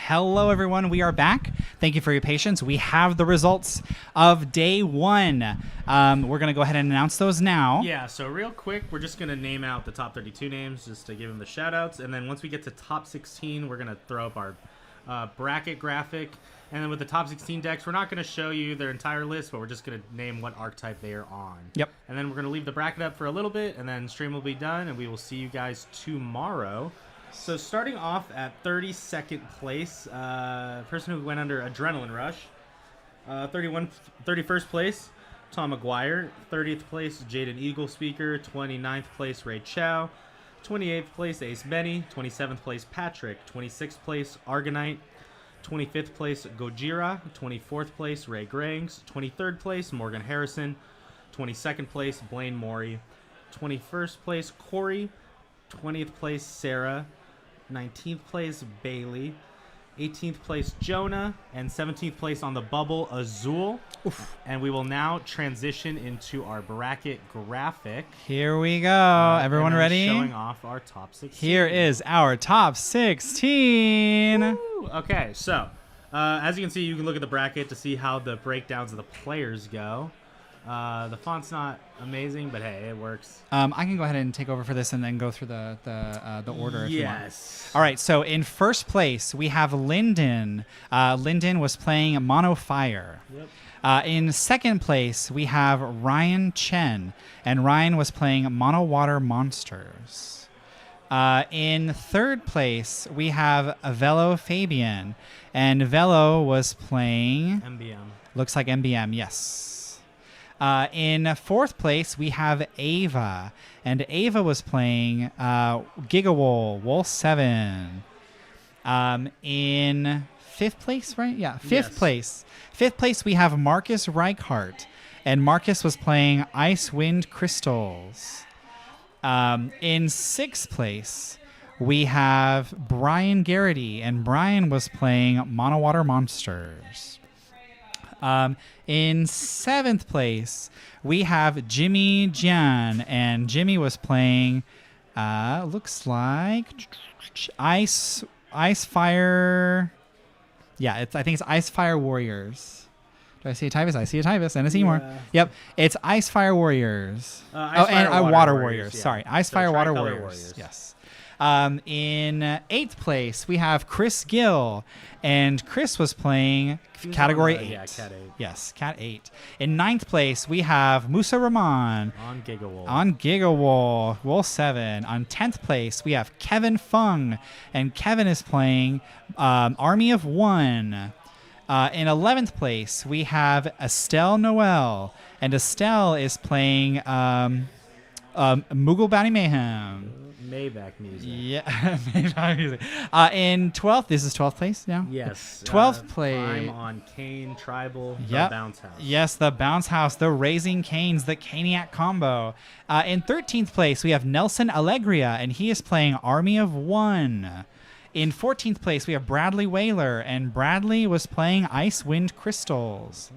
Hello, everyone. We are back. Thank you for your patience. We have the results of day 1. We're going to go ahead and announce those now. Yeah, so real quick, we're just going to name out the top 32 names just to give them the shout-outs. And then once we get to top 16, we're going to throw up our bracket graphic. And then with the top 16 decks, we're not going to show you their entire list, but we're just going to name what archetype they are on. Yep. And then we're going to leave the bracket up for a little bit, and then stream will be done, and we will see you guys tomorrow. So starting off at 32nd place, person who went under Adrenaline Rush. 31st place, Tom McGuire. 30th place, Jaden Eagle Speaker. 29th place, Ray Chow. 28th place, Ace Benny. 27th place, Patrick. 26th place, Argonite. 25th place, Gojira. 24th place, Ray Grangs. 23rd place, Morgan Harrison. 22nd place, Blaine Morey. 21st place, Corey. 20th place, Sarah. 19th place, Bailey. 18th place, Jonah. And 17th place on the bubble, Azul. Oof. And we will now transition into our bracket graphic. Here we go. Everyone ready? Showing off our top 16. Here is our top 16. Woo! Okay, so as you can see, you can look at the bracket to see how the breakdowns of the players go. The font's not amazing, but hey, it works. I can go ahead and take over for this and then go through the order if you want. Yes. All right, so in first place, we have Lyndon. Lyndon was playing Mono Fire. Yep. In second place, we have Ryan Chen, and Ryan was playing Mono Water Monsters. In third place, we have Velo Fabian, and Velo was playing... MBM. Looks like MBM, yes. In fourth place, we have Ava, and Ava was playing Gigawol, Wool 7. In fifth place, right? Yeah, fifth place. Fifth place, we have Marcus Reichart, and Marcus was playing Ice Wind Crystals. In sixth place, we have Brian Garrity, and Brian was playing Mono Water Monsters. In seventh place, we have Jimmy Jian, and Jimmy was playing, looks like Ice Fire. Yeah, I think it's Ice Fire Warriors. Do I see a typus? I see a typus and a Seymour. Yeah. Yep, it's Ice Fire Warriors. Water Warriors. Yeah. Sorry, Ice Fire Water Warriors. Yes. In eighth place, we have Chris Gill, and Chris was playing Category 8. Yeah, Cat 8. Yes, Cat 8. In ninth place, we have Musa Rahman On Gigawol. on Gigawol, Wool 7. On 10th place, we have Kevin Fung, and Kevin is playing Army of One. In 11th place, we have Estelle Noel, and Estelle is playing Moogle Bounty Mayhem. Maybach music. Yeah, Maybach music. In 12th, this is 12th place now? Yes. 12th place. I'm on Kane, Tribal, Yep. the Bounce House. Yes, the Bounce House, the Raising Canes, the Caniac combo. In 13th place, we have Nelson Allegria, and he is playing Army of One. In 14th place, we have Bradley Whaler, and Bradley was playing Ice Wind Crystals.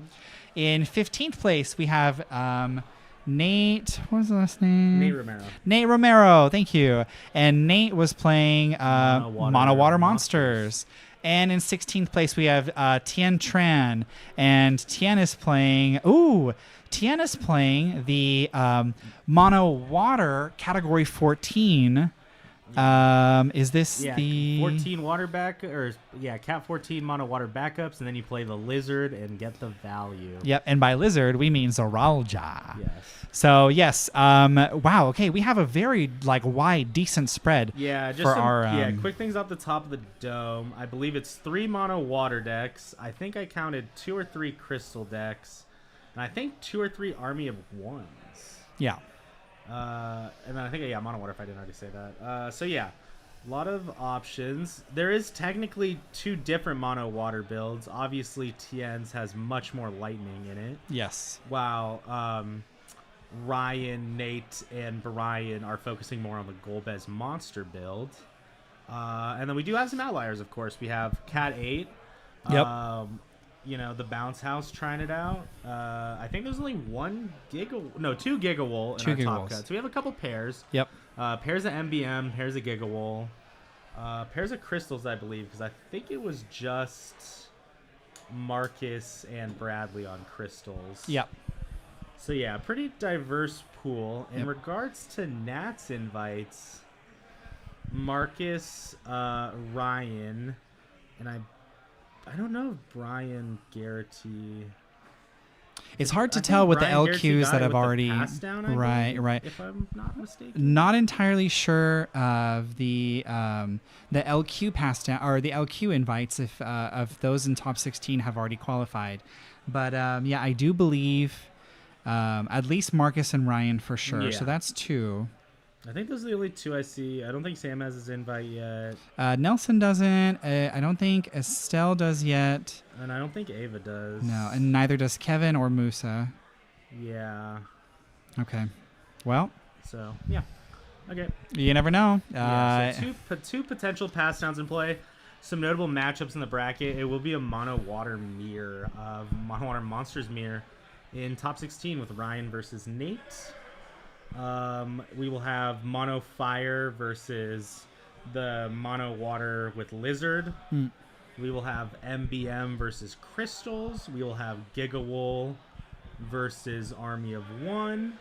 In 15th place, we have Nate, what was the last name? Nate Romero. Nate Romero, thank you. And Nate was playing Mono Water Monsters. And in 16th place, we have Tien Tran. And Tien is playing... Tien is playing the Mono Water Category 14. Is this the 14 water Cat 14 mono water backups, and then you play the lizard and get the value. Yep, and by lizard we mean Zoralja. Yes. So yes, wow. Okay, we have a very wide, decent spread. Yeah, just for our quick things off the top of the dome. I believe it's 3 mono water decks. I think I counted 2 or 3 crystal decks, and I think 2 or 3 Army of Ones. Yeah. And then I think, Mono Water, if I didn't already say that. So, yeah, a lot of options. There is technically 2 different Mono Water builds. Obviously, Tien's has much more lightning in it. Yes. While Ryan, Nate, and Brian are focusing more on the Golbez Monster build. And then we do have some outliers, of course. We have Cat 8. Yep. The Bounce House trying it out. I think there's only 2 Gigawol in our top cut. So we have a couple pairs. Yep. Pairs of MBM, pairs of Gigawol. pairs of crystals, I believe, because I think it was just Marcus and Bradley on crystals. Yep. So yeah, pretty diverse pool. In Yep. regards to Nat's invites, Marcus, Ryan, and I don't know if Brian Garrity. It's hard to I think tell with the Brian Garrity LQs got that it have with the already. pass down, I Right, believe, right. If I'm not mistaken. Not entirely sure of the LQ pass down or the LQ invites if of those in top 16 have already qualified, but yeah, I do believe at least Marcus and Ryan for sure. Yeah. So that's 2. I think those are the only 2 I see. I don't think Sam has his invite yet, Nelson doesn't. I don't think Estelle does yet. and I don't think Ava does. No, and neither does Kevin or Musa. Yeah. Okay. Well, So yeah. Okay. you never know. Yeah, so two potential pass downs in play. Some notable matchups in the bracket. It will be a mono water mirror of mono water monsters mirror in top 16 with Ryan versus Nate. We will have mono fire versus the mono water with lizard. We will have MBM versus crystals. We will have Gigawool versus Army of One.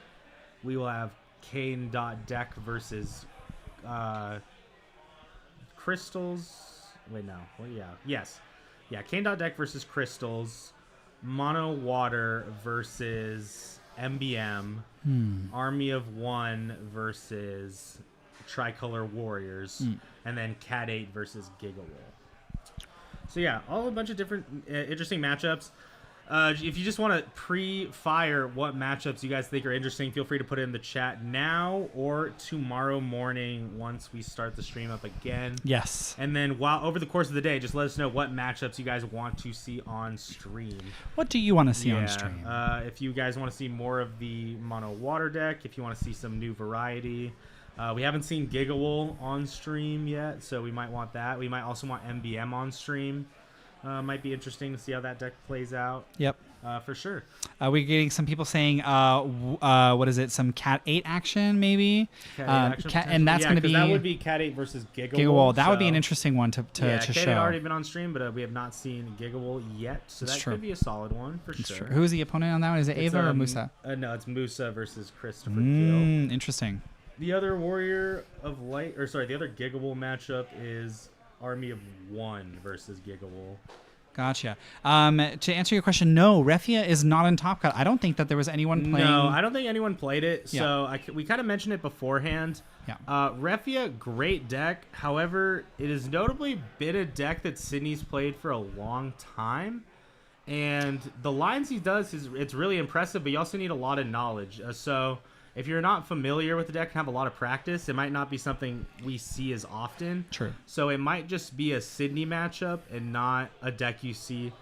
We will have Kane Deck versus crystals. Wait, no. Well, yeah. Yes. Yeah, Kane Deck versus crystals. Mono water versus MBM. Army of One versus Tricolor Warriors. And then Cat 8 versus Gigawool. So yeah, all a bunch of different interesting matchups. If you just want to pre-fire what matchups you guys think are interesting, feel free to put it in the chat now or tomorrow morning once we start the stream up again. yes. And then over the course of the day, just let us know what matchups you guys want to see on stream. What do you want to see on stream? If you guys want to see more of the mono water deck, if you want to see some new variety. We haven't seen Gigawool on stream yet, so we might want that. We might also want MBM on stream. Might be interesting to see how that deck plays out. Yep. For sure. We're getting some people saying, what is it? Some Cat 8 action, maybe? Cat 8 action And that's potentially. going to be that would be Cat 8 versus Gigawool. Gigawool. That would be so- an interesting one to Cat show. 8 had already been on stream, but we have not seen Gigawool yet, so It's that true. could be a solid one for It's sure. true. Who is the opponent on that one? Is it It's, Ava or Musa? No, it's Musa versus Christopher Gill. Interesting. The other Warrior of Light, or sorry, the other Gigawool matchup is Army of One versus Gigawool. Gotcha. To answer your question, no, Refia is not in Top Cut. I don't think that there was anyone playing. No, I don't think anyone played it. Yeah. So we kind of mentioned it beforehand. Yeah. Refia, great deck. However, it has notably been a deck that Sydney's played for a long time. And the lines he does, it's really impressive, but you also need a lot of knowledge. So if you're not familiar with the deck and have a lot of practice, it might not be something we see as often. True. So it might just be a Sydney matchup and not a deck you see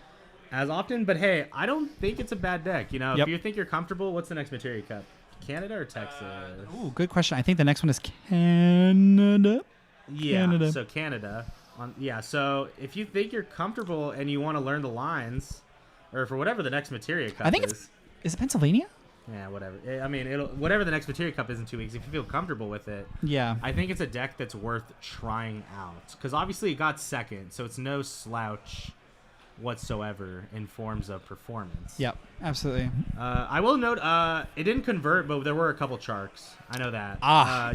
as often. But hey, I don't think it's a bad deck. You know, Yep. if you think you're comfortable, what's the next Materia Cup? Canada or Texas? Ooh, good question. I think the next one is Canada. Yeah, Canada. so Canada. So if you think you're comfortable and you want to learn the lines, or for whatever the next Materia Cup I think is. Is it Pennsylvania? Yeah, whatever. I mean, whatever the next Materia Cup is in 2 weeks, if you feel comfortable with it, Yeah. I think it's a deck that's worth trying out. Because obviously it got second, so it's no slouch whatsoever in forms of performance. Yep. Absolutely. I will note, it didn't convert, but there were a couple charks. I know that.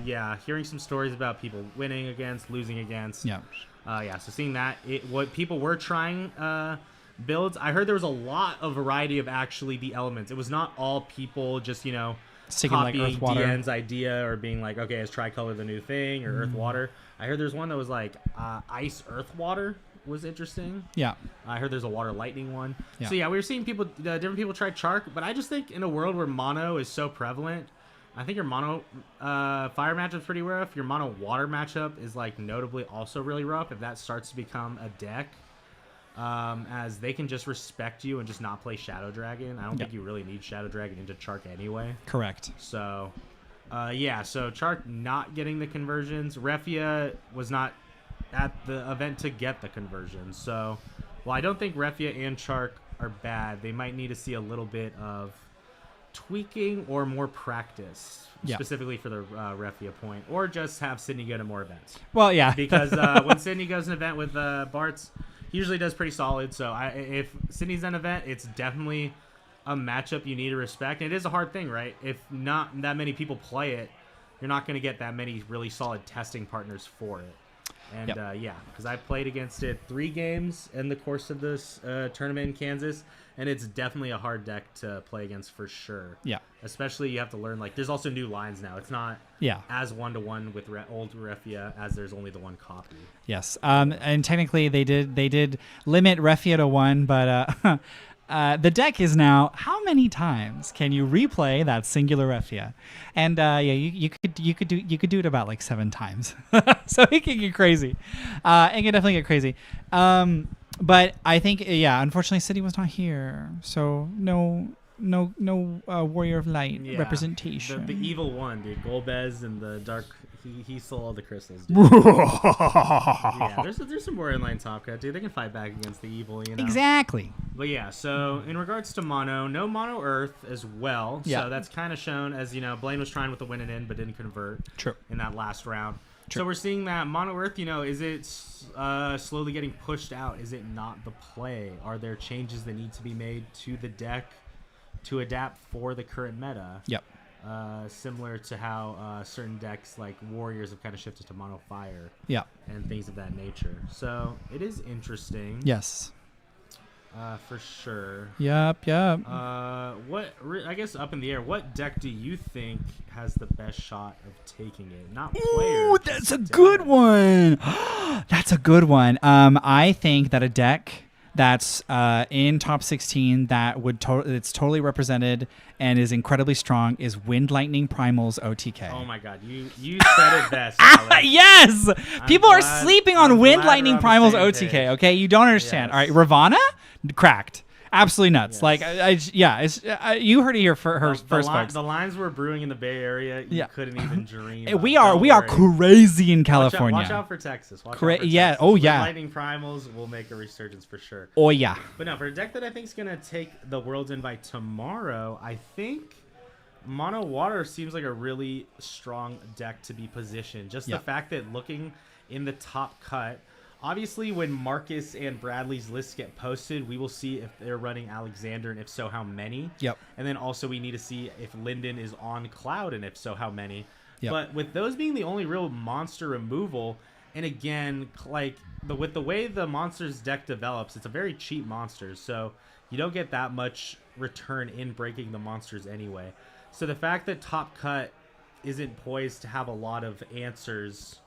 Yeah, hearing some stories about people winning against, losing against. Yeah. So seeing that, what people were trying builds, I heard there was a lot of variety of actually the elements. It was not all people just, Sticking like copying Earth Water. DN's idea or being like, okay, is Tricolor the new thing or Earth Water. I heard there's one that was like Ice Earth Water was interesting. Yeah. I heard there's a Water Lightning one. Yeah. So yeah, we were seeing people, different people try Chark, but I just think in a world where mono is so prevalent, I think your mono fire matchup's pretty rough. Your mono water matchup is like notably also really rough if that starts to become a deck. As they can just respect you and just not play Shadow Dragon. I don't think you really need Shadow Dragon into Chark anyway. Correct. So, so Chark not getting the conversions. Refia was not at the event to get the conversions. So, while I don't think Refia and Chark are bad, they might need to see a little bit of tweaking or more practice, Yeah. specifically for the Refia point, or just have Sydney go to more events. Well, yeah. Because when Sydney goes to an event with Bart's, he usually does pretty solid. So if Sydney's an event, it's definitely a matchup you need to respect. And it is a hard thing, right? If not that many people play it, you're not going to get that many really solid testing partners for it. And yeah, because I played against it 3 games in the course of this tournament in Kansas, and it's definitely a hard deck to play against for sure. Yeah. Especially you have to learn, like, there's also new lines now. It's not as 1-to-1 with old Refia as there's only the one copy. Yes. And technically they did limit Refia to 1, but the deck is now, how many times can you replay that singular Refia? And you could do it about like 7 times. So it can get crazy. It can definitely get crazy. But I think unfortunately City was not here, so no Warrior of Light representation. The evil one, dude. Golbez and the dark. He stole all the crystals, dude. Yeah, there's some more inline top cut, dude. They can fight back against the evil, you know. Exactly. But yeah, so in regards to mono, no mono earth as well. Yeah. So that's kind of shown as, you know, Blaine was trying with the win and in, but didn't convert. True. In that last round. True. So we're seeing that mono earth, you know, is it slowly getting pushed out? Is it not the play? Are there changes that need to be made to the deck to adapt for the current meta? Yep. Similar to how certain decks like Warriors have kind of shifted to mono fire. Yeah. And things of that nature. So it is interesting. Yes. For sure. Yep. I guess up in the air, what deck do you think has the best shot of taking it? Not players. Ooh, that's a good one. That's a good one. I think that a deck that's in top 16 that it's totally represented and is incredibly strong is Wind Lightning Primal's OTK. Oh my god, you said it best, Alex. Yes! People are sleeping on Wind glad Lightning we're on the Primal's same OTK, page. okay? You don't understand. Yes. All right, Ravana? Cracked. Absolutely nuts. Yes. Like, you heard it here first, folks. The lines were brewing in the Bay Area. You couldn't even dream. We are crazy in California. Watch out for Texas. Yeah. Oh yeah. Lightning Primals will make a resurgence for sure. Oh yeah. But no, for a deck that I think is gonna take the World's Invite tomorrow, I think Mono Water seems like a really strong deck to be positioned. Just the fact that looking in the top cut. Obviously, when Marcus and Bradley's lists get posted, we will see if they're running Alexandre, and if so, how many. Yep. And then also we need to see if Linden is on Cloud, and if so, how many. Yep. But with those being the only real monster removal, and again, like with the way the monsters deck develops, it's a very cheap monster, so you don't get that much return in breaking the monsters anyway. So the fact that Top Cut isn't poised to have a lot of answers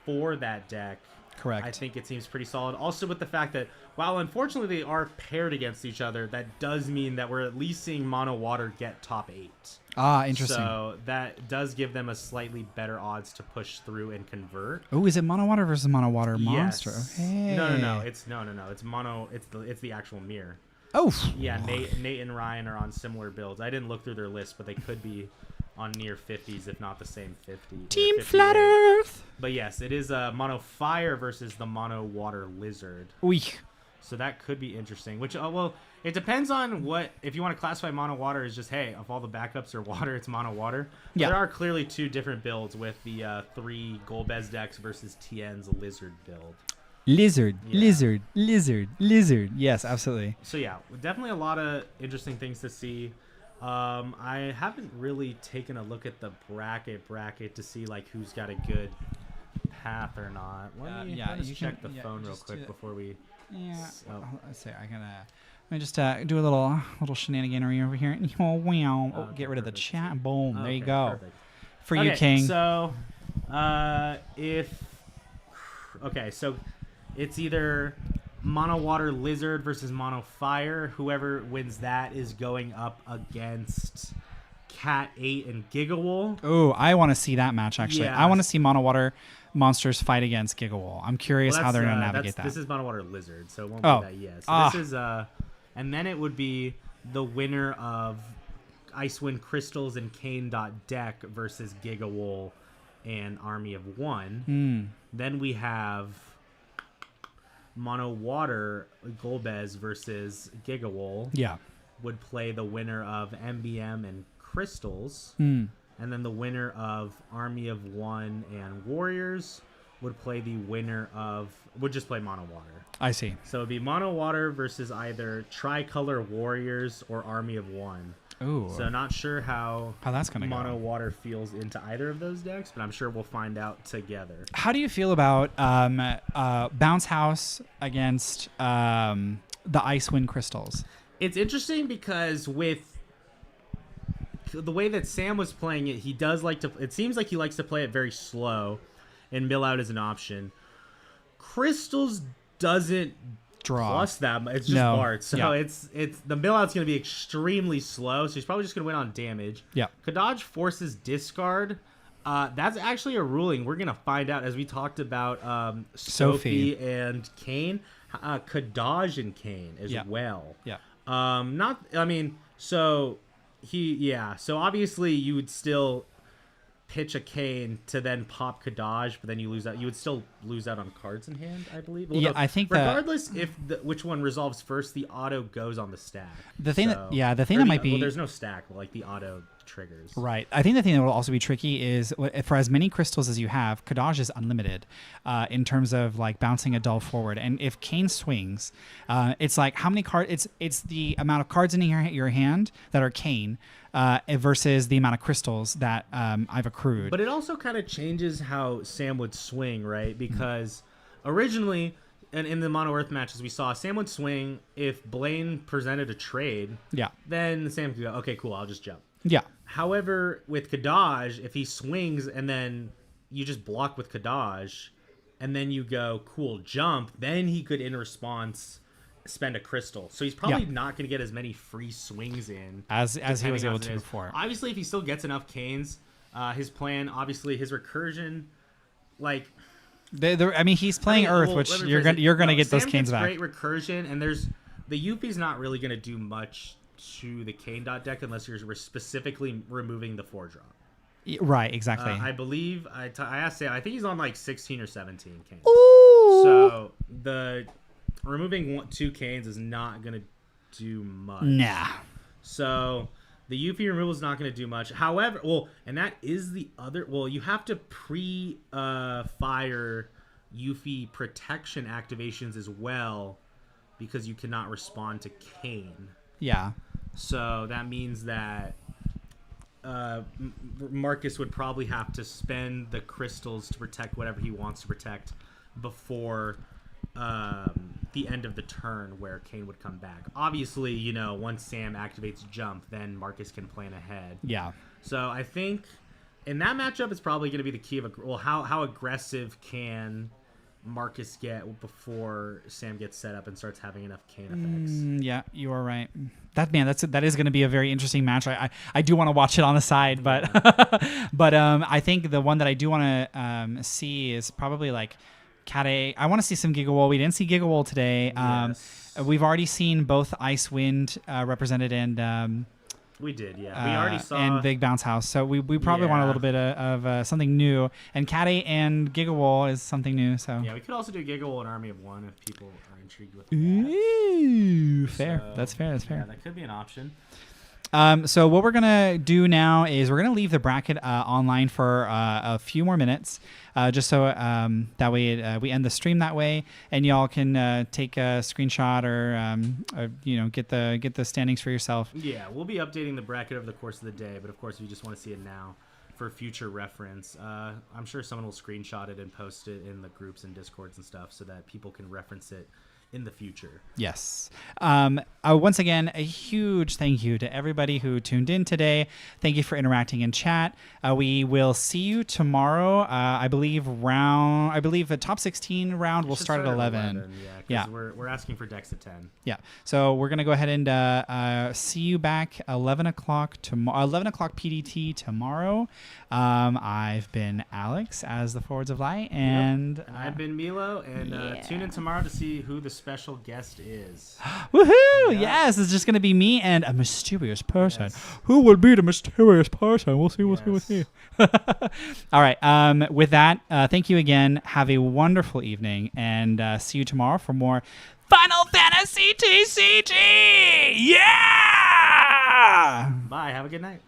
for that deck, correct, I think it seems pretty solid. Also with the fact that while unfortunately they are paired against each other, that does mean that we're at least seeing Mono Water get top 8. Ah, interesting. So that does give them a slightly better odds to push through and convert. Oh, is it Mono Water versus Mono Water monster? Yes. Hey. No. It's mono. It's the actual mirror. Oh. Yeah, Nate and Ryan are on similar builds. I didn't look through their list, but they could be on near 50s, if not the same 50. Team 58. Flat Earth. But yes, it is a Mono Fire versus the Mono Water Lizard. Oy. So that could be interesting. Which, well, it depends on what, if you want to classify Mono Water as just, hey, if all the backups are water, it's Mono Water. But there are clearly 2 different builds with the 3 Golbez decks versus TN's Lizard build. Lizard. Yes, absolutely. So yeah, definitely a lot of interesting things to see. I haven't really taken a look at the bracket to see like who's got a good path or not. Let me check the phone real quick before we. Yeah. Let's see. Let me just do a little shenaniganery over here. Oh wow! Oh, get rid of the chat. Boom. There you go. Perfect. For you, King. So, so it's either Mono Water Lizard versus Mono Fire. Whoever wins that is going up against Cat 8 and Gigawool. Oh, I want to see that match, actually. Yeah. I want to see Mono Water monsters fight against Gigawool. I'm curious how they're going to navigate that. This is Mono Water Lizard, so it won't be that yet. So this is, and then it would be the winner of Icewind Crystals and Kane.deck versus Gigawool and Army of One. Then we have Mono Water Golbez versus Gigawool. Yeah. would play the winner of MBM and Crystals. Mm. And then the winner of Army of One and Warriors would play the winner of... would just play Mono Water. I see. So it'd be Mono Water versus either Tricolor Warriors or Army of One. Ooh. So not sure how that's going to go. Mono Water feels into either of those decks, but I'm sure we'll find out together. How do you feel about Bounce House against the Icewind Crystals? It's interesting because with the way that Sam was playing it, he does like to... it seems like he likes to play it very slow and mill out as an option. Crystals doesn't Draw. plus that much. It's just Bart. So it's the mill out's going to be extremely slow, so he's probably just going to win on damage. Yeah. Kadaj forces discard. That's actually a ruling. We're going to find out as we talked about Sophie and Kane. Kadaj and Kane as well. Yeah. So obviously you would still pitch a Kane to then pop Kadaj, but then you lose out. You would still lose out on cards in hand, I believe. Well, I think regardless if which one resolves first, the auto goes on the stack. The thing that might be... well, there's no stack, but like the auto triggers. Right. I think the thing that will also be tricky is for as many crystals as you have, Kadaj is unlimited in terms of like bouncing a doll forward. And if Kane swings, it's like how many cards? It's the amount of cards in your hand that are Kane versus the amount of crystals that I've accrued. But it also kind of changes how Sam would swing, right? Because originally, and in the Mono Earth matches we saw, Sam would swing if Blaine presented a trade. Yeah. Then Sam could go, okay, cool, I'll just jump. Yeah. However, with Kadaj, if he swings and then you just block with Kadaj, and then you go, cool, jump, then he could, in response, spend a crystal. So he's probably not going to get as many free swings in as he was able to is. before. Obviously, if he still gets enough Canes, his plan, obviously, his recursion, like... he's playing Earth, which you're gonna get those Canes back. Great recursion, and the Yuffie's not really going to do much to the Kane dot deck unless you're specifically removing the 4-drop. Right, exactly. I believe I asked Sam. I think he's on like 16 or 17 Canes. Ooh. So the removing 2 Canes is not going to do much. Nah. So the Yuffie removal is not going to do much. However, and that is the other. Well, you have to fire Yuffie protection activations as well because you cannot respond to Kane. Yeah. So that means that Marcus would probably have to spend the crystals to protect whatever he wants to protect before the end of the turn where Kane would come back. Obviously, once Sam activates Jump, then Marcus can plan ahead. Yeah. So I think in that matchup, it's probably going to be the key of how aggressive can Marcus get before Sam gets set up and starts having enough Kane effects. Yeah, you are right. That is going to be a very interesting match. I do want to watch it on the side, but but I think the one that I do want to see is probably like Cat A. I want to see some Gigawall. We didn't see Gigawall today. Yes. We've already seen both Icewind represented and we did, yeah. We already saw... and Big Bounce House. So we probably want a little bit of something new. And Cat A and Gigawall is something new. So yeah, we could also do Gigawall and Army of One if people are intrigued with that. Ooh, fair. So, that's fair. Yeah, that could be an option. So what we're going to do now is we're going to leave the bracket online for a few more minutes, just so that way we end the stream that way, and y'all can take a screenshot or get the standings for yourself. Yeah, we'll be updating the bracket over the course of the day, but of course if you just want to see it now for future reference, I'm sure someone will screenshot it and post it in the groups and Discords and stuff so that people can reference it in the future. Yes. Once again, a huge thank you to everybody who tuned in today. Thank you for interacting in chat. We will see you tomorrow. I believe the top 16 round will start at 11. Yeah, because we're asking for decks at 10. Yeah. So we're gonna go ahead and see you back 11 o'clock tomorrow. 11 o'clock PDT tomorrow. I've been Alex as the Forwards of Light, and I've been Milo. And tune in tomorrow to see who the special guest is. Woohoo! Yeah. Yes, it's just gonna be me and a mysterious person. Yes. Who will be the mysterious person? We'll see. We'll see. All right. With that, thank you again. Have a wonderful evening, and see you tomorrow for more Final Fantasy TCG. Yeah! Bye. Have a good night.